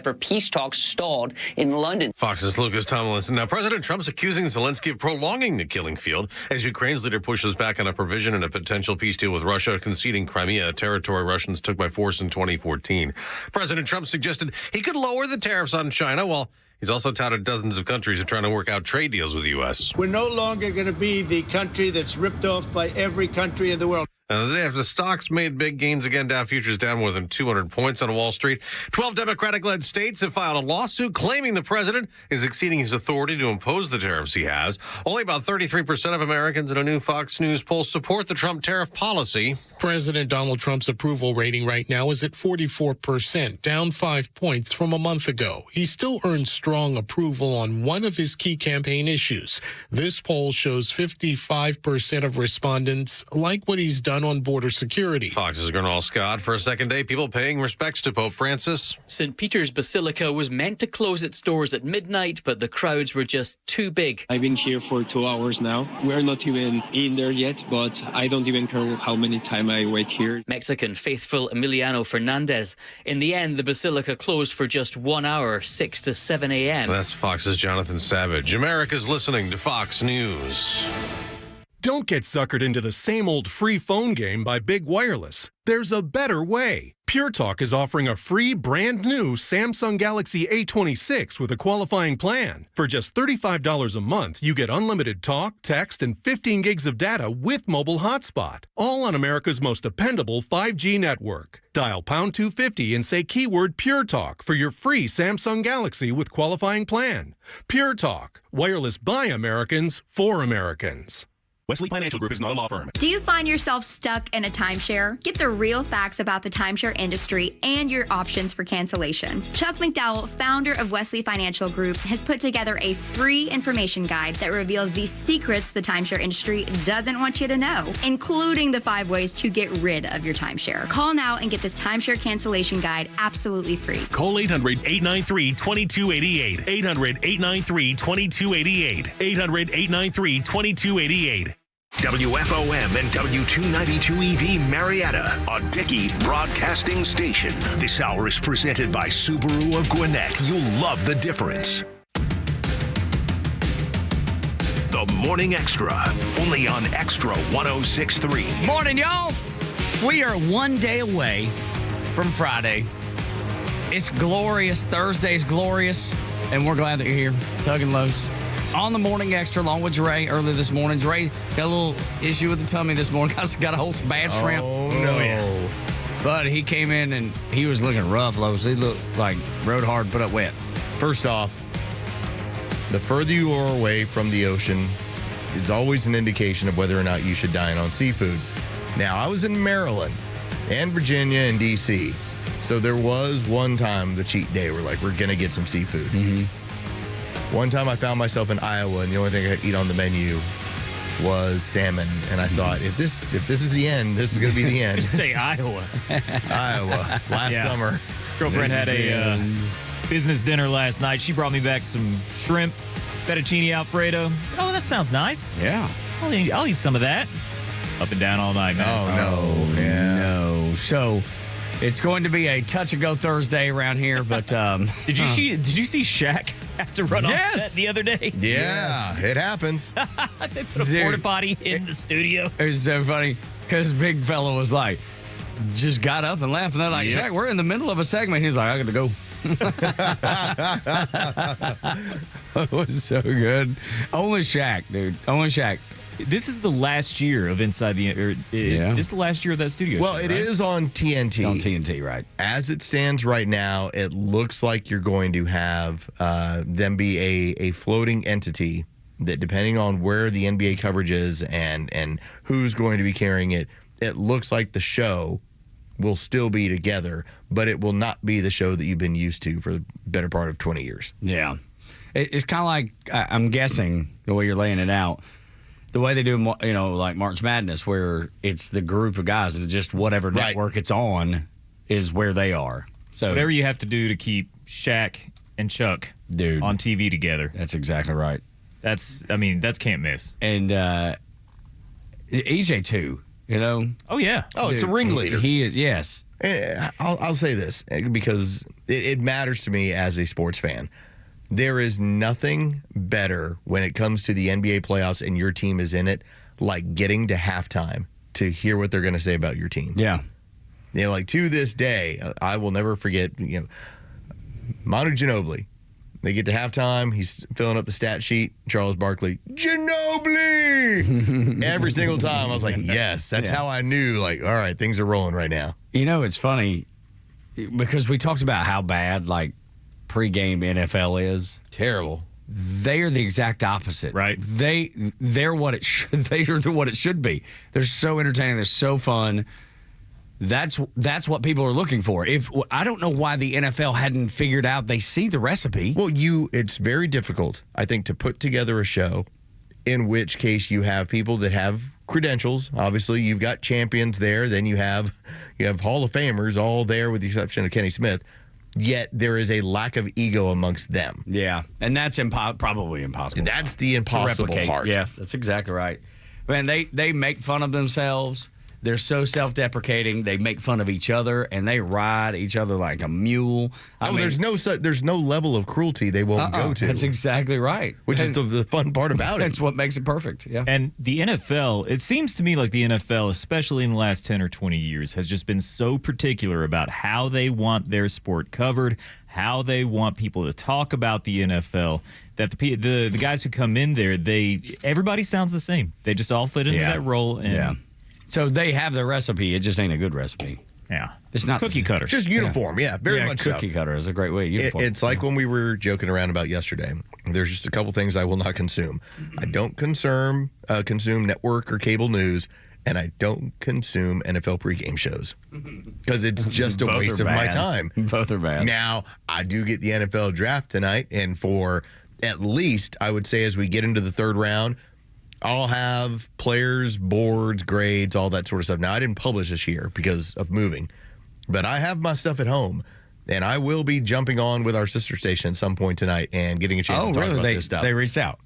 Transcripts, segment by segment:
after peace talks stalled in London. Fox's Lucas Tomlinson. Now, President Trump's accusing Zelensky of prolonging the killing field as Ukraine's leader pushes back on a provision in a potential peace deal with Russia, conceding Crimea, a territory Russians took by force in 2014. President Trump suggested he could lower the tariffs on China, while he's also touted dozens of countries are trying to work out trade deals with the U.S. We're no longer going to be the country that's ripped off by every country in the world. The day after the stocks made big gains again, Dow futures down more than 200 points on Wall Street. 12 Democratic-led states have filed a lawsuit claiming the president is exceeding his authority to impose the tariffs he has. Only about 33% of Americans in a new Fox News poll support the Trump tariff policy. President Donald Trump's approval rating right now is at 44%, down 5 points from a month ago. He still earns strong approval on one of his key campaign issues. This poll shows 55% of respondents like what he's done on border security. Fox's Gernal Scott. For a second day, people paying respects to Pope Francis. St. Peter's Basilica was meant to close its doors at midnight, but the crowds were just too big. I've been here for 2 hours now. We're not even in there yet, but I don't even care how many times I wait here. Mexican faithful Emiliano Fernandez. In the end, the Basilica closed for just 1 hour, 6 to 7 a.m. That's Fox's Jonathan Savage. America's listening to Fox News. Don't get suckered into the same old free phone game by Big Wireless. There's a better way. Pure Talk is offering a free brand new Samsung Galaxy A26 with a qualifying plan. For just $35 a month, you get unlimited talk, text, and 15 gigs of data with mobile hotspot. All on America's most dependable 5G network. Dial pound 250 and say keyword Pure Talk for your free Samsung Galaxy with qualifying plan. Pure Talk. Wireless by Americans for Americans. Wesley Financial Group is not a law firm. Do you find yourself stuck in a timeshare? Get the real facts about the timeshare industry and your options for cancellation. Chuck McDowell, founder of Wesley Financial Group, has put together a free information guide that reveals the secrets the timeshare industry doesn't want you to know, including the 5 ways to get rid of your timeshare. Call now and get this timeshare cancellation guide absolutely free. Call 800-893-2288. 800-893-2288. 800-893-2288. WFOM and W292EV Marietta, a Dickey Broadcasting Station. This hour is presented by Subaru of Gwinnett. You'll love the difference. The Morning Extra, only on Extra 106.3. Morning, y'all. We are 1 day away from Friday. It's glorious. Thursday's glorious, and we're glad that you're here. Tug and Los on the Morning Extra, along with Dre early this morning. Dre got a little issue with the tummy this morning. Got a whole bad shrimp. Oh, no. Yeah. But he came in, and he was looking rough, Los. He looked like rode hard, put up wet. First off, the further you are away from the ocean, it's always an indication of whether or not you should dine on seafood. Now, I was in Maryland and Virginia and D.C., so there was one time the cheat day we're going to get some seafood. Mm-hmm. One time I found myself in Iowa, and the only thing I could eat on the menu was salmon. And I thought, if this is the end, this is going to be the end. Just say Iowa. Iowa, last summer. Girlfriend had a business dinner last night. She brought me back some shrimp, fettuccine Alfredo. Said, oh, that sounds nice. Yeah. I'll eat some of that. Up and down all night, man. Oh, no. Yeah. No. So it's going to be a touch-and-go Thursday around here, but... Did you see Shaq have to run off set the other day? Yeah, it happens. They put a porta potty in the studio. It was so funny because big fella was like, just got up and left. And they're like, Shaq, we're in the middle of a segment. He's like, I got to go. It was so good. Only Shaq, dude. Only Shaq. This is the last year of Inside the... This is the last year of that studio Well, show, it right? is on TNT. It's on TNT, right. As it stands right now, it looks like you're going to have them be a floating entity that, depending on where the NBA coverage is and who's going to be carrying it, it looks like the show will still be together, but it will not be the show that you've been used to for the better part of 20 years. Yeah. It's kind of like, I'm guessing, the way you're laying it out, the way they do, like March Madness, where it's the group of guys and just whatever network it's on is where they are. So whatever you have to do to keep Shaq and Chuck on TV together. That's exactly right. That's can't miss. And EJ too, Oh yeah. Oh, it's a ringleader. He is, yes. I'll say this because it matters to me as a sports fan. There is nothing better when it comes to the NBA playoffs and your team is in it, like getting to halftime to hear what they're going to say about your team. Yeah. Like to this day, I will never forget, Manu Ginobili. They get to halftime. He's filling up the stat sheet. Charles Barkley, Ginobili! Every single time. I was like, yes, that's how I knew, all right, things are rolling right now. It's funny because we talked about how bad, pregame NFL is. Terrible. They are the exact opposite. Right. They're what it should. They are what it should be. They're so entertaining. They're so fun. That's what people are looking for. I don't know why the NFL hadn't figured out they see the recipe. Well, it's very difficult, I think, to put together a show in which case you have people that have credentials. Obviously, you've got champions there. Then you have Hall of Famers all there with the exception of Kenny Smith. Yet there is a lack of ego amongst them. Yeah, and that's probably impossible. That's the impossible part. Yeah, that's exactly right. Man, they make fun of themselves. They're so self-deprecating. They make fun of each other, and they ride each other like a mule. I mean, there's no level of cruelty they won't go to. That's exactly right. Which is the fun part about it. That's what makes it perfect. Yeah. And the NFL, it seems to me like the NFL, especially in the last 10 or 20 years, has just been so particular about how they want their sport covered, how they want people to talk about the NFL, that the guys who come in there, everybody sounds the same. They just all fit into that role. And So they have the recipe. It just ain't a good recipe. Yeah. It's not cookie cutter. It's just uniform. Very much so. Cookie cutter is a great way. Uniform. It's like when we were joking around about yesterday. There's just a couple things I will not consume. I don't consume network or cable news, and I don't consume NFL pregame shows because it's just a waste of my time. Both are bad. Now, I do get the NFL draft tonight, and for at least, I would say as we get into the third round, I'll have players, boards, grades, all that sort of stuff. Now, I didn't publish this year because of moving, but I have my stuff at home, and I will be jumping on with our sister station at some point tonight and getting a chance to talk about this stuff. They reached out.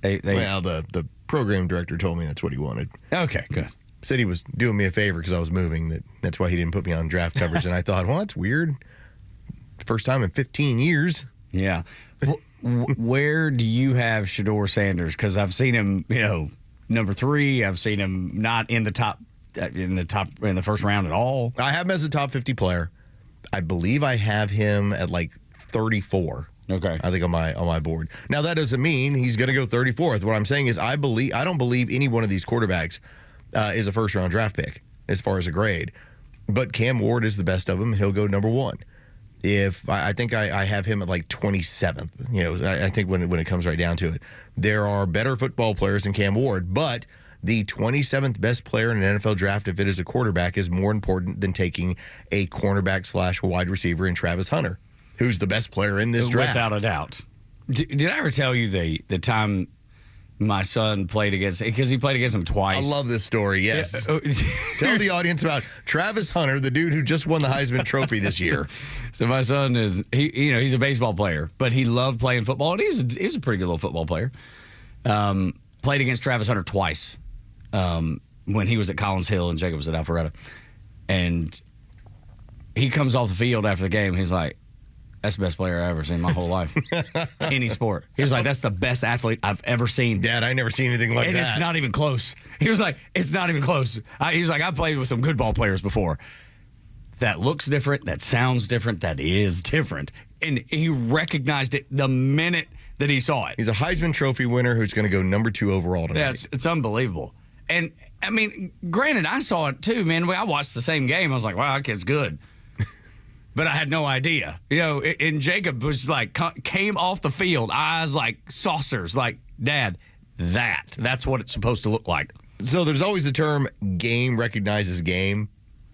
Well, the program director told me that's what he wanted. Okay, good. Said he was doing me a favor because I was moving. That's why he didn't put me on draft coverage. And I thought, well, that's weird. First time in 15 years. Yeah. Where do you have Shedeur Sanders? Because I've seen him, number 3. I've seen him not in the top in the first round at all. I have him as a top 50 player. I believe I have him at 34. Okay. I think on my board. Now that doesn't mean he's going to go 34th. What I'm saying is I don't believe any one of these quarterbacks is a first round draft pick as far as a grade. But Cam Ward is the best of them, and he'll go number 1. I think I have him at 27th. I think when it comes right down to it, there are better football players than Cam Ward, but the 27th best player in an NFL draft, if it is a quarterback, is more important than taking a cornerback / wide receiver in Travis Hunter, who's the best player in this draft. Without a doubt. Did I ever tell you the time my son played against, because he played against him twice? I love this story, yes. Tell the audience about Travis Hunter, the dude who just won the Heisman Trophy this year. So my son he's a baseball player, but he loved playing football, and he's a pretty good little football player. Played against Travis Hunter twice when he was at Collins Hill and Jacob was at Alpharetta. And he comes off the field after the game, he's like, that's the best player I've ever seen in my whole life. Any sport. He was like, that's the best athlete I've ever seen. Dad, I never seen anything like that. And it's not even close. He was like, it's not even close. He's like, I've played with some good ball players before. That looks different. That sounds different. That is different. And he recognized it the minute that he saw it. He's a Heisman Trophy winner who's going to go number 2 overall tonight. Yeah, it's unbelievable. And, I mean, granted, I saw it too, man. I watched the same game. I was like, wow, that kid's good. But I had no idea. And Jacob was like, came off the field, eyes like saucers, like, Dad, that's what it's supposed to look like. So there's always the term game recognizes game.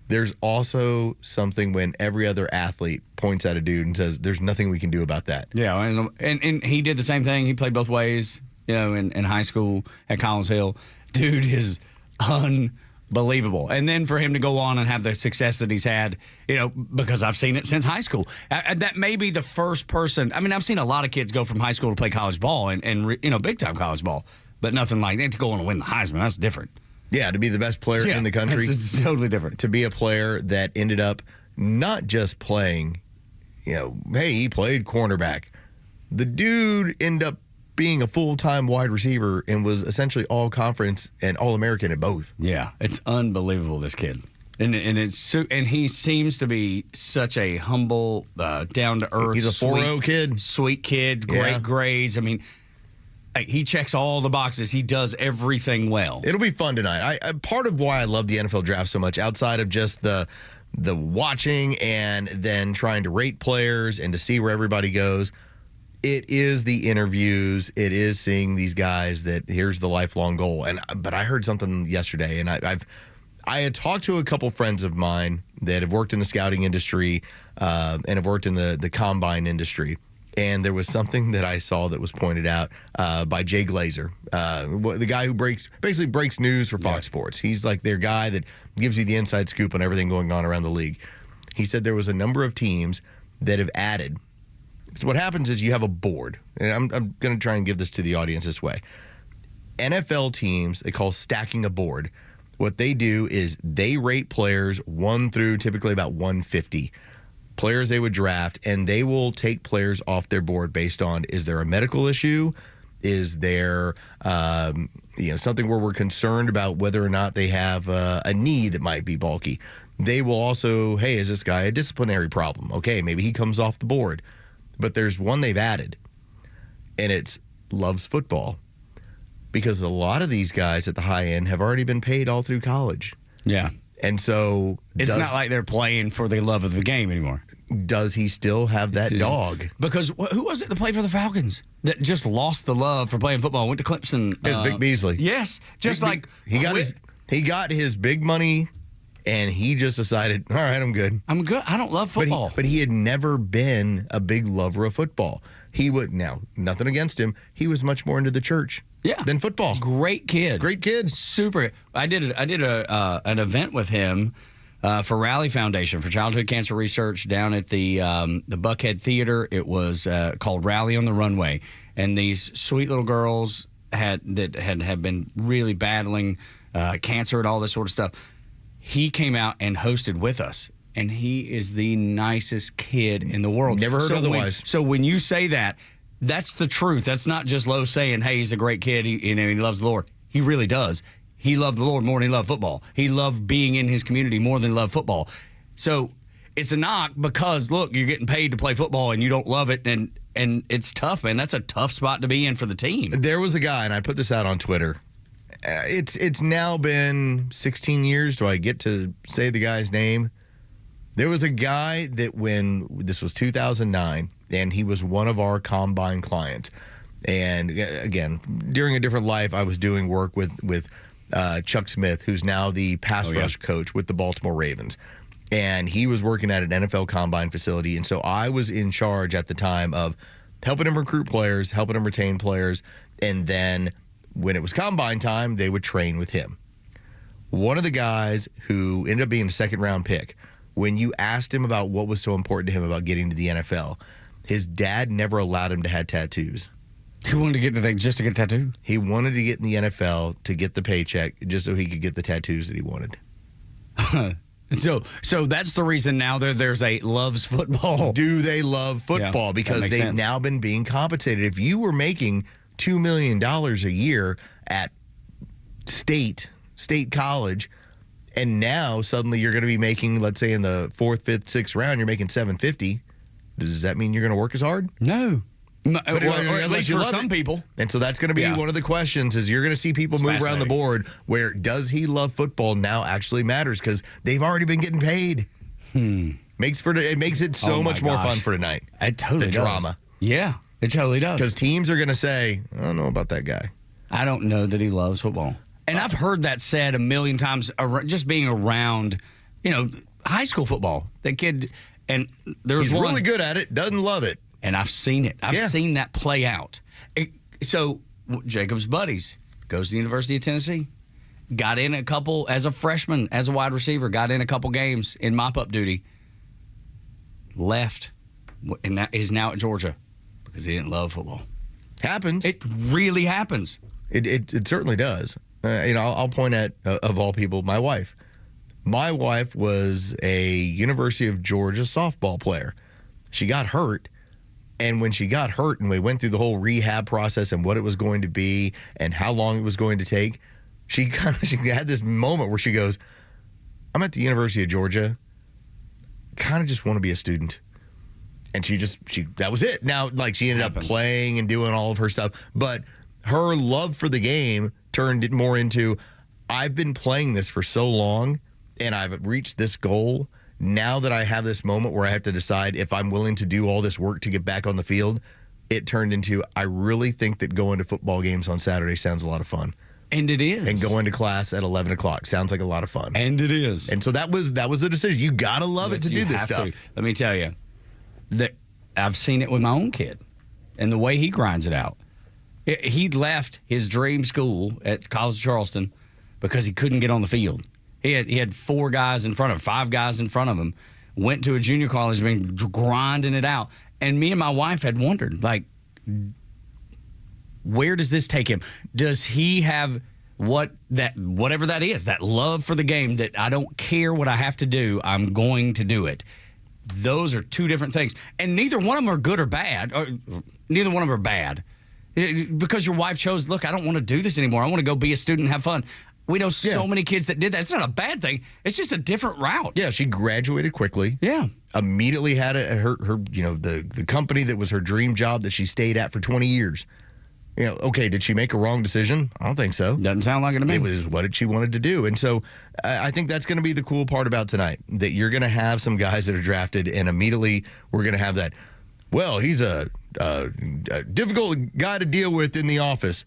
There's also something when every other athlete points at a dude and says, there's nothing we can do about that. Yeah, and he did the same thing. He played both ways, in high school at Collins Hill. Dude is unbelievable. And then for him to go on and have the success that he's had, because I've seen it since high school. That may be the first person. I mean, I've seen a lot of kids go from high school to play college ball and big-time college ball, but nothing like that to go on and win the Heisman. That's different. Yeah, to be the best player in the country. It's totally different. To be a player that ended up not just playing, hey, he played cornerback. The dude ended up being a full-time wide receiver and was essentially all-conference and all-American at both. Yeah, it's unbelievable, this kid. And he seems to be such a humble, down-to-earth, he's a 4.0 kid. Sweet kid, great grades. I mean, he checks all the boxes. He does everything well. It'll be fun tonight. Part of why I love the NFL draft so much, outside of just the watching and then trying to rate players and to see where everybody goes, it is the interviews. It is seeing these guys that here's the lifelong goal. But I heard something yesterday, and I had talked to a couple friends of mine that have worked in the scouting industry and have worked in the combine industry. And there was something that I saw that was pointed out by Jay Glazer, the guy who basically breaks news for Fox Sports. He's like their guy that gives you the inside scoop on everything going on around the league. He said there was a number of teams that have added. So what happens is you have a board. And I'm going to try and give this to the audience this way. NFL teams, they call stacking a board. What they do is they rate players 1 through typically about 150. Players they would draft, and they will take players off their board based on, is there a medical issue? Is there something where we're concerned about whether or not they have a knee that might be bulky? They will also, hey, is this guy a disciplinary problem? Okay, maybe he comes off the board. But there's one they've added, and it's loves football. Because a lot of these guys at the high end have already been paid all through college. Yeah. And so it's not like they're playing for the love of the game anymore. Does he still have that dog? Because who was it that played for the Falcons that just lost the love for playing football? Went to Clemson. It was Vic Beasley. Yes, just he got his big money, and he just decided, all right, I'm good. I'm good. I don't love football. But he had never been a big lover of football. He would now nothing against him. He was much more into the church. Than football. Great kid. Super. I did an event with him for Rally Foundation for Childhood Cancer Research down at the Buckhead Theater. It was called Rally on the Runway, and these sweet little girls had been really battling cancer and all this sort of stuff. He came out and hosted with us. And he is the nicest kid in the world. Never heard otherwise. So when you say that, that's the truth. That's not just Lo saying, hey, he's a great kid. He loves the Lord. He really does. He loved the Lord more than he loved football. He loved being in his community more than he loved football. So it's a knock because, look, you're getting paid to play football and you don't love it. And it's tough, man. That's a tough spot to be in for the team. There was a guy, and I put this out on Twitter. It's now been 16 years. Do I get to say the guy's name? There was a guy that this was 2009, and he was one of our combine clients. And again, during a different life, I was doing work with Chuck Smith, who's now the pass rush coach with the Baltimore Ravens. And he was working at an NFL combine facility. And so I was in charge at the time of helping him recruit players, helping him retain players. And then when it was combine time, they would train with him. One of the guys who ended up being a second-round pick, when you asked him about what was so important to him about getting to the NFL, his dad never allowed him to have tattoos. He wanted to get to just to get a tattoo? He wanted to get in the NFL to get the paycheck just so he could get the tattoos that he wanted. So that's the reason now there's a loves football. Do they love football? Yeah, because they've now been being compensated. If you were making $2 million a year at state college, and now suddenly you're going to be making, let's say in the 4th, 5th, 6th round, you're making $750. Does that mean you're going to work as hard? No. Or at least for some people. And so that's going to be one of the questions is you're going to see people move around the board where does he love football now actually matters because they've already been getting paid. It makes it so much more fun for tonight. It totally the does. drama. Yeah, it totally does. Because teams are going to say, I don't know about that guy. I don't know that he loves football. And I've heard that said a million times just being around, high school football. That kid, and there's He's really good at it, doesn't love it. And I've seen it. I've seen that play out. So Jacob's buddies goes to the University of Tennessee. Got in a couple as a freshman, as a wide receiver. Got in a couple games in mop-up duty. Left, and is now at Georgia because he didn't love football. Happens. It really happens. It certainly does. I'll point at, of all people, my wife. My wife was a University of Georgia softball player. She got hurt. And when she got hurt and we went through the whole rehab process and what it was going to be and how long it was going to take, she had this moment where she goes, I'm at the University of Georgia. Kind of just want to be a student. And that was it. Now, like, she ended up playing and doing all of her stuff. But her love for the game turned it more into, I've been playing this for so long and I've reached this goal. Now that I have this moment where I have to decide if I'm willing to do all this work to get back on the field, it turned into, I really think that going to football games on Saturday sounds a lot of fun. And it is. And going to class at 11 o'clock sounds like a lot of fun. And it is. And so that was the decision. You got to love it to do this stuff. Let me tell you, that I've seen it with my own kid and the way he grinds it out. He left his dream school at College of Charleston because he couldn't get on the field. He had 5 guys in front of him, went to a junior college, been grinding it out. And me and my wife had wondered, like, where does this take him? Does he have whatever that is, that love for the game that I don't care what I have to do, I'm going to do it? Those are two different things. And neither one of them are good or bad. Or neither one of them are bad. Because your wife chose, look, I don't want to do this anymore. I want to go be a student and have fun. We know so many kids that did that. It's not a bad thing. It's just a different route. Yeah, she graduated quickly. Yeah. Immediately had her the company that was her dream job that she stayed at for 20 years. Okay, did she make a wrong decision? I don't think so. Doesn't sound like it to me. It was what she wanted to do. And so I think that's going to be the cool part about tonight, that you're going to have some guys that are drafted and immediately we're going to have that, well, he's a difficult guy to deal with in the office.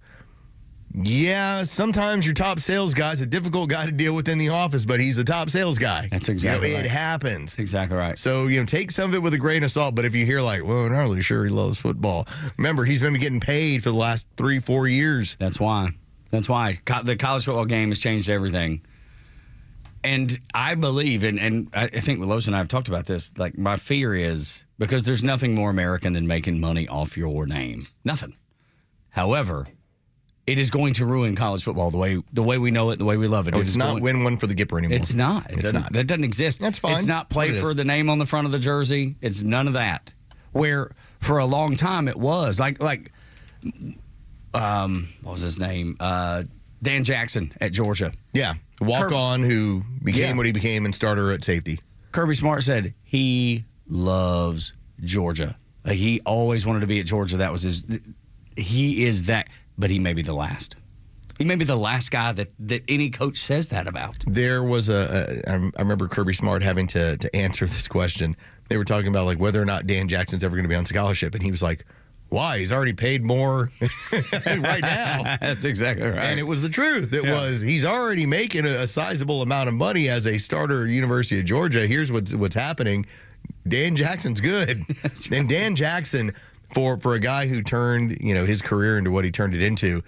Yeah, sometimes your top sales guy's a difficult guy to deal with in the office, but he's a top sales guy. That's exactly right. It happens. That's exactly right. So, take some of it with a grain of salt, but if you hear like, well, I'm not really sure he loves football. Remember, he's been getting paid for the last 3-4 years. That's why. The college football game has changed everything. And I believe, and I think Los and I have talked about this, like, my fear is, because there's nothing more American than making money off your name. Nothing. However, it is going to ruin college football the way we know it, the way we love it. It's not win one for the Gipper anymore. It's not. That doesn't exist. That's fine. It's not play for the name on the front of the jersey. It's none of that. Where for a long time it was like what was his name? Dan Jackson at Georgia. Yeah, walk-on who became what he became and starter at safety. Kirby Smart said he loves Georgia. Like, he always wanted to be at Georgia. That was his. He is that. But he may be the last. He may be the last guy that any coach says that about. There was I remember Kirby Smart having to answer this question. They were talking about, like, whether or not Dan Jackson's ever going to be on scholarship. And he was like, why? He's already paid more right now. That's exactly right. And it was the truth. It was, he's already making a sizable amount of money as a starter at University of Georgia. Here's what's happening. Dan Jackson's good. That's right. And Dan Jackson, for a guy who turned, his career into what he turned it into,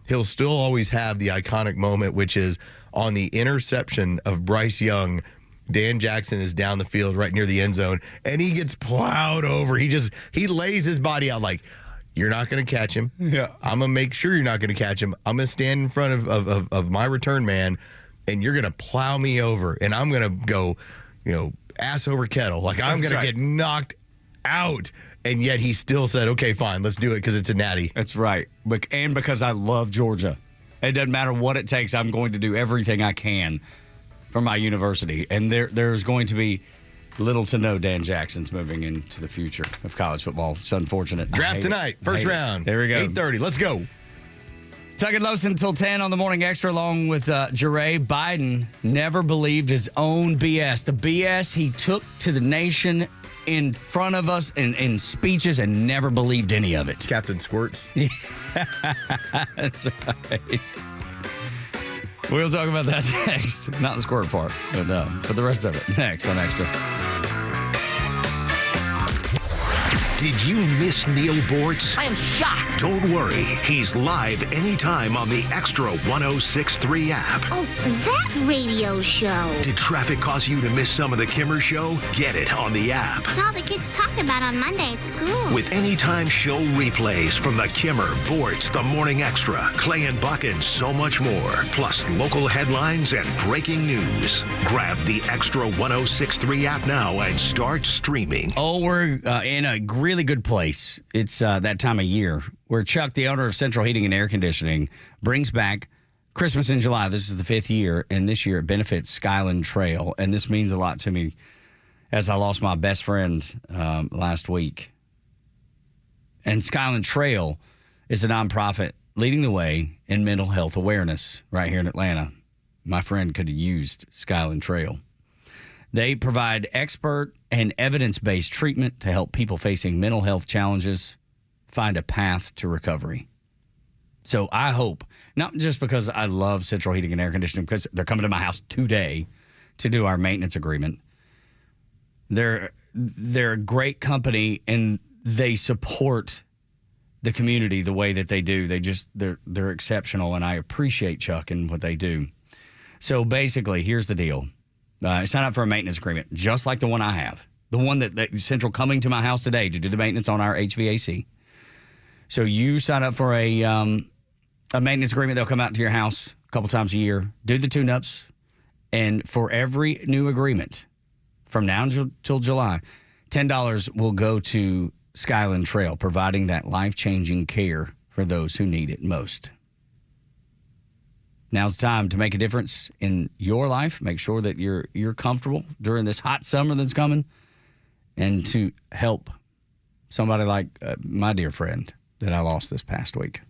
he'll still always have the iconic moment, which is on the interception of Bryce Young. Dan Jackson is down the field right near the end zone, and he gets plowed over. He lays his body out like, you're not going to catch him. Yeah. I'm going to make sure you're not going to catch him. I'm going to stand in front of my return man, and you're going to plow me over, and I'm going to go, ass over kettle. Like, I'm going to get knocked out. And yet he still said, okay, fine, let's do it because it's a natty. That's right. And because I love Georgia. It doesn't matter what it takes. I'm going to do everything I can for my university. And there's going to be little to no Dan Jacksons moving into the future of college football. It's unfortunate. Draft tonight, first round. There we go. 8:30. Let's go. Tug and Los until 10 on the Morning Extra, along with Jure. Biden never believed his own BS. The BS he took to the nation in front of us in speeches and never believed any of it. Captain Squirts. Yeah, that's right. We'll talk about that next. Not the squirt part, but the rest of it next on Extra. Did you miss Neil Bortz? I am shocked. Don't worry. He's live anytime on the Extra 106.3 app. Oh, that radio show. Did traffic cause you to miss some of the Kimmer Show? Get it on the app. It's all the kids talk about on Monday at school. With anytime show replays from the Kimmer, Bortz, the Morning Extra, Clay and Buck, and so much more. Plus local headlines and breaking news. Grab the Extra 106.3 app now and start streaming. Oh, we're in a really good place. It's that time of year where Chuck, the owner of Central Heating and Air Conditioning, brings back Christmas in July. This is the 5th year, and this year it benefits Skyland Trail. And this means a lot to me as I lost my best friend last week. And Skyland Trail is a nonprofit leading the way in mental health awareness right here in Atlanta. My friend could have used Skyland Trail. They provide expert and evidence-based treatment to help people facing mental health challenges find a path to recovery. So I hope, not just because I love Central Heating and Air Conditioning, because they're coming to my house today to do our maintenance agreement. They're a great company, and they support the community the way that they do. They're exceptional, and I appreciate Chuck and what they do. So basically, here's the deal. Sign up for a maintenance agreement, just like the one I have. The one that Central coming to my house today to do the maintenance on our HVAC. So you sign up for a maintenance agreement. They'll come out to your house a couple times a year, do the tune-ups, and for every new agreement from now until July, $10 will go to Skyland Trail, providing that life-changing care for those who need it most. Now's the time to make a difference in your life. Make sure that you're comfortable during this hot summer that's coming, and to help somebody like my dear friend that I lost this past week.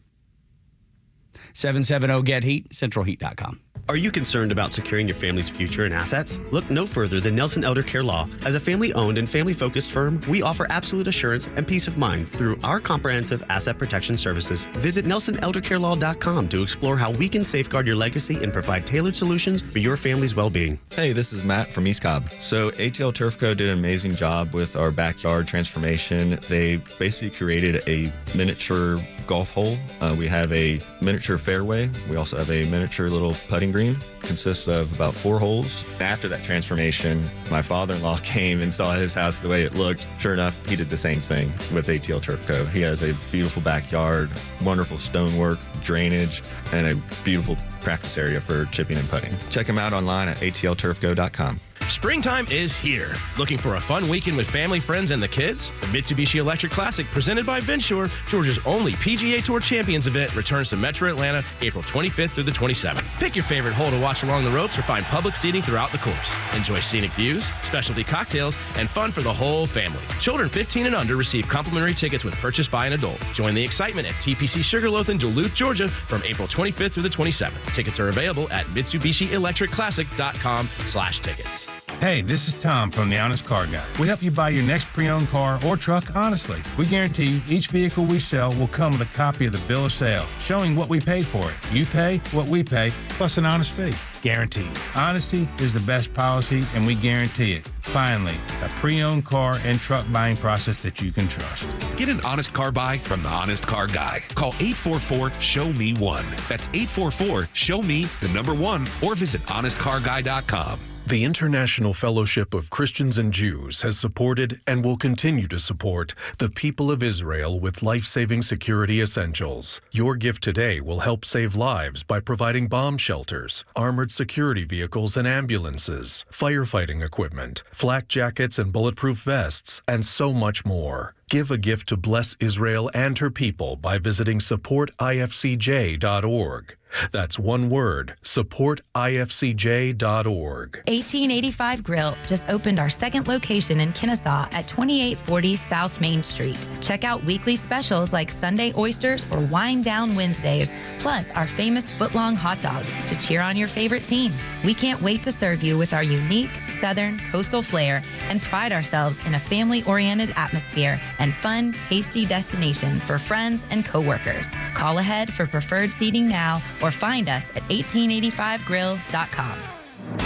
770-GET-HEAT, centralheat.com. Are you concerned about securing your family's future and assets? Look no further than Nelson Elder Care Law. As a family-owned and family-focused firm, we offer absolute assurance and peace of mind through our comprehensive asset protection services. Visit NelsonElderCareLaw.com to explore how we can safeguard your legacy and provide tailored solutions for your family's well-being. Hey, this is Matt from East Cobb. So ATL Turf Co. did an amazing job with our backyard transformation. They basically created a miniature golf hole. We have a miniature fairway. We also have a miniature little putting green. Consists of about 4 holes. After that transformation, my father-in-law came and saw his house the way it looked. Sure enough, he did the same thing with ATL Turf Co. He has a beautiful backyard, wonderful stonework, drainage, and a beautiful practice area for chipping and putting. Check him out online at atlturfco.com. Springtime is here. Looking for a fun weekend with family, friends, and the kids? The Mitsubishi Electric Classic, presented by Venture, Georgia's only PGA Tour Champions event, returns to Metro Atlanta April 25th through the 27th. Pick your favorite hole to watch along the ropes or find public seating throughout the course. Enjoy scenic views, specialty cocktails, and fun for the whole family. Children 15 and under receive complimentary tickets with purchase by an adult. Join the excitement at TPC Sugarloaf in Duluth, Georgia from April 25th through the 27th. Tickets are available at MitsubishiElectricClassic.com/tickets. Hey, this is Tom from The Honest Car Guy. We help you buy your next pre-owned car or truck honestly. We guarantee each vehicle we sell will come with a copy of the bill of sale, showing what we paid for it. You pay what we pay, plus an honest fee. Guaranteed. Honesty is the best policy, and we guarantee it. Finally, a pre-owned car and truck buying process that you can trust. Get an honest car buy from The Honest Car Guy. Call 844-SHOW-ME-1. That's 844-SHOW-ME-1, or visit honestcarguy.com. The International Fellowship of Christians and Jews has supported and will continue to support the people of Israel with life-saving security essentials. Your gift today will help save lives by providing bomb shelters, armored security vehicles and ambulances, firefighting equipment, flak jackets and bulletproof vests, and so much more. Give a gift to bless Israel and her people by visiting supportifcj.org. That's one word, supportifcj.org. 1885 Grill just opened our second location in Kennesaw at 2840 South Main Street. Check out weekly specials like Sunday oysters or Wine Down Wednesdays, plus our famous foot-long hot dog to cheer on your favorite team. We can't wait to serve you with our unique Southern coastal flair and pride ourselves in a family-oriented atmosphere and fun, tasty destination for friends and coworkers. Call ahead for preferred seating now or find us at 1885grill.com.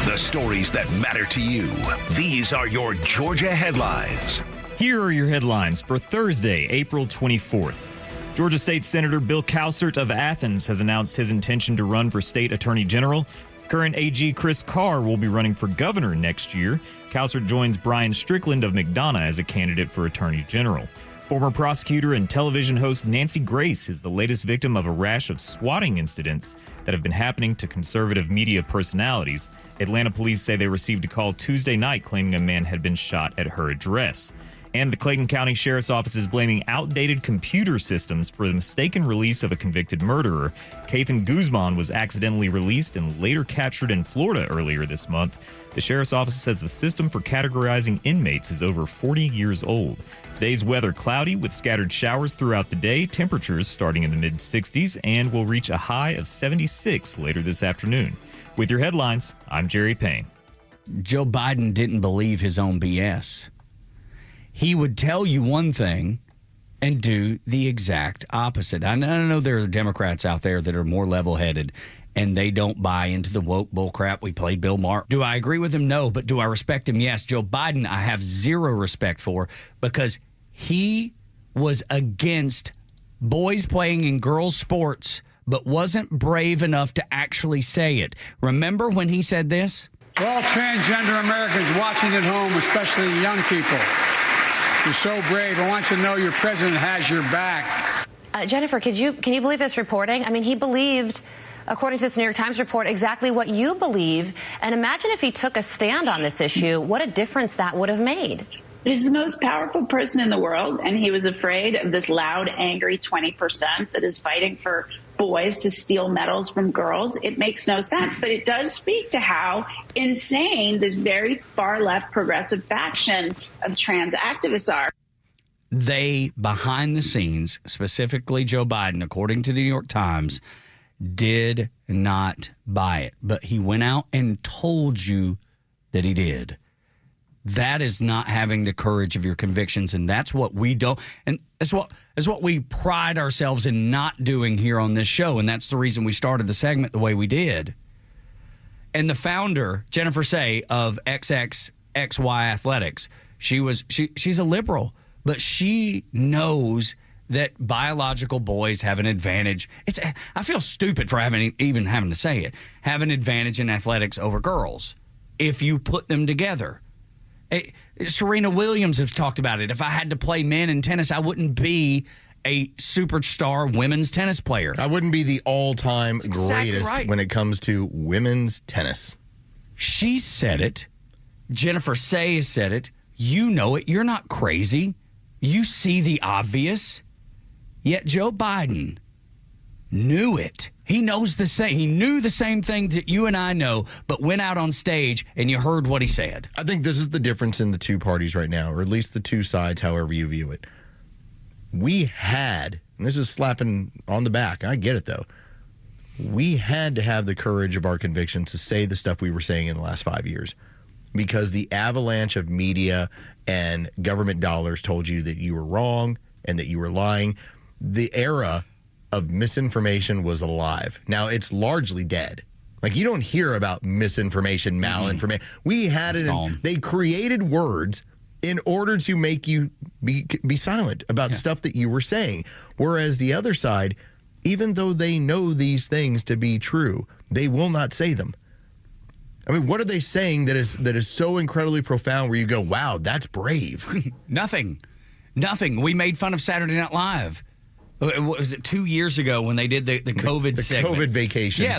The stories that matter to you. These are your Georgia headlines. Here are your headlines for Thursday, April 24th. Georgia State Senator Bill Cowsert of Athens has announced his intention to run for state attorney general. Current AG Chris Carr will be running for governor next year. Cowsert joins Brian Strickland of McDonough as a candidate for attorney general. Former prosecutor and television host Nancy Grace is the latest victim of a rash of swatting incidents that have been happening to conservative media personalities. Atlanta police say they received a call Tuesday night claiming a man had been shot at her address. And the Clayton County Sheriff's Office is blaming outdated computer systems for the mistaken release of a convicted murderer. Kathan Guzman was accidentally released and later captured in Florida earlier this month. The Sheriff's Office says the system for categorizing inmates is over 40 years old. Today's weather cloudy with scattered showers throughout the day, temperatures starting in the mid-60s, and will reach a high of 76 later this afternoon. With your headlines, I'm Jerry Payne. Joe Biden didn't believe his own BS. He would tell you one thing and do the exact opposite. I know there are Democrats out there that are more level-headed and they don't buy into the woke bullcrap. We played Bill Maher. Do I agree with him? No. But do I respect him? Yes. Joe Biden, I have zero respect for because he was against boys playing in girls' sports but wasn't brave enough to actually say it. Remember when he said this? For all transgender Americans watching at home, especially young people, you're so brave. I want you to know your president has your back. Jennifer, can you believe this reporting? I mean, he believed, according to this New York Times report, exactly what you believe. And imagine if he took a stand on this issue, what a difference that would have made. He's the most powerful person in the world, and he was afraid of this loud, angry 20% that is fighting for boys to steal medals from girls. It makes no sense, but it does speak to how insane this very far-left progressive faction of trans activists are. They, behind the scenes, specifically Joe Biden, according to the New York Times, did not buy it. But he went out and told you that he did. That is not having the courage of your convictions, and that's what we don't. And that's what we pride ourselves in not doing here on this show, and that's the reason we started the segment the way we did. And the founder, Jennifer Say of XXXY Athletics, she's a liberal, but she knows that biological boys have an advantage. I feel stupid for even having to say it. Have an advantage in athletics over girls if you put them together. Serena Williams has talked about it. If I had to play men in tennis, I wouldn't be a superstar women's tennis player. I wouldn't be the all-time greatest when it comes to women's tennis. She said it. Jennifer Say has said it. You know it. You're not crazy. You see the obvious. Yet Joe Biden knew it. He knows the same. He knew the same thing that you and I know, but went out on stage and you heard what he said. I think this is the difference in the two parties right now, or at least the two sides, however you view it. We had, and this is slapping on the back, I get it though, we had to have the courage of our convictions to say the stuff we were saying in the last 5 years, because the avalanche of media and government dollars told you that you were wrong and that you were lying. The era of misinformation was alive. Now it's largely dead. Like, you don't hear about misinformation, malinformation. We had it. They created words in order to make you be silent about stuff that you were saying. Whereas the other side, even though they know these things to be true, they will not say them. I mean, what are they saying that is so incredibly profound where you go, wow, that's brave? Nothing. We made fun of Saturday Night Live. Was it 2 years ago when they did the COVID segment? COVID vacation. Yeah,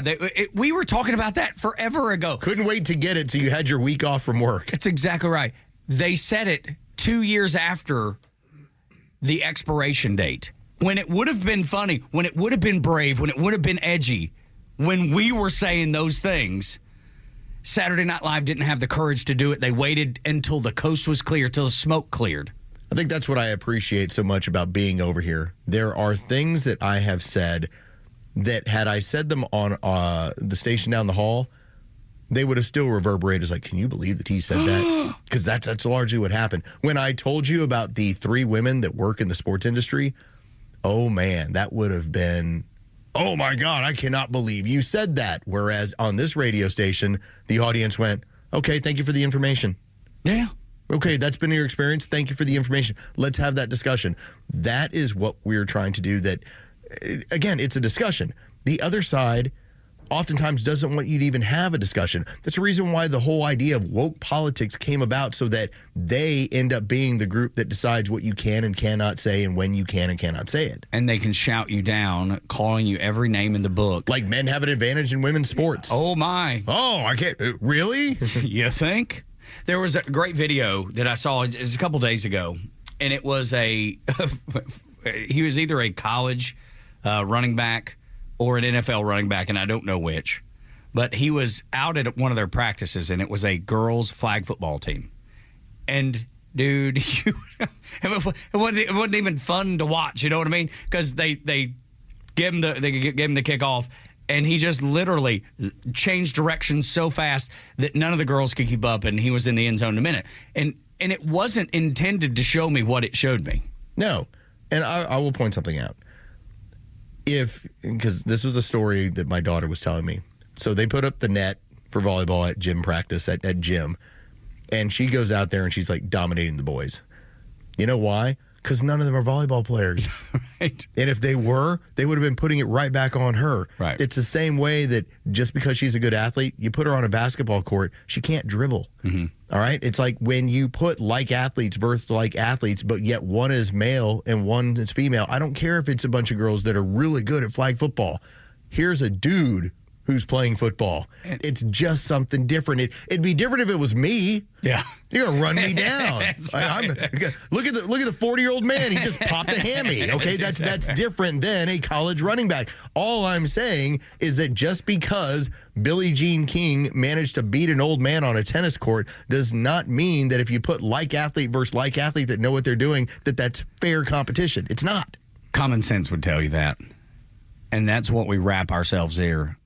we were talking about that forever ago. Couldn't wait to get it, so you had your week off from work. That's exactly right. They said it 2 years after the expiration date, when it would have been funny, when it would have been brave, when it would have been edgy, when we were saying those things. Saturday Night Live didn't have the courage to do it. They waited until the coast was clear, till the smoke cleared. I think that's what I appreciate so much about being over here. There are things that I have said that had I said them on the station down the hall, they would have still reverberated as like, can you believe that he said that? Because that's largely what happened. When I told you about the 3 women that work in the sports industry, oh man, that would have been, oh my God, I cannot believe you said that. Whereas on this radio station, the audience went, okay, thank you for the information. Yeah. Okay, that's been your experience. Thank you for the information. Let's have that discussion. That is what we're trying to do. That, again, it's a discussion. The other side oftentimes doesn't want you to even have a discussion. That's the reason why the whole idea of woke politics came about, so that they end up being the group that decides what you can and cannot say and when you can and cannot say it. And they can shout you down, calling you every name in the book. Like men have an advantage in women's sports. Oh, my. Oh, I can't. Really? You think? There was a great video that I saw a couple days ago, and it was he was either a college running back or an NFL running back, and I don't know which. But he was out at one of their practices, and it was a girls' flag football team. And, dude, it wasn't even fun to watch, you know what I mean? Because they gave him the kickoff, and he just literally changed directions so fast that none of the girls could keep up, and he was in the end zone in a minute. And it wasn't intended to show me what it showed me. No. And I will point something out. Because this was a story that my daughter was telling me. So they put up the net for volleyball at gym practice, at gym. And she goes out there and she's like dominating the boys. You know why? Because none of them are volleyball players. Right. And if they were, they would have been putting it right back on her. Right. It's the same way that just because she's a good athlete, you put her on a basketball court, she can't dribble. Mm-hmm. All right? It's like when you put like athletes versus like athletes, but yet one is male and one is female. I don't care if it's a bunch of girls that are really good at flag football. Here's a dude who's playing football. It's just something different. It'd be different if it was me. Yeah. You're going to run me down. Right. Look at the 40-year-old man. He just popped a hammy. Okay, that's different than a college running back. All I'm saying is that just because Billie Jean King managed to beat an old man on a tennis court does not mean that if you put like athlete versus like athlete that know what they're doing, that's fair competition. It's not. Common sense would tell you that. And that's what we wrap ourselves here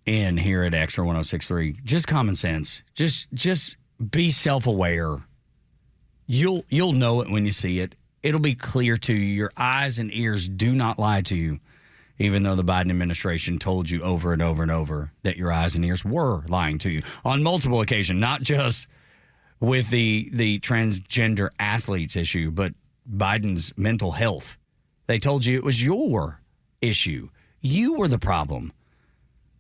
at Extra 106.3. Just common sense. Just be self-aware. You'll know it when you see it. It'll be clear to you. Your eyes and ears do not lie to you, even though the Biden administration told you over and over and over that your eyes and ears were lying to you on multiple occasions, not just with the transgender athletes issue, but Biden's mental health. They told you it was your issue. You were the problem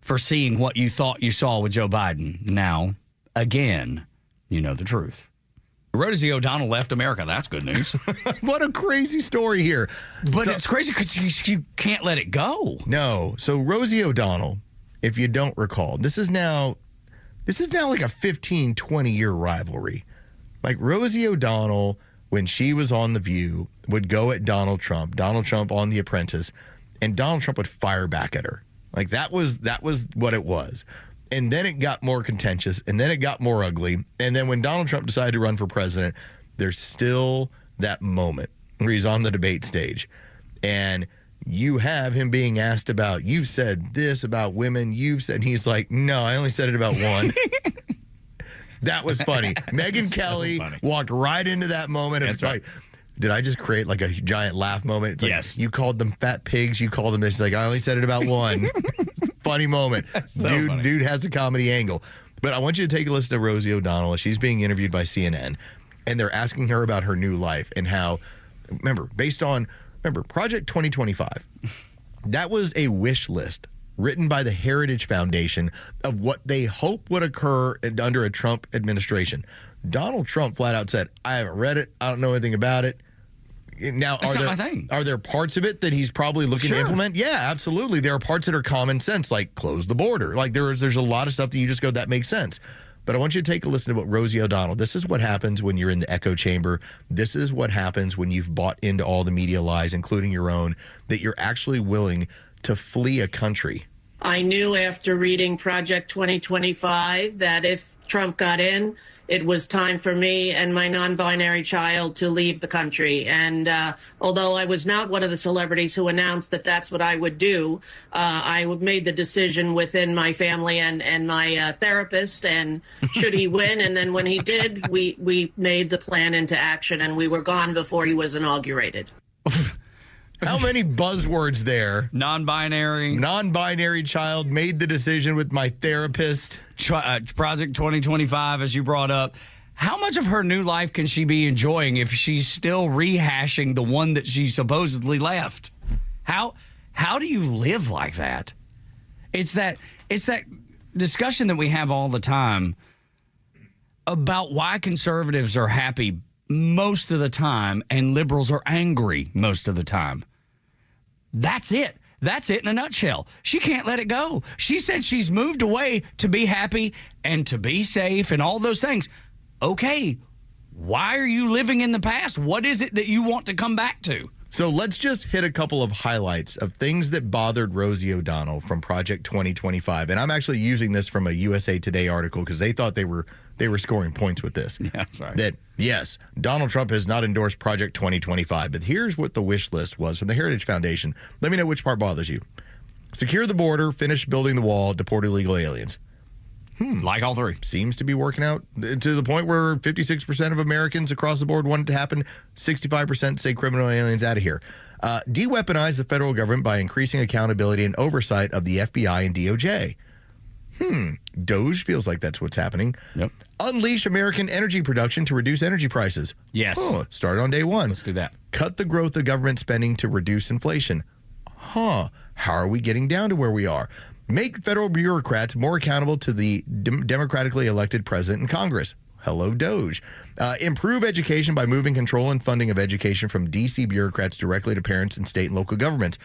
for seeing what you thought you saw with Joe Biden. Now, again, you know the truth. Rosie O'Donnell left America. That's good news. What a crazy story here. But it's crazy because you can't let it go. No. So Rosie O'Donnell, if you don't recall, this is now like a 15, 20-year rivalry. Like Rosie O'Donnell, when she was on The View, would go at Donald Trump on The Apprentice, and Donald Trump would fire back at her. Like that was what it was. And then it got more contentious, and then it got more ugly. And then when Donald Trump decided to run for president, there's still that moment where he's on the debate stage. And you have him being asked about, you've said this about women, and he's like, no, I only said it about one. That was funny. Megyn Kelly walked right into that moment. It's like, did I just create like a giant laugh moment? It's like, yes. You called them fat pigs. You called them this. He's like, I only said it about one. Funny moment. Dude has a comedy angle. But I want you to take a listen to Rosie O'Donnell as she's being interviewed by CNN. And they're asking her about her new life and how, remember, Project 2025. That was a wish list written by the Heritage Foundation of what they hope would occur under a Trump administration. Donald Trump flat out said, I haven't read it. I don't know anything about it. Now, are there parts of it that he's probably looking to implement? Yeah, absolutely. There are parts that are common sense, like close the border. Like there's a lot of stuff that you just go, that makes sense. But I want you to take a listen to what Rosie O'Donnell, this is what happens when you're in the echo chamber. This is what happens when you've bought into all the media lies, including your own, that you're actually willing to flee a country. I knew after reading Project 2025 that if Trump got in, it was time for me and my non-binary child to leave the country. And although I was not one of the celebrities who announced that that's what I would do, I made the decision within my family and my therapist. And should he win, and then when he did, we made the plan into action, and we were gone before he was inaugurated. How many buzzwords there? Non-binary child, made the decision with my therapist. Project 2025, as you brought up. how much of her new life can she be enjoying if she's still rehashing the one that she supposedly left? How do you live like that? It's that discussion that we have all the time about why conservatives are happy most of the time and liberals are angry most of the time. That's it. That's it in a nutshell. She can't let it go. She said she's moved away to be happy and to be safe and all those things. Okay, why are you living in the past? What is it that you want to come back to? So let's just hit a couple of highlights of things that bothered Rosie O'Donnell from Project 2025. And I'm actually using this from a USA Today article because they thought they were scoring points with this. Yeah, that's right. That, yes, Donald Trump has not endorsed Project 2025, but here's what the wish list was from the Heritage Foundation. Let me know which part bothers you. Secure the border, finish building the wall, deport illegal aliens. Like all three. Seems to be working out to the point where 56% of Americans across the board want it to happen. 65% say criminal aliens out of here. De-weaponize the federal government by increasing accountability and oversight of the FBI and DOJ. Doge feels like that's what's happening. Yep. Unleash American energy production to reduce energy prices. Yes. Start on day one. Let's do that. Cut the growth of government spending to reduce inflation. How are we getting down to where we are? Make federal bureaucrats more accountable to the democratically elected president and Congress. Hello, Doge. Improve education by moving control and funding of education from D.C. bureaucrats directly to parents and state and local governments.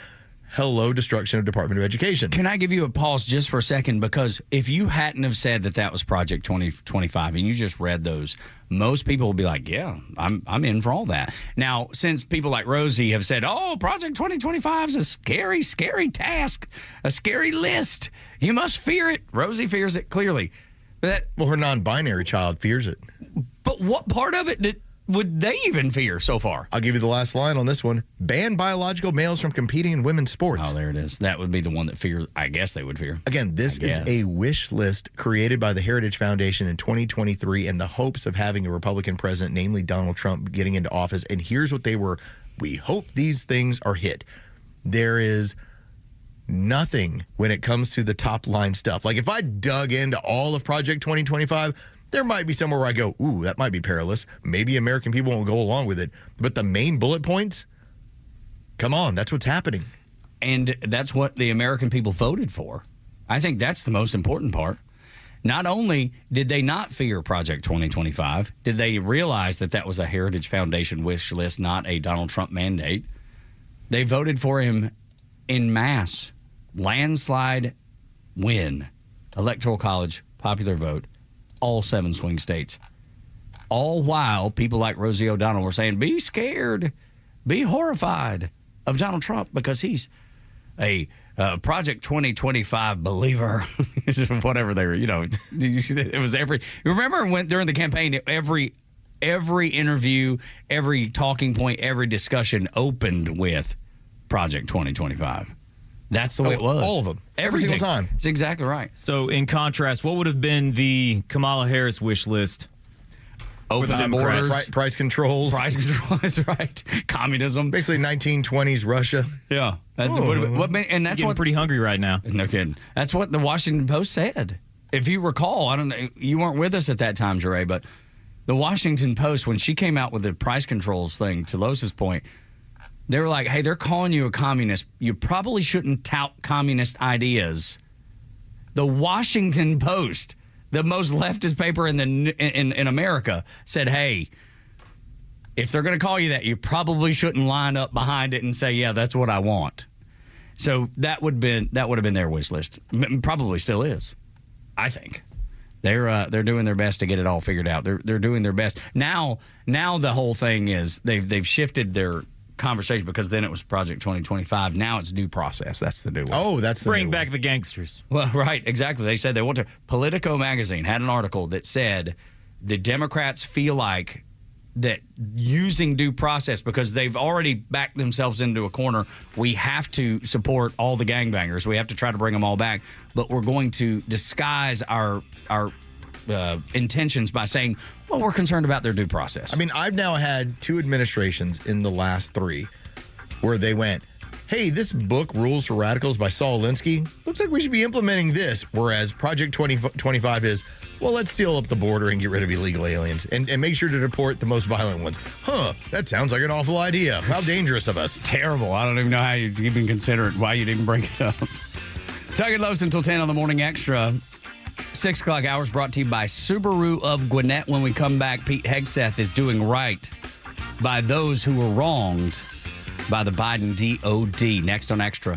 Hello, destruction of Department of Education. Can I give you a pause just for a second? Because if you hadn't have said that was Project 2025 and you just read those, most people will be like, yeah, I'm in for all that. Now, since people like Rosie have said, oh, Project 2025 is a scary, scary task, a scary list. You must fear it. Rosie fears it, clearly. Well, her non-binary child fears it. But what part of it would they even fear so far? I'll give you the last line on this one. Ban biological males from competing in women's sports. Oh, there it is. That would be the one that I guess they would fear. Again, this is a wish list created by the Heritage Foundation in 2023 in the hopes of having a Republican president, namely Donald Trump, getting into office. And here's what we hope these things are hit. There is nothing when it comes to the top line stuff. Like if I dug into all of Project 2025, there might be somewhere where I go, ooh, that might be perilous. Maybe American people won't go along with it. But the main bullet points, come on, that's what's happening. And that's what the American people voted for. I think that's the most important part. Not only did they not fear Project 2025, did they realize that was a Heritage Foundation wish list, not a Donald Trump mandate. They voted for him en masse. Landslide win. Electoral college, popular vote. All 7 swing states. All while people like Rosie O'Donnell were saying, be scared, be horrified of Donald Trump because he's a Project 2025 believer. Whatever they were, it was remember during the campaign, every interview, every talking point, every discussion opened with Project 2025. That's the way it was. All of them. Every single time. It's exactly right. So, in contrast, what would have been the Kamala Harris wish list? Open borders. Price controls. Price controls, right. Communism. Basically 1920s Russia. Yeah. That's and that's getting pretty hungry right now. No kidding. That's what the Washington Post said. If you recall, I don't know, you weren't with us at that time, Jure, but the Washington Post, when she came out with the price controls thing, to Los's point, they were like, hey, they're calling you a communist. You probably shouldn't tout communist ideas. The Washington Post, the most leftist paper in America, said, hey, if they're going to call you that, you probably shouldn't line up behind it and say, yeah, that's what I want. So that would have been their wish list. Probably still is, I think. They're doing their best to get it all figured out. They're doing their best. Now the whole thing is they've shifted their conversation because then it was Project 2025. Now it's due process. That's the new one. Oh, that's the bring back the gangsters. Well, right, exactly. They said they want to. Politico magazine had an article that said the Democrats feel like that using due process, because they've already backed themselves into a corner, we have to support all the gangbangers. We have to try to bring them all back, but we're going to disguise our intentions by saying, well, we're concerned about their due process. I mean, I've now had 2 administrations in the last 3 where they went, hey, this book, Rules for Radicals by Saul Alinsky, looks like we should be implementing this. Whereas Project 2025 is, well, let's seal up the border and get rid of illegal aliens and make sure to deport the most violent ones. Huh, that sounds like an awful idea. How dangerous of us. Terrible. I don't even know how you'd even consider it, why you'd even bring it up. Tug and Los until 10 on the Morning Extra. 6 o'clock hours brought to you by Subaru of Gwinnett. When we come back, Pete Hegseth is doing right by those who were wronged by the Biden DOD. Next on Extra.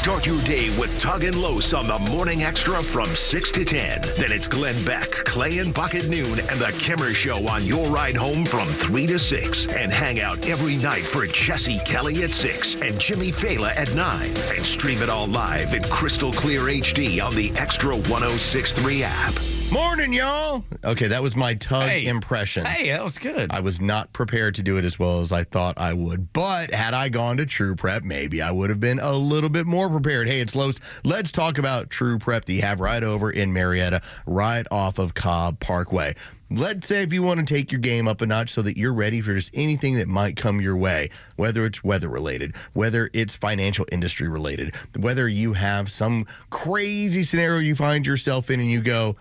Start your day with Tug and Los on the Morning Extra from 6 to 10. Then it's Glenn Beck, Clay and Buck at noon, and the Kimmer Show on your ride home from 3 to 6. And hang out every night for Jesse Kelly at 6 and Jimmy Fela at 9. And stream it all live in crystal clear HD on the Extra 106.3 app. Morning, y'all. Okay, that was my Tug impression. Hey, that was good. I was not prepared to do it as well as I thought I would. But had I gone to True Prep, maybe I would have been a little bit more prepared. Hey, it's Los. Let's talk about True Prep that you have right over in Marietta, right off of Cobb Parkway. Let's say if you want to take your game up a notch so that you're ready for just anything that might come your way, whether it's weather related, whether it's financial industry related, whether you have some crazy scenario you find yourself in and you go,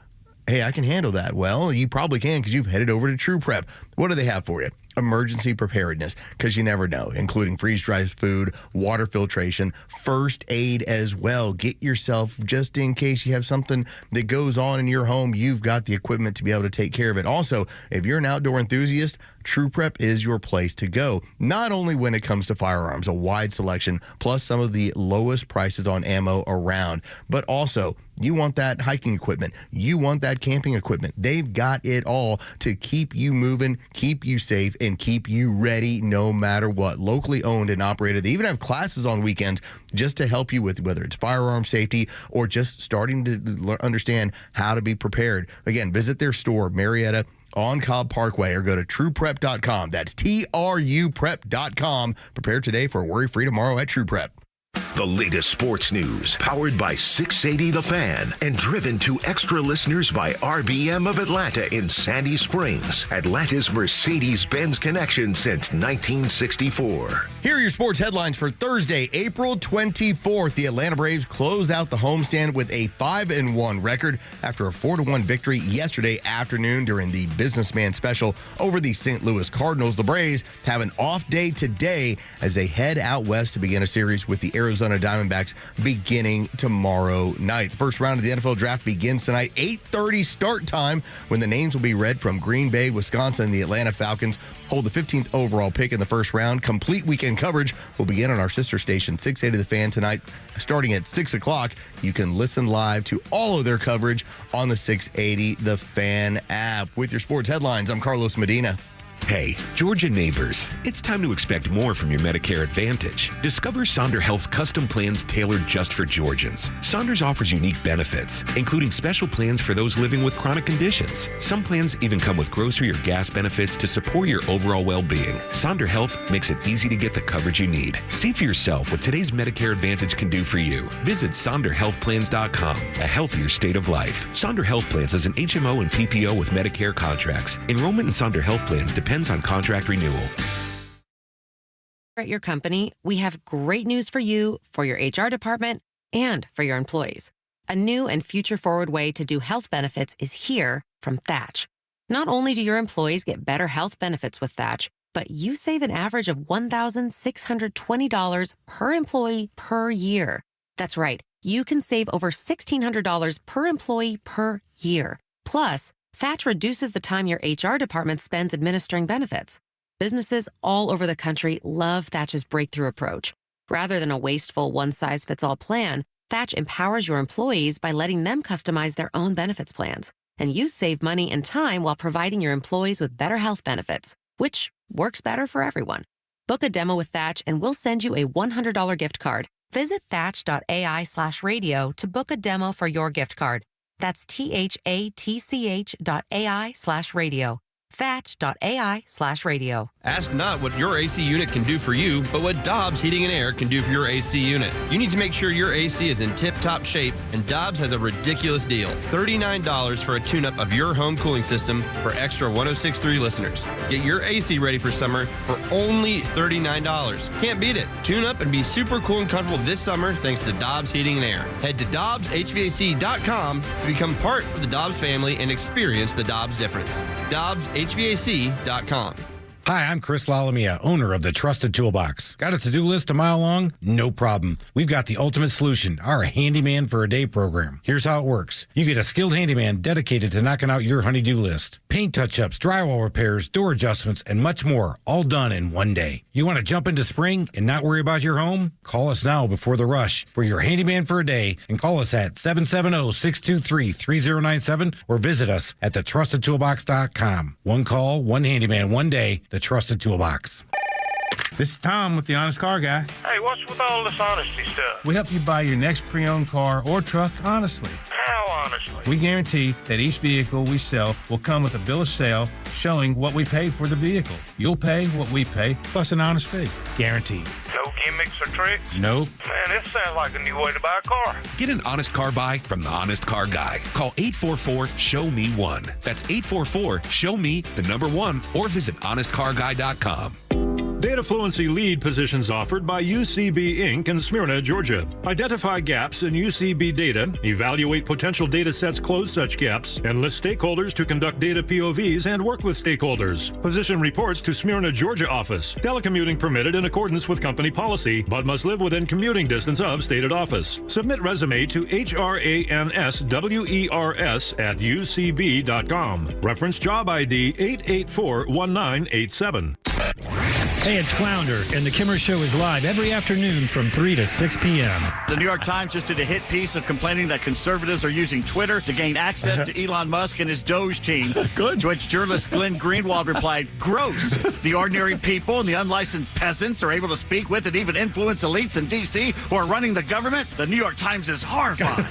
hey, I can handle that. Well, you probably can because you've headed over to True Prep. What do they have for you? Emergency preparedness, because you never know, including freeze-dried food, water filtration, first aid as well. Get yourself, just in case you have something that goes on in your home, you've got the equipment to be able to take care of it. Also, if you're an outdoor enthusiast, True Prep is your place to go. Not only when it comes to firearms, a wide selection, plus some of the lowest prices on ammo around, but also you want that hiking equipment. You want that camping equipment. They've got it all to keep you moving, keep you safe, and keep you ready no matter what. Locally owned and operated. They even have classes on weekends just to help you with whether it's firearm safety or just starting to understand how to be prepared. Again, visit their store, Marietta, on Cobb Parkway, or go to trueprep.com. That's TRUprep.com. Prepare today for a worry-free tomorrow at True Prep. The latest sports news, powered by 680 The Fan, and driven to extra listeners by RBM of Atlanta in Sandy Springs, Atlanta's Mercedes-Benz connection since 1964. Here are your sports headlines for Thursday, April 24th. The Atlanta Braves close out the homestand with a 5-1 record after a 4-1 victory yesterday afternoon during the Businessman Special over the St. Louis Cardinals. The Braves have an off day today as they head out west to begin a series with the Arizona Diamondbacks beginning tomorrow night. The first round of the NFL draft begins tonight, 8:30 start time, when the names will be read from Green Bay, Wisconsin. The Atlanta Falcons hold the 15th overall pick in the first round. Complete weekend coverage will begin on our sister station, 680 The Fan, tonight, starting at 6 o'clock. You can listen live to all of their coverage on the 680 The Fan app. With your sports headlines, I'm Carlos Medina. Hey, Georgia neighbors, it's time to expect more from your Medicare Advantage. Discover Sonder Health's custom plans tailored just for Georgians. Saunders offers unique benefits, including special plans for those living with chronic conditions. Some plans even come with grocery or gas benefits to support your overall well-being. Sonder Health makes it easy to get the coverage you need. See for yourself what today's Medicare Advantage can do for you. Visit SonderHealthPlans.com, a healthier state of life. Sonder Health Plans is an HMO and PPO with Medicare contracts. Enrollment in Sonder Health Plans depends on contract renewal. At your company, we have great news for you, for your HR department, and for your employees. A new and future-forward way to do health benefits is here from Thatch. Not only do your employees get better health benefits with Thatch, but you save an average of $1,620 per employee per year. That's right. You can save over $1,600 per employee per year. Plus, Thatch reduces the time your HR department spends administering benefits. Businesses all over the country love Thatch's breakthrough approach. Rather than a wasteful one-size-fits-all plan, Thatch empowers your employees by letting them customize their own benefits plans. And you save money and time while providing your employees with better health benefits, which works better for everyone. Book a demo with Thatch and we'll send you a $100 gift card. Visit thatch.ai/radio to book a demo for your gift card. That's THATCH.ai/radio. Thatch.ai/radio. Ask not what your AC unit can do for you, but what Dobbs Heating and Air can do for your AC unit. You need to make sure your AC is in tip-top shape, and Dobbs has a ridiculous deal. $39 for a tune-up of your home cooling system for extra 106.3 listeners. Get your AC ready for summer for only $39. Can't beat it. Tune up and be super cool and comfortable this summer thanks to Dobbs Heating and Air. Head to DobbsHVAC.com to become part of the Dobbs family and experience the Dobbs difference. DobbsHVAC.com. Hi, I'm Chris Lalamia, owner of the Trusted Toolbox. Got a to-do list a mile long? No problem. We've got the ultimate solution, our Handyman for a Day program. Here's how it works. You get a skilled handyman dedicated to knocking out your honey-do list. Paint touch-ups, drywall repairs, door adjustments, and much more, all done in one day. You want to jump into spring and not worry about your home? Call us now before the rush for your Handyman for a Day, and call us at 770-623-3097 or visit us at thetrustedtoolbox.com. One call, one handyman, one day. The Trusted Toolbox. This is Tom with the Honest Car Guy. Hey, what's with all this honesty stuff? We help you buy your next pre-owned car or truck honestly. How honestly? We guarantee that each vehicle we sell will come with a bill of sale showing what we paid for the vehicle. You'll pay what we pay, plus an honest fee. Guaranteed. No gimmicks or tricks? Nope. Man, this sounds like a new way to buy a car. Get an honest car buy from the Honest Car Guy. Call 844-SHOW-ME-1. That's 844-SHOW-ME-1 or visit honestcarguy.com. Data Fluency lead positions offered by UCB Inc. in Smyrna, Georgia. Identify gaps in UCB data, evaluate potential data sets, close such gaps, and list stakeholders to conduct data POVs and work with stakeholders. Position reports to Smyrna, Georgia office. Telecommuting permitted in accordance with company policy, but must live within commuting distance of stated office. Submit resume to HRANSWERS@UCB.com. Reference job ID 8841987. Hey, it's Flounder, and The Kimmer Show is live every afternoon from 3 to 6 p.m. The New York Times just did a hit piece of complaining that conservatives are using Twitter to gain access to Elon Musk and his Doge team. Good. To which journalist Glenn Greenwald replied, gross. The ordinary people and the unlicensed peasants are able to speak with and even influence elites in D.C. who are running the government? The New York Times is horrified.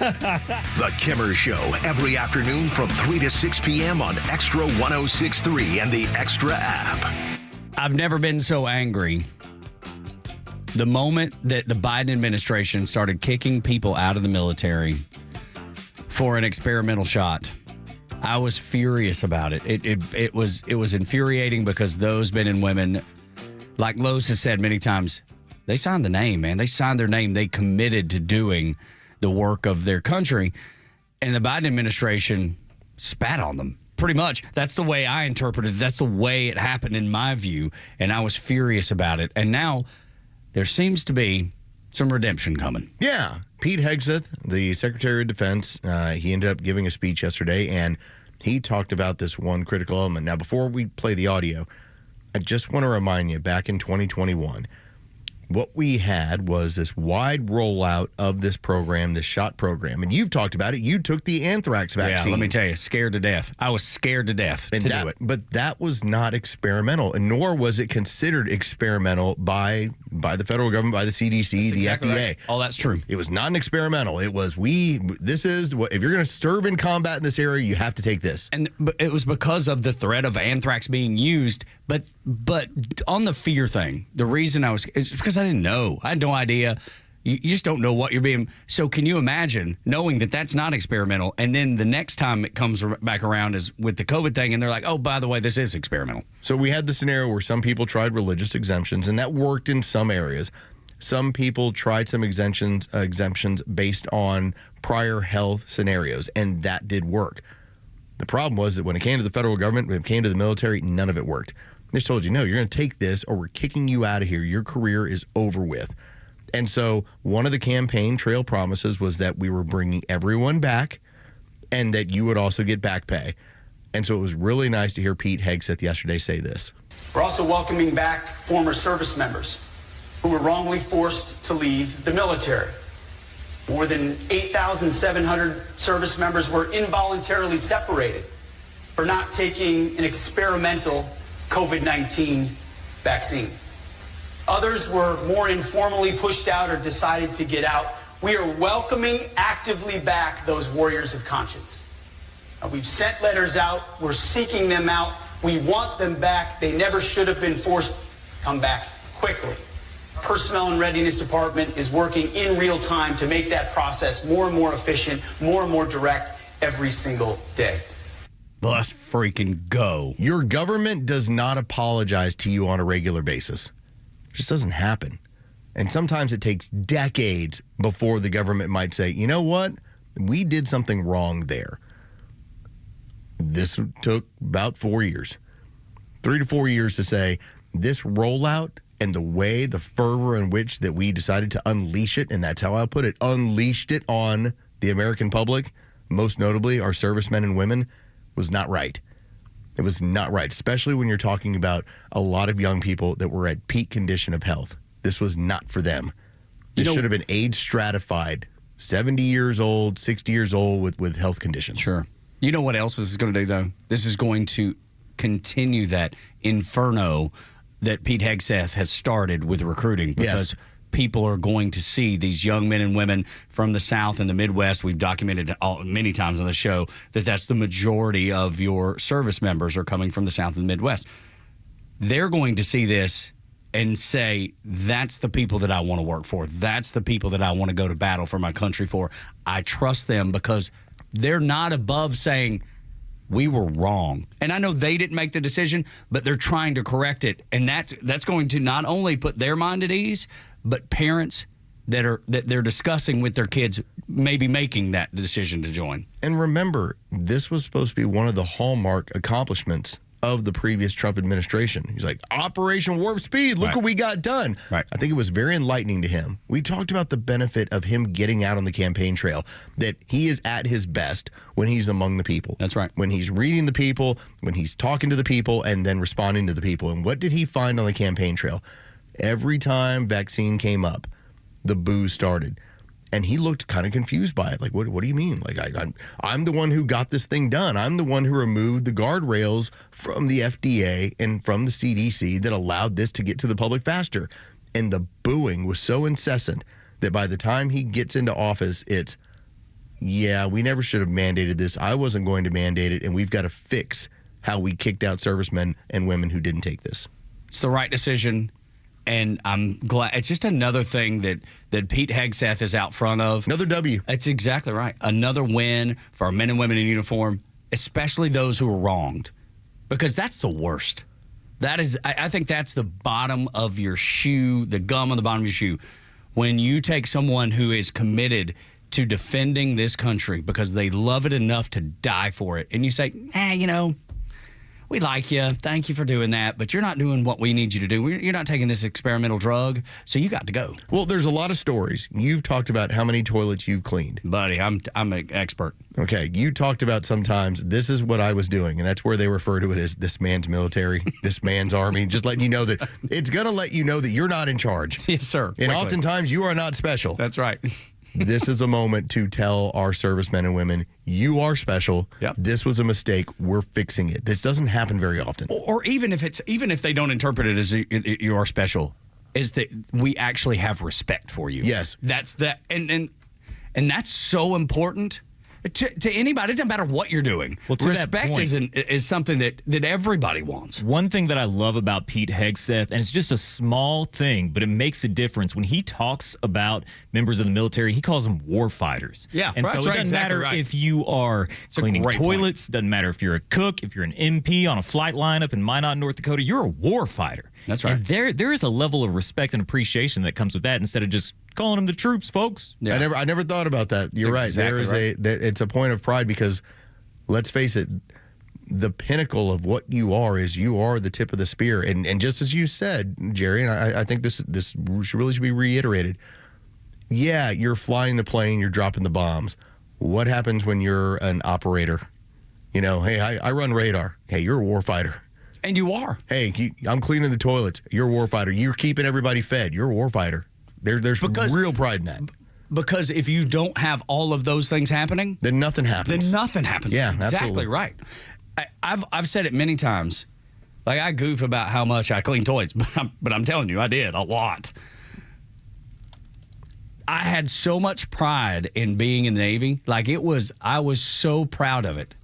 The Kimmer Show, every afternoon from 3 to 6 p.m. on Extra 106.3 and the Extra app. I've never been so angry. The moment that the Biden administration started kicking people out of the military for an experimental shot, I was furious about it. It was infuriating because those men and women, like Los has said many times, they signed the name, man. They signed their name. They committed to doing the work of their country. And the Biden administration spat on them. Pretty much. That's the way I interpreted it. That's the way it happened in my view. And I was furious about it. And now there seems to be some redemption coming. Yeah. Pete Hegseth, the Secretary of Defense, he ended up giving a speech yesterday, and he talked about this one critical element. Now, before we play the audio, I just want to remind you, back in 2021, what we had was this wide rollout of this program, this shot program. And you've talked about it. You took the anthrax vaccine. Yeah, let me tell you, scared to death. I was scared to death to do it. But that was not experimental, and nor was it considered experimental by the federal government, by the CDC, the FDA. Right. Oh, that's true. It was not an experimental. It was, this is what, if you're going to serve in combat in this area, you have to take this. And it was because of the threat of anthrax being used. But on the fear thing, the reason it's because I didn't know. I had no idea. You just don't know what you're being. So can you imagine knowing that that's not experimental, and then the next time it comes back around is with the COVID thing, and they're like, oh, by the way, this is experimental. So we had the scenario where some people tried religious exemptions, and that worked in some areas. Some people tried some exemptions based on prior health scenarios, and that did work. The problem was that when it came to the federal government, when it came to the military, none of it worked. They just told you, no, you're going to take this or we're kicking you out of here. Your career is over with. And so one of the campaign trail promises was that we were bringing everyone back and that you would also get back pay. And so it was really nice to hear Pete Hegseth yesterday say this. We're also welcoming back former service members who were wrongly forced to leave the military. More than 8,700 service members were involuntarily separated for not taking an experimental COVID-19 vaccine. Others were more informally pushed out or decided to get out. We are welcoming actively back those warriors of conscience. We've sent letters out. We're seeking them out. We want them back. They never should have been forced to come back quickly. Personnel and Readiness Department is working in real time to make that process more and more efficient, more and more direct every single day. Let's freaking go. Your government does not apologize to you on a regular basis. It just doesn't happen. And sometimes it takes decades before the government might say, you know what? We did something wrong there. This took about 4 years, 3 to 4 years to say this rollout and the way, the fervor in which that we decided to unleash it, and that's how I put it, unleashed it on the American public, most notably our servicemen and women, was not right. It was not right, especially when you're talking about a lot of young people that were at peak condition of health. This was not for them. This should have been age stratified, 70 years old, 60 years old with health conditions. Sure. You know what else this is going to do, though? This is going to continue that inferno that Pete Hegseth has started with recruiting, because people are going to see these young men and women from the South and the Midwest. We've documented many times on the show that that's the majority of your service members are coming from the South and the Midwest. They're going to see this and say, that's the people that I want to work for. That's the people that I want to go to battle for my country for. I trust them because they're not above saying, we were wrong. And I know they didn't make the decision, but they're trying to correct it. And that's going to not only put their mind at ease, but parents that they're discussing with their kids maybe making that decision to join. And remember, this was supposed to be one of the hallmark accomplishments of the previous Trump administration. He's like, Operation Warp Speed, look what we got done. Right. I think it was very enlightening to him. We talked about the benefit of him getting out on the campaign trail, that he is at his best when he's among the people. That's right. When he's reading the people, when he's talking to the people, and then responding to the people. And what did he find on the campaign trail? Every time vaccine came up, the boo started. And he looked kind of confused by it. Like, what do you mean? Like, I'm the one who got this thing done. I'm the one who removed the guardrails from the FDA and from the CDC that allowed this to get to the public faster. And the booing was so incessant that by the time he gets into office, it's, yeah, we never should have mandated this. I wasn't going to mandate it. And we've got to fix how we kicked out servicemen and women who didn't take this. It's the right decision. And I'm glad. It's just another thing that Pete Hegseth is out front of. Another W. That's exactly right. Another win for our men and women in uniform, especially those who are wronged. Because that's the worst. That is, I think that's the bottom of your shoe, the gum on the bottom of your shoe. When you take someone who is committed to defending this country because they love it enough to die for it, and you say, we like you. Thank you for doing that. But you're not doing what we need you to do. You're not taking this experimental drug. So you got to go. Well, there's a lot of stories. You've talked about how many toilets you've cleaned. Buddy, I'm an expert. Okay. You talked about sometimes this is what I was doing. And that's where they refer to it as this man's military, this man's army. Just letting you know that it's going to let you know that you're not in charge. Yes, sir. And oftentimes you are not special. That's right. This is a moment to tell our servicemen and women, you are special. Yep. This was a mistake. We're fixing it. This doesn't happen very often. Or even if they don't interpret it as you are special, is that we actually have respect for you. Yes. That's that. And that's so important to anybody. It doesn't matter what you're doing. Well, to respect that point, is something that everybody wants. One thing that I love about Pete Hegseth, and it's just a small thing, but it makes a difference. When he talks about members of the military, he calls them war fighters. Yeah, and so it doesn't matter if you are cleaning toilets, doesn't matter if you're a cook, if you're an MP on a flight lineup in Minot, North Dakota, you're a war fighter. That's right. And there is a level of respect and appreciation that comes with that instead of just calling them the troops, folks. Yeah. I never thought about that. You're right. Exactly It's a point of pride because, let's face it, the pinnacle of what you are is you are the tip of the spear. And just as you said, Jerry, and I think this should be reiterated. Yeah, you're flying the plane, you're dropping the bombs. What happens when you're an operator? Hey, I run radar. Hey, you're a war fighter. And you are. Hey, I'm cleaning the toilets. You're a war fighter. You're keeping everybody fed. You're a war fighter. There's real pride in that. Because if you don't have all of those things happening, then nothing happens. Yeah, exactly absolutely. Right. I've said it many times. Like, I goof about how much I clean toilets, but I'm telling you, I did a lot. I had so much pride in being in the Navy. Like, I was so proud of it.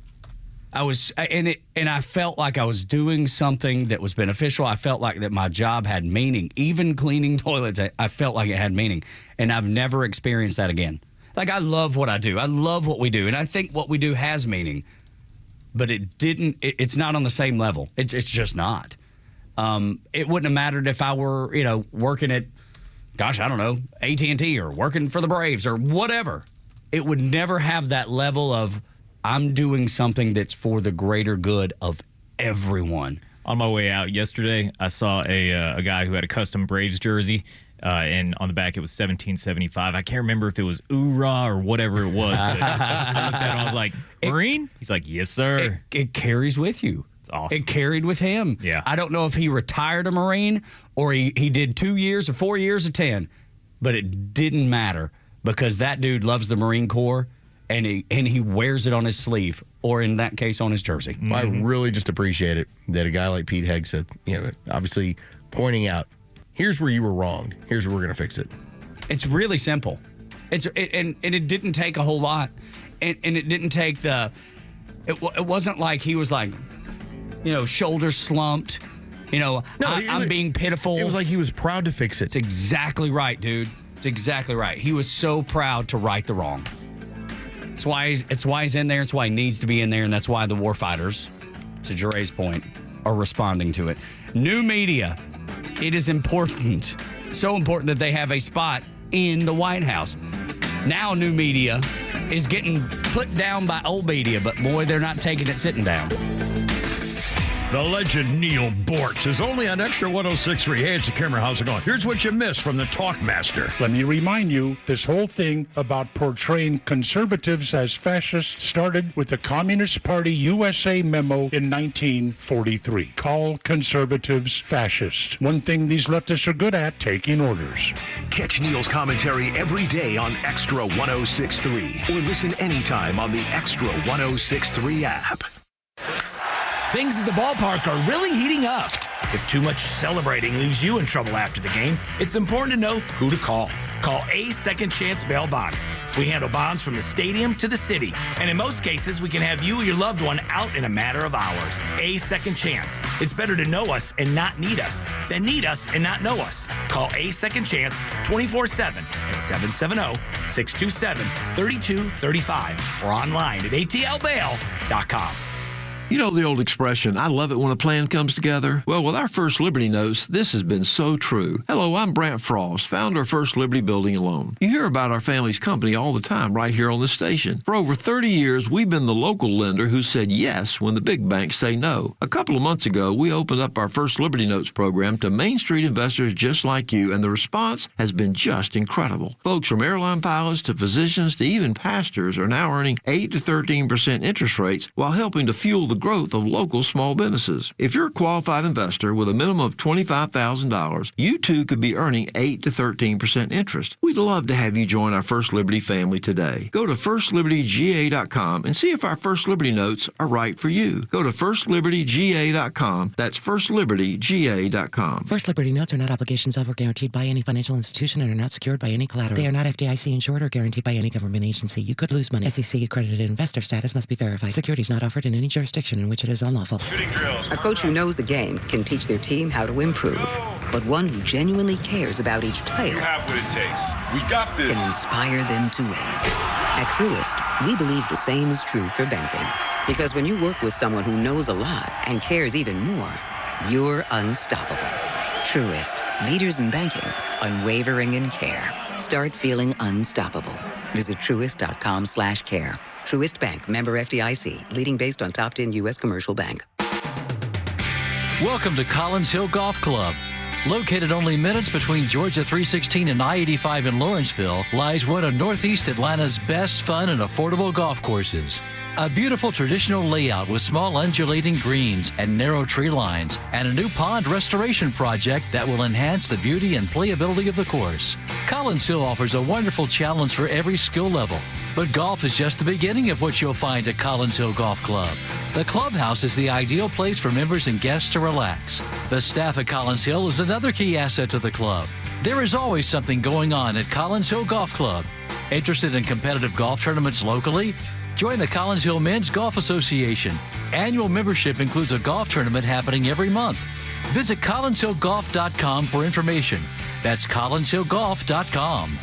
I felt like I was doing something that was beneficial. I felt like that my job had meaning. Even cleaning toilets, I felt like it had meaning. And I've never experienced that again. Like, I love what I do. I love what we do. And I think what we do has meaning. But it's not on the same level. It's just not. It wouldn't have mattered if I were, working at, gosh, I don't know, AT&T or working for the Braves or whatever. It would never have that level of, I'm doing something that's for the greater good of everyone. On my way out yesterday, I saw a guy who had a custom Braves jersey, and on the back it was 1775. I can't remember if it was Oorah or whatever it was. But I looked at it and I was like, Marine? He's like, yes, sir. It carries with you. It's awesome. It carried with him. Yeah. I don't know if he retired a Marine or he did 2 years or 4 years or 10, but it didn't matter because that dude loves the Marine Corps. And he wears it on his sleeve, or in that case, on his jersey. Well, I really just appreciate it that a guy like Pete Hegseth, obviously pointing out, here's where you were wrong. Here's where we're going to fix it. It's really simple. And it didn't take a whole lot. And it didn't take it wasn't like he was like, shoulders slumped. I'm being pitiful. It was like he was proud to fix it. It's exactly right, dude. It's exactly right. He was so proud to right the wrong. It's why he's in there. It's why he needs to be in there, and that's why the warfighters, to Jeray's point, are responding to it. New media. It is important. So important that they have a spot in the White House. Now new media is getting put down by old media, but boy, they're not taking it sitting down. The legend Neil Bortz is only on Extra 106.3. Hey, it's the Kimmer. How's it going? Here's what you missed from the Talkmaster. Let me remind you, this whole thing about portraying conservatives as fascists started with the Communist Party USA memo in 1943. Call conservatives fascists. One thing these leftists are good at, taking orders. Catch Neil's commentary every day on Extra 106.3 or listen anytime on the Extra 106.3 app. Things at the ballpark are really heating up. If too much celebrating leaves you in trouble after the game, it's important to know who to call. Call A Second Chance Bail Bonds. We handle bonds from the stadium to the city, and in most cases, we can have you or your loved one out in a matter of hours. A Second Chance. It's better to know us and not need us than need us and not know us. Call A Second Chance 24/7 at 770-627-3235 or online at atlbail.com. You know the old expression, I love it when a plan comes together? Well, with our First Liberty Notes, this has been so true. Hello, I'm Brant Frost, founder of First Liberty Building and Loan. You hear about our family's company all the time right here on this station. For over 30 years, we've been the local lender who said yes when the big banks say no. A couple of months ago, we opened up our First Liberty Notes program to Main Street investors just like you, and the response has been just incredible. Folks from airline pilots to physicians to even pastors are now earning 8 to 13% interest rates while helping to fuel the growth of local small businesses. If you're a qualified investor with a minimum of $25,000, you too could be earning 8 to 13% interest. We'd love to have you join our First Liberty family today. Go to firstlibertyga.com and see if our First Liberty Notes are right for you. Go to firstlibertyga.com. That's firstlibertyga.com. First Liberty Notes are not obligations of or guaranteed by any financial institution and are not secured by any collateral. They are not FDIC insured or guaranteed by any government agency. You could lose money. SEC accredited investor status must be verified. Securities not offered in any jurisdiction in which it is unlawful. Shooting drills. A coach who knows the game can teach their team how to improve. But one who genuinely cares about each player. You have what it takes. We got this. Can inspire them to win. At Truist, we believe the same is true for banking. Because when you work with someone who knows a lot and cares even more, you're unstoppable. Truist, leaders in banking, unwavering in care. Start feeling unstoppable. Visit truist.com/care. Truist Bank, member FDIC, leading based on top 10 U.S. commercial bank. Welcome to Collins Hill Golf Club. Located only minutes between Georgia 316 and I-85 in Lawrenceville, lies one of Northeast Atlanta's best fun and affordable golf courses. A beautiful traditional layout with small undulating greens and narrow tree lines, and a new pond restoration project that will enhance the beauty and playability of the course. Collins Hill offers a wonderful challenge for every skill level. But golf is just the beginning of what you'll find at Collins Hill Golf Club. The clubhouse is the ideal place for members and guests to relax. The staff at Collins Hill is another key asset to the club. There is always something going on at Collins Hill Golf Club. Interested in competitive golf tournaments locally? Join the Collins Hill Men's Golf Association annual membership includes a golf tournament happening every month. Visit collinshillgolf.com for information. That's collinshillgolf.com.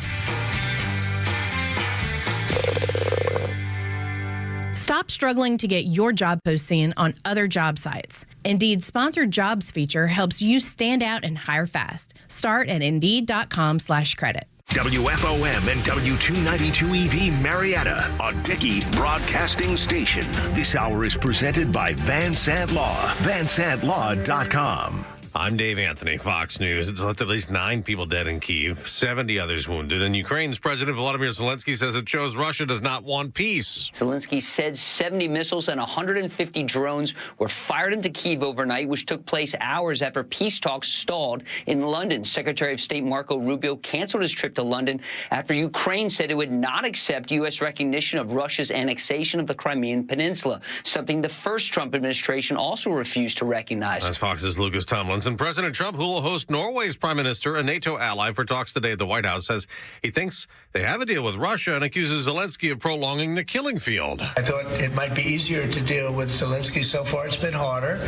Stop struggling to get your job post seen on other job sites. Indeed's sponsored jobs feature helps you stand out and hire fast. Start at Indeed.com/credit. WFOM and W292EV Marietta, a Dickey Broadcasting Station. This hour is presented by Van Sant Law, vansantlaw.com. I'm Dave Anthony, Fox News. It's left at least 9 people dead in Kyiv, 70 others wounded, and Ukraine's President Volodymyr Zelensky says it shows Russia does not want peace. Zelensky said 70 missiles and 150 drones were fired into Kyiv overnight, which took place hours after peace talks stalled in London. Secretary of State Marco Rubio canceled his trip to London after Ukraine said it would not accept U.S. recognition of Russia's annexation of the Crimean Peninsula, something the first Trump administration also refused to recognize. That's Fox's Lucas Tomlinson. President Trump, who will host Norway's prime minister, a NATO ally, for talks today at the White House, says he thinks they have a deal with Russia and accuses Zelensky of prolonging the killing field. I thought it might be easier to deal with Zelensky. So far, it's been harder,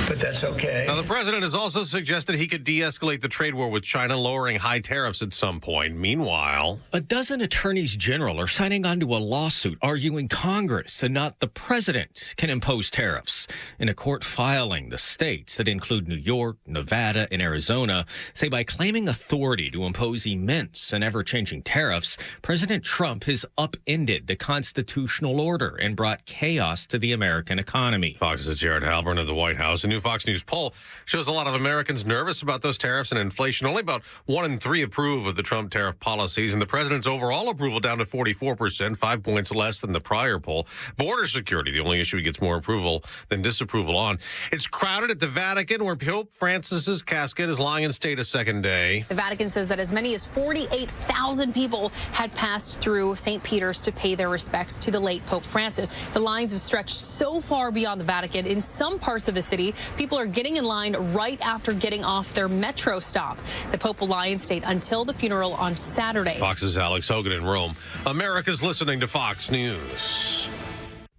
but that's okay. Now, the president has also suggested he could de-escalate the trade war with China, lowering high tariffs at some point. Meanwhile, a dozen attorneys general are signing on to a lawsuit arguing Congress and not the president can impose tariffs. In a court filing, the states that include New York, Nevada, and Arizona say by claiming authority to impose immense and ever-changing tariffs, President Trump has upended the constitutional order and brought chaos to the American economy. Fox's Jared Halpern at the White House. A new Fox News poll shows a lot of Americans nervous about those tariffs and inflation. Only about 1 in 3 approve of the Trump tariff policies, and the president's overall approval down to 44%, 5 points less than the prior poll. Border security, the only issue he gets more approval than disapproval on. It's crowded at the Vatican, where Pope Francis's casket is lying in state a second day. The Vatican says that as many as 48,000 people had passed through St. Peter's to pay their respects to the late Pope Francis. The lines have stretched so far beyond the Vatican. In some parts of the city, people are getting in line right after getting off their metro stop. The Pope will lie in state until the funeral on Saturday. Fox's Alex Hogan in Rome. America's listening to Fox News.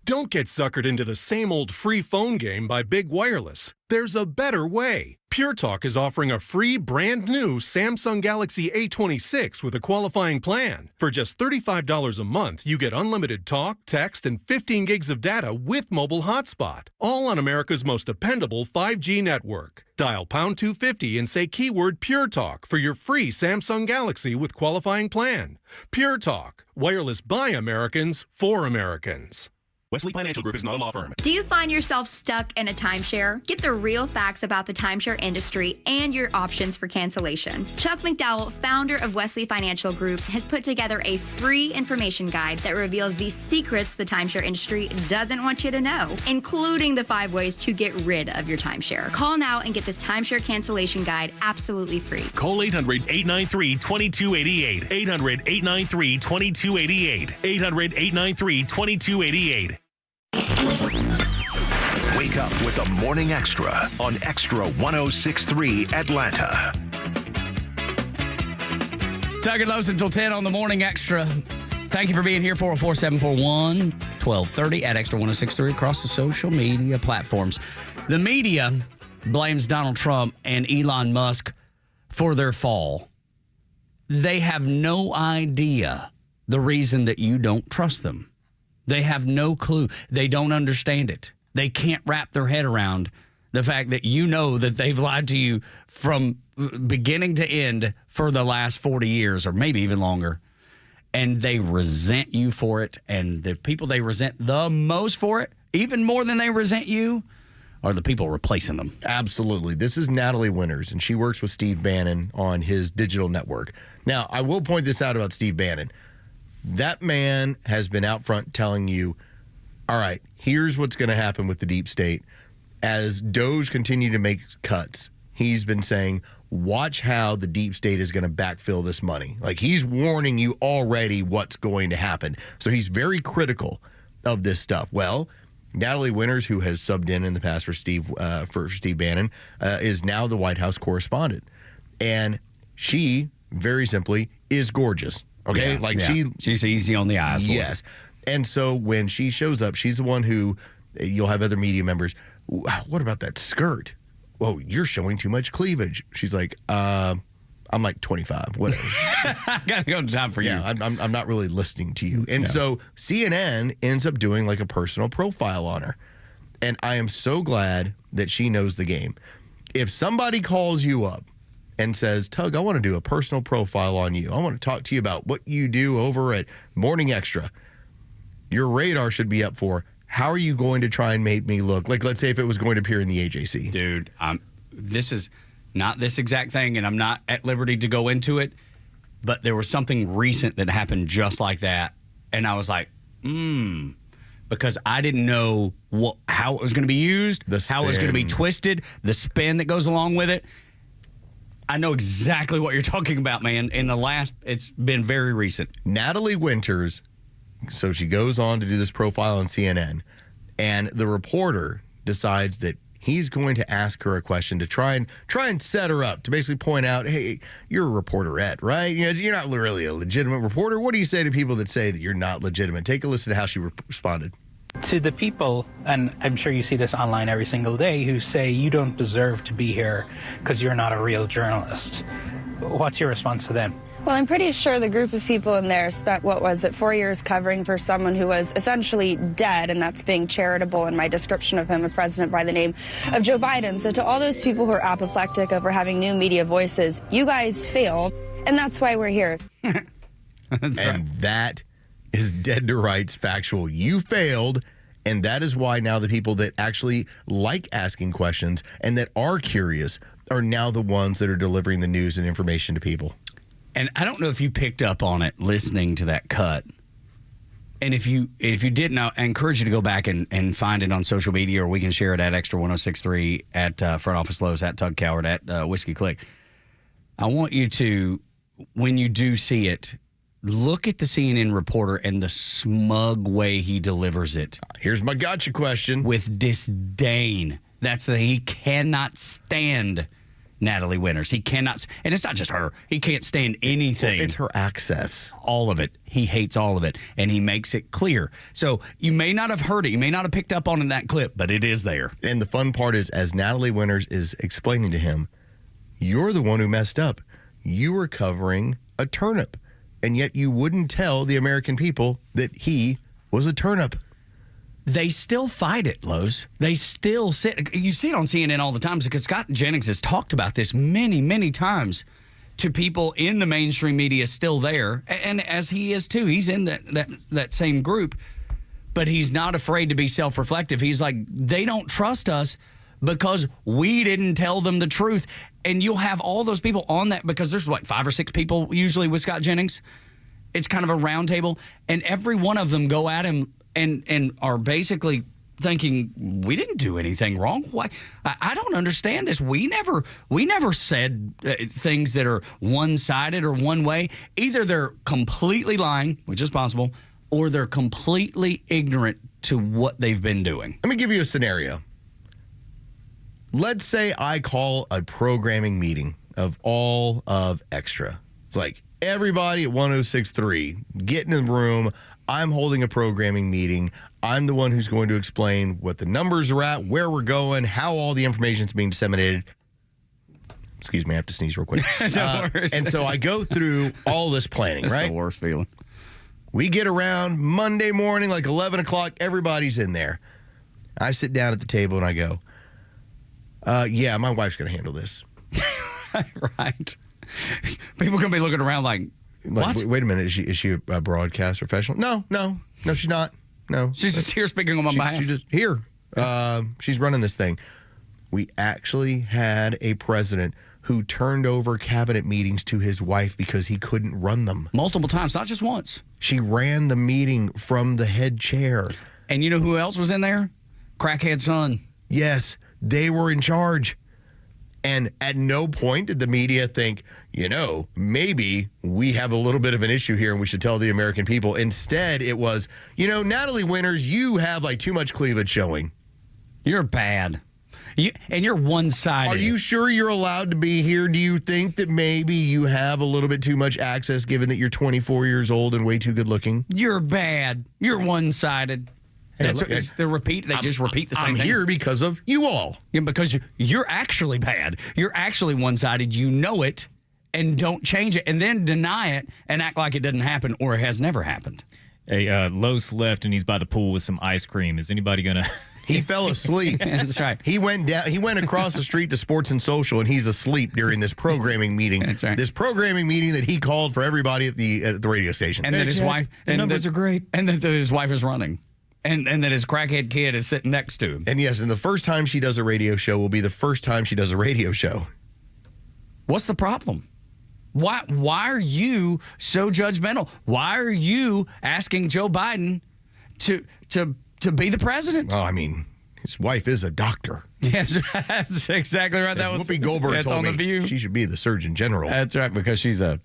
Don't get suckered into the same old free phone game by Big Wireless. There's a better way. Pure Talk is offering a free brand new Samsung Galaxy A26 with a qualifying plan. For just $35 a month, you get unlimited talk, text, and 15 gigs of data with mobile hotspot, all on America's most dependable 5G network. Dial pound 250 and say keyword Pure Talk for your free Samsung Galaxy with qualifying plan. Pure Talk, wireless by Americans for Americans. Wesley Financial Group is not a law firm. Do you find yourself stuck in a timeshare? Get the real facts about the timeshare industry and your options for cancellation. Chuck McDowell, founder of Wesley Financial Group, has put together a free information guide that reveals the secrets the timeshare industry doesn't want you to know, including the 5 ways to get rid of your timeshare. Call now and get this timeshare cancellation guide absolutely free. Call 800-893-2288. 800-893-2288. 800-893-2288. Wake up with the Morning Extra on Extra 106.3 Atlanta. Tug and Los until 10 on the Morning Extra. Thank you for being here. 404-741-1230 at Extra 106.3 across the social media platforms. The media blames Donald Trump and Elon Musk for their fall. They have no idea the reason that you don't trust them. They have no clue. They don't understand it. They can't wrap their head around the fact that you know that they've lied to you from beginning to end for the last 40 years or maybe even longer. And they resent you for it. And the people they resent the most for it, even more than they resent you, are the people replacing them. Absolutely. This is Natalie Winters, and she works with Steve Bannon on his digital network. Now, I will point this out about Steve Bannon. That man has been out front telling you, all right, here's what's going to happen with the deep state. As Doge continue to make cuts, he's been saying, watch how the deep state is going to backfill this money. Like, he's warning you already what's going to happen. So he's very critical of this stuff. Well, Natalie Winters, who has subbed in the past for Steve Bannon, is now the White House correspondent. And she, very simply, is gorgeous. Okay, she's easy on the eyes. Yes, and so when she shows up, she's the one who you'll have other media members. What about that skirt? Whoa, you're showing too much cleavage. She's like, I'm like 25, whatever. I got to go to time for you. Yeah, I'm not really listening to you. And so CNN ends up doing like a personal profile on her. And I am so glad that she knows the game. If somebody calls you up and says, Tug, I want to do a personal profile on you. I want to talk to you about what you do over at Morning Xtra. Your radar should be up for, how are you going to try and make me look? Like, let's say if it was going to appear in the AJC. Dude, this is not this exact thing, and I'm not at liberty to go into it, but there was something recent that happened just like that, and I was like, because I didn't know how it was going to be used, how it was going to be twisted, the spin that goes along with it. I know exactly what you're talking about, man. It's been very recent. Natalie Winters, so she goes on to do this profile on CNN, and the reporter decides that he's going to ask her a question to try and set her up, to basically point out, hey, you're a reporterette, right? You're not really a legitimate reporter. What do you say to people that say that you're not legitimate? Take a listen to how she responded. To the people, and I'm sure you see this online every single day, who say you don't deserve to be here because you're not a real journalist. What's your response to them? Well, I'm pretty sure the group of people in there spent, 4 years covering for someone who was essentially dead, and that's being charitable in my description of him, a president by the name of Joe Biden. So to all those people who are apoplectic over having new media voices, you guys failed, and that's why we're here. That is dead to rights factual. You failed, and that is why now the people that actually like asking questions and that are curious are now the ones that are delivering the news and information to people. And I don't know if you picked up on it listening to that cut. And if you didn't, I encourage you to go back and find it on social media, or we can share it at Extra 1063, at Front Office Lowe's, at Tug Coward, at Whiskey Click. I want you to, when you do see it, look at the CNN reporter and the smug way he delivers it. Here's my gotcha question. With disdain. He cannot stand Natalie Winters. He cannot, and it's not just her. He can't stand anything. Well, it's her access. All of it. He hates all of it, and he makes it clear. So you may not have heard it. You may not have picked up on it in that clip, but it is there. And the fun part is, as Natalie Winters is explaining to him, you're the one who messed up. You were covering a turnip, and yet you wouldn't tell the American people that he was a turnip. They still fight it, Lowe's. They still sit. You see it on CNN all the time, because Scott Jennings has talked about this many, many times to people in the mainstream media still there, and as he is too. He's in that same group, but he's not afraid to be self-reflective. He's like, they don't trust us because we didn't tell them the truth. And you'll have all those people on that, because there's 5 or 6 people usually with Scott Jennings. It's kind of a round table, and every one of them go at him and are basically thinking, we didn't do anything wrong. Why? I don't understand this. We never said things that are one-sided or one way. Either they're completely lying, which is possible, or they're completely ignorant to what they've been doing. Let me give you a scenario. Let's say I call a programming meeting of all of Extra. It's like, everybody at 1063, get in the room. I'm holding a programming meeting. I'm the one who's going to explain what the numbers are at, where we're going, how all the information is being disseminated. Excuse me, I have to sneeze real quick. No worries. And so I go through all this planning, That's right? the worst feeling. We get around Monday morning, like 11 o'clock, everybody's in there. I sit down at the table and I go, yeah, my wife's going to handle this. Right. People going to be looking around like, what? Wait a minute, is she a broadcast professional? No, she's not. No. She's just here speaking on my behalf. She's just here. She's running this thing. We actually had a president who turned over cabinet meetings to his wife because he couldn't run them. Multiple times, not just once. She ran the meeting from the head chair. And you know who else was in there? Crackhead son. Yes, they were in charge. And at no point did the media think, maybe we have a little bit of an issue here and we should tell the American people. Instead, it was, Natalie Winters, you have too much cleavage showing. You're bad. And you're one-sided. Are you sure you're allowed to be here? Do you think that maybe you have a little bit too much access, given that you're 24 years old and way too good looking? You're bad. You're one-sided. It's the repeat. They just repeat the same thing. I'm here because of you all. Yeah, because you're actually bad. You're actually one-sided. You know it, and don't change it, and then deny it and act like it didn't happen or it has never happened. Hey, Los left, and he's by the pool with some ice cream. Is anybody gonna? He fell asleep. That's right. He went down. He went across the street to Sports and Social, and he's asleep during this programming meeting. That's right. This programming meeting that he called for everybody at the radio station. And that his wife. The numbers are great. And that his wife is running. And that his crackhead kid is sitting next to him. And yes, and the first time she does a radio show will be the first time she does a radio show. What's the problem? Why are you so judgmental? Why are you asking Joe Biden to be the president? Well, I mean, his wife is a doctor. Yes, that's exactly right. That was Whoopi Goldberg told on me The View. She should be the Surgeon General. That's right, because she's a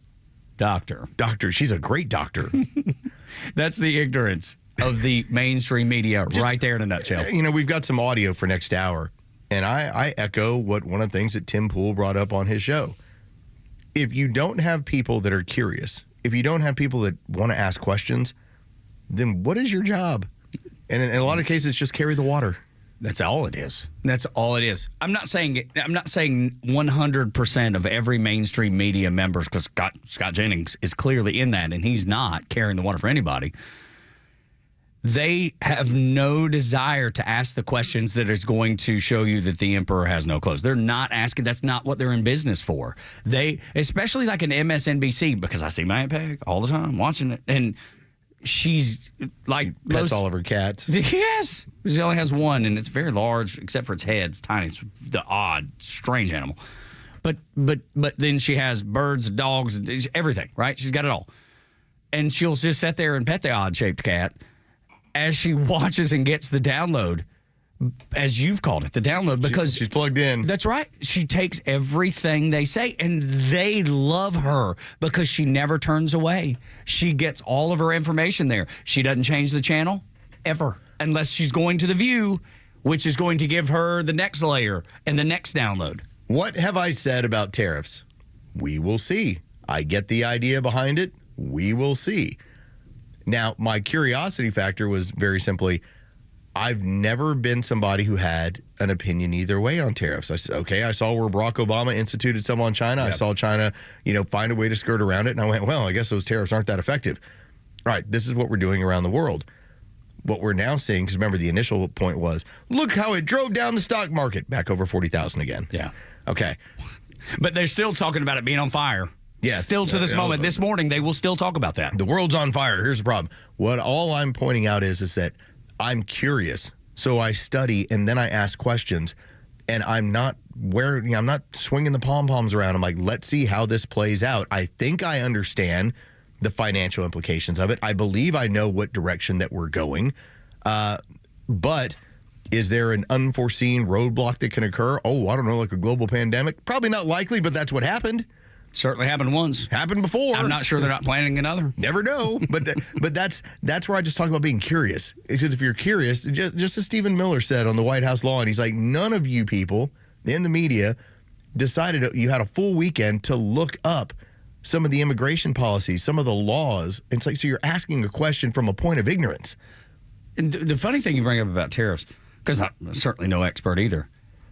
doctor. She's a great doctor. That's the ignorance of the mainstream media right there in a nutshell. You know, we've got some audio for next hour, and I echo what one of the things that Tim Pool brought up on his show. If you don't have people that are curious, if you don't have people that want to ask questions, then what is your job? And in a lot of cases, just carry the water. That's all it is. That's all it is. I'm not saying 100% of every mainstream media members, because Scott Jennings is clearly in that, and he's not carrying the water for anybody. They have no desire to ask the questions that is going to show you that the emperor has no clothes. They're not asking. That's not what they're in business for. They, especially like an MSNBC, because I see my Aunt Peg all the time watching it, and she's like pets all of her cats. Yes, she only has one, and it's very large, except for its head. It's tiny. It's the odd, strange animal. But then she has birds, dogs, everything. Right? She's got it all, and she'll just sit there and pet the odd-shaped cat as she watches and gets the download, as you've called it, the download, because she's plugged in. That's right. She takes everything they say, and they love her because she never turns away. She gets all of her information there. She doesn't change the channel ever, unless she's going to The View, which is going to give her the next layer and the next download. What have I said about tariffs? We will see. I get the idea behind it. We will see. Now, my curiosity factor was very simply, I've never been somebody who had an opinion either way on tariffs. I said, okay, I saw where Barack Obama instituted some on China. Yep. I saw China, find a way to skirt around it. And I went, well, I guess those tariffs aren't that effective. All right, this is what we're doing around the world. What we're now seeing, because remember the initial point was, look how it drove down the stock market back over 40,000 again. Yeah. Okay. But they're still talking about it being on fire. Yes. Still to this moment, this morning, they will still talk about that. The world's on fire. Here's the problem. All I'm pointing out is that I'm curious, so I study and then I ask questions, and I'm not swinging the pom-poms around. I'm like, let's see how this plays out. I think I understand the financial implications of it. I believe I know what direction that we're going, but is there an unforeseen roadblock that can occur? Oh, I don't know, like a global pandemic? Probably not likely, but that's what happened. Certainly happened once. Happened before. I'm not sure they're not planning another. Never know. But that's where I just talk about being curious. Because if you're curious, just as Stephen Miller said on the White House lawn, he's like, none of you people in the media decided you had a full weekend to look up some of the immigration policies, some of the laws. It's like, so you're asking a question from a point of ignorance. And the funny thing you bring up about tariffs, because I'm certainly no expert either,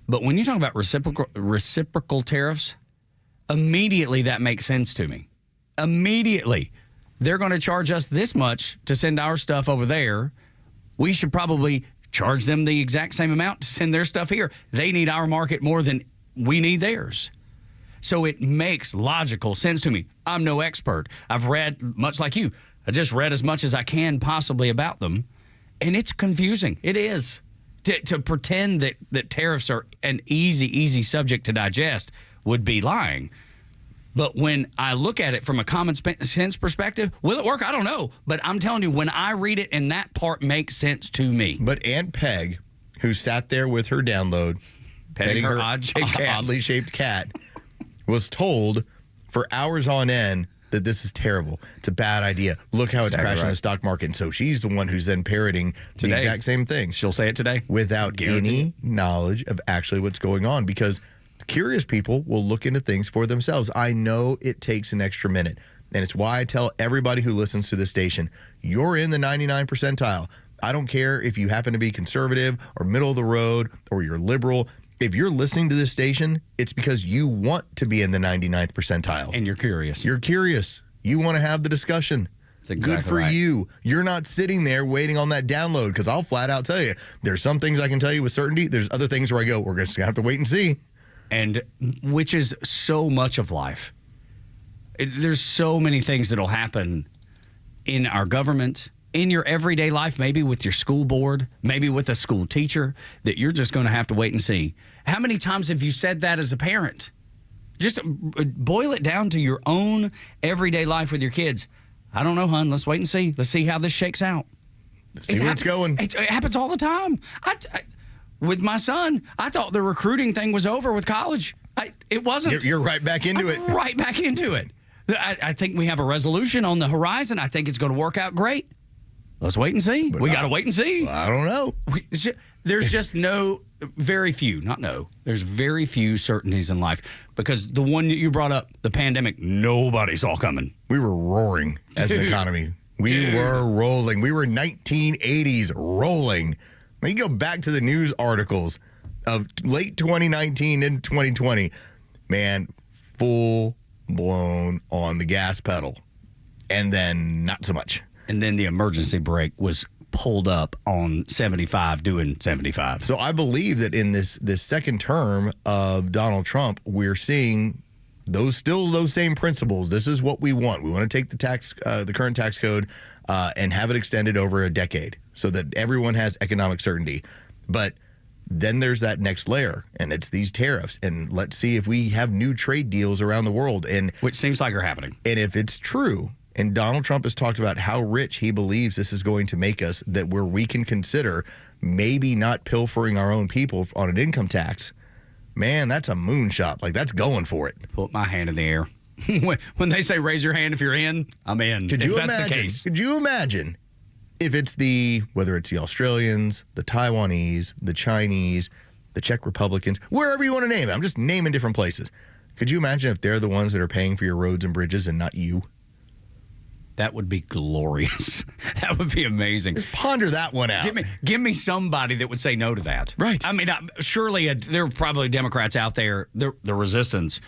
but when you talk about reciprocal tariffs, immediately that makes sense to me. Immediately. They're going to charge us this much to send our stuff over there. We should probably charge them the exact same amount to send their stuff here. They need our market more than we need theirs. So it makes logical sense to me. I'm no expert. I've read, much like you, I just read as much as I can possibly about them, and it's confusing. It is. To pretend that tariffs are an easy subject to digest would be lying. But when I look at it from a common sense perspective, will it work? I don't know. But I'm telling you, when I read it, and that part makes sense to me. But Aunt Peg, who sat there with her download, petting her oddly shaped cat, was told for hours on end that this is terrible. It's a bad idea. Look how it's crashing the stock market. And so she's the one who's then parroting the exact same things. She'll say it today. Without any knowledge of actually what's going on, because curious people will look into things for themselves. I know it takes an extra minute, and it's why I tell everybody who listens to this station, you're in the 99 percentile. I don't care if you happen to be conservative or middle of the road or you're liberal. If you're listening to this station, it's because you want to be in the 99th percentile. And you're curious. You're curious. You want to have the discussion. Exactly Good for right. you. You're not sitting there waiting on that download, because I'll flat out tell you, there's some things I can tell you with certainty. There's other things where I go, we're just going to have to wait and see. And which is so much of life. There's so many things that'll happen in our government, in your everyday life, maybe with your school board, maybe with a school teacher, that you're just going to have to wait and see. How many times have you said that as a parent? Just boil it down to your own everyday life with your kids. I don't know, hon. Let's wait and see. Let's see how this shakes out. See where it's going. It happens all the time. With my son, I thought the recruiting thing was over with college. It wasn't. You're right back into it. Right back into it. I think we have a resolution on the horizon. I think it's going to work out great. Let's wait and see. We got to wait and see. I don't know. There's just very few certainties in life, because the one that you brought up, the pandemic, nobody saw coming. We were roaring as an economy. We were rolling. We were 1980s rolling. Now you go back to the news articles of late 2019 and 2020. Man, full blown on the gas pedal. And then not so much. And then the emergency brake was pulled up on 75 doing 75. So I believe that in this second term of Donald Trump, we're seeing those same principles. This is what we want. We want to take the current tax code and have it extended over a decade so that everyone has economic certainty. But then there's that next layer, and it's these tariffs. And let's see if we have new trade deals around the world. Which seems like are happening. And if it's true, and Donald Trump has talked about how rich he believes this is going to make us, that where we can consider maybe not pilfering our own people on an income tax, man, that's a moonshot. Like, that's going for it. Put my hand in the air. When they say raise your hand if you're in, I'm in. Could you imagine if it's whether it's the Australians, the Taiwanese, the Chinese, the Czech Republicans, wherever you want to name it. I'm just naming different places. Could you imagine if they're the ones that are paying for your roads and bridges and not you? That would be glorious. That would be amazing. Just ponder that one out. Give me somebody that would say no to that. Right. I mean, surely there are probably Democrats out there, the resistance,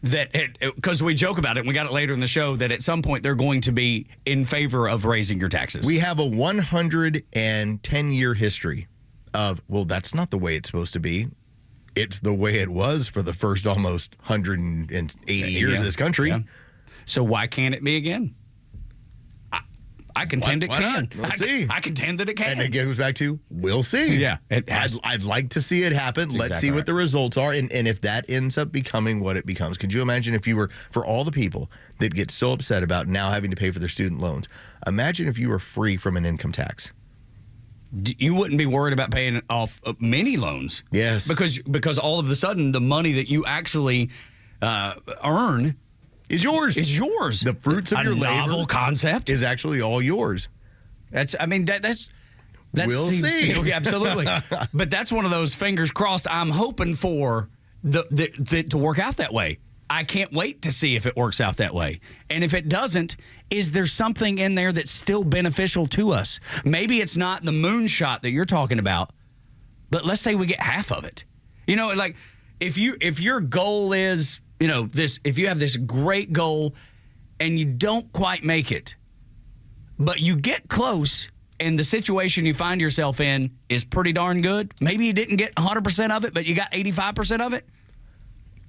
that because we joke about it and we got it later in the show, that at some point they're going to be in favor of raising your taxes. We have a 110-year history of, well, that's not the way it's supposed to be. It's the way it was for the first almost 180 years of this country. Yeah. So why can't it be again? I contend it can. Let's see. I contend that it can. And it goes back to, we'll see. Yeah. It has. I'd like to see it happen. Let's see what the results are. And if that ends up becoming what it becomes. Could you imagine if you were, for all the people that get so upset about now having to pay for their student loans, imagine if you were free from an income tax. You wouldn't be worried about paying off many loans. Yes. Because all of a sudden the money that you actually earn is yours. The fruits of your labor. A novel concept. Is actually all yours. That's we'll see. Okay, absolutely. But that's one of those fingers crossed. I'm hoping for to work out that way. I can't wait to see if it works out that way. And if it doesn't, is there something in there that's still beneficial to us? Maybe it's not the moonshot that you're talking about, but let's say we get half of it. You know, like if your goal is, you know, if you have this great goal and you don't quite make it, but you get close and the situation you find yourself in is pretty darn good. Maybe you didn't get 100% of it, but you got 85% of it.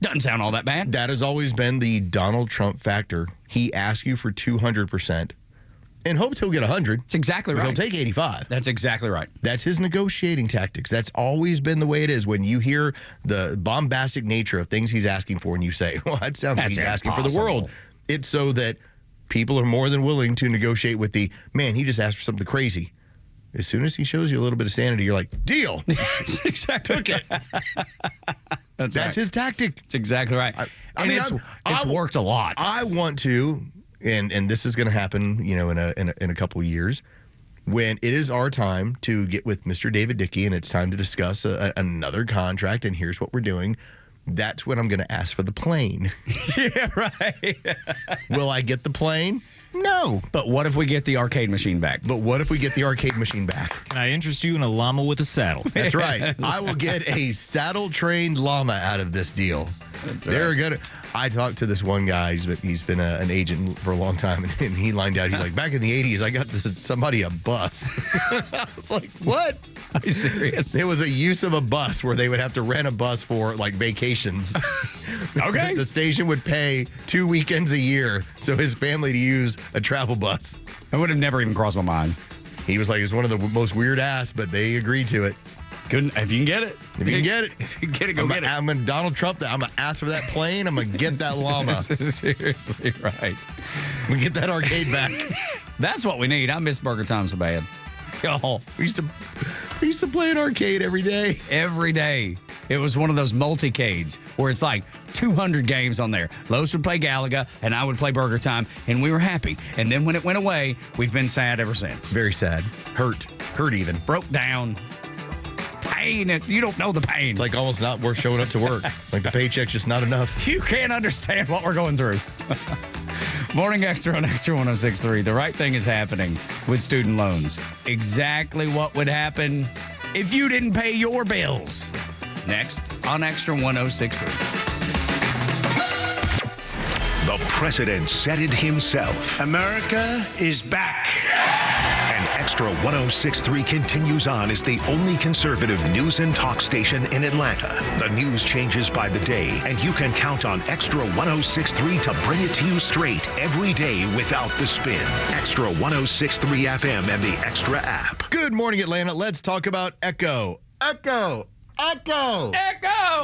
Doesn't sound all that bad. That has always been the Donald Trump factor. He asks you for 200% and hopes he'll get 100. That's exactly right. He'll take 85. That's exactly right. That's his negotiating tactics. That's always been the way it is. When you hear the bombastic nature of things he's asking for and you say, well, that sounds like he's asking for the world. It's so that people are more than willing to negotiate with man, he just asked for something crazy. As soon as he shows you a little bit of sanity, you're like, deal. That's exactly. Took it. That's right. his tactic. That's exactly right. I mean, it's worked a lot. I want to, and this is going to happen, you know, in a couple of years, when it is our time to get with Mr. David Dickey and it's time to discuss another contract, and here's what we're doing. That's when I'm going to ask for the plane. Yeah, right. Will I get the plane? No. No. But what if we get the arcade machine back? Can I interest you in a llama with a saddle? That's right. I will get a saddle-trained llama out of this deal. That's They're right. good. I talked to this one guy. He's been an agent for a long time, and he lined out. He's like, back in the 80s, I got somebody a bus. I was like, what? Are you serious? It was a use of a bus where they would have to rent a bus for like vacations. Okay. The station would pay 2 weekends a year so his family to use a travel bus. It would have never even crossed my mind. He was like, it's one of the most weird ass, but they agreed to it. Good. If you can get it. If you can get it. If you can get it, go get it. I'm going to Donald Trump that. I'm going to ask for that plane. I'm going to get that llama. Seriously, right. We get that arcade back. That's what we need. I miss Burger Time so bad. Y'all. We used to play an arcade every day. Every day. It was one of those multicades where it's like 200 games on there. Los would play Galaga, and I would play Burger Time, and we were happy. And then when it went away, we've been sad ever since. Very sad. Hurt even. Broke down. Pain. You don't know the pain. It's like almost not worth showing up to work. Like the paycheck's just not enough. You can't understand what we're going through. Morning Extra on Extra 106.3. The right thing is happening with student loans. Exactly what would happen if you didn't pay your bills. Next on Extra 106.3. The president said it himself. America is back. And Extra 106.3 continues on as the only conservative news and talk station in Atlanta. The news changes by the day, and you can count on Extra 106.3 to bring it to you straight every day without the spin. Extra 106.3 FM and the Extra app. Good morning, Atlanta. Let's talk about Echo. Echo!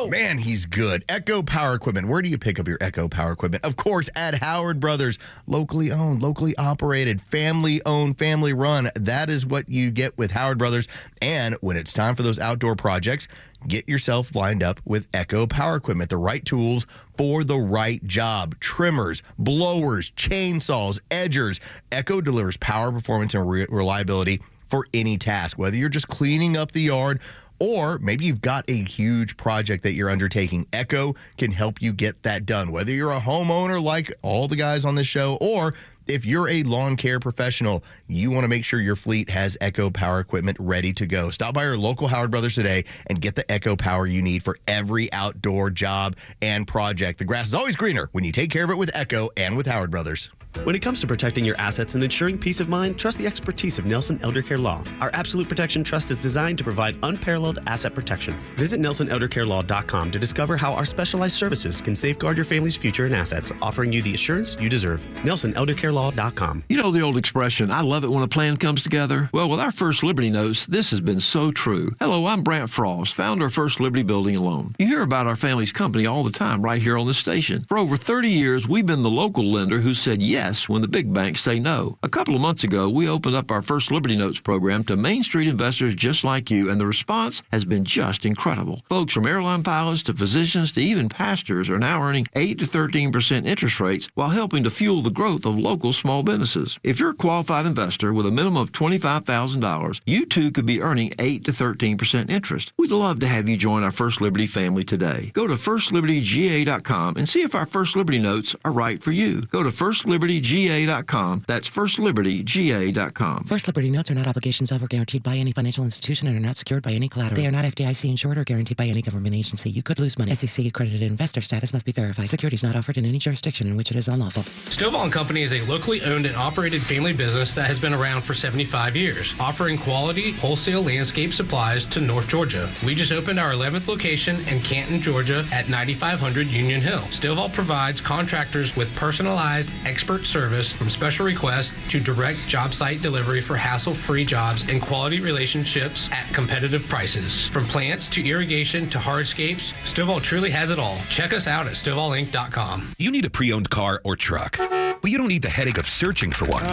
Man, he's good. Echo Power Equipment. Where do you pick up your Echo Power Equipment? Of course, at Howard Brothers. Locally owned, locally operated, family owned, family run. That is what you get with Howard Brothers. And when it's time for those outdoor projects, get yourself lined up with Echo Power Equipment. The right tools for the right job. Trimmers, blowers, chainsaws, edgers. Echo delivers power, performance, and reliability for any task. Whether you're just cleaning up the yard, or maybe you've got a huge project that you're undertaking, Echo can help you get that done. Whether you're a homeowner like all the guys on this show, or if you're a lawn care professional, you want to make sure your fleet has Echo Power Equipment ready to go. Stop by your local Howard Brothers today and get the Echo Power you need for every outdoor job and project. The grass is always greener when you take care of it with Echo and with Howard Brothers. When it comes to protecting your assets and ensuring peace of mind, trust the expertise of Nelson Eldercare Law. Our Absolute Protection Trust is designed to provide unparalleled asset protection. Visit NelsonElderCareLaw.com to discover how our specialized services can safeguard your family's future and assets, offering you the assurance you deserve. NelsonElderCareLaw.com. You know the old expression, I love it when a plan comes together? Well, with our First Liberty Notes, this has been so true. Hello, I'm Brant Frost, founder of First Liberty Building and Loan. You hear about our family's company all the time right here on this station. For over 30 years, we've been the local lender who said yes when the big banks say no. A couple of months ago, we opened up our First Liberty Notes program to Main Street investors just like you, and the response has been just incredible. Folks from airline pilots to physicians to even pastors are now earning 8 to 13% interest rates while helping to fuel the growth of local small businesses. If you're a qualified investor with a minimum of $25,000, you too could be earning 8 to 13% interest. We'd love to have you join our First Liberty family today. Go to FirstLibertyGA.com and see if our First Liberty Notes are right for you. Go to FirstLibertyGA.com. That's FirstLibertyGA.com. First Liberty Notes are not obligations of or guaranteed by any financial institution and are not secured by any collateral. They are not FDIC insured or guaranteed by any government agency. You could lose money. SEC accredited investor status must be verified. Securities not offered in any jurisdiction in which it is unlawful. Stovall & Company is a locally owned and operated family business that has been around for 75 years, offering quality wholesale landscape supplies to North Georgia. We just opened our 11th location in Canton, Georgia at 9500 Union Hill. Stovall provides contractors with personalized expert service from special requests to direct job site delivery for hassle-free jobs and quality relationships at competitive prices. From plants to irrigation to hardscapes, Stovall truly has it all. Check us out at StovallInc.com. You need a pre-owned car or truck, but you don't need the headache of searching for one.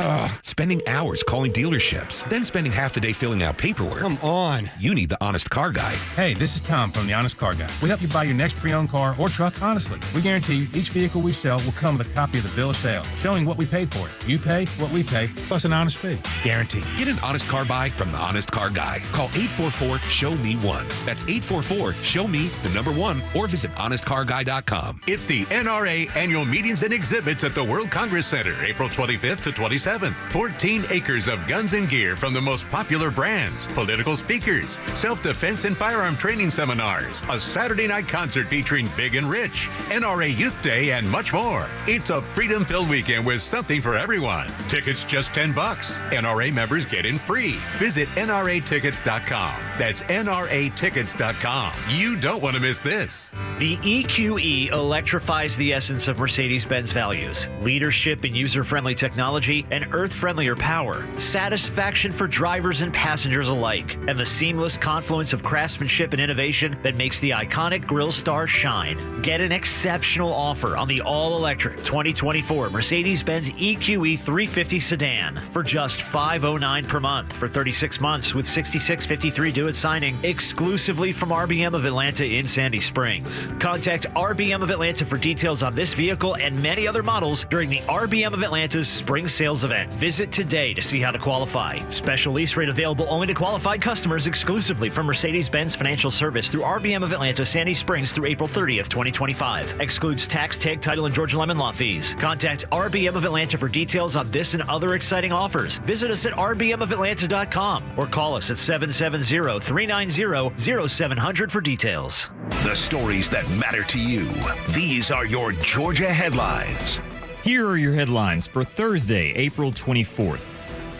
Spending hours calling dealerships, then spending half the day filling out paperwork. Come on. You need the Honest Car Guy. Hey, this is Tom from the Honest Car Guy. We help you buy your next pre-owned car or truck honestly. We guarantee each vehicle we sell will come with a copy of the bill of sale, showing showing what we paid for it. You pay what we pay, plus an honest fee. Guaranteed. Get an honest car buy from the Honest Car Guy. Call 844-SHOW-ME-1. That's 844-SHOW-ME-1 or visit honestcarguy.com. It's the NRA Annual Meetings and Exhibits at the World Congress Center, April 25th to 27th. 14 acres of guns and gear from the most popular brands, political speakers, self-defense and firearm training seminars, a Saturday night concert featuring Big and Rich, NRA Youth Day, and much more. It's a freedom-filled weekend with something for everyone. Tickets just $10. NRA members get in free. Visit NRAtickets.com. That's NRAtickets.com. You don't want to miss this. The EQE electrifies the essence of Mercedes-Benz values: leadership in user-friendly technology and earth-friendlier power, satisfaction for drivers and passengers alike, and the seamless confluence of craftsmanship and innovation that makes the iconic Grille Star shine. Get an exceptional offer on the all-electric 2024 Mercedes-Benz EQE 350 sedan for just $509 per month for 36 months with $66.53 due at signing, exclusively from RBM of Atlanta in Sandy Springs. Contact RBM of Atlanta for details on this vehicle and many other models during the RBM of Atlanta's spring sales event. Visit today to see how to qualify. Special lease rate available only to qualified customers exclusively from Mercedes-Benz Financial Service through RBM of Atlanta, Sandy Springs through April 30th, 2025. Excludes tax, tag, title, and Georgia Lemon Law fees. Contact RBM of Atlanta for details on this and other exciting offers. Visit us at rbmofatlanta.com or call us at 770-390-0700 for details. The stories that matter to you. These are your Georgia headlines. Here are your headlines for Thursday, April 24th.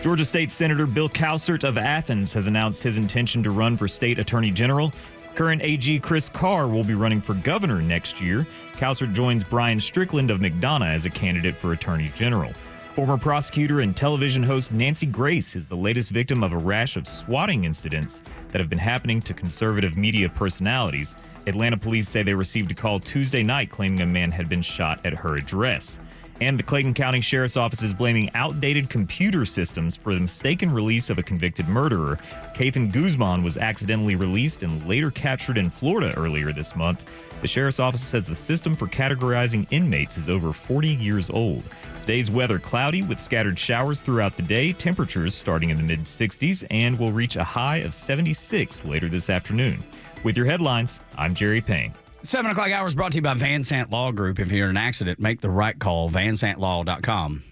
Georgia State Senator Bill Cowsert of Athens has announced his intention to run for state attorney general. Current AG Chris Carr will be running for governor next year. Cowsert joins Brian Strickland of McDonough as a candidate for attorney general. Former prosecutor and television host Nancy Grace is the latest victim of a rash of swatting incidents that have been happening to conservative media personalities. Atlanta police say they received a call Tuesday night claiming a man had been shot at her address. And the Clayton County Sheriff's Office is blaming outdated computer systems for the mistaken release of a convicted murderer. Kathan Guzman was accidentally released and later captured in Florida earlier this month. The Sheriff's Office says the system for categorizing inmates is over 40 years old. Today's weather cloudy with scattered showers throughout the day, temperatures starting in the mid-60s, and will reach a high of 76 later this afternoon. With your headlines, I'm Jerry Payne. 7 o'clock hour is brought to you by Van Sant Law Group. If you're in an accident, make the right call, vansantlaw.com.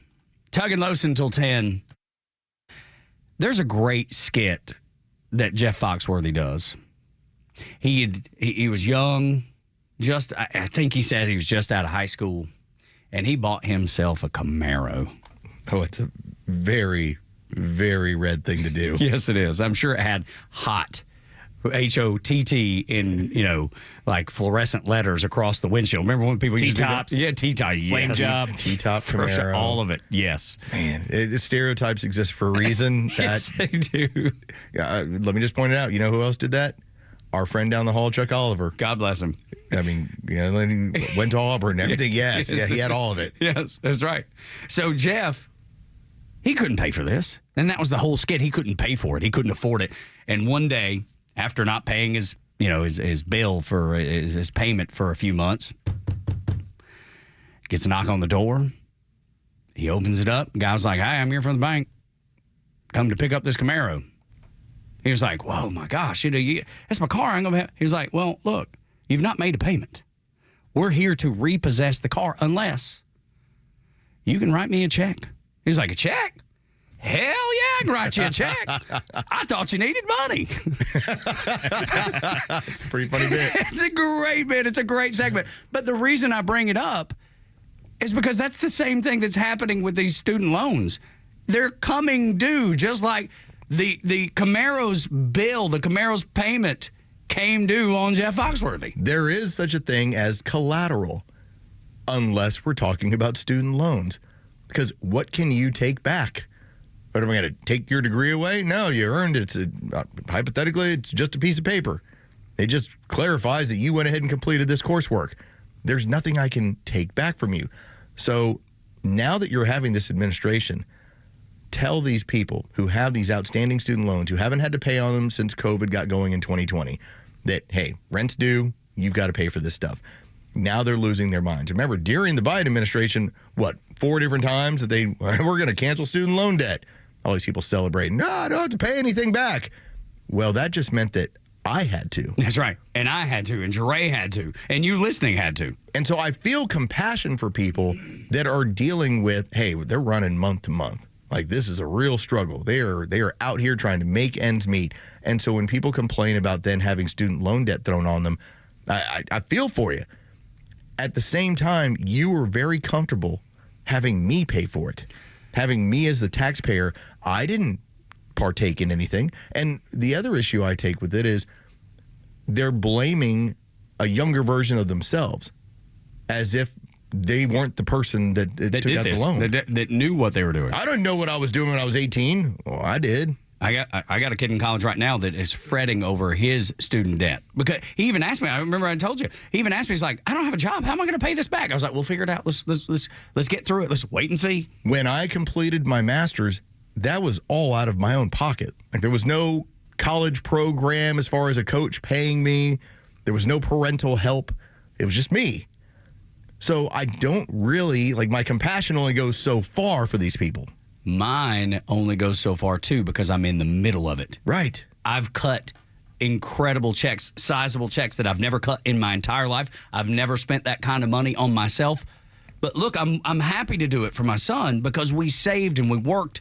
Tug and Los until 10. There's a great skit that Jeff Foxworthy does. He was young, I think he said he was just out of high school, and he bought himself a Camaro. Oh, it's a very, very red thing to do. Yes, it is. I'm sure it had hot, HOTT in, like fluorescent letters across the windshield. Remember when people used to do that? T-tops. Yeah, T-top. Yes. Flame job. T-top For Camaro. sure, all of it. Yes. Man, stereotypes exist for a reason. Yes, they do. Let me just point it out. You know who else did that? Our friend down the hall, Chuck Oliver. God bless him. I mean, he went to Auburn and everything. Yes. Yeah, he had all of it. Yes, that's right. So Jeff, he couldn't pay for this. And that was the whole skit. He couldn't pay for it. He couldn't afford it. And one day, after not paying his bill for his payment for a few months, gets a knock on the door. He opens it up. The guy was like, "Hi, I'm here from the bank. Come to pick up this Camaro." He was like, "Whoa, my gosh, that's my car. I'm gonna have." He was like, "Well, look, you've not made a payment. We're here to repossess the car unless you can write me a check." He was like, "A check? Hell yeah, I can write you a check. I thought you needed money." It's a pretty funny bit. It's a great bit. It's a great segment. But the reason I bring it up is because that's the same thing that's happening with these student loans. They're coming due, just like the Camaro's bill, the Camaro's payment came due on Jeff Foxworthy. There is such a thing as collateral, unless we're talking about student loans. Because what can you take back? What am I going to take your degree away? No, you earned it. Hypothetically, it's just a piece of paper. It just clarifies that you went ahead and completed this coursework. There's nothing I can take back from you. So now that you're having this administration, tell these people who have these outstanding student loans, who haven't had to pay on them since COVID got going in 2020, that, hey, rent's due, you've got to pay for this stuff. Now they're losing their minds. Remember, during the Biden administration, 4 different times that we're going to cancel student loan debt. All these people celebrating, no, I don't have to pay anything back. Well, that just meant that I had to. That's right. And I had to, and Jeray had to, and you listening had to. And so I feel compassion for people that are dealing with, hey, they're running month to month. Like, this is a real struggle. They are out here trying to make ends meet. And so when people complain about then having student loan debt thrown on them, I feel for you. At the same time, you were very comfortable having me pay for it. Having me as the taxpayer, I didn't partake in anything. And the other issue I take with it is they're blaming a younger version of themselves as if they weren't the person that took out the loan. That knew what they were doing. I didn't know what I was doing when I was 18. Well, I did. I got a kid in college right now that is fretting over his student debt. Because he even asked me, I remember I told you, he even asked me, he's like, I don't have a job. How am I going to pay this back? I was like, we'll figure it out. Let's get through it. Let's wait and see. When I completed my master's, that was all out of my own pocket. Like, there was no college program as far as a coach paying me. There was no parental help. It was just me. So I don't really, my compassion only goes so far for these people. Mine only goes so far, too, because I'm in the middle of it. Right. I've cut incredible checks, sizable checks that I've never cut in my entire life. I've never spent that kind of money on myself. But look, I'm happy to do it for my son because we saved and we worked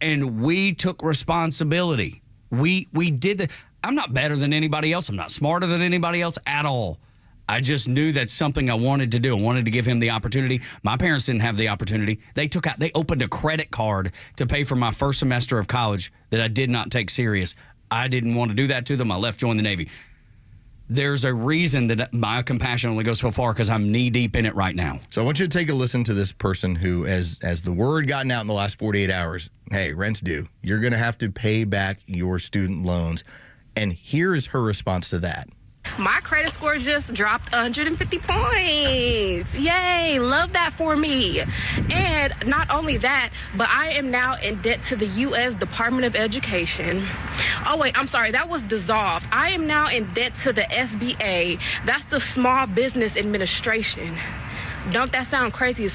and we took responsibility. We did the. I'm not better than anybody else. I'm not smarter than anybody else at all. I just knew that's something I wanted to do. I wanted to give him the opportunity. My parents didn't have the opportunity. They opened a credit card to pay for my first semester of college that I did not take serious. I didn't want to do that to them. I left, joined the Navy. There's a reason that my compassion only goes so far because I'm knee deep in it right now. So I want you to take a listen to this person who, as the word gotten out in the last 48 hours, hey, rent's due. You're going to have to pay back your student loans. And here is her response to that. My credit score just dropped 150 points. Yay, love that for me. And not only that, but I am now in debt to the U.S. Department of Education. Oh, wait, I'm sorry, that was dissolved. I am now in debt to the SBA. That's the Small Business Administration. Don't that sound crazy as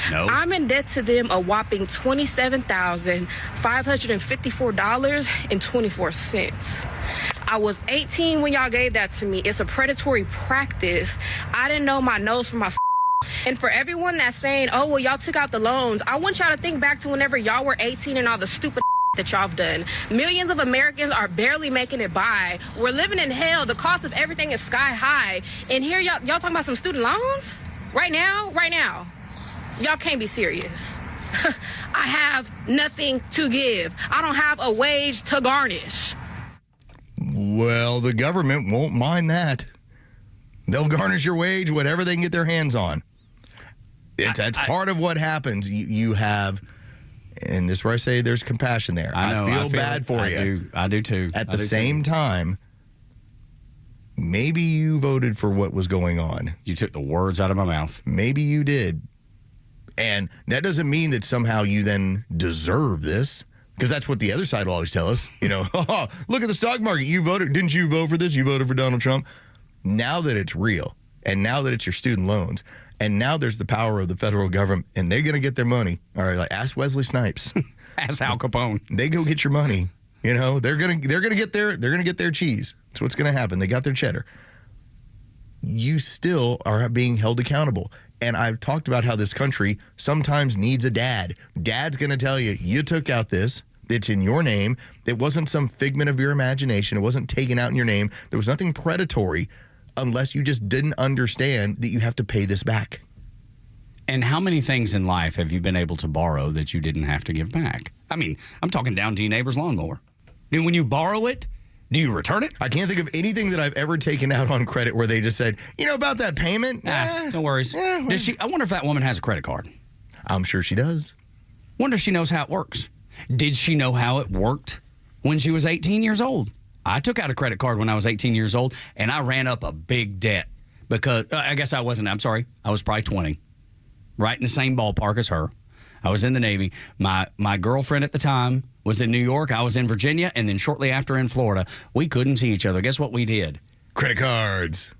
No. I'm in debt to them a whopping $27,554.24. I was 18 when y'all gave that to me. It's a predatory practice. I didn't know my nose from my And for everyone that's saying, oh, well, y'all took out the loans, I want y'all to think back to whenever y'all were 18 and all the stupid that y'all have done. Millions of Americans are barely making it by. We're living in hell. The cost of everything is sky high. And here y'all talking about some student loans? Right now? Y'all can't be serious. I have nothing to give. I don't have a wage to garnish. Well, the government won't mind that. They'll garnish your wage, whatever they can get their hands on. That's part of what happens. You have, and this is where I say there's compassion there. I feel bad for you. I do too. At the same time, maybe you voted for what was going on. You took the words out of my mouth. Maybe you did. And that doesn't mean that somehow you then deserve this. Because that's what the other side will always tell us. Look at the stock market. You voted. Didn't you vote for this? You voted for Donald Trump. Now that it's real, and now that it's your student loans, and now there's the power of the federal government, and they're going to get their money. All right, ask Wesley Snipes. Ask Al Capone. They go get your money. They're gonna get their cheese. That's what's going to happen. They got their cheddar. You still are being held accountable. And I've talked about how this country sometimes needs a dad. Dad's going to tell you, you took out this. It's in your name. It wasn't some figment of your imagination. It wasn't taken out in your name. There was nothing predatory unless you just didn't understand that you have to pay this back. And how many things in life have you been able to borrow that you didn't have to give back? I mean, I'm talking down to your neighbor's lawnmower. And when you borrow it, do you return it? I can't think of anything that I've ever taken out on credit where they just said, about that payment? No worries. I wonder if that woman has a credit card. I'm sure she does. Wonder if she knows how it works. Did she know how it worked when she was 18 years old? I took out a credit card when I was 18 years old, and I ran up a big debt because I guess I wasn't. I'm sorry. I was probably 20, right in the same ballpark as her. I was in the Navy. My girlfriend at the time was in New York. I was in Virginia, and then shortly after in Florida. We couldn't see each other. Guess what we did? Credit cards.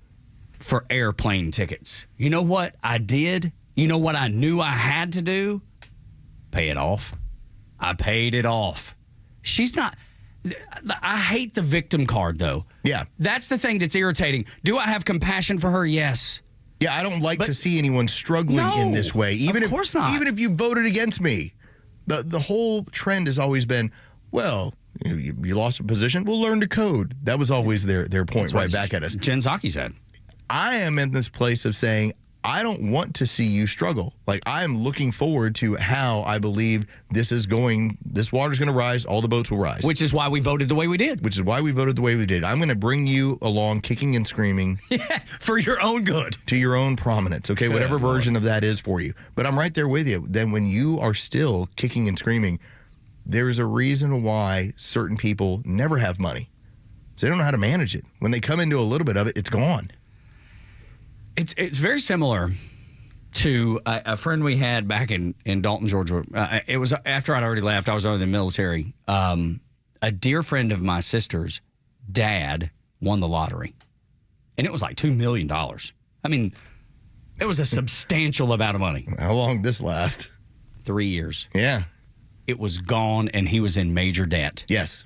for airplane tickets. You know what I did? You know what I knew I had to do? Pay it off. I paid it off. She's not... I hate the victim card, though. Yeah. That's the thing that's irritating. Do I have compassion for her? Yes. Yeah, I don't like to see anyone struggling in this way. Even of course not. Even if you voted against me. The whole trend has always been, well, you lost a position, we'll learn to code. That was always their point right back at us. Jen Psaki said. I am in this place of saying, I don't want to see you struggle. Like, I am looking forward to how I believe this water's going to rise, all the boats will rise. Which is why we voted the way we did. I'm going to bring you along kicking and screaming. Yeah, for your own good. To your own prominence, okay? Whatever version of that is for you. But I'm right there with you. Then when you are still kicking and screaming, there's a reason why certain people never have money. So they don't know how to manage it. When they come into a little bit of it, it's gone. It's very similar to a friend we had back in Dalton, Georgia. It was after I'd already left. I was over in the military. A dear friend of my sister's dad won the lottery. And it was like $2 million. I mean, it was a substantial amount of money. How long did this last? 3 years. Yeah. It was gone, and he was in major debt. Yes.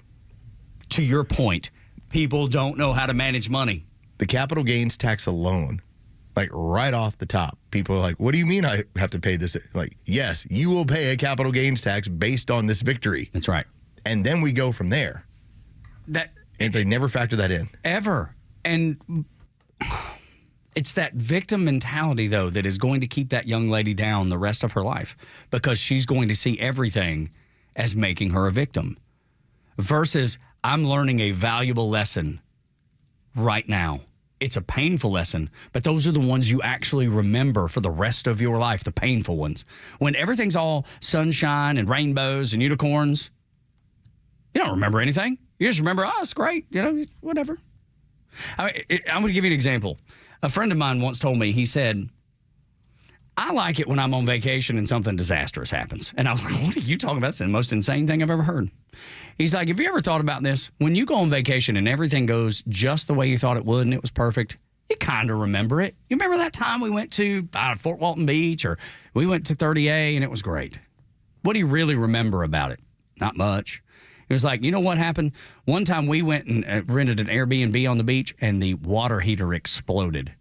To your point, people don't know how to manage money. The capital gains tax alone, like right off the top, people are like, what do you mean I have to pay this? Like, yes, you will pay a capital gains tax based on this victory. That's right. And then we go from there. And they never factor that in. Ever. And it's that victim mentality, though, that is going to keep that young lady down the rest of her life, because she's going to see everything as making her a victim. Versus, I'm learning a valuable lesson right now. It's a painful lesson, but those are the ones you actually remember for the rest of your life, the painful ones. When everything's all sunshine and rainbows and unicorns, you don't remember anything. You just remember, oh, it's great, whatever. I'm going to give you an example. A friend of mine once told me, he said, I like it when I'm on vacation and something disastrous happens. And I was like, what are you talking about? It's the most insane thing I've ever heard. He's like, have you ever thought about this? When you go on vacation and everything goes just the way you thought it would and it was perfect, you kind of remember it. You remember that time we went to Fort Walton Beach, or we went to 30A and it was great? What do you really remember about it? Not much. It was like, you know what happened? One time we went and rented an Airbnb on the beach and the water heater exploded.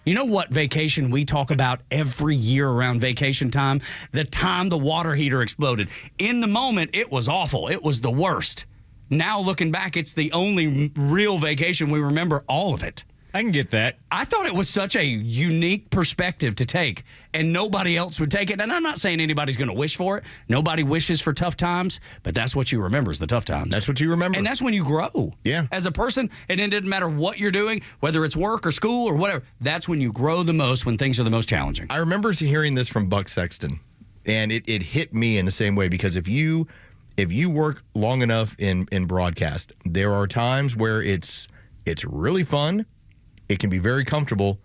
You know what vacation we talk about every year around vacation time? The time the water heater exploded. In the moment, it was awful. It was the worst. Now, looking back, it's the only real vacation we remember all of it. I can get that. I thought it was such a unique perspective to take, and nobody else would take it. And I'm not saying anybody's going to wish for it. Nobody wishes for tough times, but that's what you remember is the tough times. That's what you remember. And that's when you grow. Yeah. As a person, and it doesn't matter what you're doing, whether it's work or school or whatever, that's when you grow the most, when things are the most challenging. I remember hearing this from Buck Sexton, and it hit me in the same way, because if you work long enough in broadcast, there are times where it's really fun. It can be very comfortable,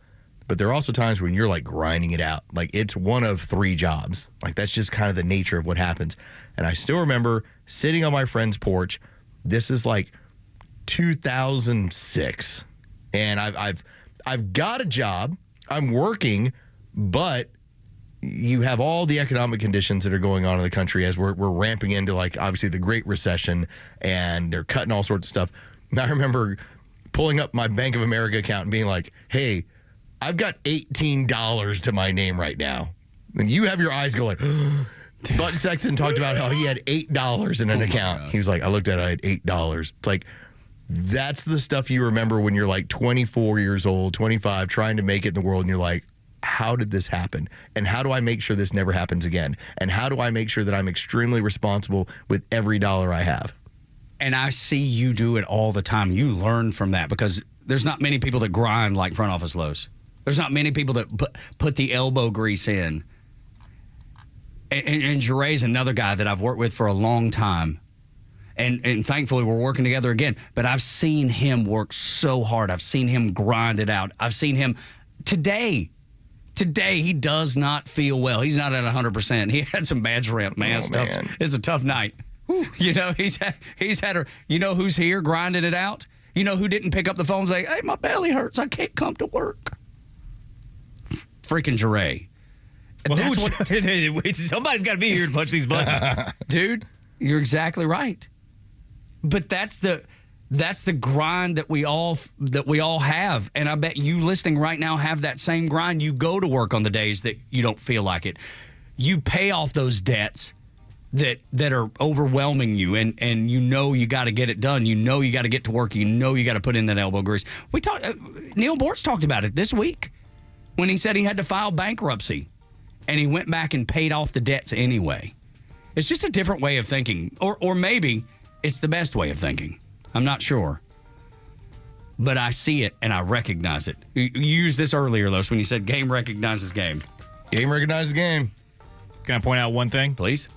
but there are also times when you're like grinding it out. Like, it's one of 3 jobs. Like, that's just kind of the nature of what happens. And I still remember sitting on my friend's porch. This is like 2006, and I've got a job. I'm working, but you have all the economic conditions that are going on in the country as we're ramping into, like, obviously the Great Recession, and they're cutting all sorts of stuff. And I remember pulling up my Bank of America account and being like, hey, I've got $18 to my name right now. And you have your eyes go like, Buck Sexton talked about how he had $8 in an account. He was like, I looked at it, I had $8. It's like, that's the stuff you remember when you're like 24 years old, 25, trying to make it in the world, and you're like, how did this happen? And how do I make sure this never happens again? And how do I make sure that I'm extremely responsible with every dollar I have? And I see you do it all the time. You learn from that, because there's not many people that grind like front office Los. There's not many people that put the elbow grease in. And Jeray's another guy that I've worked with for a long time. And thankfully we're working together again. But I've seen him work so hard. I've seen him grind it out. I've seen him today he does not feel well. He's not at 100%. He had some bad shrimp, man. It's a tough night. You know, he's had you know who's here grinding it out? You know who didn't pick up the phone and say, hey, my belly hurts, I can't come to work? freaking Jure. Well, somebody's got to be here to punch these buttons. Dude, you're exactly right. But that's the grind that we all have, and I bet you listening right now have that same grind. You go to work on the days that you don't feel like it. You pay off those debts that are overwhelming you, and you got to get it done. You got to get to work. You got to put in that elbow grease. Neil Bortz talked about it this week when he said he had to file bankruptcy, and he went back and paid off the debts anyway. It's just a different way of thinking, or maybe it's the best way of thinking. I'm not sure. But I see it and I recognize it. You used this earlier, Los, when you said game recognizes game. Game recognizes game. Can I point out one thing? Please.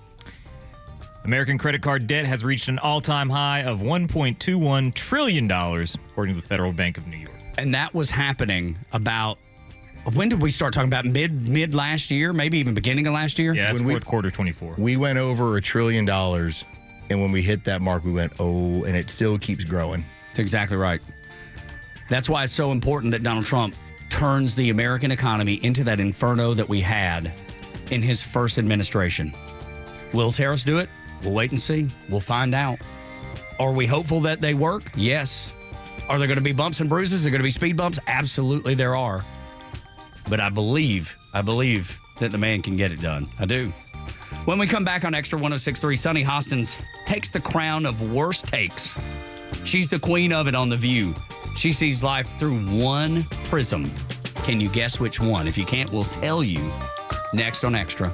American credit card debt has reached an all-time high of $1.21 trillion, according to the Federal Bank of New York. And that was happening about, when did we start talking about? Mid last year? Maybe even beginning of last year? Yeah, that's fourth quarter 24. We went over $1 trillion, and when we hit that mark, we went, oh, and it still keeps growing. That's exactly right. That's why it's so important that Donald Trump turns the American economy into that inferno that we had in his first administration. Will tariffs do it? We'll wait and see. We'll find out. Are we hopeful that they work? Yes. Are there going to be bumps and bruises? Are there going to be speed bumps? Absolutely there are. But I believe that the man can get it done. I do. When we come back on Extra 106.3, Sunny Hostins takes the crown of worst takes. She's the queen of it on The View. She sees life through one prism. Can you guess which one? If you can't, we'll tell you next on Extra.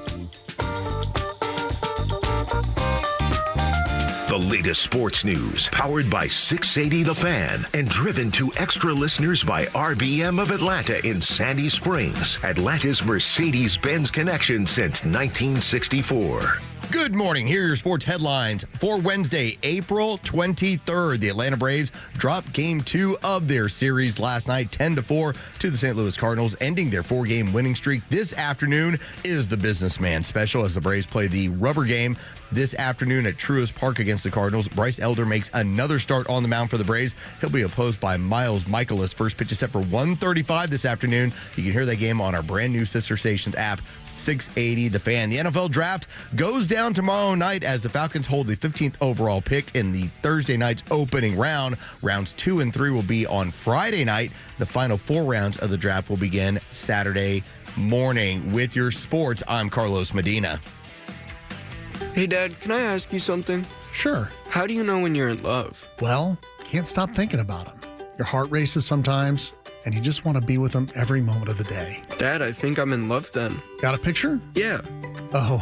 The latest sports news, powered by 680 The Fan, and driven to Extra listeners by RBM of Atlanta in Sandy Springs, Atlanta's Mercedes-Benz connection since 1964. Good morning. Here are your sports headlines for Wednesday, April 23rd. The Atlanta Braves dropped Game 2 of their series last night, 10-4 to the St. Louis Cardinals, ending their 4-game winning streak. This afternoon is the businessman special as the Braves play the rubber game this afternoon at Truist Park against the Cardinals. Bryce Elder makes another start on the mound for the Braves. He'll be opposed by Miles Michaelis. First pitch is set for 1:35 this afternoon. You can hear that game on our brand new sister stations app, 680 The Fan. The NFL Draft goes down tomorrow night as the Falcons hold the 15th overall pick in the Thursday night's opening round. Rounds 2 and 3 will be on Friday night. The final 4 rounds of the draft will begin Saturday morning. With your sports, I'm Carlos Medina. Hey, Dad, can I ask you something? Sure. How do you know when you're in love? Well, can't stop thinking about him. Your heart races sometimes, and you just want to be with him every moment of the day. Dad, I think I'm in love then. Got a picture? Yeah. Oh,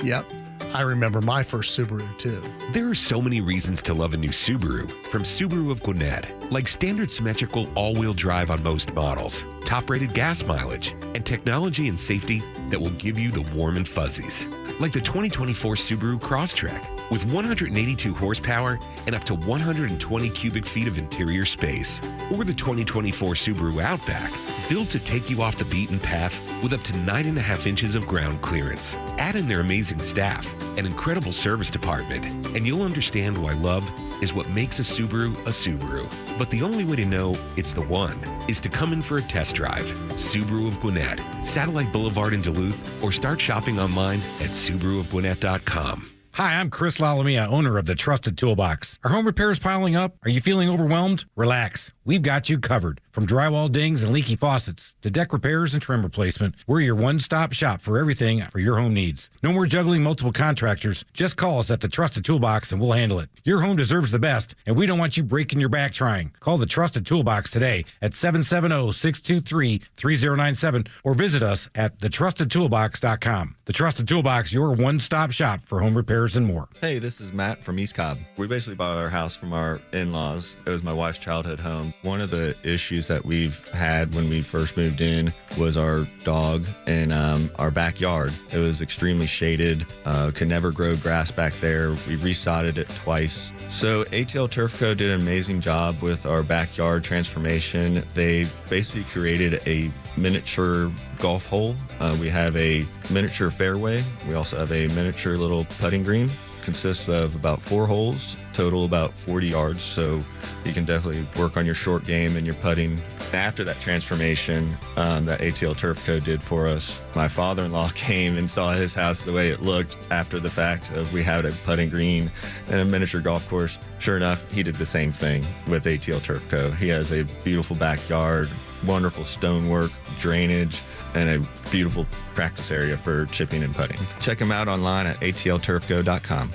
yep. I remember my first Subaru, too. There are so many reasons to love a new Subaru. From Subaru of Gwinnett, like standard symmetrical all-wheel drive on most models, top-rated gas mileage, and technology and safety that will give you the warm and fuzzies. Like the 2024 Subaru Crosstrek, with 182 horsepower and up to 120 cubic feet of interior space. Or the 2024 Subaru Outback, built to take you off the beaten path with up to 9.5 inches of ground clearance. Add in their amazing staff and incredible service department, and you'll understand why love is what makes a Subaru a Subaru. But the only way to know it's the one is to come in for a test drive. Subaru of Gwinnett, Satellite Boulevard in Duluth, or start shopping online at SubaruofGwinnett.com. Hi, I'm Chris Lalamia, owner of the Trusted Toolbox. Are home repairs piling up? Are you feeling overwhelmed? Relax. We've got you covered. From drywall dings and leaky faucets to deck repairs and trim replacement, we're your one-stop shop for everything for your home needs. No more juggling multiple contractors. Just call us at the Trusted Toolbox and we'll handle it. Your home deserves the best, and we don't want you breaking your back trying. Call the Trusted Toolbox today at 770-623-3097 or visit us at thetrustedtoolbox.com. The Trusted Toolbox, your one-stop shop for home repairs and more. Hey, this is Matt from East Cobb. We basically bought our house from our in-laws. It was my wife's childhood home. One of the issues that we've had when we first moved in was our dog in our backyard. It was extremely shaded, could never grow grass back there. We resodded it twice. So ATL Turf Co. did an amazing job with our backyard transformation. They basically created a miniature golf hole. We have a miniature fairway. We also have a miniature little putting green. consists of about 4 holes, total about 40 yards. So you can definitely work on your short game and your putting. After that transformation that ATL Turf Co. did for us, my father-in-law came and saw his house the way it looked after the fact of we had a putting green and a miniature golf course. Sure enough, he did the same thing with ATL Turf Co. He has a beautiful backyard, wonderful stonework, drainage, and a beautiful practice area for chipping and putting. Check him out online at atlturfco.com.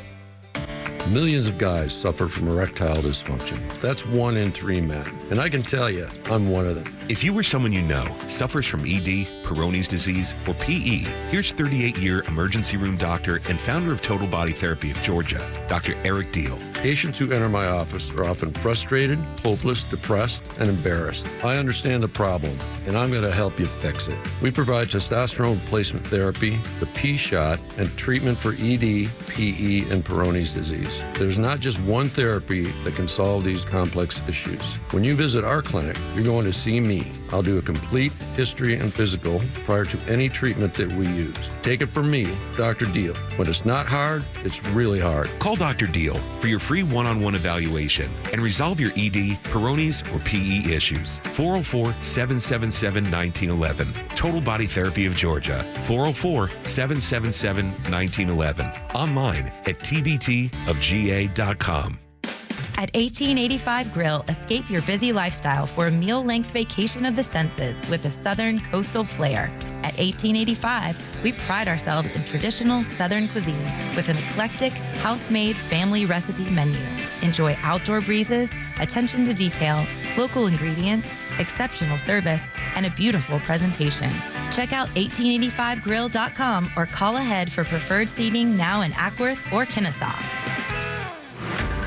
Millions of guys suffer from erectile dysfunction. That's 1 in 3 men. And I can tell you, I'm one of them. If you or someone you know suffers from ED, Peyronie's disease, or PE, here's 38-year emergency room doctor and founder of Total Body Therapy of Georgia, Dr. Eric Deal. Patients who enter my office are often frustrated, hopeless, depressed, and embarrassed. I understand the problem, and I'm going to help you fix it. We provide testosterone replacement therapy, the P-shot, and treatment for ED, PE, and Peyronie's disease. There's not just one therapy that can solve these complex issues. When you visit our clinic, you're going to see me. I'll do a complete history and physical prior to any treatment that we use. Take it from me, Dr. Deal. When it's not hard, it's really hard. Call Dr. Deal for your free one-on-one evaluation and resolve your ED, Peyronie's, or PE issues. 404-777-1911. Total Body Therapy of Georgia. 404-777-1911. Online at tbtofga.com. At 1885 Grill, escape your busy lifestyle for a meal-length vacation of the senses with a southern coastal flair. At 1885, we pride ourselves in traditional southern cuisine with an eclectic, house-made family recipe menu. Enjoy outdoor breezes, attention to detail, local ingredients, exceptional service, and a beautiful presentation. Check out 1885grill.com or call ahead for preferred seating now in Ackworth or Kennesaw.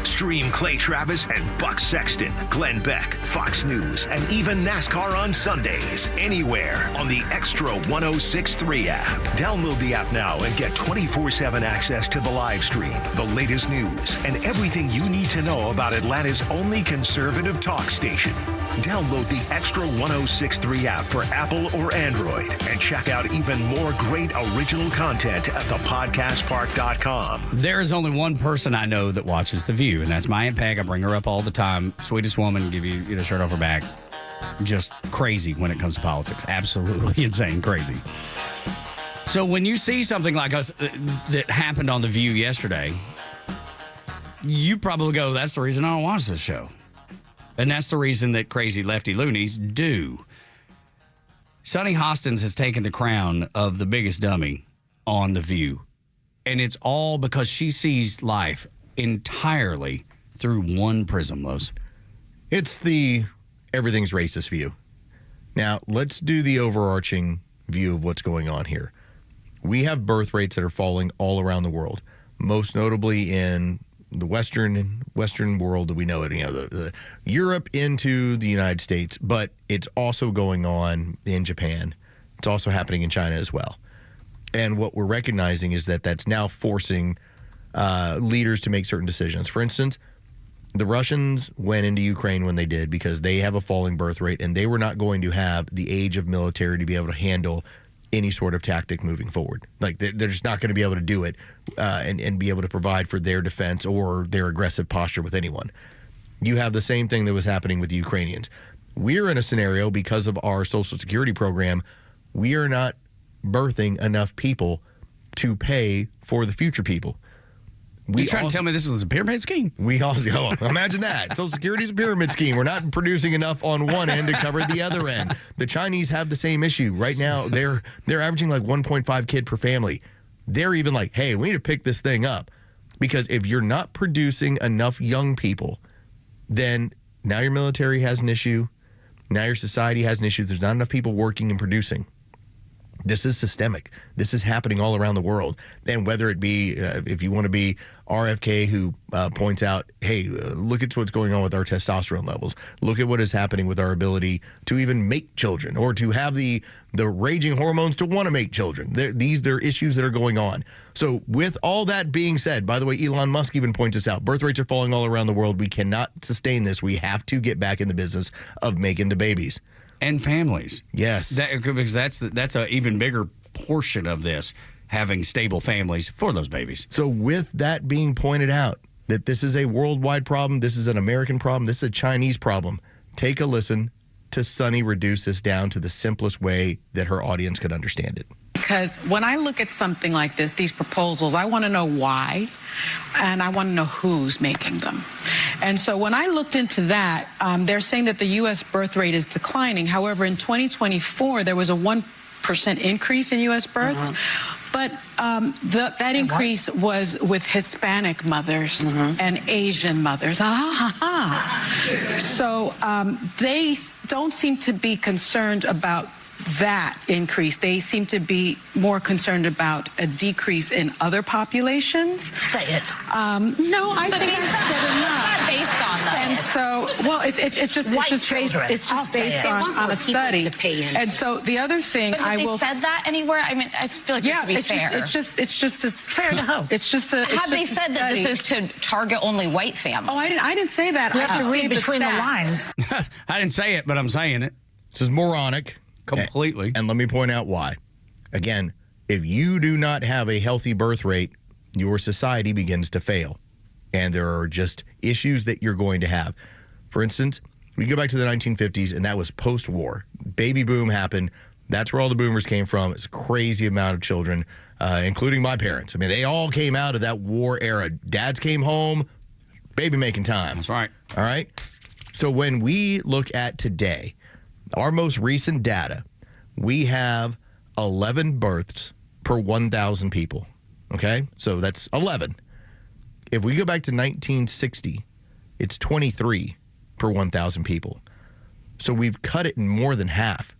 Stream Clay Travis and Buck Sexton, Glenn Beck, Fox News, and even NASCAR on Sundays. Anywhere on the Extra 106.3 app. Download the app now and get 24/7 access to the live stream, the latest news, and everything you need to know about Atlanta's only conservative talk station. Download the Extra 106.3 app for Apple or Android and check out even more great original content at thepodcastpark.com. There is only one person I know that watches The View, and that's my Aunt Peg. I bring her up all the time. Sweetest woman, give you shirt off her back. Just crazy when it comes to politics. Absolutely insane, crazy. So when you see something like us that happened on The View yesterday, you probably go, that's the reason I don't watch this show. And that's the reason that crazy lefty loonies do. Sunny Hostins has taken the crown of the biggest dummy on The View. And it's all because she sees life entirely through one prism, Los. It's the everything's racist view. Now, let's do the overarching view of what's going on here. We have birth rates that are falling all around the world, most notably in the Western world that we know it, the Europe into the United States, but it's also going on in Japan. It's also happening in China as well. And what we're recognizing is that that's now forcing leaders to make certain decisions. For instance, the Russians went into Ukraine when they did because they have a falling birth rate and they were not going to have the age of military to be able to handle any sort of tactic moving forward. Like they're just not going to be able to do it and be able to provide for their defense or their aggressive posture with anyone. You have the same thing that was happening with the Ukrainians. We're in a scenario because of our Social Security program, we are not birthing enough people to pay for the future people. You're trying to tell me this is a pyramid scheme? We also, imagine that. Social Security is a pyramid scheme. We're not producing enough on one end to cover the other end. The Chinese have the same issue. Right now, they're averaging like 1.5 kid per family. They're even like, hey, we need to pick this thing up. Because if you're not producing enough young people, then now your military has an issue. Now your society has an issue. There's not enough people working and producing. This is systemic. This is happening all around the world. And whether it be, if you want to be RFK, who points out, hey, look at what's going on with our testosterone levels. Look at what is happening with our ability to even make children or to have the raging hormones to want to make children. These are issues that are going on. So with all that being said, by the way, Elon Musk even points this out. Birth rates are falling all around the world. We cannot sustain this. We have to get back in the business of making the babies. And families. Yes. Because that's an even bigger portion of this. having stable families for those babies. So with that being pointed out, that this is a worldwide problem, this is an American problem, this is a Chinese problem, take a listen to Sunny reduce this down to the simplest way that her audience could understand it. Because when I look at something like this, these proposals, I want to know why, and I want to know who's making them. And so when I looked into that, they're saying that the U.S. birth rate is declining. However, in 2024, there was a 1% increase in U.S. births. But that increase was with Hispanic mothers and Asian mothers. So they don't seem to be concerned about that increase. They seem to be more concerned about a decrease in other populations. Say it. No, I think I said enough. It's not based on that. And so, well, it's just based on a study. And so the other thing but I will. Have they said that anywhere? I mean, I feel like yeah, it's fair. It's just as fair to hope. It's just a. Have they said that this is to target only white families? Oh, I didn't say that. You I have to read between the lines. I didn't say it, but I'm saying it. This is moronic. Completely. And let me point out why. Again, if you do not have a healthy birth rate, your society begins to fail. And there are just issues that you're going to have. For instance, we go back to the 1950s, and that was post-war. Baby boom happened. That's where all the boomers came from. It's a crazy amount of children, including my parents. I mean, they all came out of that war era. Dads came home, baby making time. That's right. All right? So when we look at today, our most recent data, we have 11 births per 1,000 people. Okay? So that's 11. If we go back to 1960, it's 23 per 1,000 people. So we've cut it in more than half.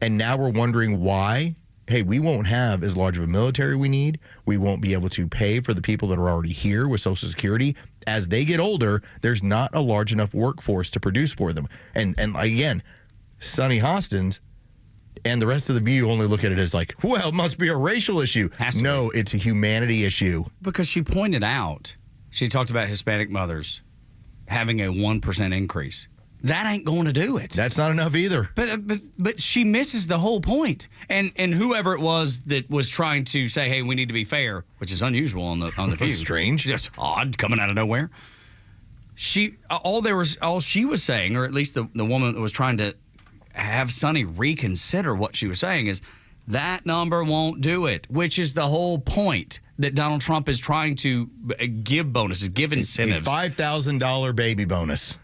And now we're wondering why. Hey, we won't have as large of a military we need. We won't be able to pay for the people that are already here with Social Security. As they get older, there's not a large enough workforce to produce for them. And again, Sunny Hostins and the rest of the View only look at it as like, well, it must be a racial issue. No, it's a humanity issue. Because she pointed out, she talked about Hispanic mothers having a 1% increase. That ain't going to do it. That's not enough either. But she misses the whole point. And whoever it was that was trying to say, hey, we need to be fair, which is unusual on the View. Strange. Just odd coming out of nowhere. All she was saying, or at least the woman that was trying to have Sunny reconsider what she was saying, is that number won't do it, which is the whole point that Donald Trump is trying to give bonuses, give incentives. A $5,000 baby bonus.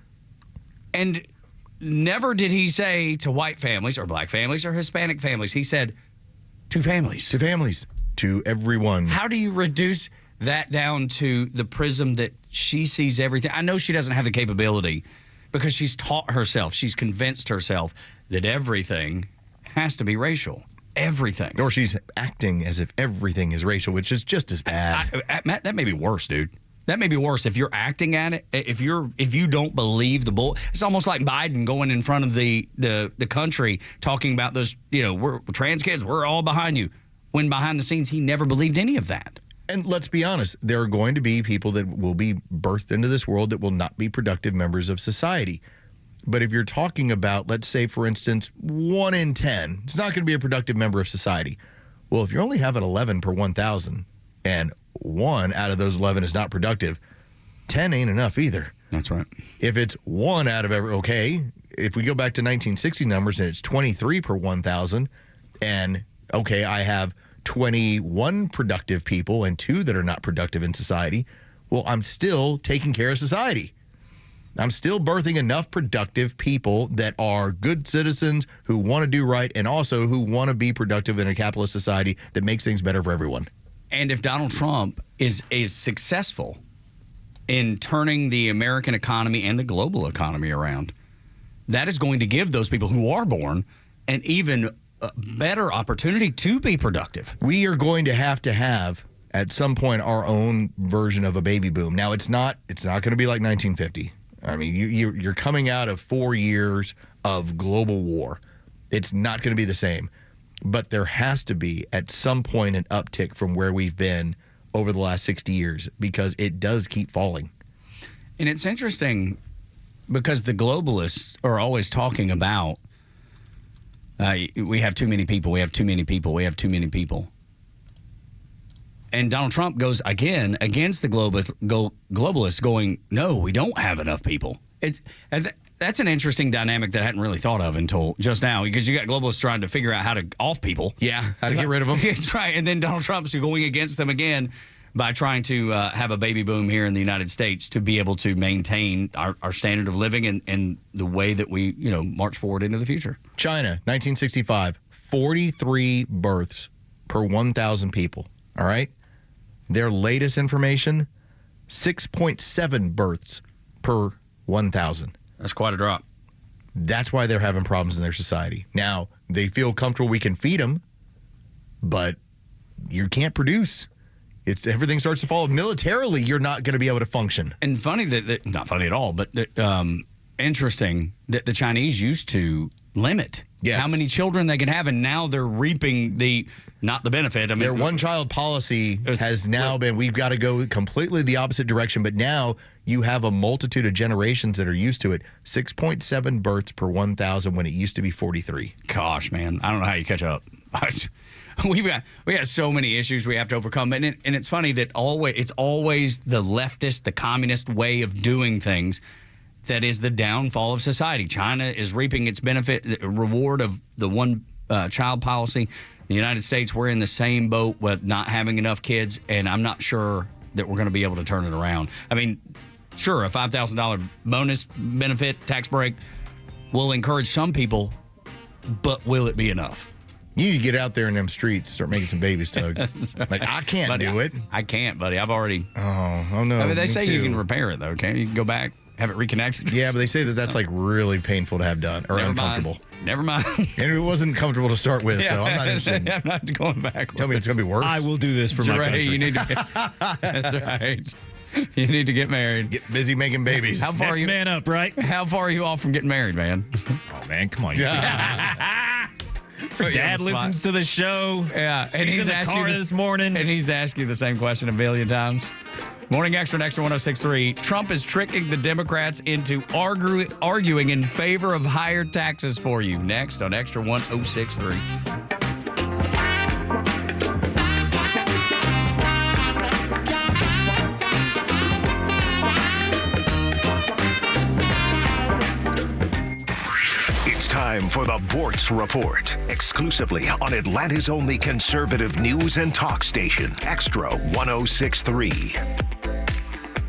And never did he say to white families or black families or Hispanic families. He said to families. To families. To everyone. How do you reduce that down to the prism that she sees everything? I know she doesn't have the capability because she's taught herself, she's convinced herself that everything has to be racial. Everything. Or she's acting as if everything is racial, which is just as bad. Matt, that may be worse, dude. That may be worse if you're acting at it. If you don't believe the bull, it's almost like Biden going in front of the country talking about those, we're trans kids, we're all behind you. When behind the scenes, he never believed any of that. And let's be honest, there are going to be people that will be birthed into this world that will not be productive members of society. But if you're talking about, let's say, for instance, 1 in 10, it's not going to be a productive member of society. Well, if you're only having 11 per 1,000 and 1 out of those 11 is not productive, 10 ain't enough either. That's right. If it's 1 out of every, okay, if we go back to 1960 numbers and it's 23 per 1,000 and, okay, I have 21 productive people and 2 that are not productive in society, well, I'm still taking care of society. I'm still birthing enough productive people that are good citizens who want to do right and also who want to be productive in a capitalist society that makes things better for everyone. And if Donald Trump is successful in turning the American economy and the global economy around, that is going to give those people who are born an even better opportunity to be productive. We are going to have at some point our own version of a baby boom. Now it's not going to be like 1950. I mean, you're coming out of 4 years of global war. It's not going to be the same. But there has to be, at some point, an uptick from where we've been over the last 60 years because it does keep falling. And it's interesting because the globalists are always talking about we have too many people, we have too many people, we have too many people. And Donald Trump goes again against the globalists going, no, we don't have enough people. That's an interesting dynamic that I hadn't really thought of until just now, because you got globalists trying to figure out how to off people. Yeah, how to get rid of them. That's right. And then Donald Trump's going against them again by trying to have a baby boom here in the United States to be able to maintain our standard of living and the way that we, march forward into the future. China, 1965, 43 births per 1,000 people. All right? Their latest information, 6.7 births per 1,000. That's quite a drop. That's why they're having problems in their society. Now, they feel comfortable we can feed them, but you can't produce. Everything starts to fall. Militarily, you're not going to be able to function. And funny that not funny at all, but interesting that the Chinese used to limit how many children they can have, and now they're reaping not the benefit. I mean, their one-child policy has now been, we've got to go completely the opposite direction, but now you have a multitude of generations that are used to it. 6.7 births per 1,000 when it used to be 43. Gosh, man, I don't know how you catch up. We got so many issues we have to overcome, and it's funny that it's always the leftist, the communist way of doing things that is the downfall of society. China is reaping its benefit, the reward of the one-child policy. The United States, we're in the same boat with not having enough kids, and I'm not sure that we're going to be able to turn it around. I mean, sure, a $5,000 bonus benefit, tax break will encourage some people, but will it be enough? You need to get out there in them streets, start making some babies, Tug. Right. Like, I can't do it. I can't, buddy. I've already. Oh no. I mean, they say too. you can repair it, though, can't you? You can go back, have it reconnected. Yeah, but they say that's like really painful to have done or Never uncomfortable. Mind. Never mind. And it wasn't comfortable to start with, so I'm not interested. I'm not going back. Tell me it's going to be worse. I will do this for That's my right. country. You need to. That's right. You need to get married. Get busy making babies. How far Next are you? man up, right? How far are you off from getting married, man? Oh man, come on. Put you on Dad the spot. listens to the show. Yeah, and he's in the asked car you this morning. And he's asked you the same question a million times. Morning Extra, Extra 106.3. Trump is tricking the Democrats into arguing in favor of higher taxes for you. Next on Extra 106.3. Time for the Bortz Report, exclusively on Atlanta's only conservative news and talk station, Extra 106.3.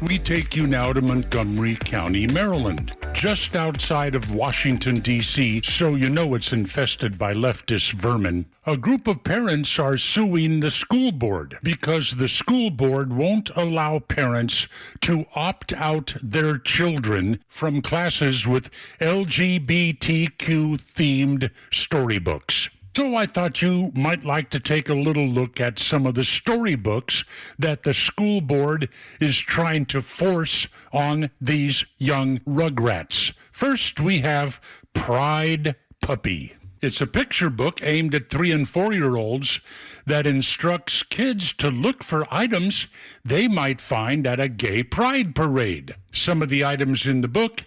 We take you now to Montgomery County, Maryland, just outside of Washington, D.C., so you know it's infested by leftist vermin. A group of parents are suing the school board because the school board won't allow parents to opt out their children from classes with LGBTQ-themed storybooks. So I thought you might like to take a little look at some of the storybooks that the school board is trying to force on these young rugrats. First, we have Pride Puppy. It's a picture book aimed at 3- and 4-year-olds that instructs kids to look for items they might find at a gay pride parade. Some of the items in the book: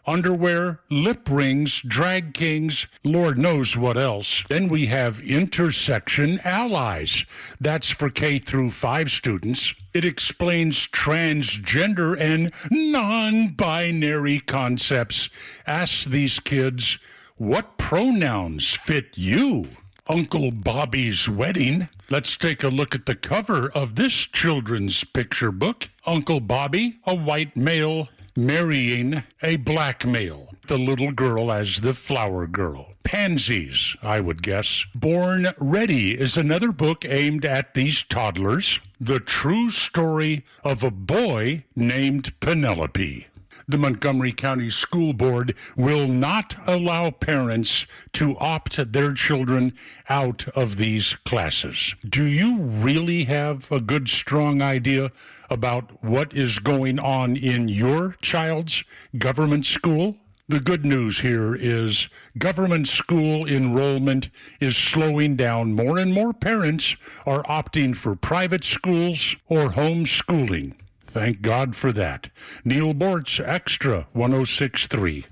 underwear, lip rings, drag kings, Lord knows what else. Then we have Intersection Allies. That's for K-5 students. It explains transgender and non-binary concepts. Asks these kids, what pronouns fit you? Uncle Bobby's Wedding. Let's take a look at the cover of this children's picture book. Uncle Bobby, a white male, marrying a black male. The little girl as the flower girl. Pansies, I would guess. Born Ready is another book aimed at these toddlers. The true story of a boy named Penelope. The Montgomery County School Board will not allow parents to opt their children out of these classes. Do you really have a good, strong idea about what is going on in your child's government school? The good news here is government school enrollment is slowing down. More and more parents are opting for private schools or homeschooling. Thank God for that. Neil Bortz, Extra 106.3.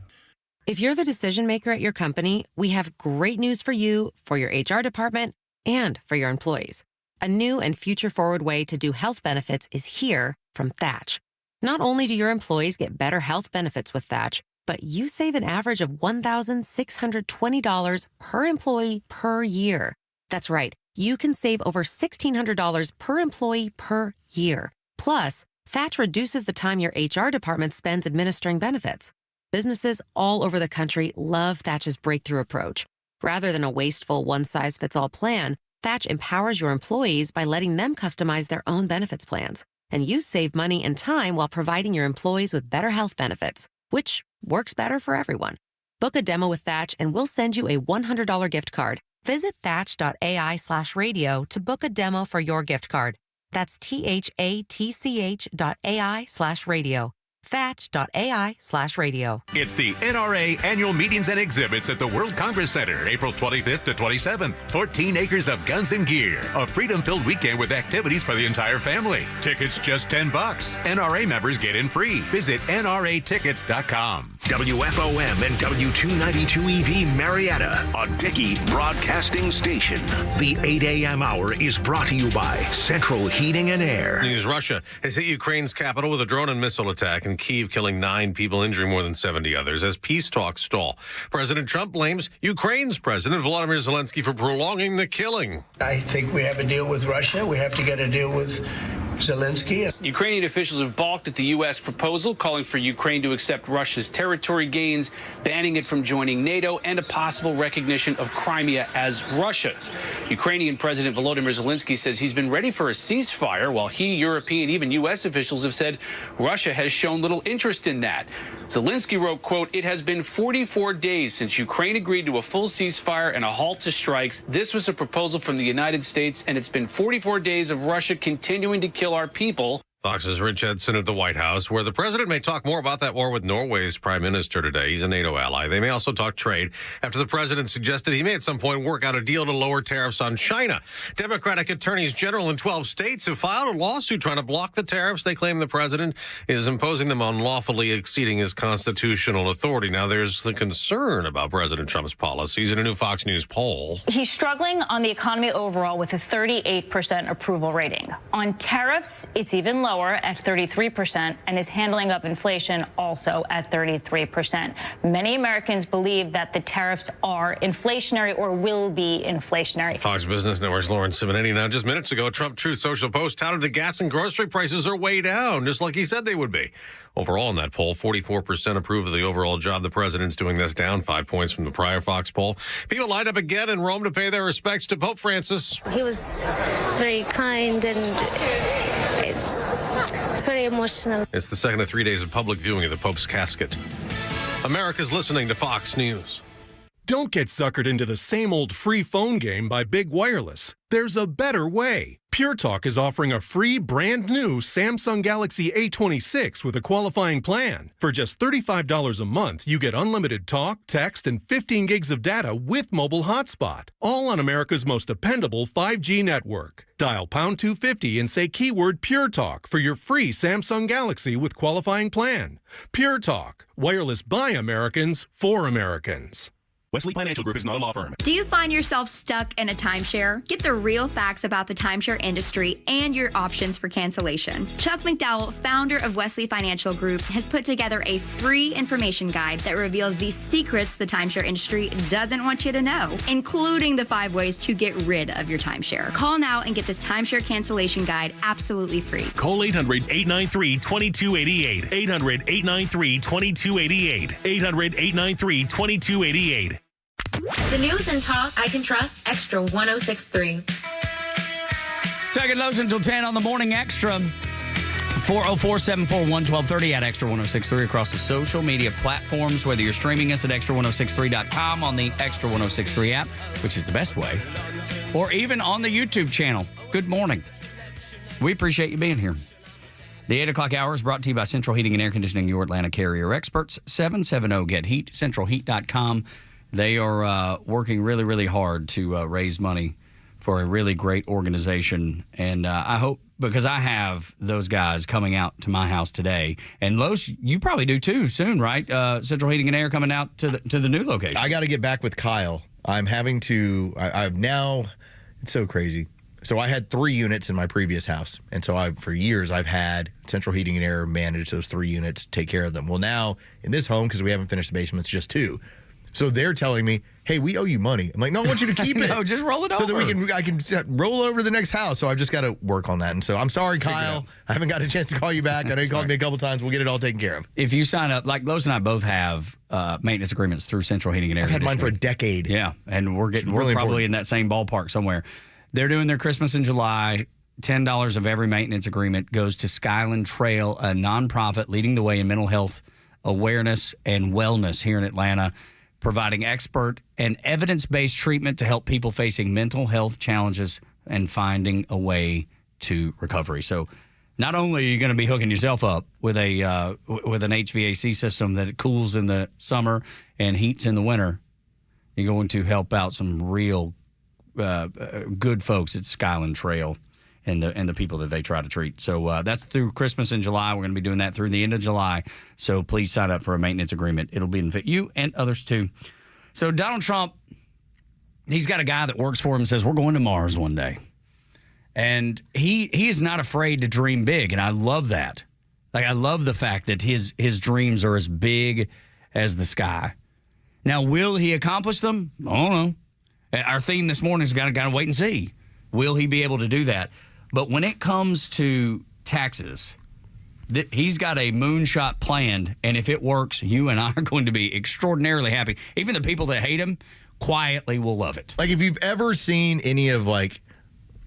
If you're the decision maker at your company, we have great news for you, for your HR department, and for your employees. A new and future-forward way to do health benefits is here from Thatch. Not only do your employees get better health benefits with Thatch, but you save an average of $1,620 per employee per year. That's right. You can save over $1,600 per employee per year. Plus, Thatch reduces the time your HR department spends administering benefits. Businesses all over the country love Thatch's breakthrough approach. Rather than a wasteful one-size-fits-all plan, Thatch empowers your employees by letting them customize their own benefits plans. And you save money and time while providing your employees with better health benefits, which works better for everyone. Book a demo with Thatch and we'll send you a $100 gift card. Visit thatch.ai/radio to book a demo for your gift card. That's THATCH.ai/radio. Thatch.ai/radio. It's the NRA Annual Meetings and Exhibits at the World Congress Center, April 25th to 27th. 14 acres of guns and gear. A freedom-filled weekend with activities for the entire family. Tickets just $10. NRA members get in free. Visit NRAtickets.com. WFOM and W292EV Marietta, a Dickey broadcasting station. The 8 a.m. hour is brought to you by Central Heating and Air. News: Russia has hit Ukraine's capital with a drone and missile attack in Kyiv, killing 9 people, injuring more than 70 others as peace talks stall. President Trump blames Ukraine's President Volodymyr Zelensky for prolonging the killing. I think we have a deal with Russia. We have to get a deal with Zelensky. Ukrainian officials have balked at the U.S. proposal calling for Ukraine to accept Russia's territory gains, banning it from joining NATO, and a possible recognition of Crimea as Russia's. Ukrainian President Volodymyr Zelensky says he's been ready for a ceasefire, while he, European, even U.S. officials have said Russia has shown little interest in that. Zelensky wrote, quote, "It has been 44 days since Ukraine agreed to a full ceasefire and a halt to strikes. This was a proposal from the United States, and it's been 44 days of Russia continuing to kill our people." Fox's Rich Edson at the White House, where the president may talk more about that war with Norway's prime minister today. He's a NATO ally. They may also talk trade after the president suggested he may at some point work out a deal to lower tariffs on China. Democratic attorneys general in 12 states have filed a lawsuit trying to block the tariffs. They claim the president is imposing them unlawfully, exceeding his constitutional authority. Now, there's the concern about President Trump's policies in a new Fox News poll. He's struggling on the economy overall with a 38% approval rating. On tariffs, it's even lower at 33%, and his handling of inflation also at 33%. Many Americans believe that the tariffs are inflationary or will be inflationary. Fox Business Network's Lauren Simonetti. Now, just minutes ago, Trump Truth Social Post touted that gas and grocery prices are way down, just like he said they would be. Overall, in that poll, 44% approve of the overall job the president's doing. That's down 5 points from the prior Fox poll. People lined up again in Rome to pay their respects to Pope Francis. He was very kind, and it's very emotional. It's the second of 3 days of public viewing of the Pope's casket. America's listening to Fox News. Don't get suckered into the same old free phone game by Big Wireless. There's a better way. Pure Talk is offering a free brand new Samsung Galaxy A26 with a qualifying plan. For just $35 a month, you get unlimited talk, text, and 15 gigs of data with mobile hotspot. All on America's most dependable 5G network. Dial pound 250 and say keyword Pure Talk for your free Samsung Galaxy with qualifying plan. Pure Talk. Wireless by Americans for Americans. Wesley Financial Group is not a law firm. Do you find yourself stuck in a timeshare? Get the real facts about the timeshare industry and your options for cancellation. Chuck McDowell, founder of Wesley Financial Group, has put together a free information guide that reveals the secrets the timeshare industry doesn't want you to know, including the 5 ways to get rid of your timeshare. Call now and get this timeshare cancellation guide absolutely free. Call 800-893-2288. 800-893-2288. 800-893-2288. The news and talk I can trust. Extra 106.3. Tug and Los until 10 on the Morning Extra. 404-741-1230 at Extra 106.3 across the social media platforms, whether you're streaming us at extra1063.com on the Extra 106.3 app, which is the best way, or even on the YouTube channel. Good morning. We appreciate you being here. The 8 o'clock hour is brought to you by Central Heating and Air Conditioning, your Atlanta carrier experts. 770-GET-HEAT, centralheat.com. They are working really, really hard to raise money for a really great organization. And I hope, because I have those guys coming out to my house today. And Los, you probably do too soon, right? Central Heating and Air coming out to the new location. I got to get back with Kyle. I'm having to, I've now, it's so crazy. So I had 3 units in my previous house. And so for years, I've had central heating and air manage those 3 units, take care of them. Well, now in this home, because we haven't finished the basement, it's just 2. So they're telling me, hey, we owe you money. I'm like, no, I want you to keep it. No, just roll it so over. that I can roll over to the next house. So I've just got to work on that. And so I'm sorry, Kyle. I haven't got a chance to call you back. I know you called me a couple times. We'll get it all taken care of. If you sign up, like Los and I both have maintenance agreements through Central Heating and Air. I've had mine for a decade. Yeah, and we're really probably important. in that same ballpark somewhere. They're doing their Christmas in July. $10 of every maintenance agreement goes to Skyland Trail, a nonprofit leading the way in mental health awareness and wellness here in Atlanta, providing expert and evidence-based treatment to help people facing mental health challenges and finding a way to recovery. So not only are you going to be hooking yourself up with with an HVAC system that cools in the summer and heats in the winter, you're going to help out some real good folks at Skyland Trail and the people that they try to treat. So that's through Christmas in July. We're going to be doing that through the end of July. So please sign up for a maintenance agreement. It'll benefit you and others too. So Donald Trump, he's got a guy that works for him and says, we're going to Mars one day. And he is not afraid to dream big. And I love that. Like, I love the fact that his dreams are as big as the sky. Now, will he accomplish them? I don't know. Our theme this morning is got to wait and see. Will he be able to do that? But when it comes to taxes, he's got a moonshot planned, and if it works, you and I are going to be extraordinarily happy. Even the people that hate him quietly will love it. Like, if you've ever seen any of, like,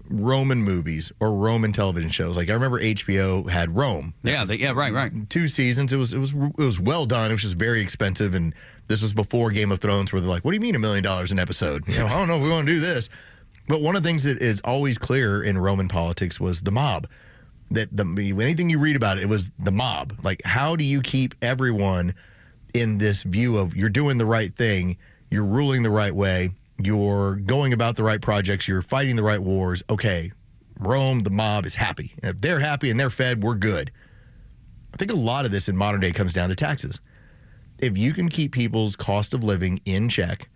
Roman movies or Roman television shows, like I remember HBO had Rome. Right. 2 seasons. It was well done. It was just very expensive, and this was before Game of Thrones, where they're like, "What do you mean $1 million an episode? I don't know if we want to do this." But one of the things that is always clear in Roman politics was the mob. That anything you read about it was the mob. Like, how do you keep everyone in this view of you're doing the right thing, you're ruling the right way, you're going about the right projects, you're fighting the right wars? Okay, Rome, the mob is happy. And if they're happy and they're fed, we're good. I think a lot of this in modern day comes down to taxes. If you can keep people's cost of living in check,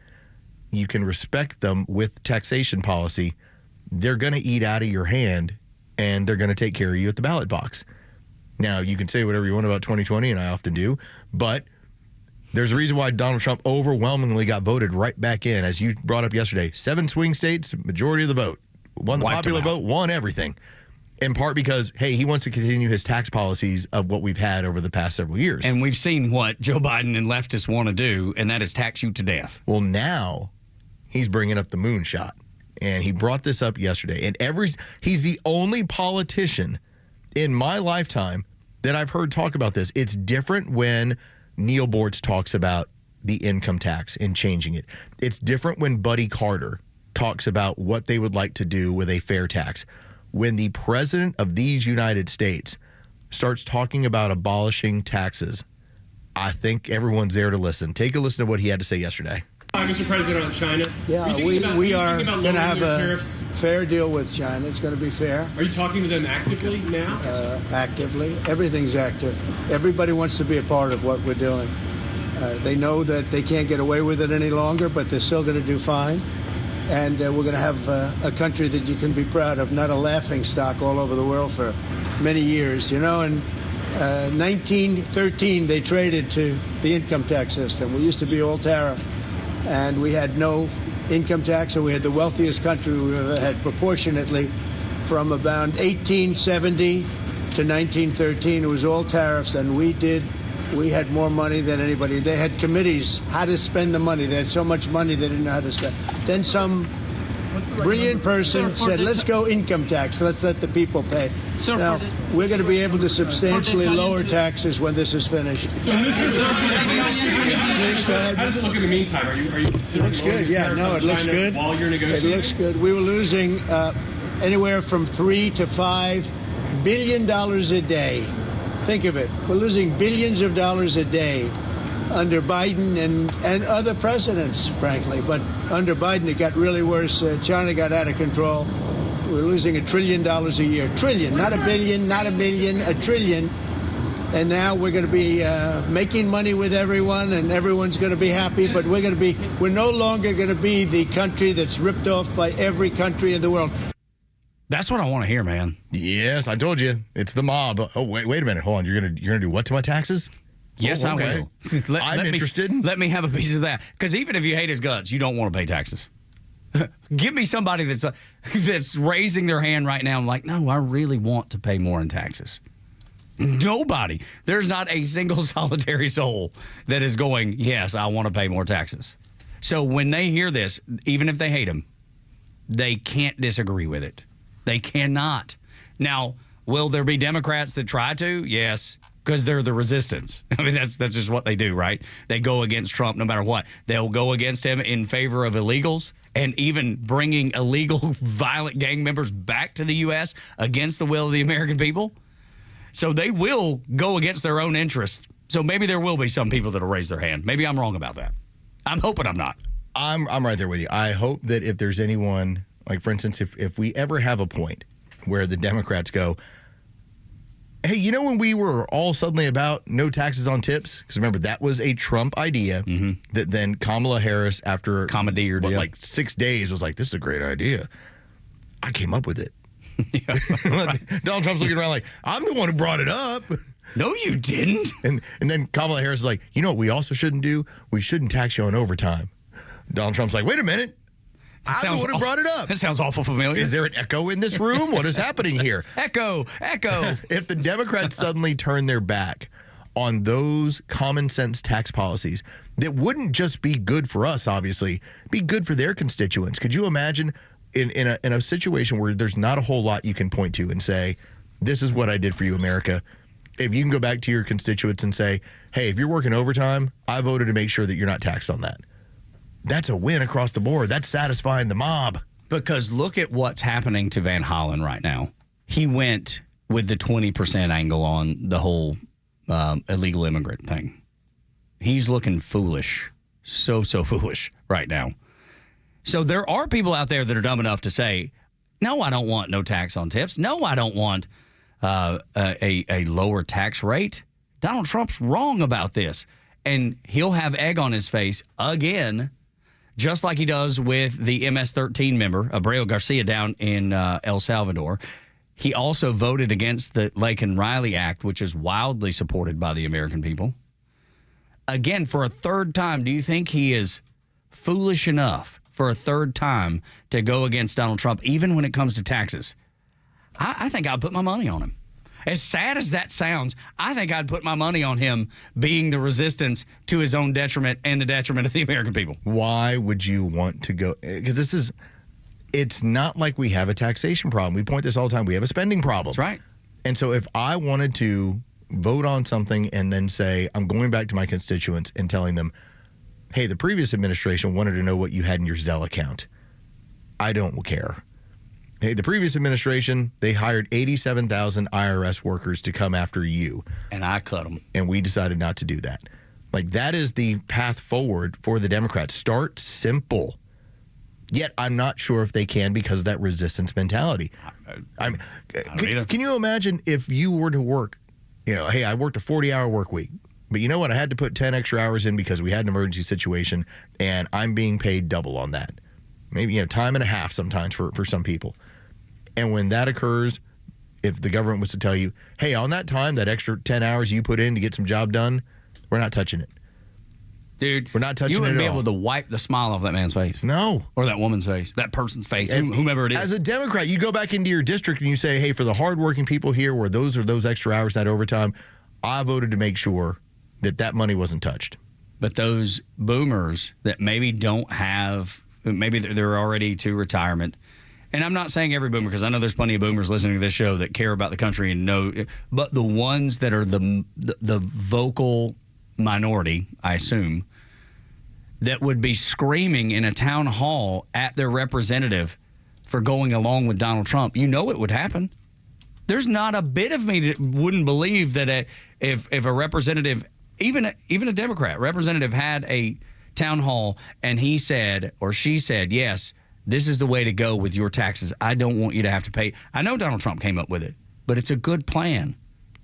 you can respect them with taxation policy, they're going to eat out of your hand and they're going to take care of you at the ballot box. Now, you can say whatever you want about 2020, and I often do, but there's a reason why Donald Trump overwhelmingly got voted right back in. As you brought up yesterday, 7 swing states, majority of the vote. Won the popular vote, won everything. In part because, hey, he wants to continue his tax policies of what we've had over the past several years. And we've seen what Joe Biden and leftists want to do, and that is tax you to death. Well, now he's bringing up the moonshot. And he brought this up yesterday. And he's the only politician in my lifetime that I've heard talk about this. It's different when Neil Bortz talks about the income tax and changing it. It's different when Buddy Carter talks about what they would like to do with a fair tax. When the president of these United States starts talking about abolishing taxes, I think everyone's there to listen. Take a listen to what he had to say yesterday. Mr. President, on China. Yeah, we are going to have a fair deal with China. It's going to be fair. Are you talking to them actively now? Actively. Everything's active. Everybody wants to be a part of what we're doing. They know that they can't get away with it any longer, but they're still going to do fine. And we're going to have a country that you can be proud of, not a laughing stock all over the world for many years. You know, in 1913, they traded to the income tax system. We used to be all tariff. And we had no income tax, and we had the wealthiest country we've ever had proportionately. From about 1870 to 1913, it was all tariffs, and we had more money than anybody. They had committees how to spend the money. They had so much money they didn't know how to spend. Then some brilliant person said, let's go income tax. Let's let the people pay. Now, we're going to be able to substantially lower taxes when this is finished. So, how does it look in the meantime? Are you It looks good. Yeah, no, it looks good. While you're negotiating? It looks good. We were losing anywhere from $3 to $5 billion a day. Think of it. We're losing billions of dollars a day under Biden and other presidents, frankly. But under Biden, it got really worse. China got out of control. We're losing $1 trillion a year. Trillion, not a billion, not a million, $1 trillion. And now we're going to be making money with everyone, and everyone's going to be happy. But we're no longer going to be the country that's ripped off by every country in the world. That's what I want to hear, man. Yes, I told you. It's the mob. Oh, wait a minute. Hold on. You're gonna do what to my taxes? Yes, I will. I'm interested. Let me have a piece of that. Because even if you hate his guts, you don't want to pay taxes. Give me somebody that's raising their hand right now and like, no, I really want to pay more in taxes. Nobody. There's not a single solitary soul that is going, yes, I want to pay more taxes. So when they hear this, even if they hate him, they can't disagree with it. They cannot. Now, will there be Democrats that try to? Yes, because they're the resistance. I mean, that's just what they do, right? They go against Trump no matter what. They'll go against him in favor of illegals and even bringing illegal violent gang members back to the U.S. against the will of the American people. So they will go against their own interests. So maybe there will be some people that will raise their hand. Maybe I'm wrong about that. I'm hoping I'm not. I'm right there with you. I hope that if there's anyone, like for instance, if we ever have a point where the Democrats go, hey, you know when we were all suddenly about no taxes on tips? Because remember, that was a Trump idea that then Kamala Harris, after commandeered, like 6 days, was like, this is a great idea. I came up with it. Donald Trump's looking around like, I'm the one who brought it up. No, you didn't. And then Kamala Harris is like, you know what we also shouldn't do? We shouldn't tax you on overtime. Donald Trump's like, wait a minute. I'm the one who brought it up. That sounds awful familiar. Is there an echo in this room? What is happening here? Echo. If the Democrats suddenly turn their back on those common sense tax policies that wouldn't just be good for us, obviously, be good for their constituents. Could you imagine in a situation where there's not a whole lot you can point to and say, this is what I did for you, America? If you can go back to your constituents and say, hey, if you're working overtime, I voted to make sure that you're not taxed on that. That's a win across the board. That's satisfying the mob. Because look at what's happening to Van Hollen right now. He went with the 20% angle on the whole illegal immigrant thing. He's looking foolish. So foolish right now. So there are people out there that are dumb enough to say, no, I don't want no tax on tips. No, I don't want a lower tax rate. Donald Trump's wrong about this. And he'll have egg on his face again, just like he does with the MS-13 member, Abreu Garcia, down in El Salvador. He also voted against the Laken Riley Act, which is wildly supported by the American people. Again, for a third time, do you think he is foolish enough for a third time to go against Donald Trump, even when it comes to taxes? I think I'd put my money on him. As sad as that sounds, I think I'd put my money on him being the resistance to his own detriment and the detriment of the American people. Why would you want to go? Because it's not like we have a taxation problem. We point this all the time. We have a spending problem. That's right. And so if I wanted to vote on something and then say, I'm going back to my constituents and telling them, hey, the previous administration wanted to know what you had in your Zelle account. I don't care. Hey, the previous administration, they hired 87,000 IRS workers to come after you. And I cut them. And we decided not to do that. Like, that is the path forward for the Democrats. Start simple. Yet, I'm not sure if they can because of that resistance mentality. Can you imagine if you were to work, hey, I worked a 40-hour work week. But you know what? I had to put 10 extra hours in because we had an emergency situation, and I'm being paid double on that. Maybe time and a half sometimes for some people. And when that occurs, if the government was to tell you, hey, on that time, that extra 10 hours you put in to get some job done, we're not touching it. Dude, we're not touching it at all. You wouldn't be able to wipe the smile off that man's face. No. Or that woman's face, that person's face, whomever it is. As a Democrat, you go back into your district and you say, hey, for the hardworking people here where those extra hours, that overtime, I voted to make sure that money wasn't touched. But those boomers that maybe don't have, maybe they're already to retirement. And I'm not saying every boomer, because I know there's plenty of boomers listening to this show that care about the country and know, but the ones that are the vocal minority, I assume, that would be screaming in a town hall at their representative for going along with Donald Trump, it would happen. There's not a bit of me that wouldn't believe that if a representative, even a Democrat representative, had a town hall and he said or she said, yes, this is the way to go with your taxes. I don't want you to have to pay. I know Donald Trump came up with it, but it's a good plan.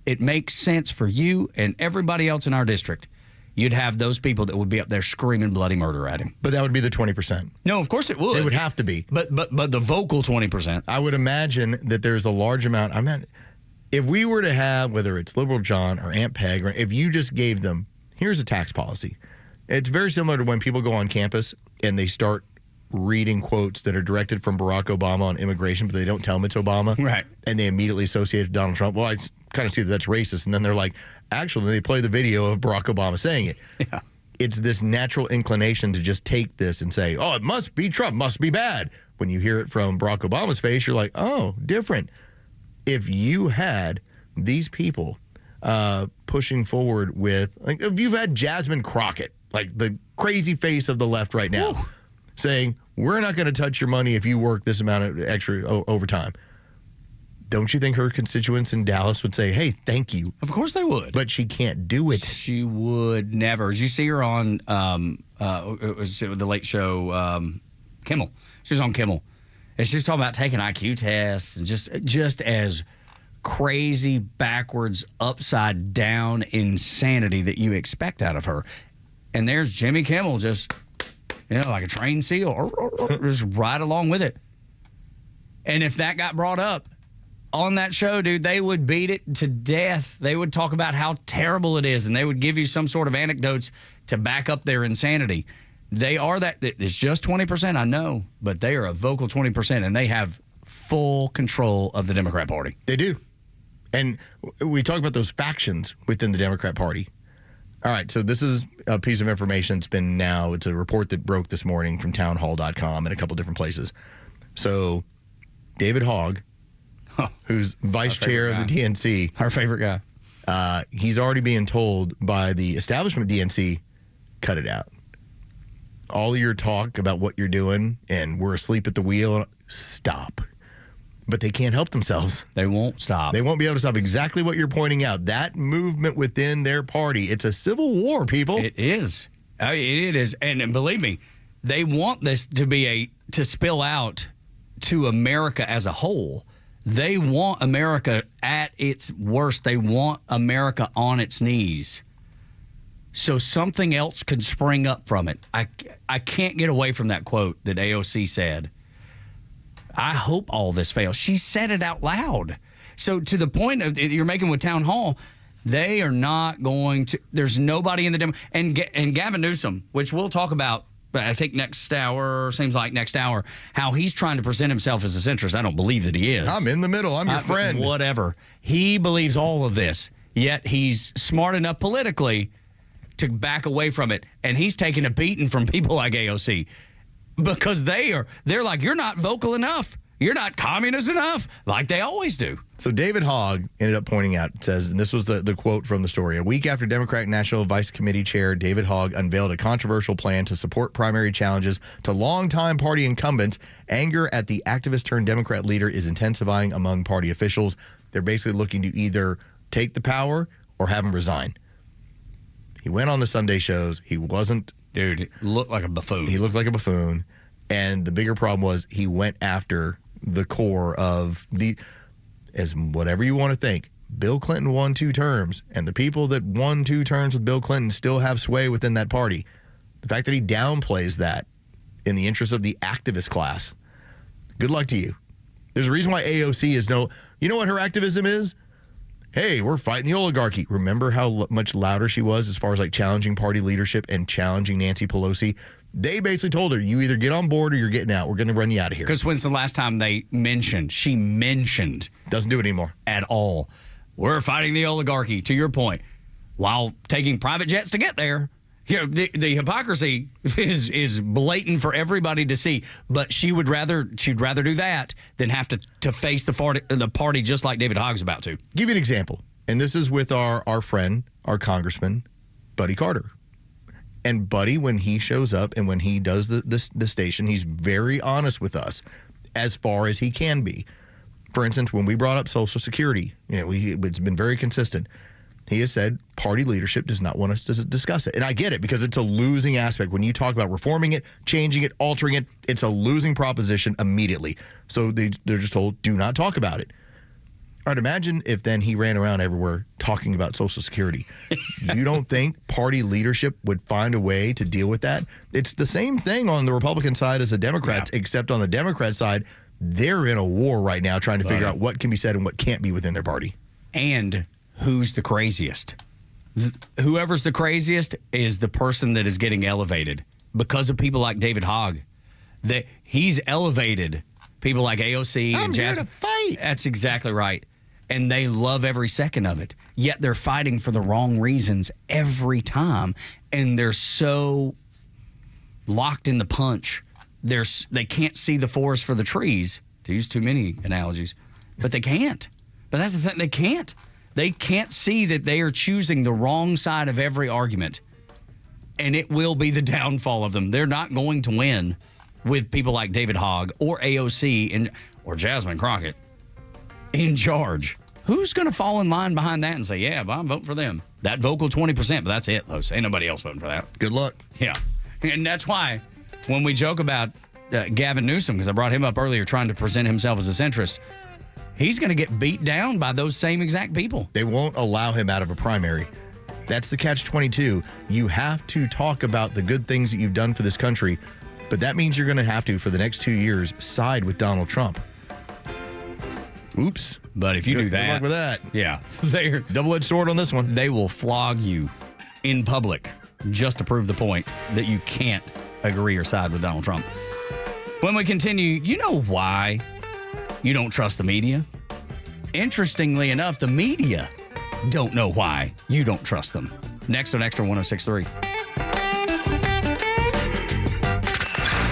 It makes sense for you and everybody else in our district. you'd have those people that would be up there screaming bloody murder at him. But that would be the 20%. No, of course it would. It would have to be. But the vocal 20%. I would imagine that there's a large amount. If we were to have, whether it's Liberal John or Aunt Peg, or if you just gave them, here's a tax policy. It's very similar to when people go on campus and they start reading quotes that are directed from Barack Obama on immigration, but they don't tell them it's Obama. Right. And they immediately associate it with Donald Trump. Well, I kind of see that that's racist. And then they're like, actually, they play the video of Barack Obama saying it. Yeah. It's this natural inclination to just take this and say, oh, it must be Trump, must be bad. When you hear it from Barack Obama's face, you're like, oh, different. If you had these people pushing forward with, like, if you've had Jasmine Crockett, like the crazy face of the left right now, saying, we're not going to touch your money if you work this amount of extra overtime. Don't you think her constituents in Dallas would say, hey, thank you? Of course they would. But she can't do it. She would never. Did you see her on it was the Late Show, Kimmel? She was on Kimmel. And she was talking about taking IQ tests and just as crazy, backwards, upside down insanity that you expect out of her. And there's Jimmy Kimmel just, like a trained seal, just right along with it. And if that got brought up on that show, dude, they would beat it to death. They would talk about how terrible it is, and they would give you some sort of anecdotes to back up their insanity. They are that. It's just 20%, I know, but they are a vocal 20%, and they have full control of the Democrat Party. They do. And we talk about those factions within the Democrat Party. All right, so this is a piece of information. It's a report that broke this morning from townhall.com and a couple different places. So David Hogg, who's vice chair of the DNC. Our favorite guy. He's already being told by the establishment DNC, cut it out. All of your talk about what you're doing and we're asleep at the wheel, stop. But they can't help themselves. They won't stop. They won't be able to stop exactly what you're pointing out. That movement within their party, it's a civil war, people. It is. It is. And believe me, they want this to spill out to America as a whole. They want America at its worst. They want America on its knees. So something else could spring up from it. I can't get away from that quote that AOC said. I hope all this fails. She said it out loud. So to the point of you're making with Town Hall, they are not going to. There's nobody in the demo. And Gavin Newsom, which we'll talk about, I think next hour, how he's trying to present himself as a centrist. I don't believe that he is. I'm in the middle. I'm your friend. Whatever. He believes all of this, yet he's smart enough politically to back away from it. And he's taking a beating from people like AOC because they're like, you're not vocal enough. You're not communist enough, like they always do. So David Hogg ended up pointing out, says, and this was the quote from the story, a week after Democratic National Vice Committee Chair David Hogg unveiled a controversial plan to support primary challenges to longtime party incumbents, anger at the activist-turned-Democrat leader is intensifying among party officials. They're basically looking to either take the power or have him resign. He went on the Sunday shows. He wasn't... Dude, he looked like a buffoon. He looked like a buffoon. And the bigger problem was he went after the core of as whatever you want to think, Bill Clinton won 2 terms, and the people that won 2 terms with Bill Clinton still have sway within that party. The fact that he downplays that in the interest of the activist class, good luck to you. There's a reason why AOC is you know what her activism is? Hey, we're fighting the oligarchy. Remember how much louder she was as far as like challenging party leadership and challenging Nancy Pelosi? They basically told her, you either get on board or you're getting out. We're going to run you out of here. Because when's the last time she mentioned. Doesn't do it anymore. At all. We're fighting the oligarchy, to your point, while taking private jets to get there. The hypocrisy is blatant for everybody to see, but she'd rather do that than have to face the party just like David Hogg's about to. Give you an example, and this is with our friend, our congressman, Buddy Carter. And Buddy, when he shows up and when he does the station, he's very honest with us as far as he can be. For instance, when we brought up Social Security, it's been very consistent. He has said party leadership does not want us to discuss it. And I get it because it's a losing aspect. When you talk about reforming it, changing it, altering it, it's a losing proposition immediately. So they're just told, do not talk about it. All right, imagine if then he ran around everywhere talking about Social Security. You don't think party leadership would find a way to deal with that? It's the same thing on the Republican side as the Democrats, except on the Democrat side, they're in a war right now trying to figure out what can be said and what can't be within their party. And who's the craziest? Whoever's the craziest is the person that is getting elevated because of people like David Hogg. He's elevated people like AOC and Jasmine. Here to fight. That's exactly right. And they love every second of it. Yet they're fighting for the wrong reasons every time. And they're so locked in the punch. They can't see the forest for the trees, to use too many analogies. But they can't. But that's the thing. They can't. They can't see that they are choosing the wrong side of every argument. And it will be the downfall of them. They're not going to win with people like David Hogg or AOC or Jasmine Crockett in charge. Who's going to fall in line behind that and say, yeah, I'm voting for them? That vocal 20%, but that's it, Los. Ain't nobody else voting for that. Good luck. Yeah. And that's why when we joke about Gavin Newsom, because I brought him up earlier trying to present himself as a centrist, he's going to get beat down by those same exact people. They won't allow him out of a primary. That's the catch-22. You have to talk about the good things that you've done for this country, but that means you're going to have to, for the next 2 years, side with Donald Trump. Oops. But if you do that. Good luck with that. Yeah. They're double-edged sword on this one. They will flog you in public just to prove the point that you can't agree or side with Donald Trump. When we continue, you know why you don't trust the media? Interestingly enough, the media don't know why you don't trust them. Next on Extra 106.3.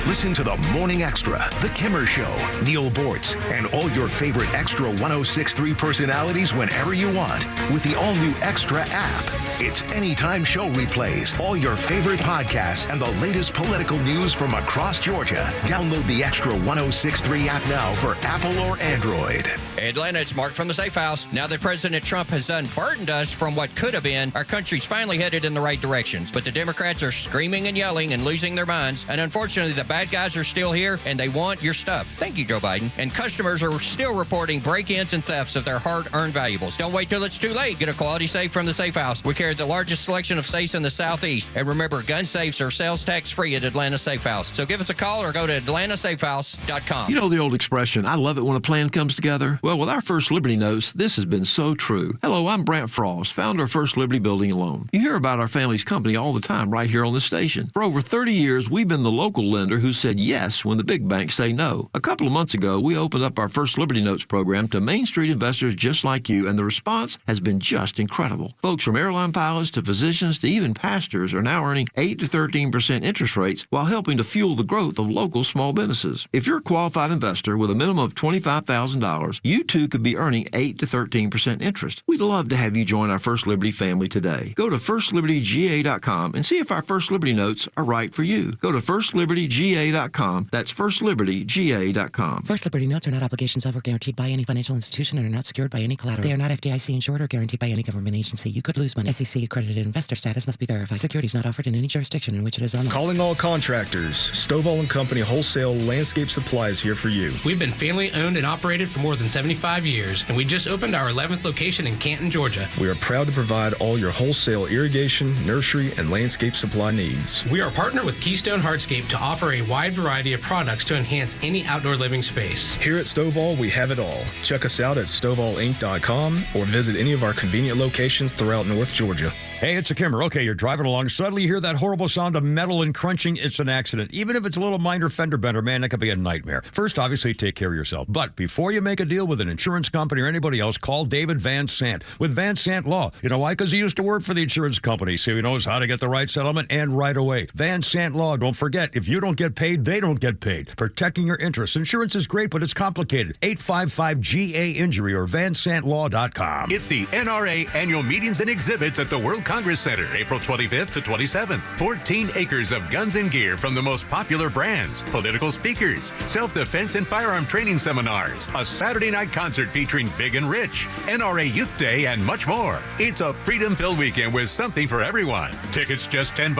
Listen to the Morning Extra, The Kimmer Show, Neil Bortz, and all your favorite Extra 106.3 personalities whenever you want with the all-new Extra app. It's anytime show replays, all your favorite podcasts, and the latest political news from across Georgia. Download the Extra 106.3 app now for Apple or Android. Atlanta, it's Mark from the Safe House. Now that President Trump has unburdened us from what could have been, our country's finally headed in the right directions. But the Democrats are screaming and yelling and losing their minds. And unfortunately, the bad guys are still here, and they want your stuff. Thank you, Joe Biden. And customers are still reporting break-ins and thefts of their hard-earned valuables. Don't wait till it's too late. Get a quality safe from the Safe House. We carry the largest selection of safes in the Southeast. And remember, gun safes are sales tax-free at Atlanta Safe House. So give us a call or go to atlantasafehouse.com. You know the old expression, I love it when a plan comes together? Well, with our First Liberty Notes, this has been so true. Hello, I'm Brant Frost, founder of First Liberty Building and Loan. You hear about our family's company all the time right here on this station. For over 30 years, we've been the local lender who said yes when the big banks say no. A couple of months ago, we opened up our First Liberty Notes program to Main Street investors just like you, and the response has been just incredible. Folks from airline pilots to physicians to even pastors are now earning 8 to 13% interest rates while helping to fuel the growth of local small businesses. If you're a qualified investor with a minimum of $25,000, you too could be earning 8 to 13% interest. We'd love to have you join our First Liberty family today. Go to FirstLibertyGA.com and see if our First Liberty Notes are right for you. Go to FirstLibertyGA.com. That's FirstLibertyGA.com. First Liberty Notes are not obligations of or guaranteed by any financial institution and are not secured by any collateral. They are not FDIC insured or guaranteed by any government agency. You could lose money. SEC accredited investor status must be verified. Securities not offered in any jurisdiction in which it is unlawful. Calling all contractors. Stovall & Company Wholesale Landscape Supply is here for you. We've been family owned and operated for more than 75 years, and we just opened our 11th location in Canton, Georgia. We are proud to provide all your wholesale irrigation, nursery, and landscape supply needs. We are partnered with Keystone Hardscape to offer a wide variety of products to enhance any outdoor living space. Here at Stovall, we have it all. Check us out at StovallInc.com or visit any of our convenient locations throughout North Georgia. Hey, it's a Kimmer. Okay, you're driving along. Suddenly you hear that horrible sound of metal and crunching. It's an accident. Even if it's a little minor fender bender, man, that could be a nightmare. First, obviously, take care of yourself. But before you make a deal with an insurance company or anybody else, call David Van Sant with Van Sant Law. You know why? Because he used to work for the insurance company, so he knows how to get the right settlement and right away. Van Sant Law. Don't forget, if you don't get paid, they don't get paid. Protecting your interests. Insurance is great, but it's complicated. 855-GA-INJURY or vansantlaw.com. It's the NRA Annual Meetings and Exhibits at the World Congress Center, April 25th to 27th. 14 acres of guns and gear from the most popular brands, political speakers, self-defense and firearm training seminars, a Saturday night concert featuring Big and Rich, NRA Youth Day, and much more. It's a freedom-filled weekend with something for everyone. Tickets just $10.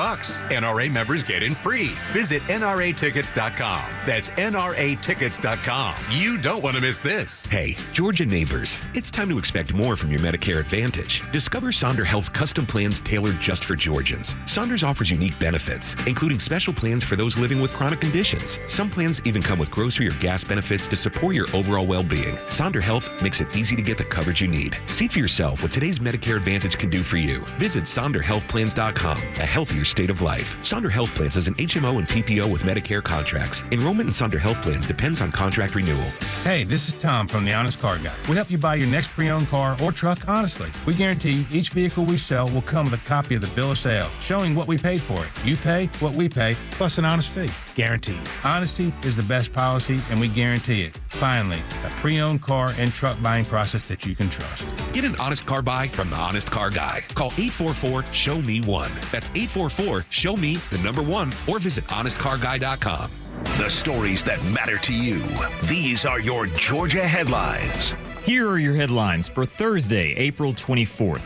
NRA members get in free. Visit NRA nratickets.com. That's nratickets.com. You don't want to miss this. Hey, Georgia neighbors, it's time to expect more from your Medicare Advantage. Discover Sonder Health's custom plans tailored just for Georgians. Saunders offers unique benefits, including special plans for those living with chronic conditions. Some plans even come with grocery or gas benefits to support your overall well-being. Sonder Health makes it easy to get the coverage you need. See for yourself what today's Medicare Advantage can do for you. Visit SonderHealthPlans.com, a healthier state of life. Sonder Health Plans is an HMO and PPO with Medicare contracts. Enrollment in Sonder Health Plans depends on contract renewal. Hey, this is Tom from The Honest Car Guy. We help you buy your next pre-owned car or truck honestly. We guarantee each vehicle we sell will come with a copy of the bill of sale, showing what we paid for it. You pay what we pay, plus an honest fee. Guaranteed. Honesty is the best policy, and we guarantee it. Finally, a pre-owned car and truck buying process that you can trust. Get an honest car buy from The Honest Car Guy. Call 844-SHOW-ME-1. That's 844-SHOW-ME-1 or visit honestcarguy.com. The stories that matter to you. These are your Georgia headlines. Here are your headlines for Thursday, April 24th.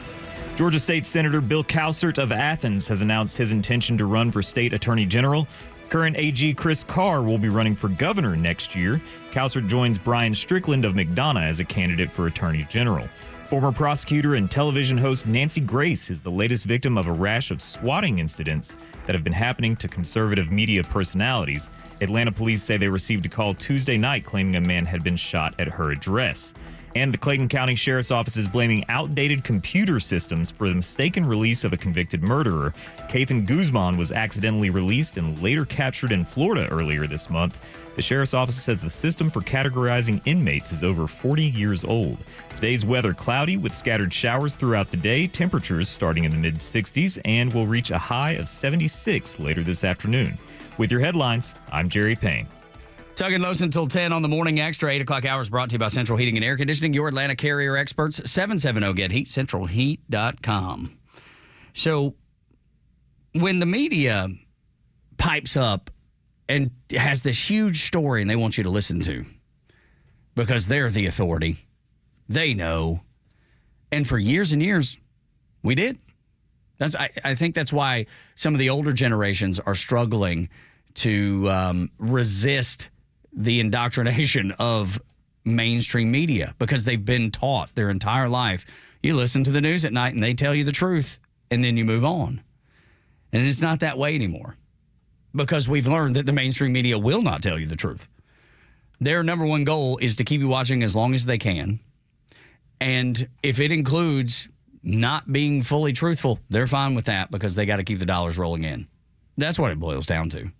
Georgia State Senator Bill Cowsert of Athens has announced his intention to run for state attorney general. Current AG Chris Carr will be running for governor next year. Cowsert joins Brian Strickland of McDonough as a candidate for attorney general. Former prosecutor and television host Nancy Grace is the latest victim of a rash of swatting incidents that have been happening to conservative media personalities. Atlanta police say they received a call Tuesday night claiming a man had been shot at her address. And the Clayton County Sheriff's Office is blaming outdated computer systems for the mistaken release of a convicted murderer. Kathan Guzman was accidentally released and later captured in Florida earlier this month. The Sheriff's Office says the system for categorizing inmates is over 40 years old. Today's weather cloudy with scattered showers throughout the day, temperatures starting in the mid-60s, and will reach a high of 76 later this afternoon. With your headlines, I'm Jerry Payne. Tug and Los until 10 on the Morning Extra. 8 o'clock hours brought to you by Central Heating and Air Conditioning, your Atlanta carrier experts. 770-GET-HEAT, centralheat.com. So when the media pipes up and has this huge story and they want you to listen to because they're the authority, they know. And for years and years, we did. I think that's why some of the older generations are struggling to resist the indoctrination of mainstream media because they've been taught their entire life. You listen to the news at night and they tell you the truth and then you move on. And it's not that way anymore because we've learned that the mainstream media will not tell you the truth. Their number one goal is to keep you watching as long as they can. And if it includes not being fully truthful, they're fine with that because they got to keep the dollars rolling in. That's what it boils down to.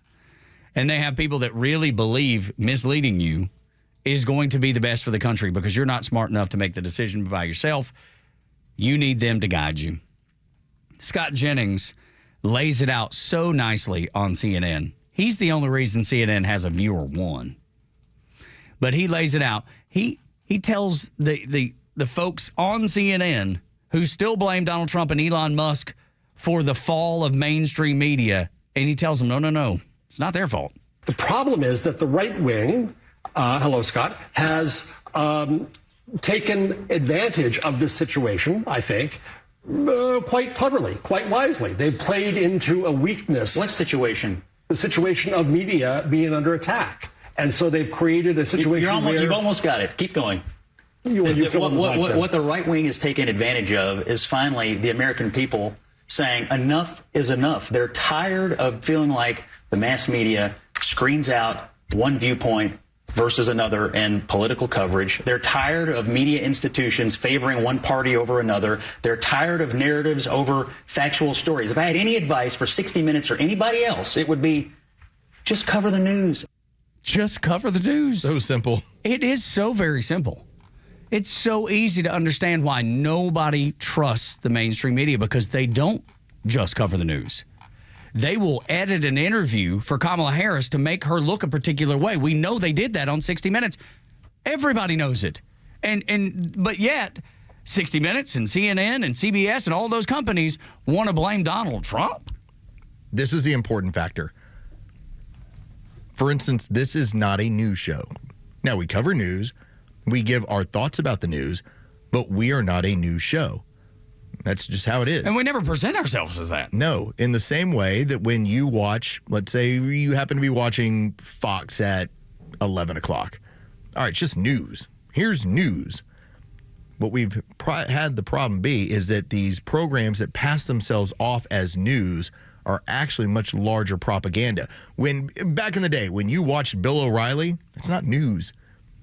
And they have people that really believe misleading you is going to be the best for the country because you're not smart enough to make the decision by yourself. You need them to guide you. Scott Jennings lays it out so nicely on CNN. He's the only reason CNN has a viewer one. But he lays it out. He tells the folks on CNN who still blame Donald Trump and Elon Musk for the fall of mainstream media, and he tells them, no. It's not their fault. The problem is that the right wing, hello, Scott, has taken advantage of this situation, I think, quite cleverly, quite wisely. They've played into a weakness. What situation? The situation of media being under attack. And so they've created a situation where... You've almost got it. Keep going. What the right wing has taken advantage of is finally the American people saying enough is enough. They're tired of feeling like the mass media screens out one viewpoint versus another in political coverage. They're tired of media institutions favoring one party over another. They're tired of narratives over factual stories. If I had any advice for 60 Minutes or anybody else, it would be just cover the news. Just cover the news. So simple. It is so very simple. It's so easy to understand why nobody trusts the mainstream media because they don't just cover the news. They will edit an interview for Kamala Harris to make her look a particular way. We know they did that on 60 Minutes. Everybody knows it. But yet, 60 Minutes and CNN and CBS and all those companies want to blame Donald Trump. This is the important factor. For instance, this is not a news show. Now, we cover news. We give our thoughts about the news, but we are not a news show. That's just how it is. And we never present ourselves as that. No, in the same way that when you watch, let's say you happen to be watching Fox at 11 o'clock. All right, it's just news. Here's news. What we've had the problem be is that these programs that pass themselves off as news are actually much larger propaganda. When back in the day, when you watched Bill O'Reilly, it's not news.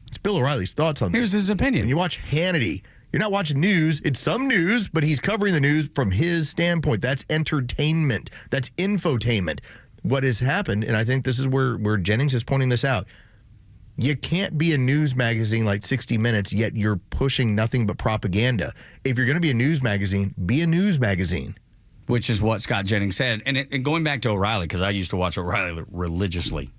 It's Bill O'Reilly's thoughts on this. Here's his opinion. When you watch Hannity, you're not watching news. It's some news, but he's covering the news from his standpoint. That's entertainment. That's infotainment. What has happened, and I think this is where Jennings is pointing this out, you can't be a news magazine like 60 Minutes, yet you're pushing nothing but propaganda. If you're going to be a news magazine, be a news magazine. Which is what Scott Jennings said. And going back to O'Reilly, because I used to watch O'Reilly religiously,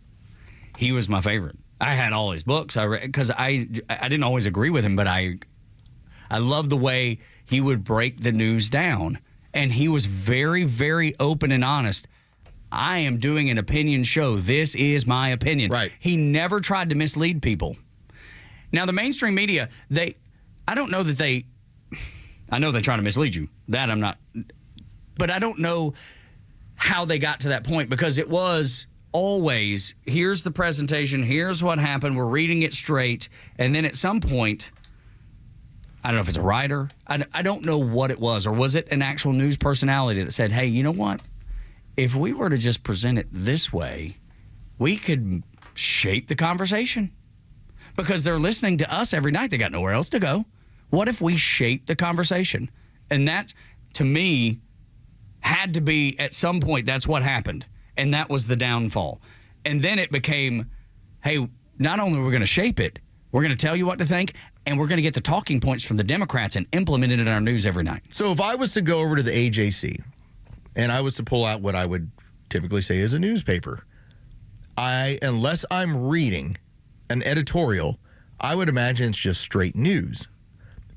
he was my favorite. I had all his books. I read because I didn't always agree with him, but I loved the way he would break the news down. And he was very, very open and honest. I am doing an opinion show. This is my opinion. Right. He never tried to mislead people. Now, the mainstream media, I don't know that I know they try to mislead you. That I'm not, but I don't know how they got to that point, because it was always, here's the presentation, here's what happened, we're reading it straight, and then at some point, I don't know if it's a writer, I don't know what it was, or was it an actual news personality that said, hey, you know what? If we were to just present it this way, we could shape the conversation. Because they're listening to us every night. They got nowhere else to go. What if we shape the conversation? And that, to me, had to be, at some point, that's what happened. And that was the downfall. And then it became, hey, not only are we going to shape it, we're going to tell you what to think, and we're going to get the talking points from the Democrats and implement it in our news every night. So if I was to go over to the AJC, and I was to pull out what I would typically say is a newspaper, unless I'm reading an editorial, I would imagine it's just straight news.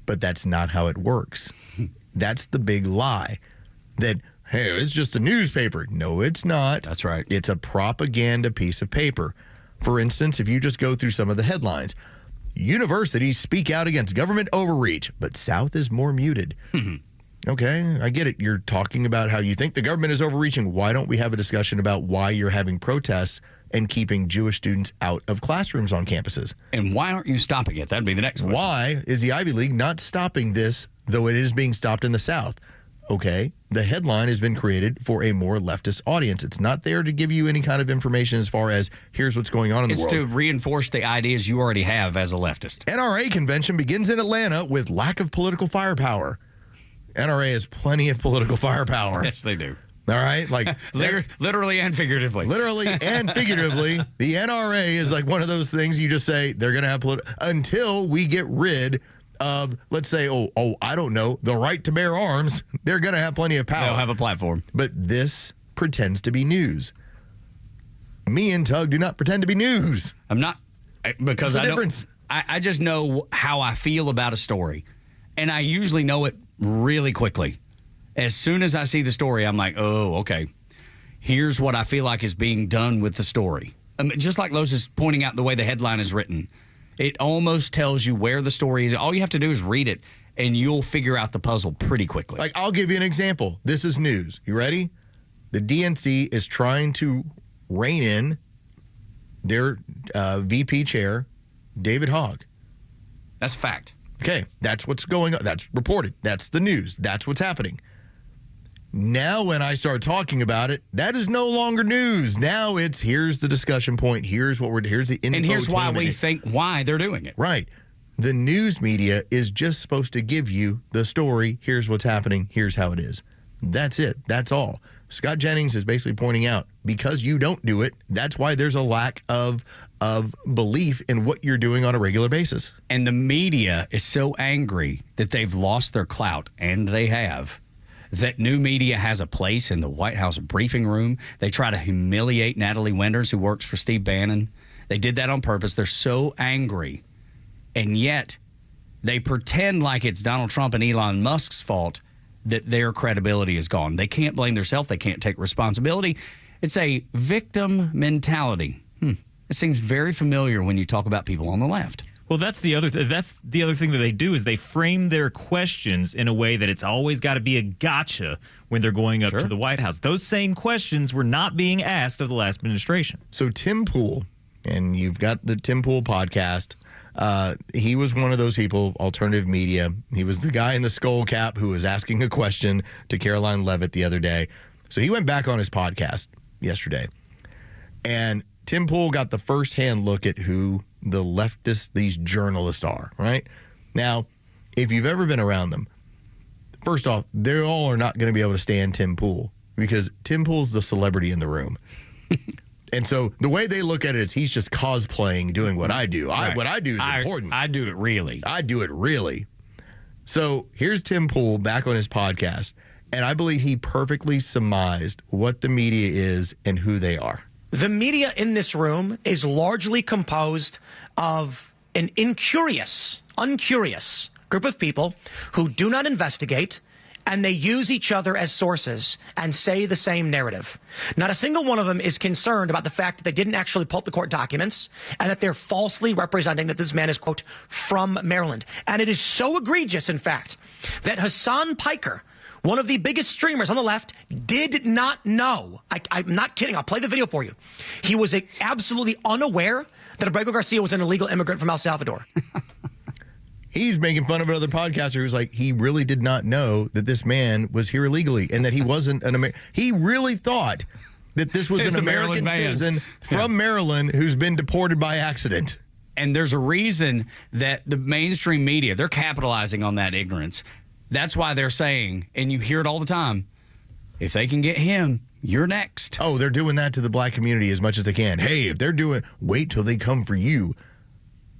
But that's not how it works. That's the big lie. That, hey, it's just a newspaper. No, it's not. That's right. It's a propaganda piece of paper. For instance, if you just go through some of the headlines, universities speak out against government overreach, but South is more muted. Okay, I get it. You're talking about how you think the government is overreaching. Why don't we have a discussion about why you're having protests and keeping Jewish students out of classrooms on campuses? And why aren't you stopping it? That'd be the next question. Why is the Ivy League not stopping this, though it is being stopped in the South? Okay, the headline has been created for a more leftist audience. It's not there to give you any kind of information as far as here's what's going on in the world. It's to reinforce the ideas you already have as a leftist. NRA convention begins in Atlanta with lack of political firepower. NRA has plenty of political firepower. Yes, they do. All right? Like literally and figuratively. Literally and figuratively. The NRA is like one of those things you just say they're going to have until we get rid of, let's say, I don't know, the right to bear arms. They're going to have plenty of power. They'll have a platform. But this pretends to be news. Me and Tug do not pretend to be news. I'm not, because What's the difference? I just know how I feel about a story. And I usually know it really quickly. As soon as I see the story, I'm like, oh, okay. Here's what I feel like is being done with the story. Just like Los is pointing out the way the headline is written. It almost tells you where the story is. All you have to do is read it, and you'll figure out the puzzle pretty quickly. Like, I'll give you an example. This is news. You ready? The DNC is trying to rein in their VP chair, David Hogg. That's a fact. Okay, that's what's going on. That's reported. That's the news. That's what's happening. Now, when I start talking about it, that is no longer news. Now it's here's the discussion point. Here's what here's the info. And here's why we think why they're doing it. Right. The news media is just supposed to give you the story. Here's what's happening. Here's how it is. That's it. That's all. Scott Jennings is basically pointing out because you don't do it, that's why there's a lack of belief in what you're doing on a regular basis. And the media is so angry that they've lost their clout, and they have, that new media has a place in the White House briefing room. They try to humiliate Natalie Winters, who works for Steve Bannon. They did that on purpose. They're so angry. And yet they pretend like it's Donald Trump and Elon Musk's fault that their credibility is gone. They can't blame themselves. They can't take responsibility. It's a victim mentality. It seems very familiar when you talk about people on the left. Well, that's the other thing that they do is they frame their questions in a way that it's always got to be a gotcha when they're going up to the White House. Those same questions were not being asked of the last administration. So Tim Pool, and you've got the Tim Pool podcast. He was one of those people, alternative media. He was the guy in the skull cap who was asking a question to Caroline Leavitt the other day. So he went back on his podcast yesterday. And Tim Pool got the firsthand look at who the leftists, these journalists are, right? Now, if you've ever been around them, first off, they all are not going to be able to stand Tim Pool because Tim Pool's the celebrity in the room. And so the way they look at it is he's just cosplaying, doing what I do. Right. What I do is important. I do it really. I do it really. So here's Tim Pool back on his podcast, and I believe he perfectly surmised what the media is and who they are. The media in this room is largely composed of an uncurious group of people who do not investigate, and they use each other as sources and say the same narrative. Not a single one of them is concerned about the fact that they didn't actually pull up the court documents and that they're falsely representing that this man is, quote, from Maryland. And it is so egregious, in fact, that Hassan Piker, one of the biggest streamers on the left, did not know. I'm not kidding. I'll play the video for you. He was absolutely unaware that Abrego Garcia was an illegal immigrant from El Salvador. He's making fun of another podcaster who's like, he really did not know that this man was here illegally and that he wasn't an American. He really thought that this was an American citizen from Maryland who's been deported by accident. And there's a reason that the mainstream media, they're capitalizing on that ignorance. That's why they're saying, and you hear it all the time, if they can get him, you're next. Oh, they're doing that to the black community as much as they can. Hey, if they're doing, wait till they come for you.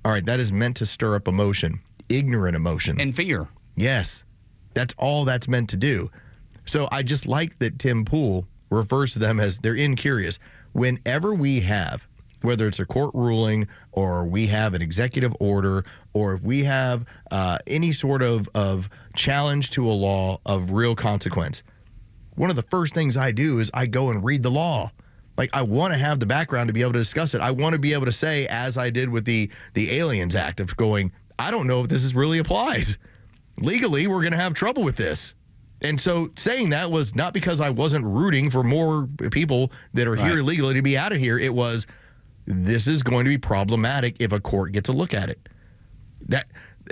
All right, that is meant to stir up emotion, ignorant emotion. And fear. Yes, that's all that's meant to do. So I just like that Tim Pool refers to them as they're incurious. Whenever we have, whether it's a court ruling or we have an executive order or if we have any sort of challenge to a law of real consequence, one of the first things I do is I go and read the law. Like, I want to have the background to be able to discuss it. I want to be able to say, as I did with the Aliens Act, of going, I don't know if this really applies. Legally, we're going to have trouble with this. And so saying that was not because I wasn't rooting for more people that are here illegally to be out of here. It was, this is going to be problematic if a court gets a look at it.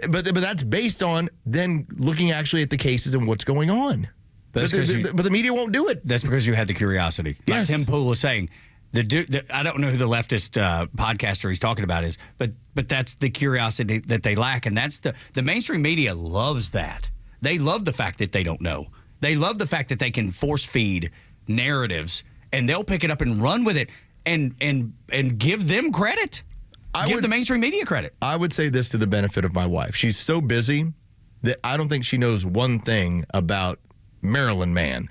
But that's based on then looking actually at the cases and what's going on. But the media won't do it. That's because you had the curiosity. Yes. Like Tim Pool was saying, I don't know who the leftist podcaster he's talking about is, but that's the curiosity that they lack. And that's the mainstream media loves that. They love the fact that they don't know. They love the fact that they can force feed narratives and they'll pick it up and run with it and give them credit. Give the mainstream media credit. I would say this to the benefit of my wife. She's so busy that I don't think she knows one thing about Maryland man.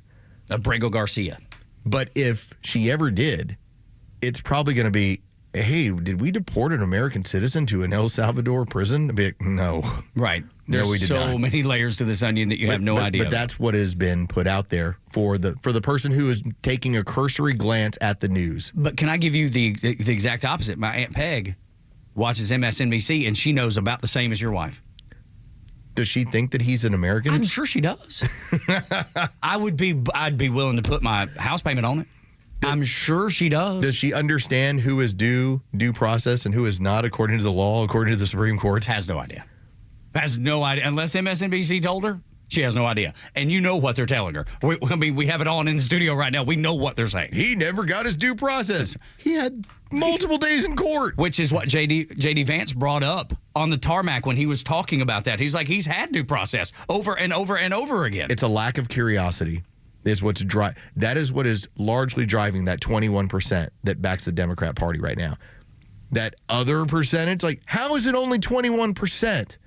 Abrego Garcia. But if she ever did, it's probably going to be, hey, did we deport an American citizen to an El Salvador prison? No. Right. There's we did so not. many layers to this onion that you have no idea. But that's what has been put out there for the person who is taking a cursory glance at the news. But can I give you the exact opposite? My Aunt Peg watches MSNBC, and she knows about the same as your wife. Does she think that he's an American? I'm sure she does. I'd be willing to put my house payment on it. I'm sure she does. Does she understand who is due process and who is not according to the law, according to the Supreme Court? Has no idea. Has no idea. Unless MSNBC told her, she has no idea. And you know what they're telling her. We have it on in the studio right now. We know what they're saying. He never got his due process. He had multiple days in court. Which is what J.D. Vance brought up on the tarmac when he was talking about that. He's like, he's had due process over and over and over again. It's a lack of curiosity. That is what is largely driving that 21% that backs the Democrat Party right now. That other percentage, like, how is it only 21%?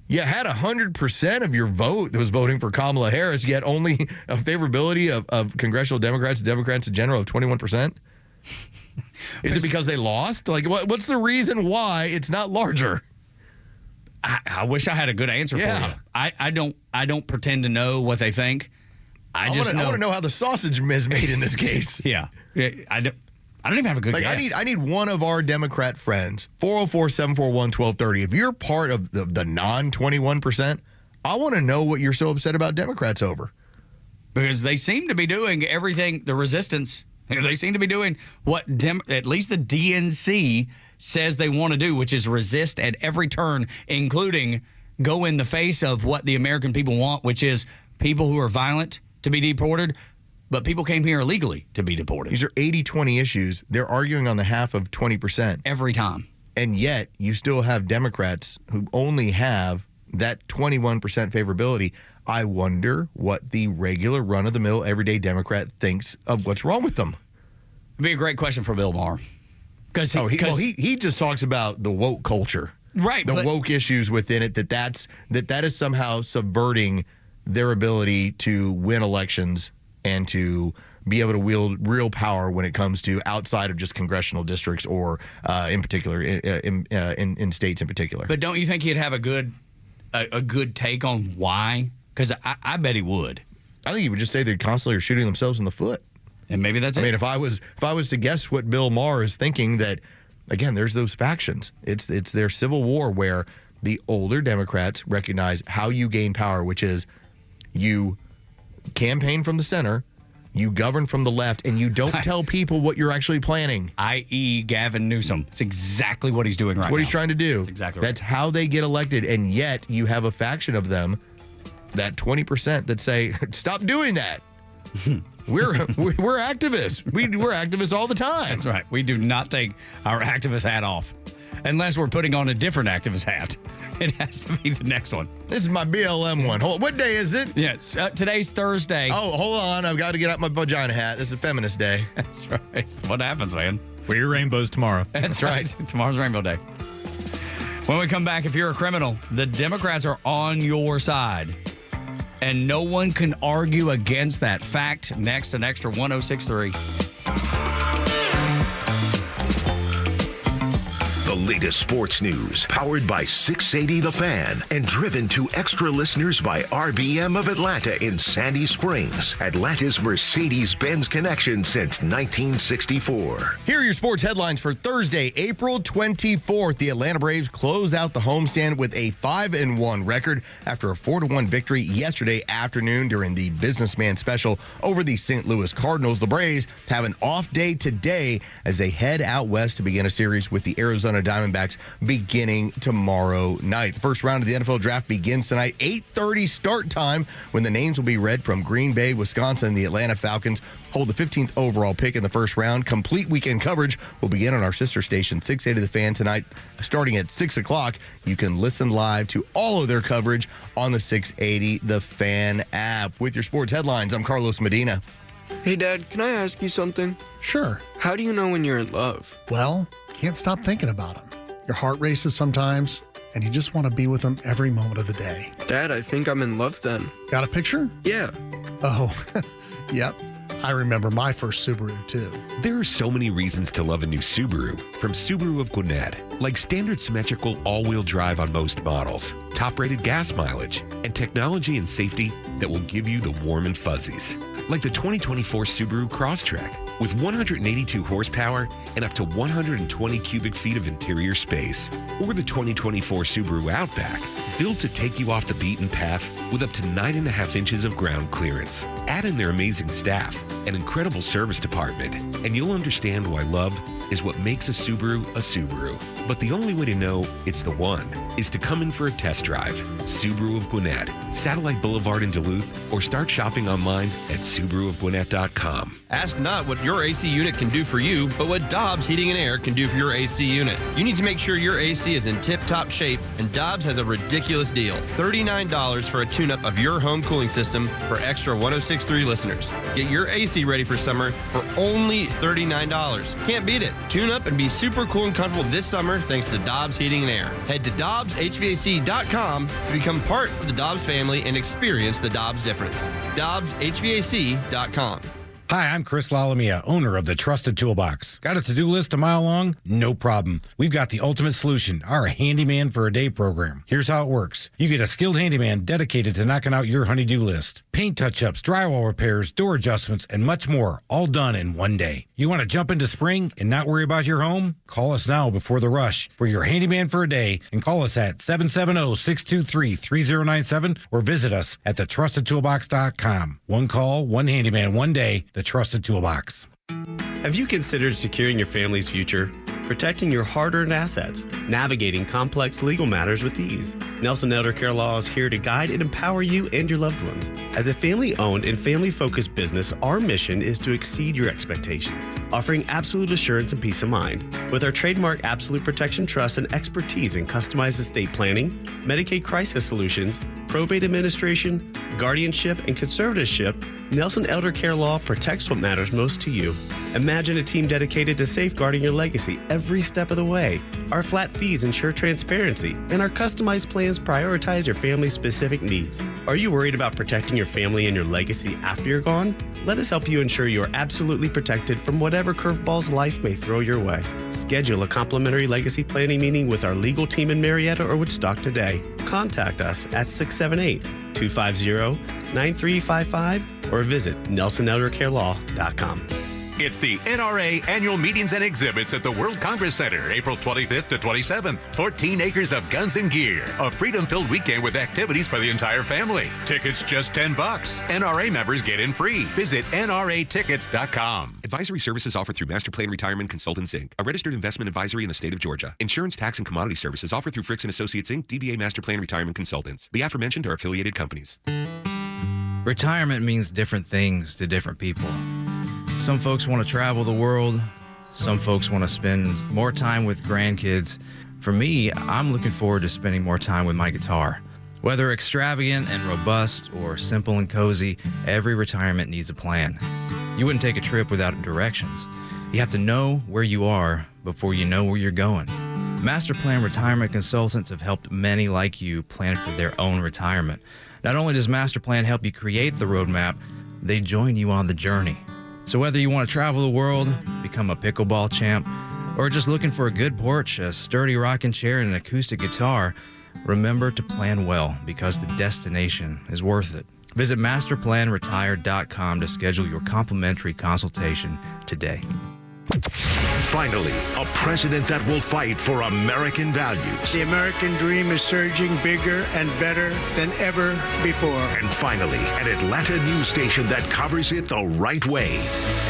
You had 100% of your vote that was voting for Kamala Harris, yet only a favorability of congressional Democrats in general of 21%? Is it because they lost? Like, what's the reason why it's not larger? I wish I had a good answer for you. I don't pretend to know what they think. I want to know how the sausage is made in this case. Yeah. I don't even have a good guess. I need one of our Democrat friends, 404-741-1230. If you're part of the non-21%, I want to know what you're so upset about Democrats over. Because they seem to be doing everything, the resistance, they seem to be doing what at least the DNC says they want to do, which is resist at every turn, including go in the face of what the American people want, which is people who are violent to be deported, but people came here illegally to be deported. These are 80-20 issues. They're arguing on the half of 20%. Every time. And yet, you still have Democrats who only have that 21% favorability. I wonder what the regular run-of-the-mill everyday Democrat thinks of what's wrong with them. It'd be a great question for Bill Maher. He just talks about the woke culture. Right. The woke issues within it, that is somehow subverting their ability to win elections and to be able to wield real power when it comes to outside of just congressional districts or in particular in states in particular. But don't you think he'd have a good take on why? Because I bet he would. I think he would just say they constantly are shooting themselves in the foot. And maybe that's it. I mean, if I was to guess what Bill Maher is thinking, that again, there's those factions. It's their civil war where the older Democrats recognize how you gain power, which is you campaign from the center, you govern from the left, and you don't tell people what you're actually planning. I.e. Gavin Newsom. It's exactly what he's doing right now. That's what he's trying to do. That's exactly right. That's how they get elected, and yet you have a faction of them, that 20% that say, stop doing that. We're activists. We're activists all the time. That's right. We do not take our activist hat off unless we're putting on a different activist hat. It has to be the next one. This is my BLM one. What day is it? Yes, today's Thursday. Oh, hold on. I've got to get out my vagina hat. This is Feminist Day. That's right. That's what happens, man. Wear your rainbows tomorrow. That's right. Tomorrow's Rainbow Day. When we come back, if you're a criminal, the Democrats are on your side. And no one can argue against that fact. Next, an extra 106.3. The latest sports news, powered by 680 The Fan, and driven to extra listeners by RBM of Atlanta in Sandy Springs, Atlanta's Mercedes-Benz connection since 1964. Here are your sports headlines for Thursday, April 24th. The Atlanta Braves close out the homestand with a 5-1 record after a 4-1 victory yesterday afternoon during the Businessman Special over the St. Louis Cardinals. The Braves have an off day today as they head out west to begin a series with the Arizona Diamondbacks beginning tomorrow night. The first round of the NFL draft begins tonight, 8:30 start time, when the names will be read from Green Bay, Wisconsin. The Atlanta Falcons hold the 15th overall pick in the first round. Complete weekend coverage will begin on our sister station, 680 The Fan, tonight, starting at 6 o'clock. You can listen live to all of their coverage on the 680 The Fan app. With your sports headlines, I'm Carlos Medina. Hey, Dad, can I ask you something? Sure. How do you know when you're in love? Well, can't stop thinking about him. Your heart races sometimes, and you just want to be with him every moment of the day. Dad, I think I'm in love then. Got a picture? Yeah. Oh, yep. I remember my first Subaru, too. There are so many reasons to love a new Subaru. From Subaru of Gwinnett, like standard symmetrical all-wheel drive on most models, top-rated gas mileage, and technology and safety that will give you the warm and fuzzies. Like the 2024 Subaru Crosstrek, with 182 horsepower and up to 120 cubic feet of interior space. Or the 2024 Subaru Outback, built to take you off the beaten path with up to 9.5 inches of ground clearance. Add in their amazing staff and incredible service department, and you'll understand why love is what makes a Subaru a Subaru. But the only way to know it's the one is to come in for a test drive. Subaru of Gwinnett, Satellite Boulevard in Duluth, or start shopping online at SubaruofGwinnett.com. Ask not what your AC unit can do for you, but what Dobbs Heating and Air can do for your AC unit. You need to make sure your AC is in tip-top shape, and Dobbs has a ridiculous deal. $39 for a tune-up of your home cooling system for extra 106.3 listeners. Get your AC ready for summer for only $39. Can't beat it. Tune up and be super cool and comfortable this summer thanks to Dobbs Heating and Air. Head to DobbsHVAC.com to become part of the Dobbs family and experience the Dobbs difference. DobbsHVAC.com. Hi, I'm Chris Lalamia, owner of the Trusted Toolbox. Got a to-do list a mile long? No problem. We've got the ultimate solution, our Handyman for a Day program. Here's how it works. You get a skilled handyman dedicated to knocking out your honey-do list. Paint touch-ups, drywall repairs, door adjustments, and much more, all done in one day. You want to jump into spring and not worry about your home? Call us now before the rush for your Handyman for a Day and call us at 770-623-3097 or visit us at thetrustedtoolbox.com. One call, one handyman, one day. The Trusted Toolbox. Have you considered securing your family's future? Protecting your hard-earned assets, navigating complex legal matters with ease. Nelson Elder Care Law is here to guide and empower you and your loved ones. As a family-owned and family-focused business, our mission is to exceed your expectations, offering absolute assurance and peace of mind. With our trademark Absolute Protection Trust and expertise in customized estate planning, Medicaid crisis solutions, probate administration, guardianship, and conservatorship, Nelson Elder Care Law protects what matters most to you. Imagine a team dedicated to safeguarding your legacy every step of the way. Our flat fees ensure transparency, and our customized plans prioritize your family's specific needs. Are you worried about protecting your family and your legacy after you're gone? Let us help you ensure you are absolutely protected from whatever curveballs life may throw your way. Schedule a complimentary legacy planning meeting with our legal team in Marietta or Woodstock today. Contact us at 678-250-9355 or visit NelsonElderCareLaw.com. It's the NRA Annual Meetings and Exhibits at the World Congress Center, April 25th to 27th. 14 acres of guns and gear. A freedom-filled weekend with activities for the entire family. Tickets just $10. NRA members get in free. Visit NRAtickets.com. Advisory services offered through Master Plan Retirement Consultants, Inc., a registered investment advisory in the state of Georgia. Insurance, tax, and commodity services offered through Fricks & Associates, Inc., DBA Master Plan Retirement Consultants. The aforementioned are affiliated companies. Retirement means different things to different people. Some folks want to travel the world. Some folks want to spend more time with grandkids. For me, I'm looking forward to spending more time with my guitar. Whether extravagant and robust or simple and cozy, every retirement needs a plan. You wouldn't take a trip without directions. You have to know where you are before you know where you're going. Master Plan Retirement Consultants have helped many like you plan for their own retirement. Not only does Master Plan help you create the roadmap, they join you on the journey. So whether you want to travel the world, become a pickleball champ, or just looking for a good porch, a sturdy rocking chair, and an acoustic guitar, remember to plan well because the destination is worth it. Visit masterplanretired.com to schedule your complimentary consultation today. Finally, a president that will fight for American values. The American dream is surging bigger and better than ever before. And finally, an Atlanta news station that covers it the right way.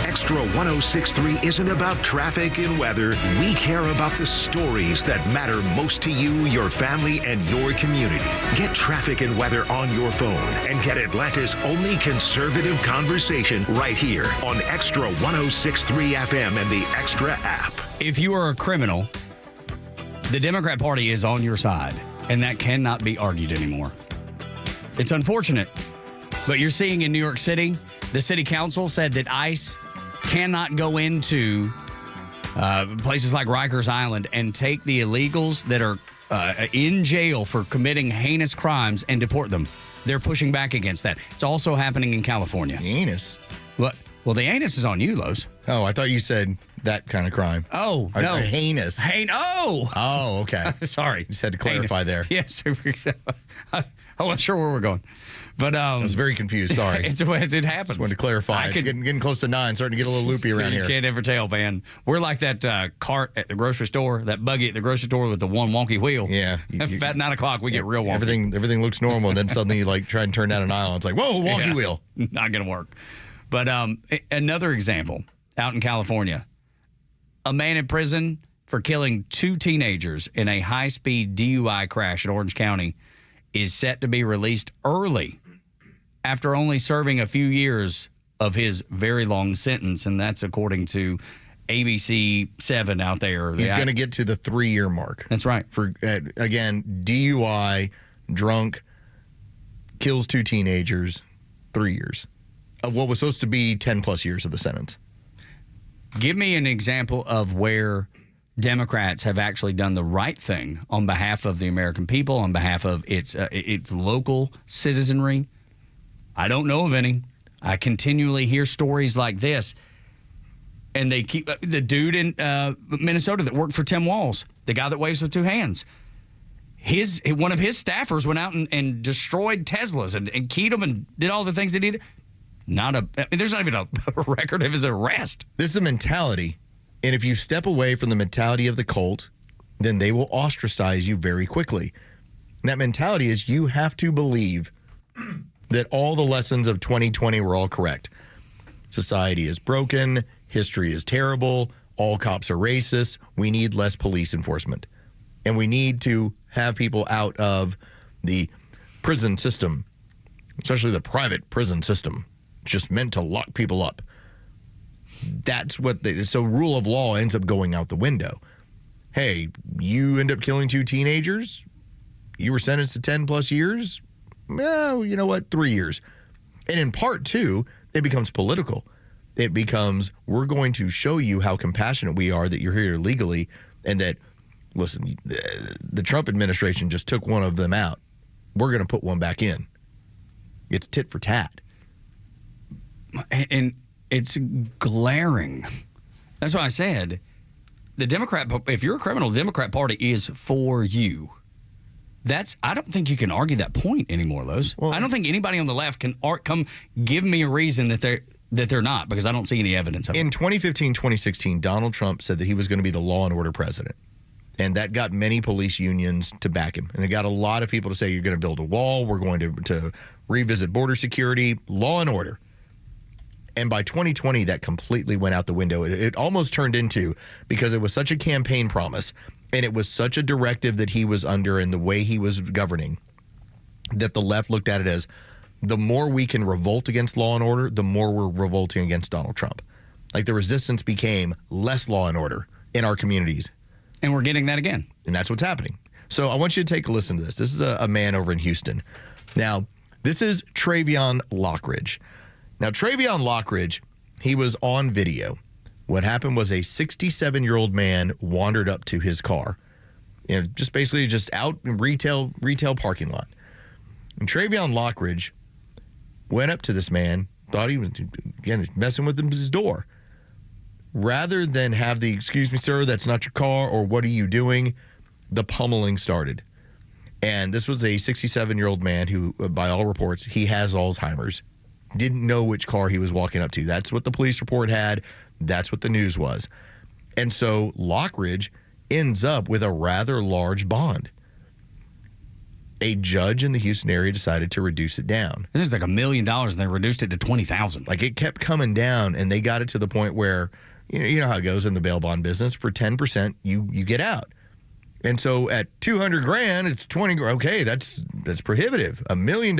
Extra 106.3 isn't about traffic and weather. We care about the stories that matter most to you, your family, and your community. Get traffic and weather on your phone and get Atlanta's only conservative conversation right here on Extra 106.3 FM and the Extra app. If you are a criminal, the Democrat Party is on your side, and that cannot be argued anymore. It's unfortunate, but you're seeing in New York City, the city council said that ICE cannot go into places like Rikers Island and take the illegals that are in jail for committing heinous crimes and deport them. They're pushing back against that. It's also happening in California. The anus? What? Well, the anus is on you, Los. Oh, I thought you said that kind of crime. Oh, no. Heinous. Oh, okay. Sorry. Just had to clarify there. Yes. I wasn't sure where we're going. But I was very confused. Sorry. It happens. Just wanted to clarify. It's getting close to 9, starting to get a little loopy around here. You can't ever tell, man. We're like that cart at the grocery store, that buggy at the grocery store with the one wonky wheel. Yeah. At 9 o'clock, we get real wonky. Everything looks normal, and then suddenly you try and turn down an aisle. It's like, whoa, wonky wheel. Not going to work. But another example out in California, a man in prison for killing 2 teenagers in a high-speed DUI crash in Orange County is set to be released early after only serving a few years of his very long sentence, and that's according to ABC 7 out there. He's going to get to the 3-year mark. That's right. For again, DUI, drunk, kills 2 teenagers, 3 years. Of what was supposed to be 10-plus years of the sentence. Give me an example of where Democrats have actually done the right thing on behalf of the American people, on behalf of its local citizenry. I don't know of any. I continually hear stories like this. And they keep the dude in Minnesota that worked for Tim Walz, the guy that waves with two hands. One of his staffers went out and destroyed Teslas and keyed them and did all the things they did. There's not even a record of his arrest. This is a mentality. And if you step away from the mentality of the cult, then they will ostracize you very quickly. And that mentality is you have to believe that all the lessons of 2020 were all correct. Society is broken. History is terrible. All cops are racist. We need less police enforcement. And we need to have people out of the prison system, especially the private prison system. It's just meant to lock people up. That's what so rule of law ends up going out the window. Hey, you end up killing 2 teenagers. You were sentenced to 10 plus years. Well, you know what? 3 years. And in part 2, it becomes political. It becomes, we're going to show you how compassionate we are that you're here legally and that, listen, the Trump administration just took one of them out. We're going to put one back in. It's tit for tat. And it's glaring. That's why I said if you're a criminal, the Democrat Party is for you. I don't think you can argue that point anymore, Los. Well, I don't think anybody on the left can come give me a reason that they're not, because I don't see any evidence of it. In 2015, 2016, Donald Trump said that he was going to be the law and order president. And that got many police unions to back him. And it got a lot of people to say, you're going to build a wall. We're going to revisit border security, law and order. And by 2020, that completely went out the window. It almost turned into, because it was such a campaign promise and it was such a directive that he was under and the way he was governing, that the left looked at it as, the more we can revolt against law and order, the more we're revolting against Donald Trump. Like the resistance became less law and order in our communities. And we're getting that again. And that's what's happening. So I want you to take a listen to this. This is a man over in Houston. Now, this is Travion Lockridge. Now, Travion Lockridge, he was on video. What happened was a 67-year-old man wandered up to his car, and just out in retail parking lot. And Travion Lockridge went up to this man, thought he was, again, messing with his door. Rather than have the, excuse me, sir, that's not your car, or what are you doing, the pummeling started. And this was a 67-year-old man who, by all reports, he has Alzheimer's. Didn't know which car he was walking up to. That's what the police report had. That's what the news was. And so Lockridge ends up with a rather large bond. A judge in the Houston area decided to reduce it down. This is like $1 million, and they reduced it to $20,000. Like, it kept coming down, and they got it to the point where, you know how it goes in the bail bond business. For 10%, you get out. And so at $200,000, it's 20. Okay, that's prohibitive. $1 million,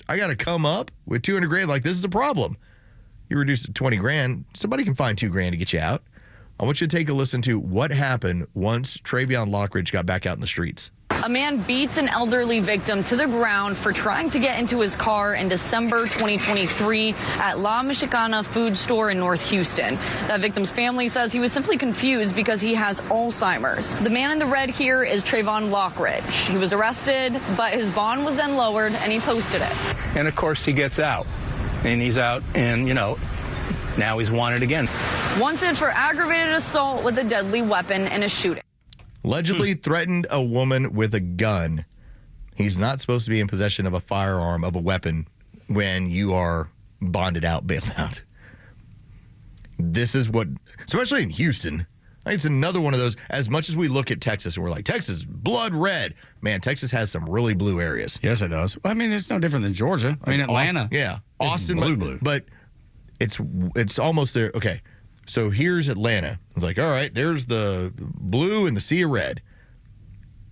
I got to come up with $200,000. Like, this is a problem. You reduce it to $20,000, somebody can find $2,000 to get you out. I want you to take a listen to what happened once Travion Lockridge got back out in the streets. A man beats an elderly victim to the ground for trying to get into his car in December 2023 at La Michicana food store in North Houston. That victim's family says he was simply confused because he has Alzheimer's. The man in the red here is Travion Lockridge. He was arrested, but his bond was then lowered, and he posted it. And, of course, he gets out. And he's out, and, now he's wanted again. Wanted for aggravated assault with a deadly weapon and a shooting. Allegedly threatened a woman with a gun. He's not supposed to be in possession of a firearm, of a weapon, when you are bonded out, bailed out. This is what, especially in Houston, it's another one of those, as much as we look at Texas and we're like, Texas, blood red. Man, Texas has some really blue areas. Yes, it does. Well, I mean, it's no different than Georgia. I mean, Atlanta. Austin, blue. But it's almost there. Okay. So here's Atlanta. It's like, all right, there's the blue and the sea of red.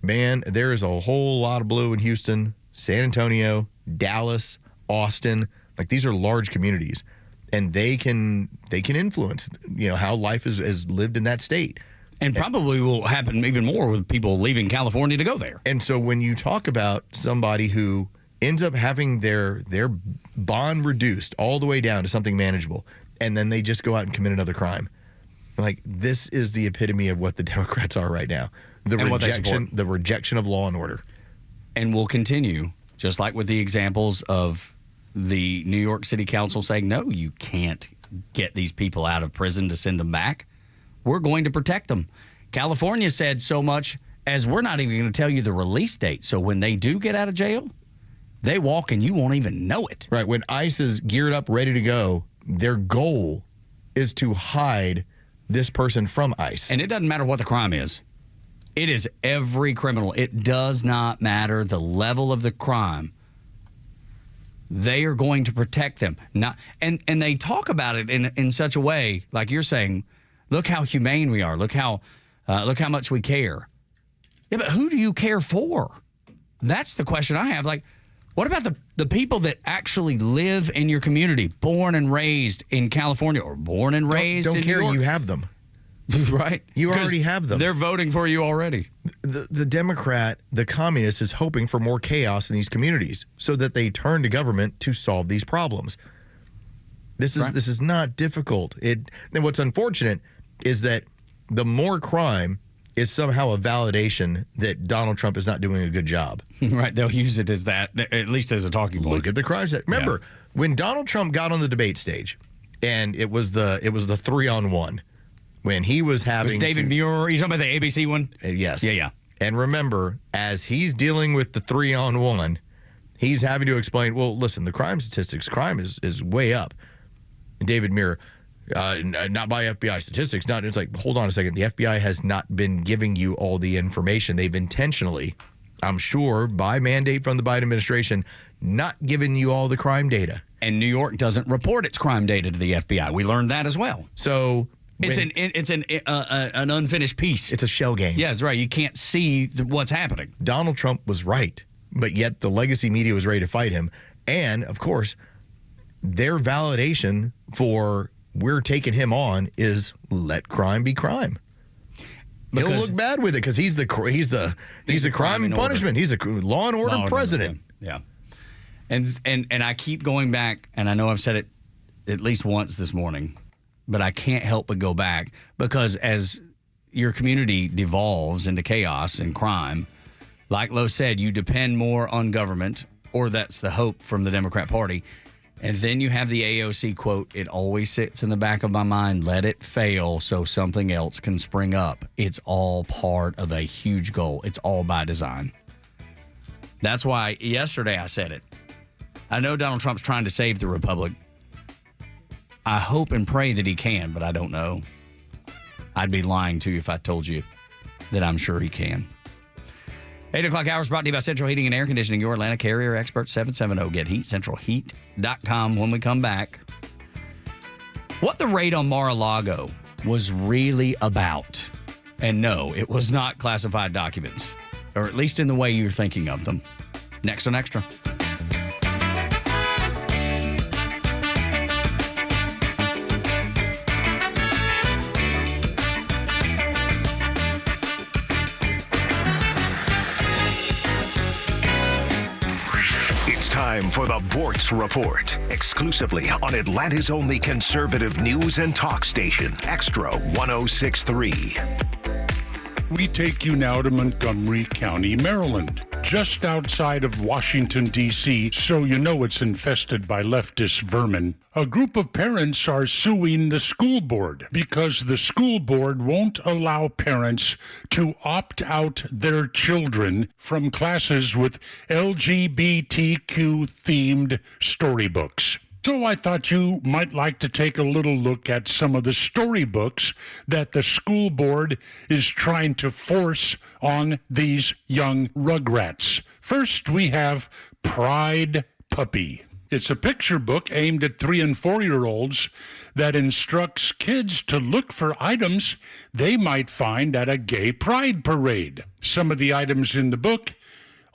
Man, there is a whole lot of blue in Houston, San Antonio, Dallas, Austin. Like, these are large communities, and they can influence, how life is lived in that state. And probably will happen even more with people leaving California to go there. And so when you talk about somebody who ends up having their bond reduced all the way down to something manageable, and then they just go out and commit another crime. Like, this is the epitome of what the Democrats are right now. The rejection of law and order. And will continue, just like with the examples of the New York City Council saying, no, you can't get these people out of prison to send them back. We're going to protect them. California said so much as we're not even going to tell you the release date. So when they do get out of jail, they walk and you won't even know it. Right. When ICE is geared up, ready to go, their goal is to hide this person from ICE. And it doesn't matter what the crime is. It is every criminal. It does not matter the level of the crime. They are going to protect them. And they talk about it in such a way, like you're saying, look how humane we are. Look how much we care. Yeah, but who do you care for? That's the question I have. Like, what about the people that actually live in your community, born and raised in California or born and raised in New York? Don't care, you have them. Right? You already have them. They're voting for you already. The Democrat, the communist, is hoping for more chaos in these communities so that they turn to government to solve these problems. This is not difficult. And what's unfortunate is that the more crime is somehow a validation that Donald Trump is not doing a good job. Right. They'll use it as that, at least as a talking point. Look at the crime set. Remember, when Donald Trump got on the debate stage, and it was the 3-on-1, when he was having... Was David Muir, are you talking about the ABC one? Yes. Yeah. And remember, as he's dealing with the 3-on-1, he's having to explain, well, listen, the crime statistics, crime is way up. And David Muir, not by FBI statistics. It's like, hold on a second. The FBI has not been giving you all the information. They've intentionally, I'm sure, by mandate from the Biden administration, not giving you all the crime data. And New York doesn't report its crime data to the FBI. We learned that as well. So... It's an unfinished piece. It's a shell game. Yeah, that's right. You can't see what's happening. Donald Trump was right, but yet the legacy media was ready to fight him. And, of course, their validation for we're taking him on is let crime be crime. He'll look bad with it because he's the crime and punishment. He's a law and order president. Yeah. And I keep going back, and I know I've said it at least once this morning, but I can't help but go back because as your community devolves into chaos and crime, like Lo said, you depend more on government, or that's the hope from the Democrat Party. And then you have the AOC quote, it always sits in the back of my mind, let it fail so something else can spring up. It's all part of a huge goal. It's all by design. That's why yesterday I said it. I know Donald Trump's trying to save the republic. I hope and pray that he can, but I don't know. I'd be lying to you if I told you that I'm sure he can. 8 o'clock hours brought to you by Central Heating and Air Conditioning, your Atlanta carrier expert, 770 Get Heat, centralheat.com. When we come back, what the raid on Mar-a-Lago was really about. And no, it was not classified documents, or at least in the way you're thinking of them. Next on Extra. Time for the Bortz Report, exclusively on Atlanta's only conservative news and talk station, Extra 106.3. We take you now to Montgomery County, Maryland, just outside of Washington, D.C., so you know it's infested by leftist vermin. A group of parents are suing the school board because the school board won't allow parents to opt out their children from classes with LGBTQ-themed storybooks. So I thought you might like to take a little look at some of the storybooks that the school board is trying to force on these young rugrats. First, we have Pride Puppy. It's a picture book aimed at 3- and 4-year-olds that instructs kids to look for items they might find at a gay pride parade. Some of the items in the book: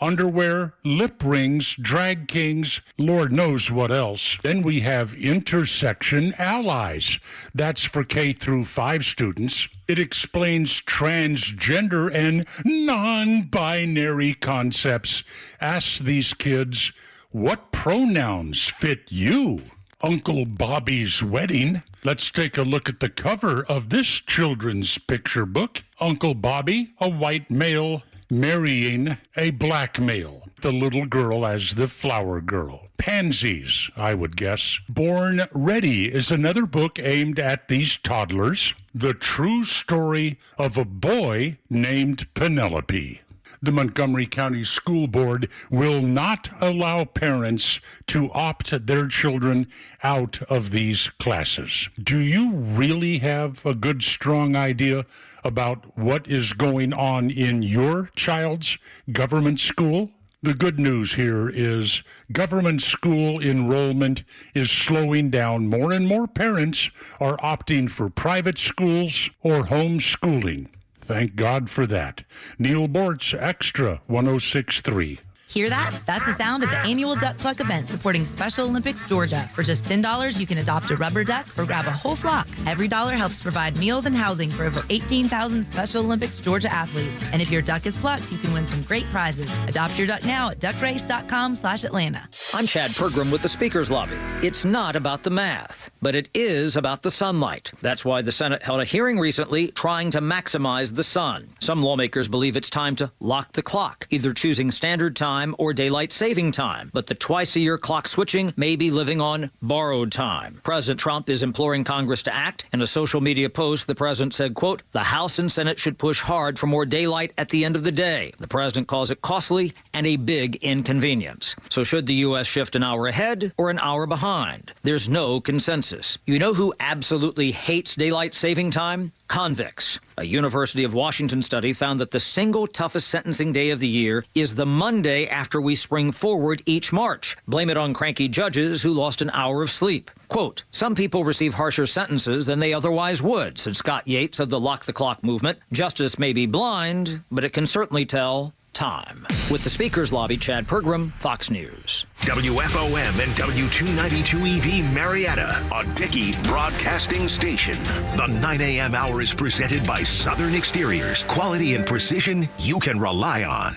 underwear, lip rings, drag kings, Lord knows what else. Then we have Intersection Allies. That's for K-5 students. It explains transgender and non-binary concepts. Asks these kids, what pronouns fit you? Uncle Bobby's Wedding. Let's take a look at the cover of this children's picture book. Uncle Bobby, a white male, marrying a black male. The little girl as the flower girl. pansies, I would guess. Born Ready is another book aimed at these toddlers. The true story of a boy named Penelope. The Montgomery County School Board will not allow parents to opt their children out of these classes. Do you really have a good, strong idea about what is going on in your child's government school? The good news here is government school enrollment is slowing down. More and more parents are opting for private schools or homeschooling. Thank God for that. Neil Bortz, Extra 106.3. Hear that? That's the sound of the annual Duck Cluck event supporting Special Olympics Georgia. For just $10, you can adopt a rubber duck or grab a whole flock. Every dollar helps provide meals and housing for over 18,000 Special Olympics Georgia athletes. And if your duck is plucked, you can win some great prizes. Adopt your duck now at duckrace.com/Atlanta. I'm Chad Pergram with the Speaker's Lobby. It's not about the math, but it is about the sunlight. That's why the Senate held a hearing recently trying to maximize the sun. Some lawmakers believe it's time to lock the clock, either choosing standard time or daylight saving time. But the twice-a-year clock switching may be living on borrowed time. President Trump is imploring Congress to act. In a social media post, the president said, quote, "The House and Senate should push hard for more daylight at the end of the day." The president calls it costly and a big inconvenience. So should the U.S. shift an hour ahead or an hour behind? There's no consensus. You know who absolutely hates daylight saving time? Convicts. A University of Washington study found that the single toughest sentencing day of the year is the Monday after we spring forward each March. Blame it on cranky judges who lost an hour of sleep. Quote, "Some people receive harsher sentences than they otherwise would," said Scott Yates of the Lock the Clock movement. "Justice may be blind, but it can certainly tell time." With the Speaker's Lobby, Chad Pergram, Fox News. WFOM and W292EV Marietta, a Dickey Broadcasting Station. The 9 a.m. hour is presented by Southern Exteriors. Quality and precision you can rely on.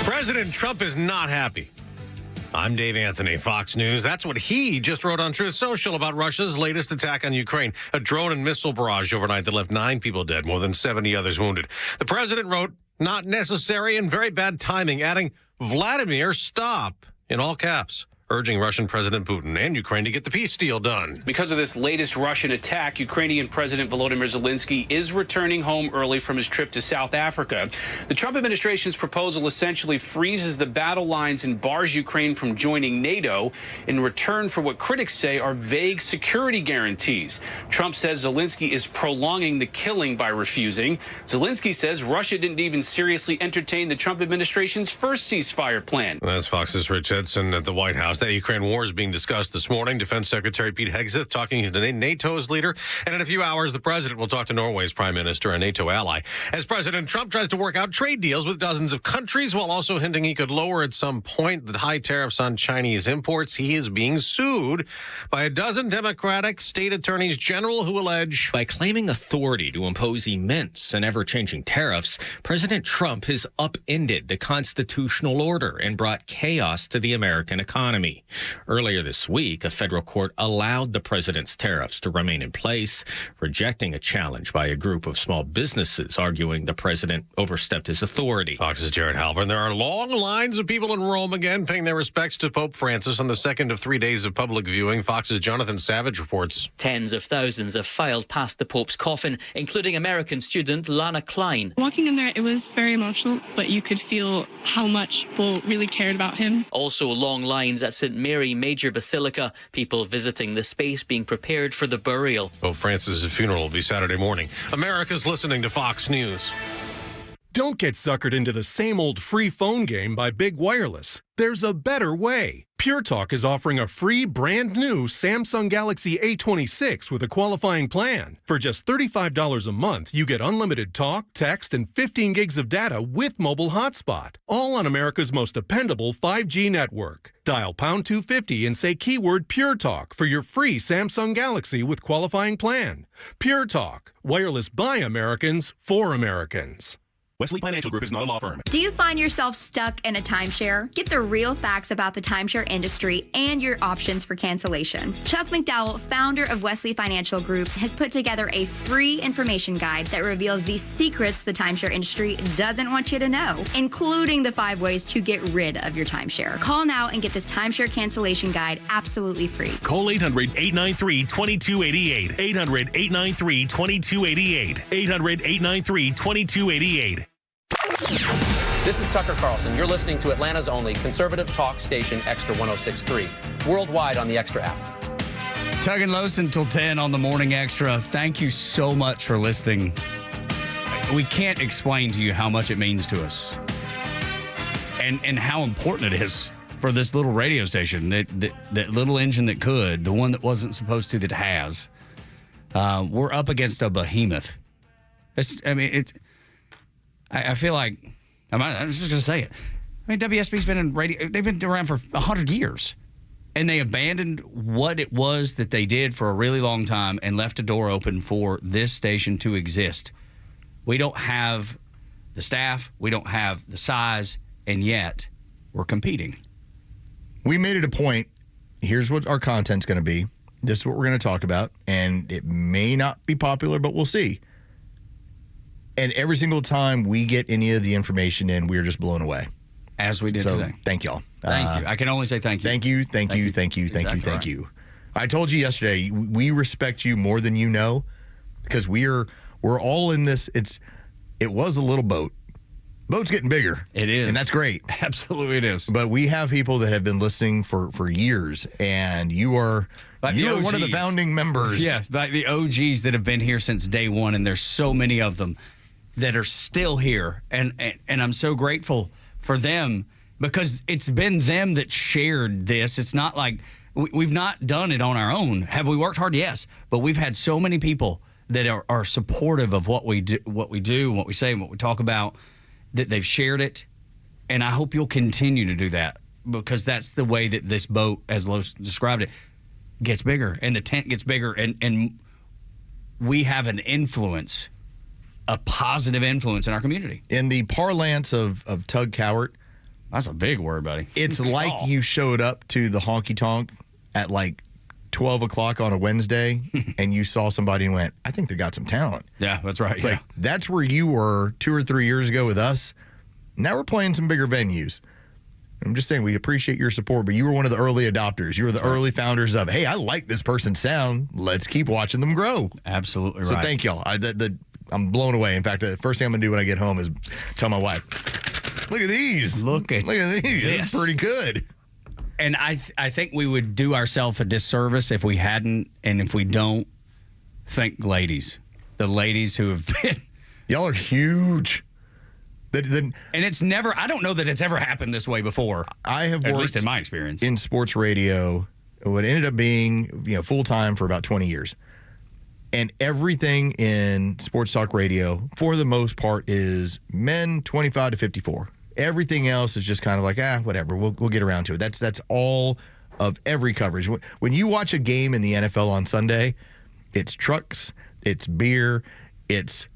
President Trump is not happy. I'm Dave Anthony, Fox News. That's what he just wrote on Truth Social about Russia's latest attack on Ukraine. A drone and missile barrage overnight that left 9 people dead, more than 70 others wounded. The president wrote, "Not necessary and very bad timing," adding, "Vladimir, stop," in all caps, urging Russian President Putin and Ukraine to get the peace deal done. Because of this latest Russian attack, Ukrainian President Volodymyr Zelensky is returning home early from his trip to South Africa. The Trump administration's proposal essentially freezes the battle lines and bars Ukraine from joining NATO in return for what critics say are vague security guarantees. Trump says Zelensky is prolonging the killing by refusing. Zelensky says Russia didn't even seriously entertain the Trump administration's first ceasefire plan. That's Fox's Rich Edson at the White House. The Ukraine war is being discussed this morning. Defense Secretary Pete Hegseth talking to NATO's leader. And in a few hours, the president will talk to Norway's prime minister, a NATO ally, as President Trump tries to work out trade deals with dozens of countries while also hinting he could lower at some point the high tariffs on Chinese imports. He is being sued by a dozen Democratic state attorneys general who allege, by claiming authority to impose immense and ever-changing tariffs, President Trump has upended the constitutional order and brought chaos to the American economy. Earlier this week, a federal court allowed the president's tariffs to remain in place, rejecting a challenge by a group of small businesses arguing the president overstepped his authority. Fox's Jared Halpern. There are long lines of people in Rome again paying their respects to Pope Francis on the second of 3 days of public viewing. Fox's Jonathan Savage reports. Tens of thousands have filed past the Pope's coffin, including American student Lana Klein. Walking in there, it was very emotional, but you could feel how much people really cared about him. Also long lines at St. Mary Major Basilica, people visiting the space being prepared for the burial. Pope Francis' funeral will be Saturday morning. America's listening to Fox News. Don't get suckered into the same old free phone game by Big Wireless. There's a better way. Pure Talk is offering a free brand new Samsung Galaxy A26 with a qualifying plan. For just $35 a month, you get unlimited talk, text, and 15 gigs of data with mobile hotspot, all on America's most dependable 5G network. Dial pound 250 and say keyword Pure Talk for your free Samsung Galaxy with qualifying plan. Pure Talk, wireless by Americans for Americans. Wesley Financial Group is not a law firm. Do you find yourself stuck in a timeshare? Get the real facts about the timeshare industry and your options for cancellation. Chuck McDowell, founder of Wesley Financial Group, has put together a free information guide that reveals the secrets the timeshare industry doesn't want you to know, including the 5 ways to get rid of your timeshare. Call now and get this timeshare cancellation guide absolutely free. Call 800-893-2288. 800-893-2288. 800-893-2288. This is Tucker Carlson. You're listening to Atlanta's only conservative talk station, Extra 106.3, worldwide on the Extra app. Tug and Los until 10 on the Morning Extra. Thank you so much for listening. We can't explain to you how much it means to us and how important it is for this little radio station, that little engine that could, the one that wasn't supposed to that has. We're up against a behemoth. I feel like, I'm just going to say it. I mean, WSB's been in radio, they've been around for 100 years. And they abandoned what it was that they did for a really long time and left a door open for this station to exist. We don't have the staff, we don't have the size, and yet we're competing. We made it a point. Here's what our content's going to be. This is what we're going to talk about. And it may not be popular, but we'll see. And every single time we get any of the information in, we're just blown away. As we did today. Thank y'all. Thank you. I can only say thank you. Thank you. Thank you. I told you yesterday, we respect you more than you know, because we're all in this. It was a little boat. Boat's getting bigger. It is. And that's great. Absolutely it is. But we have people that have been listening for years, and you are one of the founding members. Yeah, like the OGs that have been here since day one, and there's so many of them that are still here. And I'm so grateful for them, because it's been them that shared this. It's not like we've not done it on our own. Have we worked hard? Yes. But we've had so many people that are supportive of what we do, what we say, and what we talk about, that they've shared it. And I hope you'll continue to do that, because that's the way that this boat, as Los described it, gets bigger, and the tent gets bigger, and we have an influence, a positive influence in our community. In the parlance of Tug Cowart, that's a big word, buddy. It's like you showed up to the honky tonk at like 12 o'clock on a Wednesday and you saw somebody and went, I think they got some talent. Yeah, that's right. It's like, that's where you were 2 or 3 years ago with us. Now we're playing some bigger venues. I'm just saying, we appreciate your support, but you were one of the early adopters. You were the early founders of, hey, I like this person's sound. Let's keep watching them grow. Absolutely right. So thank y'all. I'm blown away. In fact, the first thing I'm going to do when I get home is tell my wife, look at these. Look at these. This. That's pretty good. And I think we would do ourselves a disservice if we hadn't, and if we don't, thank ladies. The ladies who have been. Y'all are huge. And it's never, I don't know that it's ever happened this way before. I have worked, at least in my experience, in sports radio, what ended up being full-time for about 20 years. And everything in sports talk radio, for the most part, is men 25 to 54. Everything else is just kind of like, whatever, we'll get around to it. That's all of every coverage. When you watch a game in the NFL on Sunday, it's trucks, it's beer, it's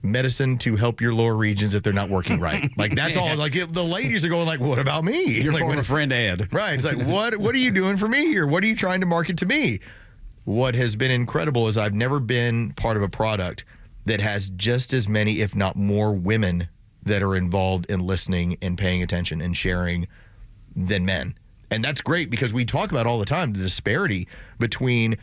medicine to help your lower regions if they're not working right. Like, that's all. Like, the ladies are going like, what about me? Your like, former friend Ed. Right. It's like, what are you doing for me here? What are you trying to market to me? What has been incredible is I've never been part of a product that has just as many, if not more, women that are involved in listening and paying attention and sharing than men. And that's great, because we talk about all the time the disparity between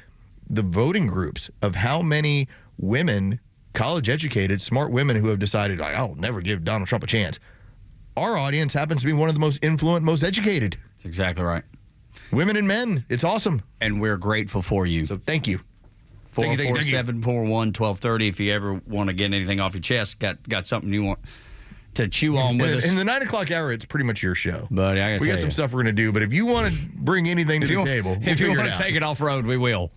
the voting groups of how many women, college-educated, smart women who have decided, I'll never give Donald Trump a chance. Our audience happens to be one of the most influent, most educated. That's exactly right. Women and men. It's awesome. And we're grateful for you. So thank you. 44741-1230 if you ever want to get anything off your chest, got something you want to chew on with us. In the 9 o'clock hour, it's pretty much your show. Buddy, I we got some stuff we're going to do, but if you want to bring anything to the table, if you want to take it off-road, we will.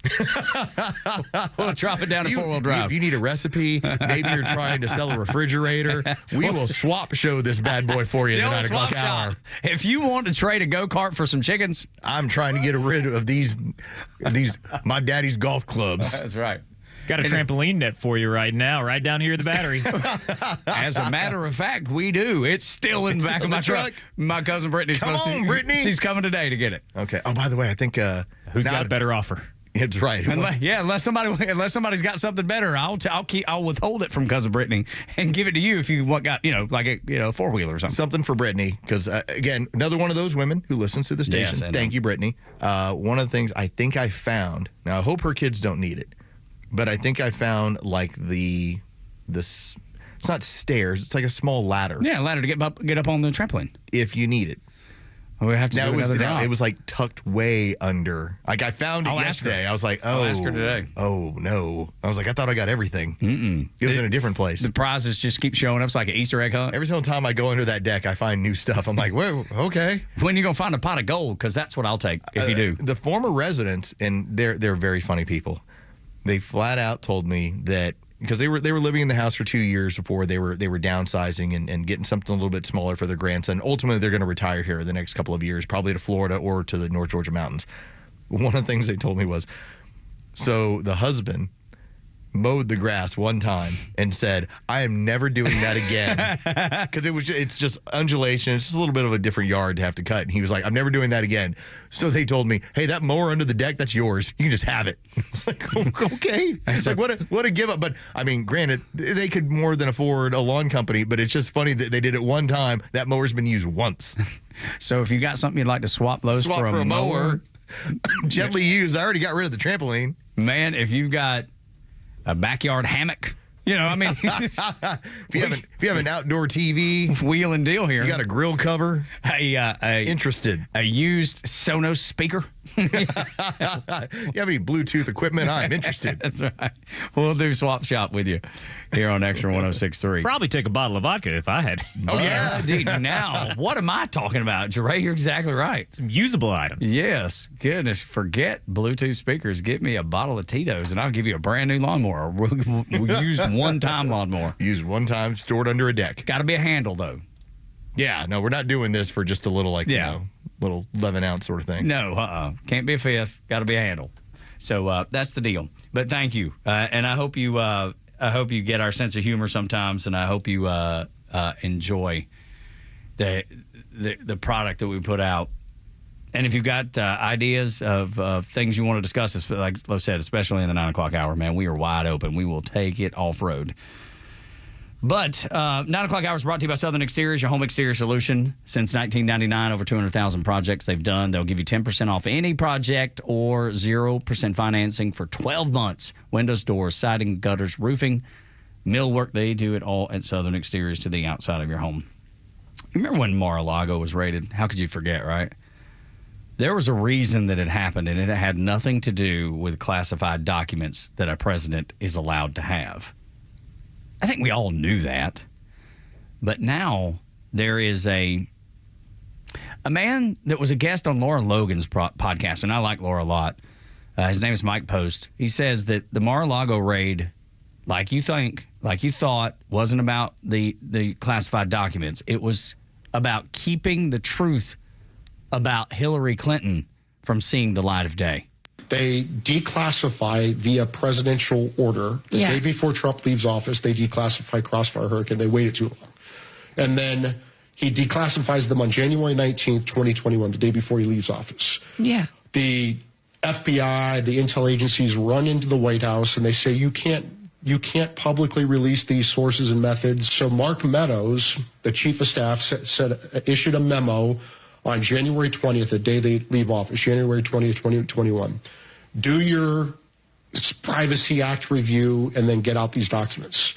We'll drop it down to four-wheel drive. If you need a recipe, maybe you're trying to sell a refrigerator, we will swap show this bad boy for you in the 9 o'clock hour. If you want to trade a go-kart for some chickens. I'm trying to get rid of these my daddy's golf clubs. That's right. Got a trampoline net for you right now, right down here at the battery. As a matter of fact, we do. It's still in the back of my truck. My cousin Brittany's Come supposed on, to. Brittany. She's coming today to get it. Okay. Oh, by the way, I think who's got a better offer? It's right. Unless somebody's got something better, I'll withhold it from cousin Brittany and give it to you if you got like a four-wheeler or something. Something for Brittany, because again, another one of those women who listens to the station. Yes, Thank you, Brittany. One of the things I think I found. Now I hope her kids don't need it, but I think I found like this. It's not stairs. It's like a small ladder. Yeah, ladder to get up on the trampoline if you need it. We have to do another drop. It was like tucked way under. Like I found it yesterday. I was like, I'll ask her today. Oh no! I was like, I thought I got everything. It was in a different place. The prizes just keep showing up. It's like an Easter egg hunt. Every single time I go under that deck, I find new stuff. I'm like, well, okay. When are you gonna find a pot of gold? Because that's what I'll take if you do. The former residents, and they're very funny people. They flat out told me that. Because they were living in the house for 2 years before they were downsizing and getting something a little bit smaller for their grandson. Ultimately, they're going to retire here the next couple of years, probably to Florida or to the North Georgia mountains. One of the things they told me was, so the husband mowed the grass one time and said, I am never doing that again. Because it's just undulation. It's just a little bit of a different yard to have to cut. And he was like, I'm never doing that again. So they told me, hey, that mower under the deck, that's yours. You can just have it. It's like, okay. It's like, what a give up. But, I mean, granted, they could more than afford a lawn company, but it's just funny that they did it one time. That mower's been used once. So if you got something you'd like to swap those for a mower. Gently used. I already got rid of the trampoline. Man, if you've got a backyard hammock, I mean, if you have an outdoor TV, wheel and deal here. You got a grill cover. Interested. A used Sonos speaker. You have any Bluetooth equipment? I'm interested. That's right. We'll do swap shop with you here on Extra 106.3. Probably take a bottle of vodka if I had. Oh, yeah. Dude, now, what am I talking about? Jeray, you're exactly right. Some usable items. Yes. Goodness. Forget Bluetooth speakers. Get me a bottle of Tito's, and I'll give you a brand new lawnmower. We used one-time lawnmower. Used one time, stored under a deck. Got to be a handle, though. Yeah. No, we're not doing this for just a little, little 11-ounce sort of thing. No, can't be a fifth. Got to be a handle. So that's the deal. But thank you, and I hope you get our sense of humor sometimes, and I hope you enjoy the product that we put out. And if you've got ideas of things you want to discuss, like Lo said, especially in the 9 o'clock hour, man, we are wide open. We will take it off road. But 9 o'clock hour is brought to you by Southern Exteriors, your home exterior solution. Since 1999, over 200,000 projects they've done. They'll give you 10% off any project or 0% financing for 12 months. Windows, doors, siding, gutters, roofing, millwork. They do it all at Southern Exteriors to the outside of your home. You remember when Mar-a-Lago was raided? How could you forget, right? There was a reason that it happened, and it had nothing to do with classified documents that a president is allowed to have. I think we all knew that. But now there is a man that was a guest on Laura Logan's podcast, and I like Laura a lot. His name is Mike Post. He says that the Mar-a-Lago raid, like you thought, wasn't about the classified documents. It was about keeping the truth about Hillary Clinton from seeing the light of day. They declassify via presidential order. The day before Trump leaves office, they declassify Crossfire Hurricane. They waited too long. And then he declassifies them on January 19th, 2021, the day before he leaves office. Yeah. The FBI, the intel agencies run into the White House and they say, you can't publicly release these sources and methods. So Mark Meadows, the chief of staff, issued a memo on January 20th, the day they leave office, January 20th, 2021. Do your Privacy Act review and then get out these documents.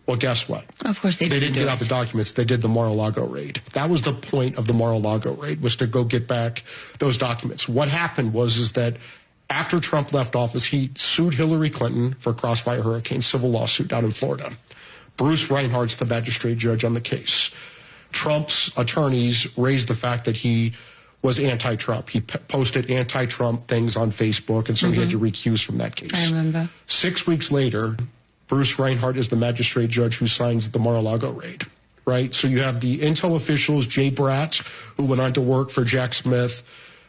Well, guess what? Of course they didn't get out the documents. They did the Mar-a-Lago raid. That was the point of the Mar-a-Lago raid, was to go get back those documents. What happened was that after Trump left office, he sued Hillary Clinton for Crossfire Hurricane, civil lawsuit down in Florida. Bruce Reinhart's the magistrate judge on the case. Trump's attorneys raised the fact that he was anti-Trump. He posted anti-Trump things on Facebook, and so he had to recuse from that case. I remember. 6 weeks later, Bruce Reinhart is the magistrate judge who signs the Mar-a-Lago raid, right? So you have the intel officials, Jay Bratt, who went on to work for Jack Smith.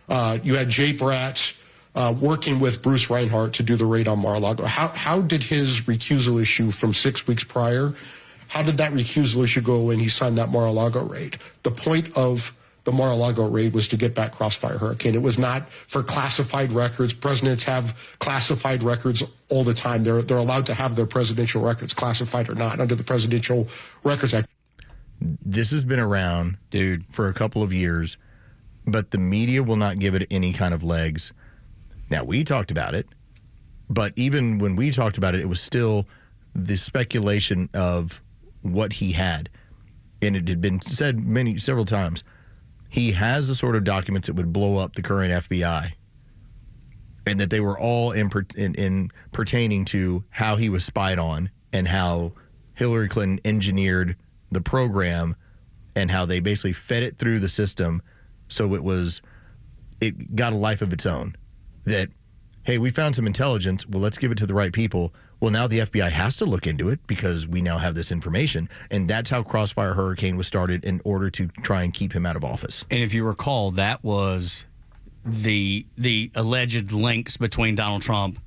You had Jay Bratt working with Bruce Reinhardt to do the raid on Mar-a-Lago. How did his recusal issue from 6 weeks prior, how did that recusal issue go when he signed that Mar-a-Lago raid? The point of the Mar-a-Lago raid was to get back Crossfire Hurricane. It was not for classified records. Presidents have classified records all the time. They're allowed to have their presidential records, classified or not, under the Presidential Records Act. This has been around, dude, for a couple of years, but the media will not give it any kind of legs. Now, we talked about it, but even when we talked about it, it was still the speculation of what he had. And it had been said several times. He has the sort of documents that would blow up the current FBI, and that they were all in pertaining to how he was spied on and how Hillary Clinton engineered the program and how they basically fed it through the system so it got a life of its own. That, hey, we found some intelligence, well, let's give it to the right people. Well, now the FBI has to look into it because we now have this information. And that's how Crossfire Hurricane was started in order to try and keep him out of office. And if you recall, that was the alleged links between Donald Trump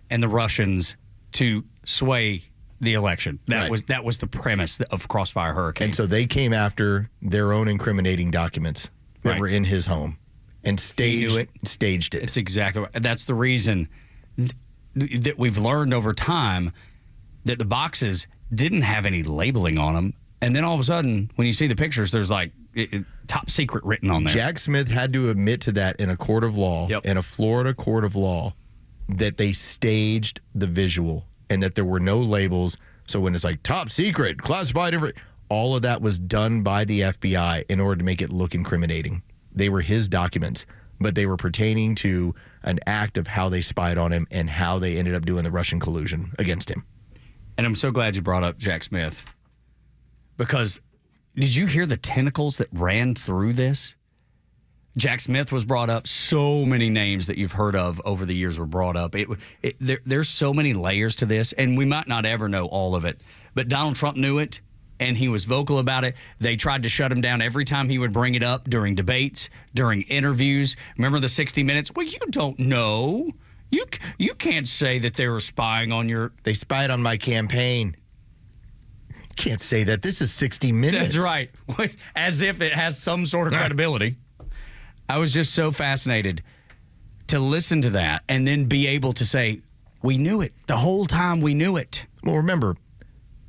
and the Russians to sway the election. That was the premise of Crossfire Hurricane. And so they came after their own incriminating documents that were in his home and staged it. It's exactly right. That's the reason that we've learned over time that the boxes didn't have any labeling on them. And then all of a sudden, when you see the pictures, there's like top secret written on there. Jack Smith had to admit to that in a court of law, in a Florida court of law, that they staged the visual and that there were no labels. So when it's like top secret, classified, all of that was done by the FBI in order to make it look incriminating. They were his documents, but they were pertaining to an act of how they spied on him and how they ended up doing the Russian collusion against him. And I'm so glad you brought up Jack Smith, because did you hear the tentacles that ran through this? Jack Smith was brought up. So many names that you've heard of over the years were brought up. There's so many layers to this, and we might not ever know all of it. But Donald Trump knew it, and he was vocal about it. They tried to shut him down every time he would bring it up during debates, during interviews. Remember the 60 Minutes? Well, you don't know. You can't say that they were spying on your... They spied on my campaign. You can't say that. This is 60 Minutes. That's right. As if it has some sort of credibility. I was just so fascinated to listen to that and then be able to say, we knew it. The whole time we knew it. Well, remember,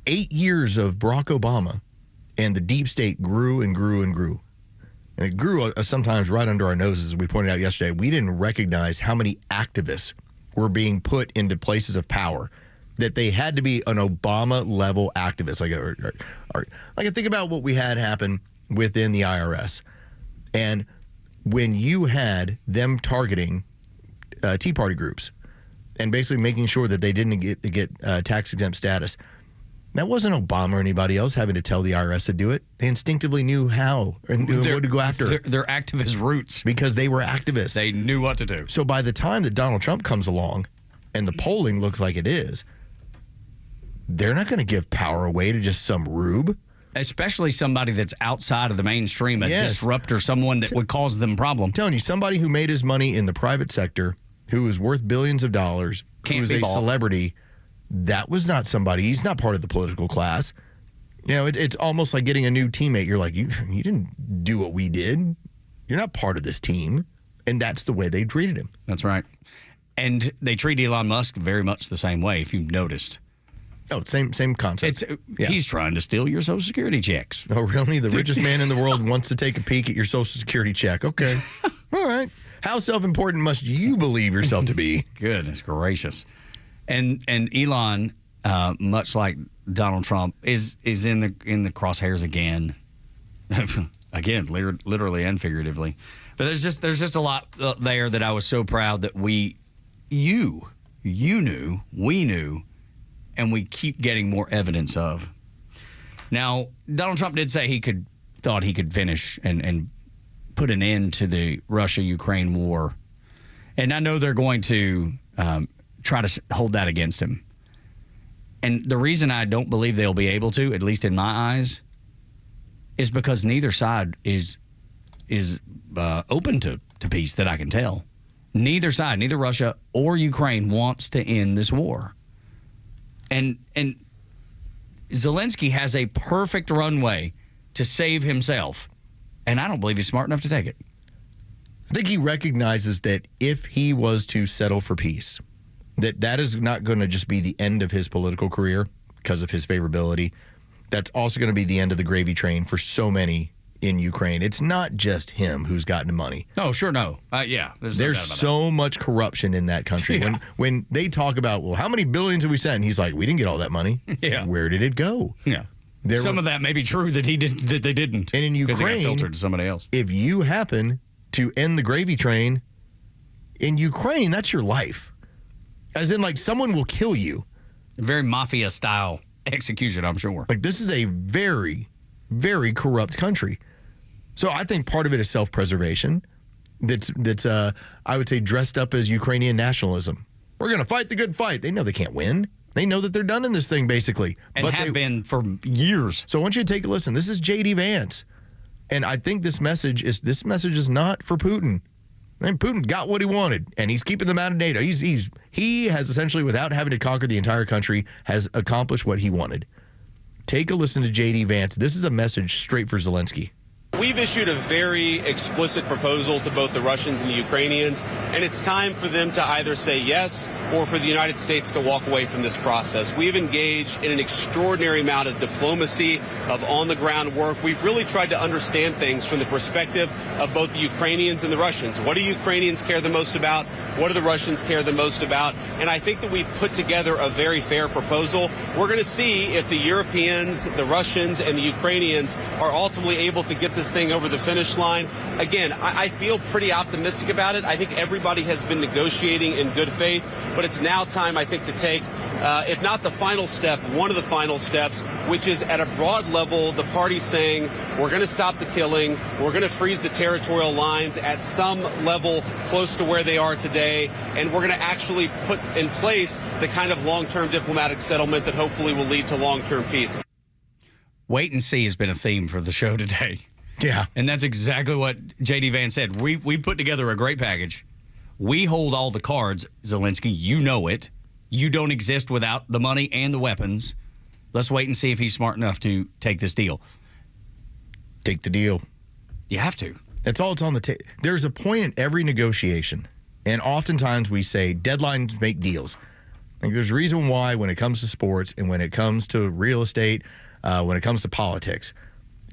8 years of Barack Obama and the deep state grew and grew and grew. And it grew sometimes right under our noses, as we pointed out yesterday. We didn't recognize how many activists were being put into places of power, that they had to be an Obama-level activist. Like, think about what we had happen within the IRS. And when you had them targeting Tea Party groups and basically making sure that they didn't get tax-exempt status, that wasn't Obama or anybody else having to tell the IRS to do it. They instinctively knew how and what to go after. Their activist roots. Because they were activists. They knew what to do. So by the time that Donald Trump comes along and the polling looks like it is, they're not going to give power away to just some rube. Especially somebody that's outside of the mainstream, a disruptor, someone that would cause them problem. I'm telling you, somebody who made his money in the private sector, who is worth billions of dollars, who is a celebrity, that was not somebody. He's not part of the political class. You know, it's almost like getting a new teammate. You're like, you didn't do what we did. You're not part of this team. And that's the way they treated him. That's right. And they treat Elon Musk very much the same way, if you've noticed. Oh, same concept. He's trying to steal your Social Security checks. Oh, really? The richest man in the world wants to take a peek at your Social Security check. Okay. All right. How self-important must you believe yourself to be? Goodness gracious. And Elon, much like Donald Trump, is in the crosshairs again. Again, literally and figuratively. But there's just a lot there that I was so proud that you knew, we knew, and we keep getting more evidence of. Now, Donald Trump did say thought he could finish and put an end to the Russia-Ukraine war. And I know they're going to try to hold that against him. And the reason I don't believe they'll be able to, at least in my eyes, is because neither side is open to peace that I can tell. Neither side, neither Russia or Ukraine wants to end this war. And Zelensky has a perfect runway to save himself. And I don't believe he's smart enough to take it. I think he recognizes that if he was to settle for peace, that is not going to just be the end of his political career because of his favorability. That's also going to be the end of the gravy train for so many in Ukraine. It's not just him who's gotten the money. Oh, sure, no. Yeah. There's so much corruption in that country. Yeah. When they talk about, well, how many billions have we sent? He's like, we didn't get all that money. Yeah. Where did it go? Yeah. Some of that may be true that they didn't. And in because Ukraine, it got filtered to somebody else. If you happen to end the gravy train in Ukraine, that's your life. As in, like, someone will kill you. Very mafia style execution, I'm sure. Like, this is a very, very corrupt country. So I think part of it is self-preservation. That's I would say dressed up as Ukrainian nationalism. We're going to fight the good fight. They know they can't win. They know that they're done in this thing, basically. And have been for years. So I want you to take a listen. This is J.D. Vance. And I think this message is not for Putin. I mean, Putin got what he wanted, and he's keeping them out of NATO. He has essentially, without having to conquer the entire country, has accomplished what he wanted. Take a listen to J.D. Vance. This is a message straight for Zelensky. We've issued a very explicit proposal to both the Russians and the Ukrainians, and it's time for them to either say yes or for the United States to walk away from this process. We've engaged in an extraordinary amount of diplomacy, of on-the-ground work. We've really tried to understand things from the perspective of both the Ukrainians and the Russians. What do Ukrainians care the most about? What do the Russians care the most about? And I think that we've put together a very fair proposal. We're going to see if the Europeans, the Russians, and the Ukrainians are ultimately able to get this thing over the finish line. Again, I feel pretty optimistic about it. I think everybody has been negotiating in good faith, but it's now time, I think, to take, if not the final step, one of the final steps, which is at a broad level, the party saying, we're going to stop the killing, we're going to freeze the territorial lines at some level close to where they are today, and we're going to actually put in place the kind of long-term diplomatic settlement that hopefully will lead to long-term peace. Wait and see has been a theme for the show today. Yeah. And that's exactly what J.D. Vance said. We put together a great package. We hold all the cards, Zelensky. You know it. You don't exist without the money and the weapons. Let's wait and see if he's smart enough to take this deal. Take the deal. You have to. That's all it's on the table. There's a point in every negotiation, and oftentimes we say deadlines make deals. Like, there's a reason why when it comes to sports and when it comes to real estate, when it comes to politics,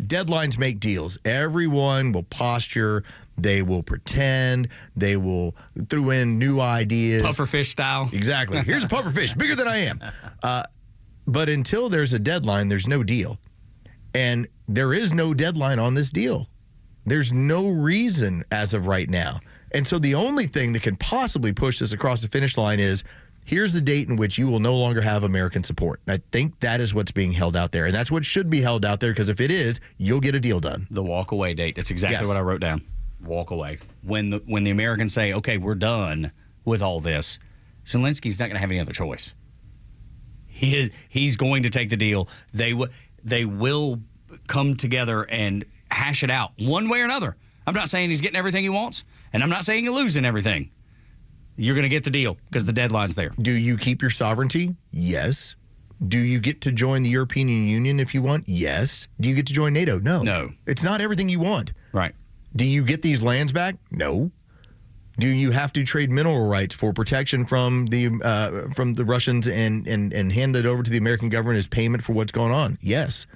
deadlines make deals. Everyone will posture. They will pretend. They will throw in new ideas. Pufferfish style. Exactly. Here's a pufferfish, bigger than I am. But until there's a deadline, there's no deal. And there is no deadline on this deal. There's no reason as of right now. And so the only thing that can possibly push this across the finish line is, here's the date in which you will no longer have American support. And I think that is what's being held out there. And that's what should be held out there, because if it is, you'll get a deal done. The walk away date. That's exactly what I wrote down. Walk away. When the Americans say, okay, we're done with all this, Zelensky's not going to have any other choice. He's going to take the deal. They will come together and hash it out one way or another. I'm not saying he's getting everything he wants, and I'm not saying you're losing everything. You're going to get the deal because the deadline's there. Do you keep your sovereignty? Yes. Do you get to join the European Union if you want? Yes. Do you get to join NATO? No. No. It's not everything you want. Right. Do you get these lands back? No. Do you have to trade mineral rights for protection from the Russians and hand that over to the American government as payment for what's going on? Yes.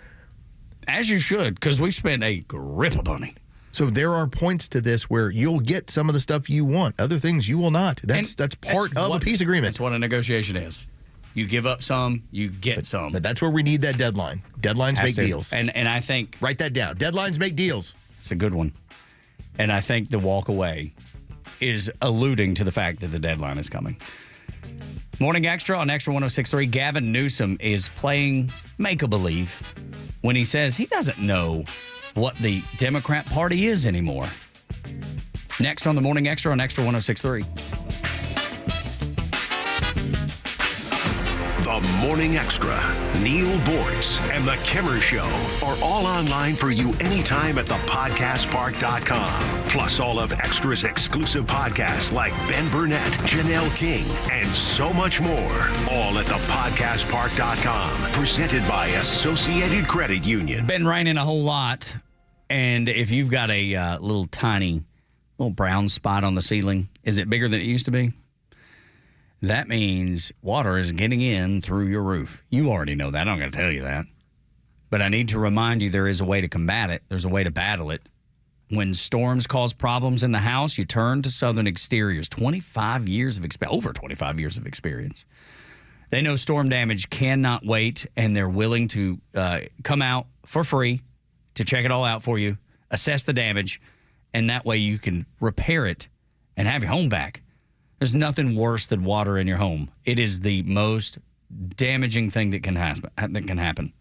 As you should, because we've spent a grip of money. So there are points to this where you'll get some of the stuff you want. Other things you will not. That's part of a peace agreement. That's what a negotiation is. You give up some, you get some. But that's where we need that deadline. Deadlines make deals. And I think... Write that down. Deadlines make deals. It's a good one. And I think the walk away is alluding to the fact that the deadline is coming. Morning Xtra on Xtra 106.3. Gavin Newsom is playing make-a-believe when he says he doesn't know what the Democrat Party is anymore. Next on the Morning Xtra on Xtra 106.3. The Morning Extra, Neil Bortz, and The Kimmer Show are all online for you anytime at thepodcastpark.com. Plus all of Extra's exclusive podcasts like Ben Burnett, Janelle King, and so much more. All at thepodcastpark.com. Presented by Associated Credit Union. Been raining a whole lot, and if you've got a little brown spot on the ceiling, is it bigger than it used to be? That means water is getting in through your roof. You already know that. I'm going to tell you that. But I need to remind you there is a way to combat it. There's a way to battle it. When storms cause problems in the house, you turn to Southern Exteriors. 25 years of experience, over 25 years of experience. They know storm damage cannot wait, and they're willing to come out for free to check it all out for you, assess the damage, and that way you can repair it and have your home back. There's nothing worse than water in your home. It is the most damaging thing that can happen.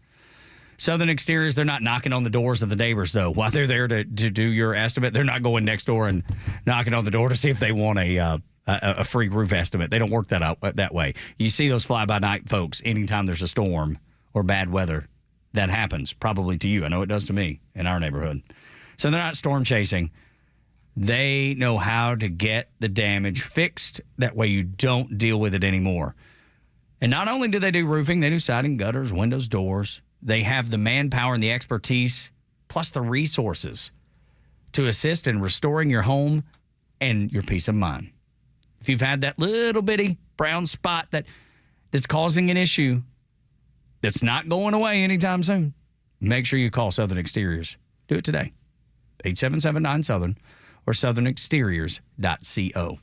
Southern Exteriors, they're not knocking on the doors of the neighbors, though. While they're there to do your estimate, they're not going next door and knocking on the door to see if they want a free roof estimate. They don't work that way. You see those fly-by-night folks anytime there's a storm or bad weather. That happens, probably to you. I know it does to me in our neighborhood. So they're not storm chasing. They know how to get the damage fixed. That way you don't deal with it anymore. And not only do they do roofing, they do siding, gutters, windows, doors. They have the manpower and the expertise, plus the resources to assist in restoring your home and your peace of mind. If you've had that little bitty brown spot that's causing an issue that's not going away anytime soon, make sure you call Southern Exteriors. Do it today. 8779-SOUTHERN or southernexteriors.co.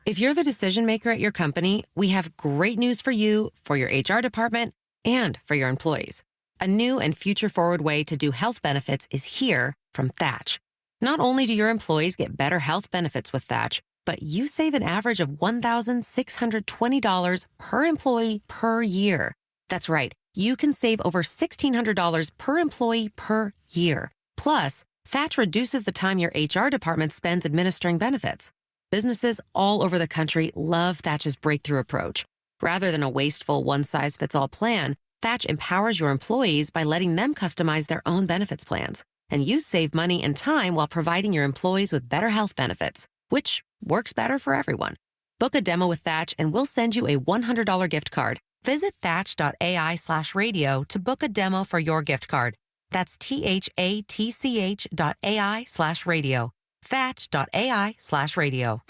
If you're the decision maker at your company, we have great news for you, for your HR department, and for your employees. A new and future-forward way to do health benefits is here from Thatch. Not only do your employees get better health benefits with Thatch, but you save an average of $1,620 per employee per year. That's right. You can save over $1,600 per employee per year. Plus, Thatch reduces the time your HR department spends administering benefits. Businesses all over the country love Thatch's breakthrough approach. Rather than a wasteful one-size-fits-all plan, Thatch empowers your employees by letting them customize their own benefits plans. And you save money and time while providing your employees with better health benefits, which works better for everyone. Book a demo with Thatch and we'll send you a $100 gift card. Visit thatch.ai/radio to book a demo for your gift card. That's THATCH.ai/radio. Thatch.ai/radio.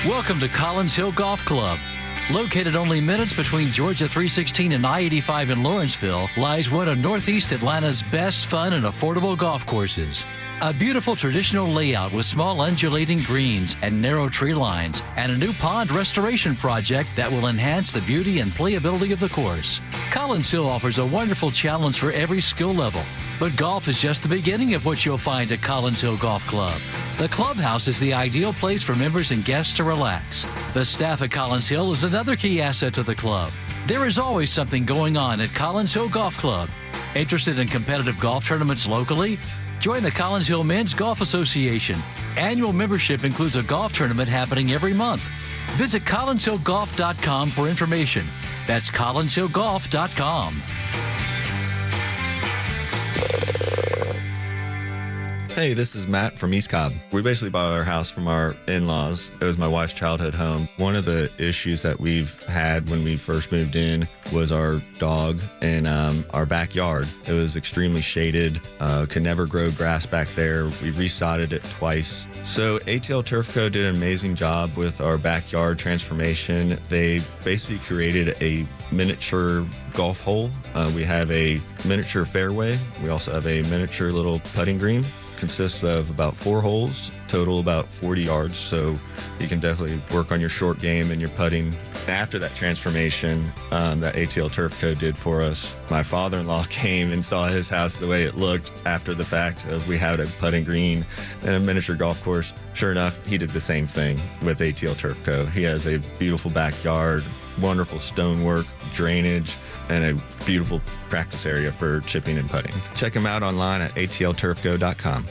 Welcome to Collins Hill Golf Club. Located only minutes between Georgia 316 and I-85 in Lawrenceville, lies one of Northeast Atlanta's best fun and affordable golf courses. A beautiful traditional layout with small undulating greens and narrow tree lines, and a new pond restoration project that will enhance the beauty and playability of the course. Collins Hill offers a wonderful challenge for every skill level. But golf is just the beginning of what you'll find at Collins Hill Golf Club. The clubhouse is the ideal place for members and guests to relax. The staff at Collins Hill is another key asset to the club. There is always something going on at Collins Hill Golf Club. Interested in competitive golf tournaments locally? Join the Collins Hill Men's Golf Association. Annual membership includes a golf tournament happening every month. Visit collinshillgolf.com for information. That's collinshillgolf.com. Hey, this is Matt from East Cobb. We basically bought our house from our in-laws. It was my wife's childhood home. One of the issues that we've had when we first moved in was our dog in our backyard. It was extremely shaded, could never grow grass back there. We resodded it twice. So ATL Turf Co. did an amazing job with our backyard transformation. They basically created a miniature golf hole. We have a miniature fairway. We also have a miniature little putting green. Consists of about 4 holes, total about 40 yards, so you can definitely work on your short game and your putting. After that transformation that ATL Turf Co. did for us, my father-in-law came and saw his house the way it looked after the fact of we had a putting green and a miniature golf course. Sure enough, he did the same thing with ATL Turf Co. He has a beautiful backyard, wonderful stonework, drainage, and a beautiful practice area for chipping and putting. Check him out online at atlturfco.com.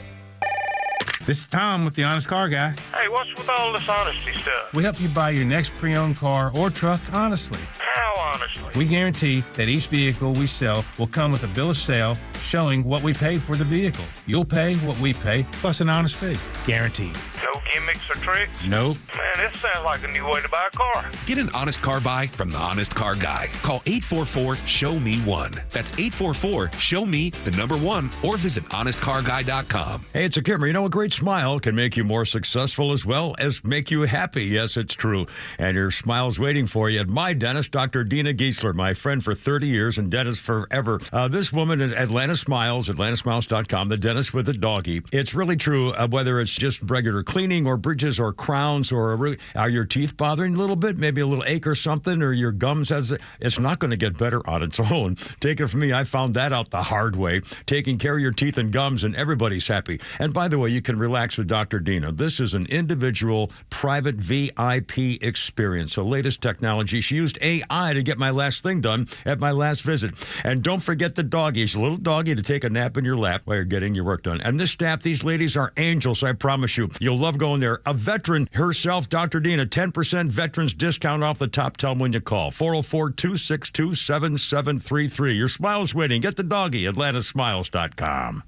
This is Tom with the Honest Car Guy. Hey, what's with all this honesty stuff? We help you buy your next pre-owned car or truck honestly. How honestly? We guarantee that each vehicle we sell will come with a bill of sale showing what we paid for the vehicle. You'll pay what we pay, plus an honest fee. Guaranteed. No gimmicks or tricks? Nope. Man, this sounds like a new way to buy a car. Get an honest car buy from the Honest Car Guy. Call 844-SHOW-ME-1. That's 844-SHOW-ME-1 or visit honestcarguy.com. Hey, it's a Kimmer. You know, a great smile can make you more successful as well as make you happy. Yes, it's true. And your smile's waiting for you at my dentist, Dr. Dina Giesler, my friend for 30 years and dentist forever. This woman at Atlanta Smiles, atlantasmiles.com, the dentist with the doggy. It's really true, whether it's just regular cleaning or bridges or crowns or are your teeth bothering you a little bit, maybe a little ache or something, or your gums it's not going to get better on its own. Take it from me, I found that out the hard way. Taking care of your teeth and gums, and everybody's happy. And by the way, you can relax with Dr. Dina. This is an individual, private VIP experience. The latest technology. She used AI to get my last thing done at my last visit. And don't forget the doggy. She's a little doggy to take a nap in your lap while you're getting your work done. And this staff, these ladies are angels, I promise you. You'll love going there. A veteran herself, Dr. Dina, 10% veterans discount off the top. Tell them when you call. 404-262-7733. Your smile's waiting. Get the doggy at atlantasmiles.com.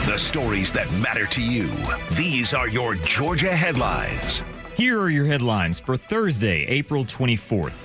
The stories that matter to you. These are your Georgia headlines. Here are your headlines for Thursday, April 24th.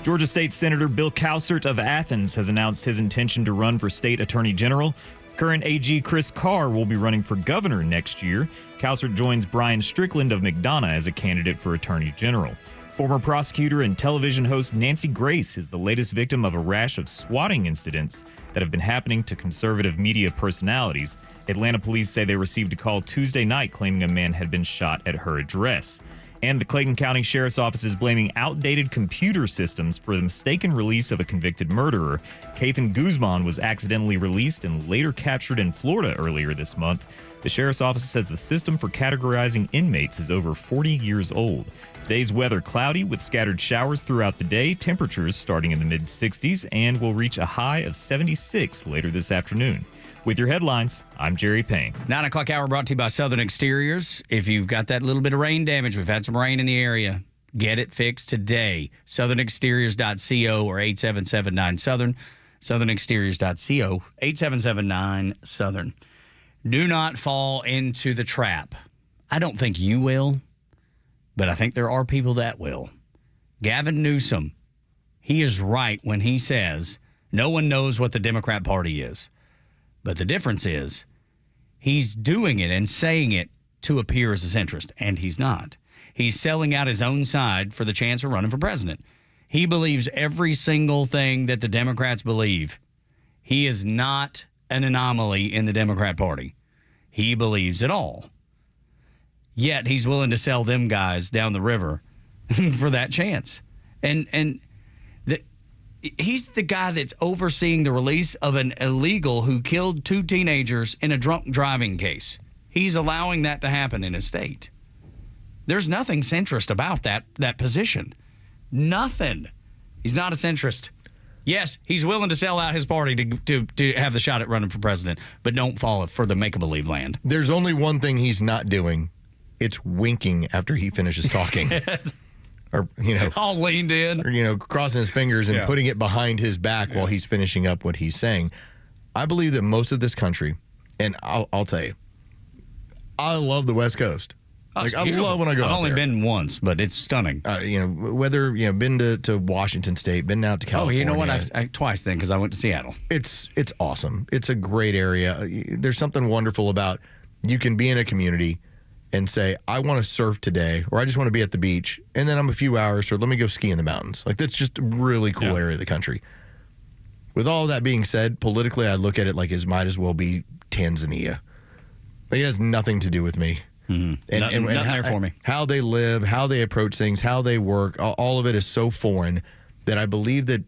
Georgia State Senator Bill Cowsert of Athens has announced his intention to run for state attorney general. Current AG Chris Carr will be running for governor next year. Cowsert joins Brian Strickland of McDonough as a candidate for attorney general. Former prosecutor and television host Nancy Grace is the latest victim of a rash of swatting incidents that have been happening to conservative media personalities. Atlanta police say they received a call Tuesday night claiming a man had been shot at her address. And the Clayton County Sheriff's Office is blaming outdated computer systems for the mistaken release of a convicted murderer. Kathan Guzman was accidentally released and later captured in Florida earlier this month. The Sheriff's Office says the system for categorizing inmates is over 40 years old. Today's weather cloudy with scattered showers throughout the day, temperatures starting in the mid-60s, and will reach a high of 76 later this afternoon. With your headlines, I'm Jerry Payne. 9 o'clock hour brought to you by Southern Exteriors. If you've got that little bit of rain damage, we've had some rain in the area, get it fixed today. SouthernExteriors.co or 8779-SOUTHERN. SouthernExteriors.co, 8779-SOUTHERN. Do not fall into the trap. I don't think you will, but I think there are people that will. Gavin Newsom, he is right when he says no one knows what the Democrat Party is. But the difference is he's doing it and saying it to appear as a centrist, and he's not. He's selling out his own side for the chance of running for president. He believes every single thing that the Democrats believe. He is not an anomaly in the Democrat Party. He believes it all. Yet he's willing to sell them guys down the river for that chance. He's the guy that's overseeing the release of an illegal who killed 2 teenagers in a drunk driving case. He's allowing that to happen in his state. There's nothing centrist about that position. Nothing. He's not a centrist. Yes, he's willing to sell out his party to have the shot at running for president, but don't fall for the make-believe land. There's only one thing he's not doing. It's winking after he finishes talking. Yes. Or, all leaned in. Or, crossing his fingers and putting it behind his back while he's finishing up what he's saying. I believe that most of this country, and I'll tell you, I love the West Coast. Oh, I love when I go out there. I've only been once, but it's stunning. Whether, been to Washington State, been out to California. Oh, you know what? I twice then, because I went to Seattle. It's awesome. It's a great area. There's something wonderful about you can be in a community and say, I want to surf today, or I just want to be at the beach, and then I'm a few hours, so let me go ski in the mountains. That's just a really cool area of the country. With all that being said, politically, I look at it like it might as well be Tanzania. It has nothing to do with me. Mm-hmm. Nothing there for me. How they live, how they approach things, how they work, all of it is so foreign that I believe that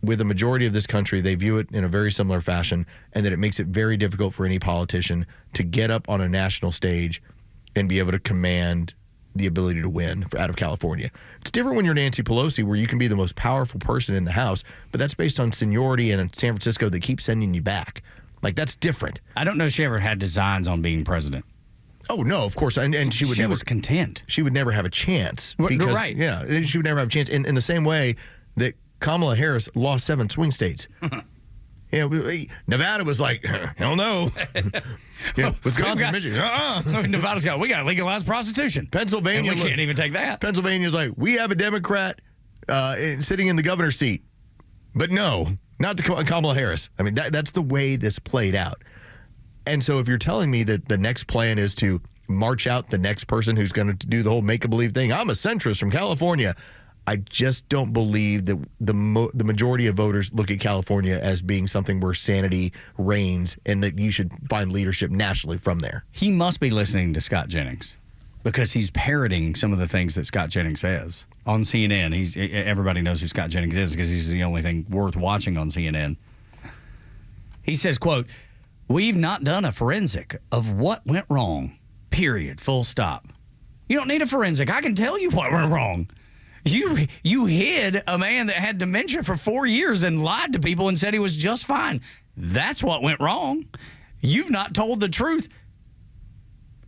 with the majority of this country, they view it in a very similar fashion, and that it makes it very difficult for any politician to get up on a national stage and be able to command the ability to win out of California. It's different when you're Nancy Pelosi, where you can be the most powerful person in the House, but that's based on seniority, and in San Francisco, they keep sending you back. That's different. I don't know if she ever had designs on being president. Oh, no, of course. And she was content. She would never have a chance. Right. Yeah, she would never have a chance. In the same way that Kamala Harris lost 7 swing states. Nevada was like, hell no. Wisconsin, Michigan, Nevada's got, we got to legalize prostitution. Pennsylvania. And we can't even take that. Pennsylvania's like, we have a Democrat sitting in the governor's seat. But no, not to Kamala Harris. I mean, that's the way this played out. And so if you're telling me that the next plan is to march out the next person who's going to do the whole make-a-believe thing, I'm a centrist from California, I just don't believe that the majority of voters look at California as being something where sanity reigns and that you should find leadership nationally from there. He must be listening to Scott Jennings because he's parroting some of the things that Scott Jennings says on CNN. Everybody knows who Scott Jennings is because he's the only thing worth watching on CNN. He says, quote, "We've not done a forensic of what went wrong, period, full stop." You don't need a forensic. I can tell you what went wrong. You hid a man that had dementia for 4 years and lied to people and said he was just fine. That's what went wrong. You've not told the truth.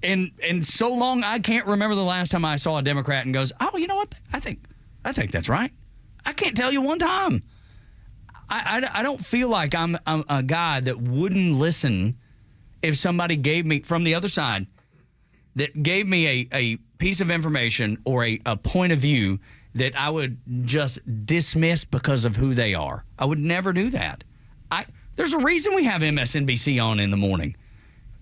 And so long, I can't remember the last time I saw a Democrat and goes, oh, you know what? I think that's right. I can't tell you one time. I don't feel like I'm a guy that wouldn't listen if somebody gave me, from the other side, that gave me a piece of information or a point of view that I would just dismiss because of who they are. I would never do that. There's a reason we have MSNBC on in the morning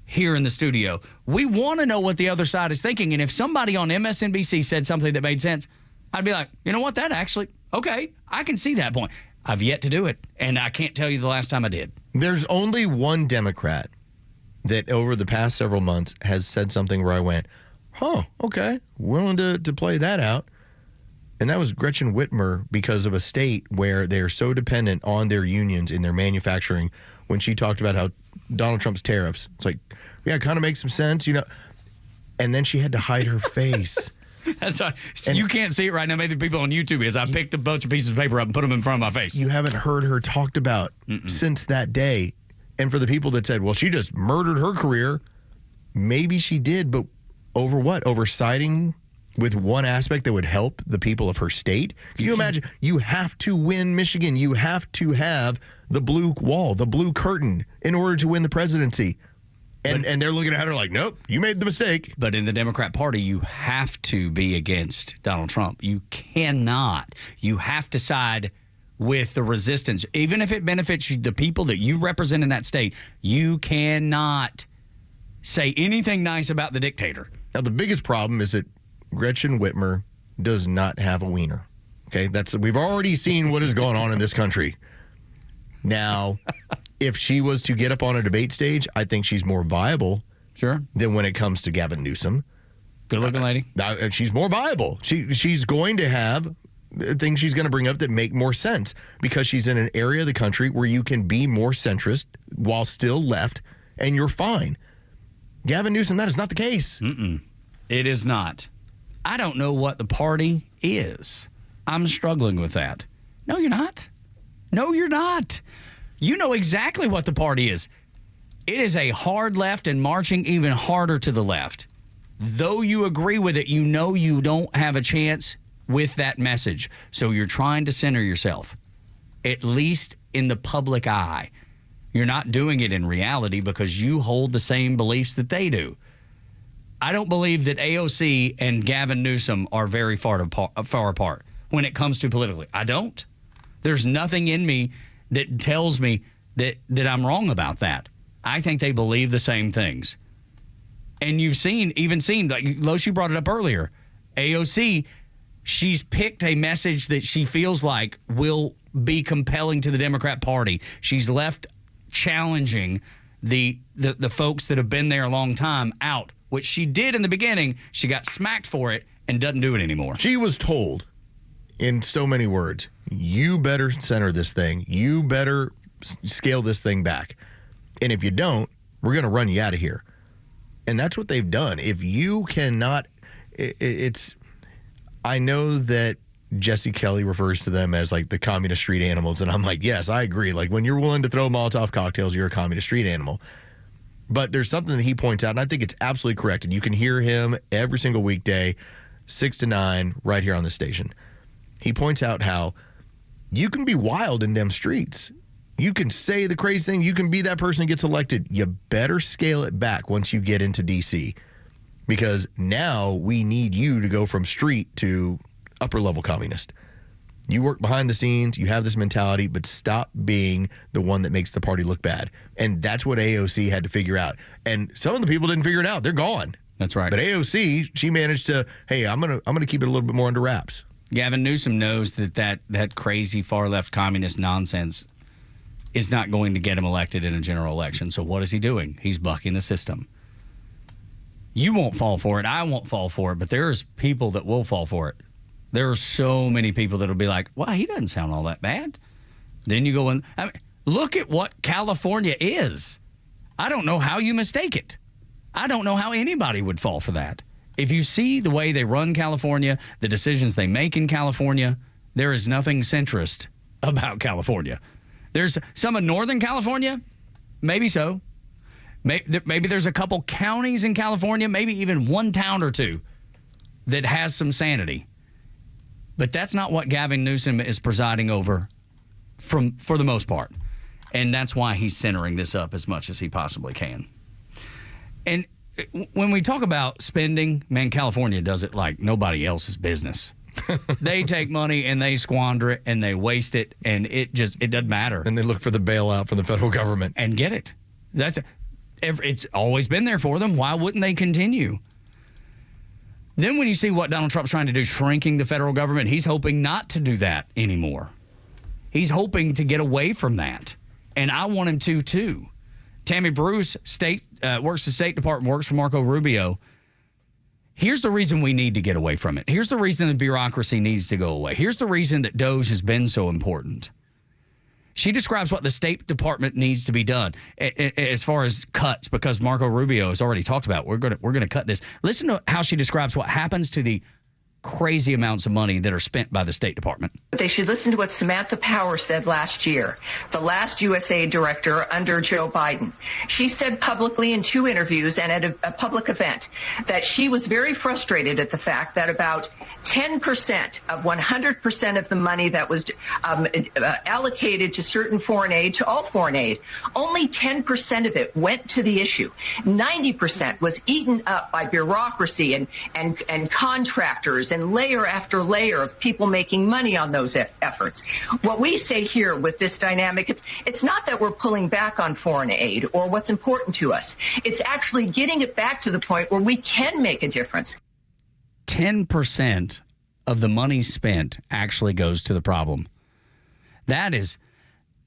here in the studio. We want to know what the other side is thinking. And if somebody on MSNBC said something that made sense, I'd be like, you know what, that actually, okay, I can see that point. I've yet to do it, and I can't tell you the last time I did. There's only one Democrat that over the past several months has said something where I went, okay, willing to play that out. And that was Gretchen Whitmer, because of a state where they're so dependent on their unions in their manufacturing. When she talked about how Donald Trump's tariffs, it's like, yeah, it kind of makes some sense, you know. And then she had to hide her face. That's right. So you can't see it right now. Maybe the people on YouTube is. I picked a bunch of pieces of paper up and put them in front of my face. You haven't heard her talked about since that day. And for the people that said, well, she just murdered her career, maybe she did, but over what? Over siding with one aspect that would help the people of her state? Can you imagine? You have to win Michigan. You have to have the blue wall, the blue curtain, in order to win the presidency. And they're looking at her like, nope, you made the mistake. But in the Democrat Party, you have to be against Donald Trump. You cannot. You have to side with the resistance. Even if it benefits the people that you represent in that state, you cannot say anything nice about the dictator. Now, the biggest problem is that Gretchen Whitmer does not have a wiener. Okay, we've already seen what is going on in this country. Now, if she was to get up on a debate stage, I think she's more viable. Sure. Than when it comes to Gavin Newsom. Good-looking lady. She's more viable. She's going to have things she's going to bring up that make more sense because she's in an area of the country where you can be more centrist while still left, and you're fine. Gavin Newsom, that is not the case. It is not. I don't know what the party is. I'm struggling with that. No, you're not. No, you're not. You know exactly what the party is. It is a hard left and marching even harder to the left. Though you agree with it, you know you don't have a chance with that message. So you're trying to center yourself, at least in the public eye. You're not doing it in reality because you hold the same beliefs that they do. I don't believe that AOC and Gavin Newsom are very far apart when it comes to politically. I don't. There's nothing in me that tells me that I'm wrong about that. I think they believe the same things. And you've seen, like Los, you brought it up earlier, AOC, she's picked a message that she feels like will be compelling to the Democrat Party. She's left challenging the folks that have been there a long time out, which she did in the beginning. She got smacked for it and doesn't do it anymore. She was told in so many words, you better center this thing. You better scale this thing back. And if you don't, we're going to run you out of here. And that's what they've done. If you cannot, I know that Jesse Kelly refers to them as like the communist street animals. And I'm like, yes, I agree. Like when you're willing to throw Molotov cocktails, you're a communist street animal. But there's something that he points out, and I think it's absolutely correct. And you can hear him every single weekday, 6 to 9, right here on the station. He points out how you can be wild in them streets. You can say the crazy thing. You can be that person who gets elected. You better scale it back once you get into D.C. because now we need you to go from street to upper level communist. You work behind the scenes. You have this mentality, but stop being the one that makes the party look bad. And that's what AOC had to figure out. And some of the people didn't figure it out. They're gone. That's right. But AOC, she managed to, hey, I'm gonna keep it a little bit more under wraps. Gavin Newsom knows that crazy far left communist nonsense is not going to get him elected in a general election. So what is he doing? He's bucking the system. You won't fall for it. I won't fall for it. But there's people that will fall for it. There are so many people that'll be like, well, he doesn't sound all that bad. Then you go in. I mean, look at what California is. I don't know how you mistake it. I don't know how anybody would fall for that. If you see the way they run California, the decisions they make in California, there is nothing centrist about California. There's some in Northern California, maybe so. Maybe there's a couple counties in California, maybe even one town or two that has some sanity. But that's not what Gavin Newsom is presiding over for the most part. And that's why he's centering this up as much as he possibly can. And when we talk about spending, man, California does it like nobody else's business. They take money and they squander it and they waste it, and it doesn't matter. And they look for the bailout from the federal government. And get it. It's always been there for them. Why wouldn't they continue? Then when you see what Donald Trump's trying to do, shrinking the federal government, he's hoping not to do that anymore. He's hoping to get away from that. And I want him to, too. Tammy Bruce works the State Department, works for Marco Rubio. Here's the reason we need to get away from it. Here's the reason the bureaucracy needs to go away. Here's the reason that DOGE has been so important. She describes what the State Department needs to be done as far as cuts, because Marco Rubio has already talked about we're going to cut this. Listen to how she describes what happens to the crazy amounts of money that are spent by the State Department. They should listen to what Samantha Power said last year, the last USAID director under Joe Biden. She said publicly in 2 interviews and at a public event that she was very frustrated at the fact that about 10% of 100% of the money that was allocated to certain foreign aid, to all foreign aid, only 10% of it went to the issue. 90% was eaten up by bureaucracy and contractors and layer after layer of people making money on those efforts. What we say here with this dynamic, it's not that we're pulling back on foreign aid or what's important to us. It's actually getting it back to the point where we can make a difference. 10% of the money spent actually goes to the problem. That is,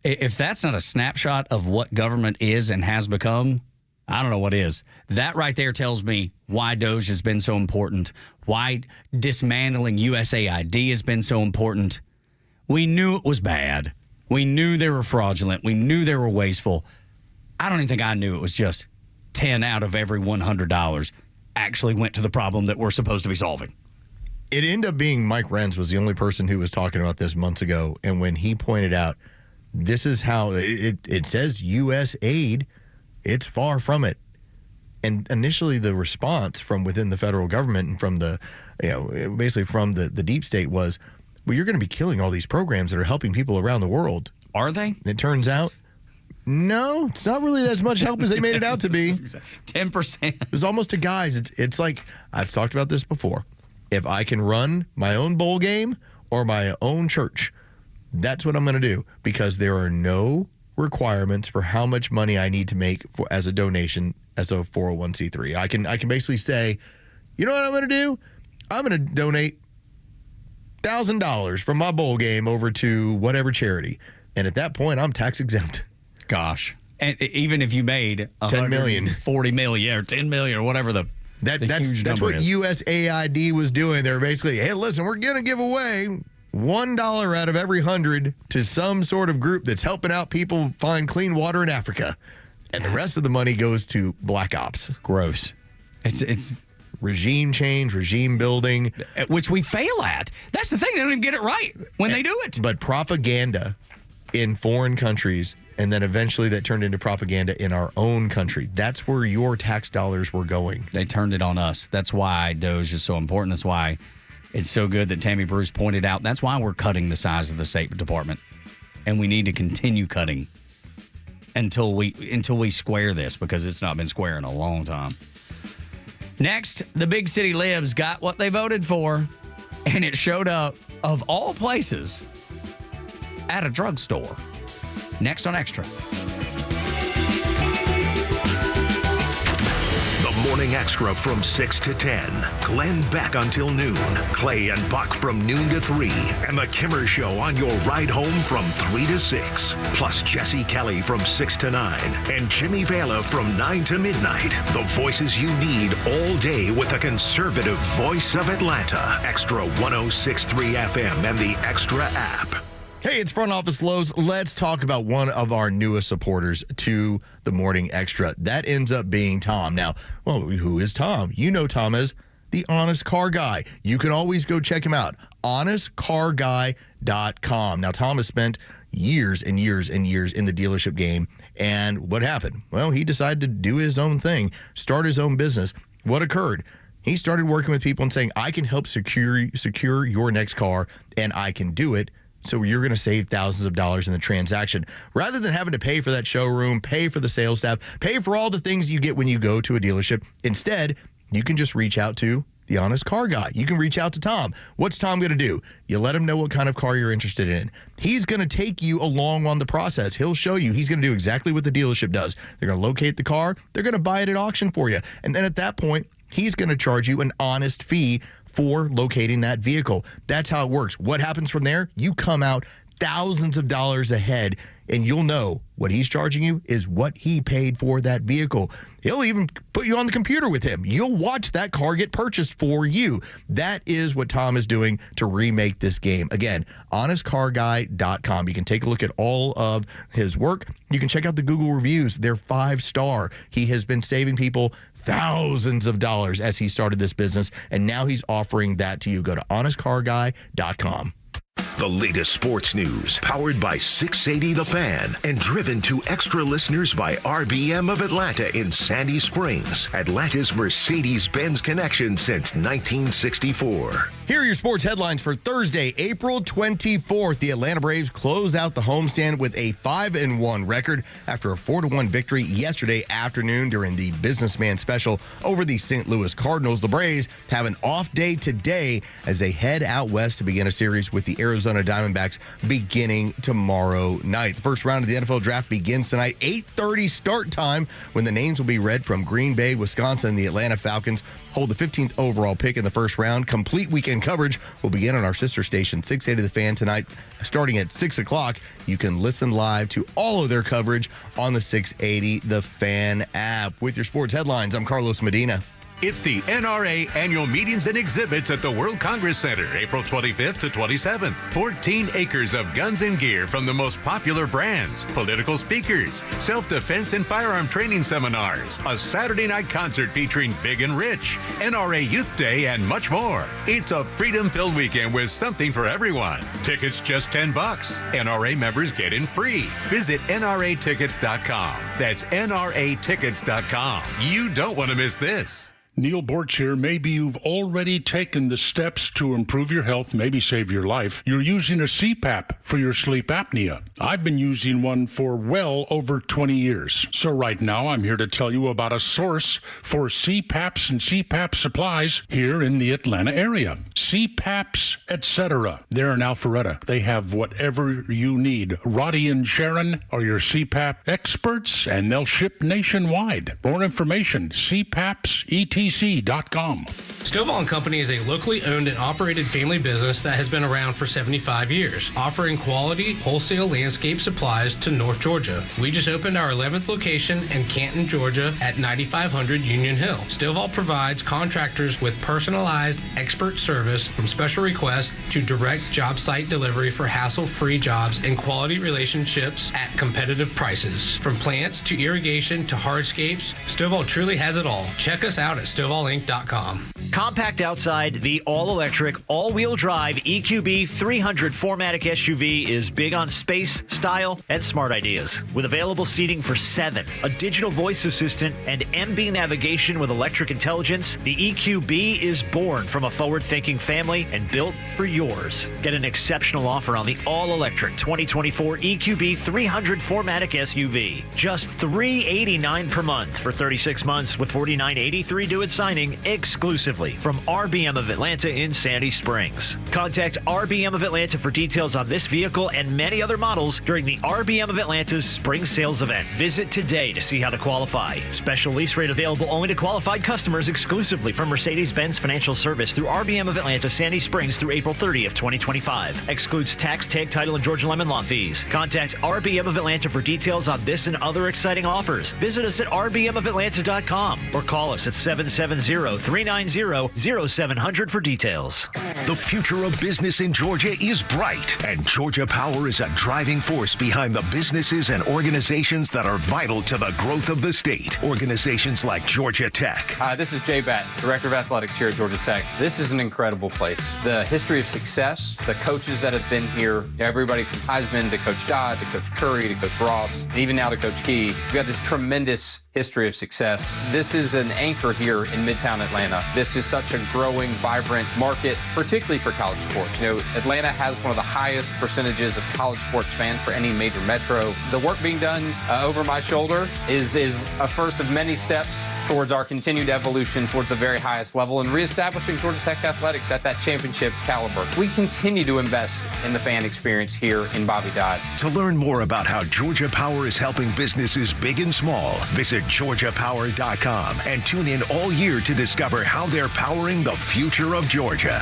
if that's not a snapshot of what government is and has become, I don't know what is. That right there tells me why DOGE has been so important, why dismantling USAID has been so important. We knew it was bad. We knew they were fraudulent. We knew they were wasteful. I don't even think I knew it was just 10 out of every $100 actually went to the problem that we're supposed to be solving. It ended up being Mike Renz was the only person who was talking about this months ago. And when he pointed out, this is how it says U.S. aid, it's far from it. And initially the response from within the federal government and from basically from the deep state was, well, you're going to be killing all these programs that are helping people around the world. Are they? It turns out, no, it's not really as much help as they made it out to be. 10%. It's almost to guys. It's like, I've talked about this before. If I can run my own bowl game or my own church, that's what I'm going to do, because there are no requirements for how much money I need to make as a donation as a 401c3. I can basically say, you know what I'm going to do? I'm going to donate $1,000 from my bowl game over to whatever charity. And at that point, I'm tax exempt. Gosh. And even if you made $10 million, $40 million, or $10 million, or whatever that's what USAID was doing. They're basically, hey, listen, we're going to give away $1 out of every 100 to some sort of group that's helping out people find clean water in Africa. And the rest of the money goes to black ops. Gross. It's regime change, regime building. Which we fail at. That's the thing. They don't even get it right when they do it. But propaganda in foreign countries And then eventually that turned into propaganda in our own country. That's where your tax dollars were going. They turned it on us. That's why DOGE is so important. That's why it's so good that Tammy Bruce pointed out. That's why we're cutting the size of the State Department. And we need to continue cutting until we square this, because it's not been square in a long time. Next, the big city libs got what they voted for, and it showed up, of all places, at a drugstore. Next on Extra. The Morning Extra from 6 to 10. Glenn Beck until noon. Clay and Buck from noon to 3. And the Kimmer Show on your ride home from 3 to 6. Plus Jesse Kelly from 6 to 9. And Jimmy Vela from 9 to midnight. The voices you need all day with a conservative voice of Atlanta. Extra 106.3 FM and the Extra app. Hey, it's Front Office Lowe's. Let's talk about one of our newest supporters to the Morning Extra. That ends up being Tom. Now, well, who is Tom? You know Tom as the Honest Car Guy. You can always go check him out, honestcarguy.com. Now, Tom has spent years and years and years in the dealership game. And what happened? Well, he decided to do his own thing, start his own business. What occurred? He started working with people and saying, I can help secure your next car, and I can do it. So you're going to save thousands of dollars in the transaction. Rather than having to pay for that showroom, pay for the sales staff, pay for all the things you get when you go to a dealership, instead, you can just reach out to the Honest Car Guy. You can reach out to Tom. What's Tom going to do? You let him know what kind of car you're interested in. He's going to take you along on the process. He'll show you. He's going to do exactly what the dealership does. They're going to locate the car. They're going to buy it at auction for you. And then at that point, he's going to charge you an honest fee for locating that vehicle. That's how it works. What happens from there? You come out thousands of dollars ahead, and you'll know what he's charging you is what he paid for that vehicle. He'll even put you on the computer with him. You'll watch that car get purchased for you. That is what Tom is doing to remake this game. Again, honestcarguy.com. You can take a look at all of his work. You can check out the Google reviews. They're 5-star. He has been saving people thousands of dollars as he started this business, and now he's offering that to you. Go to honestcarguy.com. The latest sports news, powered by 680 The Fan and driven to extra listeners by RBM of Atlanta in Sandy Springs, Atlanta's Mercedes-Benz connection since 1964. Here are your sports headlines for Thursday, April 24th. The Atlanta Braves close out the homestand with a 5-1 record after a 4-1 victory yesterday afternoon during the Businessman Special over the St. Louis Cardinals. The Braves have an off day today as they head out west to begin a series with the Arizona Diamondbacks beginning tomorrow night. The first round of the NFL Draft begins tonight, 8:30 start time, when the names will be read from Green Bay, Wisconsin. The Atlanta Falcons hold the 15th overall pick in the first round. Complete weekend coverage will begin on our sister station, 680 The Fan, tonight, starting at 6 o'clock. You can listen live to all of their coverage on the 680 The Fan app. With your sports headlines, I'm Carlos Medina. It's the NRA Annual Meetings and Exhibits at the World Congress Center, April 25th to 27th. 14 acres of guns and gear from the most popular brands, political speakers, self-defense and firearm training seminars, a Saturday night concert featuring Big and Rich, NRA Youth Day, and much more. It's a freedom-filled weekend with something for everyone. Tickets just $10. NRA members get in free. Visit NRAtickets.com. That's NRAtickets.com. You don't want to miss this. Neil Borch here. Maybe you've already taken the steps to improve your health, maybe save your life. You're using a CPAP for your sleep apnea. I've been using one for well over 20 years. So right now, I'm here to tell you about a source for CPAPs and CPAP supplies here in the Atlanta area. CPAPs, etc. They're in Alpharetta. They have whatever you need. Roddy and Sharon are your CPAP experts, and they'll ship nationwide. More information, CPAPs.com. Stovall & Company is a locally owned and operated family business that has been around for 75 years, offering quality wholesale landscape supplies to North Georgia. We just opened our 11th location in Canton, Georgia at 9500 Union Hill. Stovall provides contractors with personalized expert service, from special requests to direct job site delivery for hassle-free jobs and quality relationships at competitive prices. From plants to irrigation to hardscapes, Stovall truly has it all. Check us out at StovallInc.com. Compact outside, the all-electric, all-wheel drive EQB 300 4MATIC SUV is big on space, style, and smart ideas. With available seating for 7, a digital voice assistant, and MB navigation with electric intelligence, the EQB is born from a forward-thinking family and built for yours. Get an exceptional offer on the all-electric 2024 EQB 300 4MATIC SUV. Just $389 per month for 36 months with $49.83 due at signing exclusively from RBM of Atlanta in Sandy Springs. Contact RBM of Atlanta for details on this vehicle and many other models during the RBM of Atlanta's spring sales event. Visit today to see how to qualify. Special lease rate available only to qualified customers exclusively from Mercedes-Benz Financial Service through RBM of Atlanta, Sandy Springs through April 30th, 2025. Excludes tax, tag, title, and Georgia Lemon Law fees. Contact RBM of Atlanta for details on this and other exciting offers. Visit us at rbmofatlanta.com or call us at 770-390-0700 for details. The future of business in Georgia is bright, and Georgia Power is a driving force behind the businesses and organizations that are vital to the growth of the state. Organizations like Georgia Tech. Hi, this is Jay Batten, Director of Athletics here at Georgia Tech. This is an incredible place. The history of success, the coaches that have been here, everybody from Heisman to Coach Dodd to Coach Curry to Coach Ross, and even now to Coach Key. We've got this tremendous history of success. This is an anchor here in Midtown Atlanta. This is such a growing, vibrant market, particularly for college sports. You know, Atlanta has one of the highest percentages of college sports fans for any major metro. The work being done over my shoulder is a first of many steps towards our continued evolution towards the very highest level and reestablishing Georgia Tech athletics at that championship caliber. We continue to invest in the fan experience here in Bobby Dodd. To learn more about how Georgia Power is helping businesses big and small, visit GeorgiaPower.com and tune in all year to discover how they're powering the future of Georgia.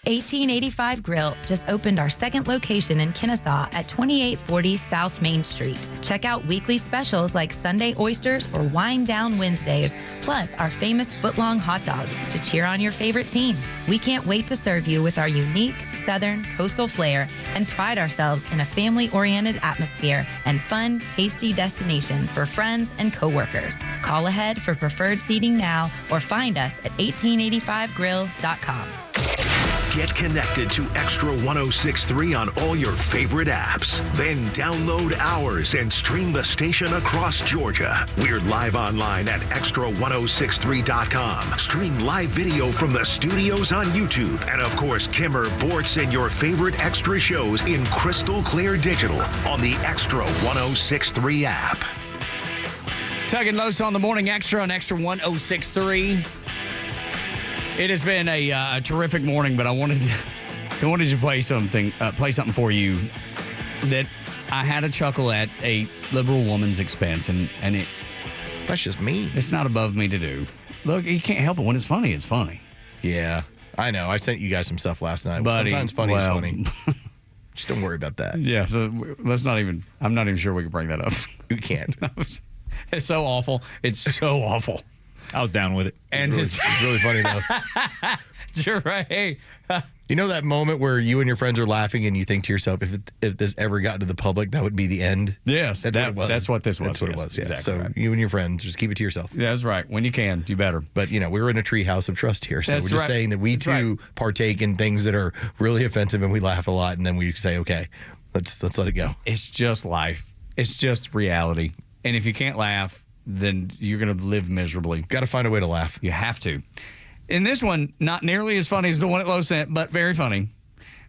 1885 Grill just opened our second location in Kennesaw at 2840 South Main Street. Check out weekly specials like Sunday oysters or Wine Down Wednesdays, plus our famous footlong hot dog to cheer on your favorite team. We can't wait to serve you with our unique Southern coastal flair and pride ourselves in a family-oriented atmosphere and fun, tasty destination for friends and coworkers. Call ahead for preferred seating now or find us at 1885grill.com. Get connected to Extra 106.3 on all your favorite apps. Then download ours and stream the station across Georgia. We're live online at extra1063.com. Stream live video from the studios on YouTube. And of course, Kimmer, Bortz, and your favorite Extra shows in crystal clear digital on the Extra 106.3 app. Tug and Los on the Morning Extra on Extra 106.3. It has been a terrific morning, but I wanted to play something for you that I had a chuckle at a liberal woman's expense, and it that's just me. It's not above me to do. Look, you can't help it when it's funny. It's funny. Yeah, I know. I sent you guys some stuff last night. Buddy, sometimes funny is funny. Just don't worry about that. Yeah, so let's not even. I'm not even sure we can bring that up. We can't. It's so awful. It's so awful. I was down with it. And it's really funny, though. You're right. You know that moment where you and your friends are laughing and you think to yourself, if this ever got to the public, that would be the end? Yes. That's what it was. That's what this was. That's what it was, yeah. Exactly so right. You and your friends, just keep it to yourself. Yeah, that's right. When you can, you better. But, we're in a tree house of trust here. So That's we're just right. saying that we, too, partake in things that are really offensive and we laugh a lot. And then we say, okay, let's let it go. It's just life. It's just reality. And if you can't laugh, then you're going to live miserably. Got to find a way to laugh. You have to. In this one, not nearly as funny as the one at Low Cent, but very funny.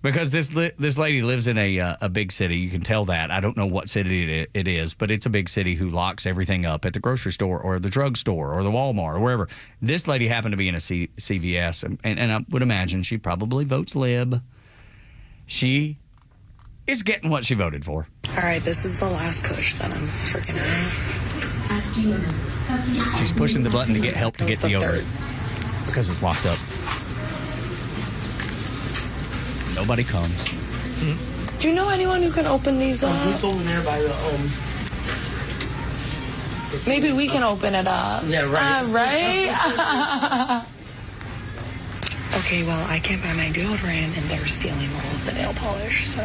Because this lady lives in a big city. You can tell that. I don't know what city it is, but it's a big city who locks everything up at the grocery store or the drugstore or the Walmart or wherever. This lady happened to be in a CVS, and I would imagine she probably votes lib. She is getting what she voted for. All right, this is the last push that I'm freaking out. She's pushing the button to get help to get deodorant because it's locked up. Nobody comes. Do you know anyone who can open these up? Who's over there by the Maybe we can open it up. Yeah, right. Right? Okay, well, I can't buy my deodorant, and they're stealing all of the nail polish, so...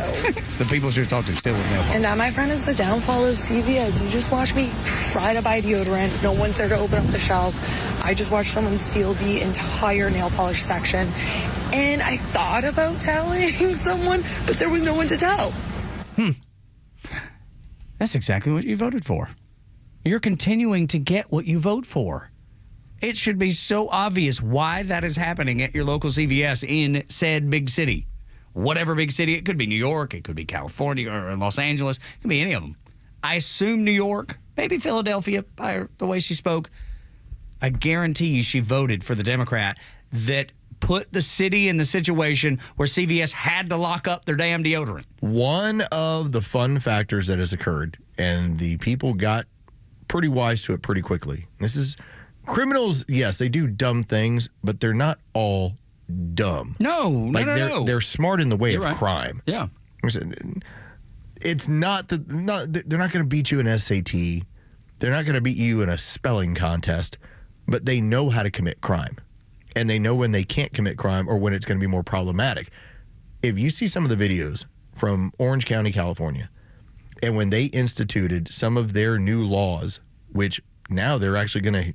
The people she was talking to stealing nail polish. And that, my friend, is the downfall of CVS. You just watch me try to buy deodorant. No one's there to open up the shelf. I just watched someone steal the entire nail polish section. And I thought about telling someone, but there was no one to tell. That's exactly what you voted for. You're continuing to get what you vote for. It should be so obvious why that is happening at your local CVS in said big city. Whatever big city. It could be New York. It could be California or Los Angeles. It could be any of them. I assume New York, maybe Philadelphia by the way she spoke. I guarantee you she voted for the Democrat that put the city in the situation where CVS had to lock up their damn deodorant. One of the fun factors that has occurred, and the people got pretty wise to it pretty quickly. This is criminals, yes, they do dumb things, but they're not all dumb. No. They're smart in the way You're of right. crime. Yeah. It's not they're not going to beat you in SAT. They're not going to beat you in a spelling contest, but they know how to commit crime. And they know when they can't commit crime or when it's going to be more problematic. If you see some of the videos from Orange County, California, and when they instituted some of their new laws, which now they're actually going to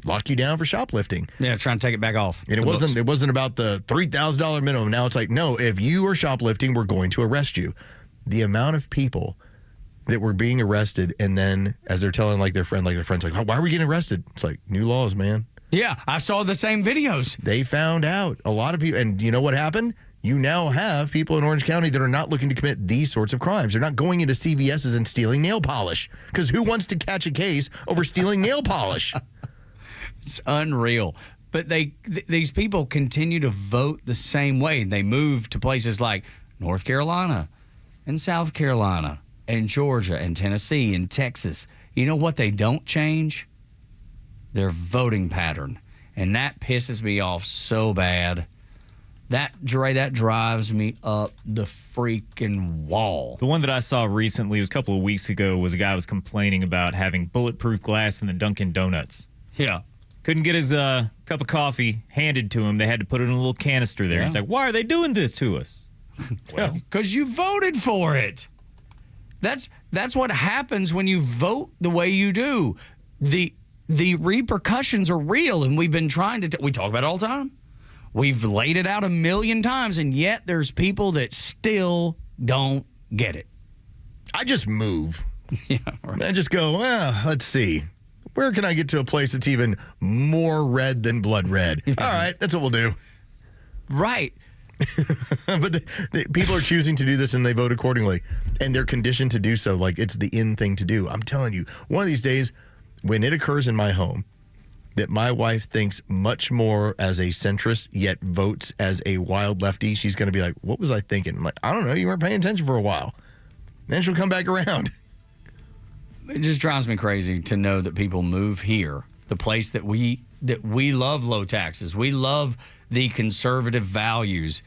lock you down for shoplifting. Yeah, trying to take it back off. And it wasn't about the $3,000 minimum. Now it's like, no, if you are shoplifting, we're going to arrest you. The amount of people that were being arrested, and then as they're telling their friend's like, why are we getting arrested? It's like, new laws, man. Yeah, I saw the same videos. They found out a lot of people, and you know what happened? You now have people in Orange County that are not looking to commit these sorts of crimes. They're not going into CVS's and stealing nail polish, because who wants to catch a case over stealing nail polish? It's unreal. But these people continue to vote the same way. They move to places like North Carolina and South Carolina and Georgia and Tennessee and Texas. You know what they don't change? Their voting pattern. And that pisses me off so bad. That drives me up the freaking wall. The one that I saw recently, was a couple of weeks ago, was a guy was complaining about having bulletproof glass in the Dunkin' Donuts. Yeah. Couldn't get his cup of coffee handed to him. They had to put it in a little canister there. Yeah. He's like, why are they doing this to us? Well, because you voted for it. That's what happens when you vote the way you do. The repercussions are real, and we've been trying to we talk about it all the time. We've laid it out 1,000,000 times, and yet there's people that still don't get it. I just move. Yeah, right. I just go, well, let's see. Where can I get to a place that's even more red than blood red? All right, that's what we'll do. Right. But the people are choosing to do this, and they vote accordingly. And they're conditioned to do so like it's the in thing to do. I'm telling you, one of these days, when it occurs in my home, that my wife thinks much more as a centrist, yet votes as a wild lefty, she's going to be like, what was I thinking? I'm like, I don't know. You weren't paying attention for a while. Then she'll come back around. It just drives me crazy to know that people move here, the place that we love low taxes. We love the conservative values,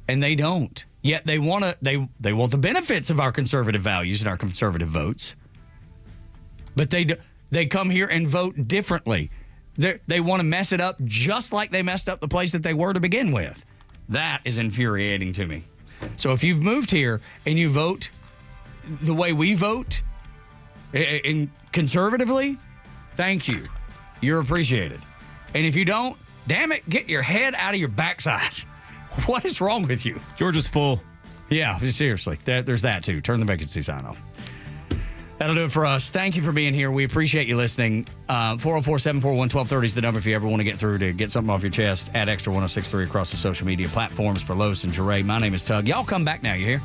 and they don't. Yet they want the benefits of our conservative values and our conservative votes. But they come here and vote differently. They want to mess it up just like they messed up the place that they were to begin with. That is infuriating to me. So if you've moved here and you vote the way we vote, and conservatively, thank you. You're appreciated. And if you don't, damn it, get your head out of your backside. What is wrong with you? Georgia's full. Yeah, seriously. There's that too. Turn the vacancy sign off. That'll do it for us. Thank you for being here. We appreciate you listening. 404-741-1230 is the number if you ever want to get through to get something off your chest. At Extra 1063 across the social media platforms for Los and Jeray. My name is Tug. Y'all come back now. You hear?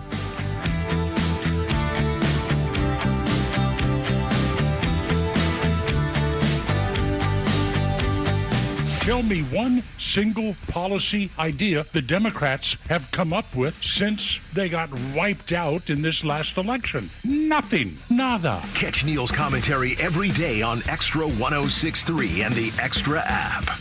Tell me one single policy idea the Democrats have come up with since they got wiped out in this last election. Nothing. Nada. Catch Neil's commentary every day on Extra 1063 and the Extra app.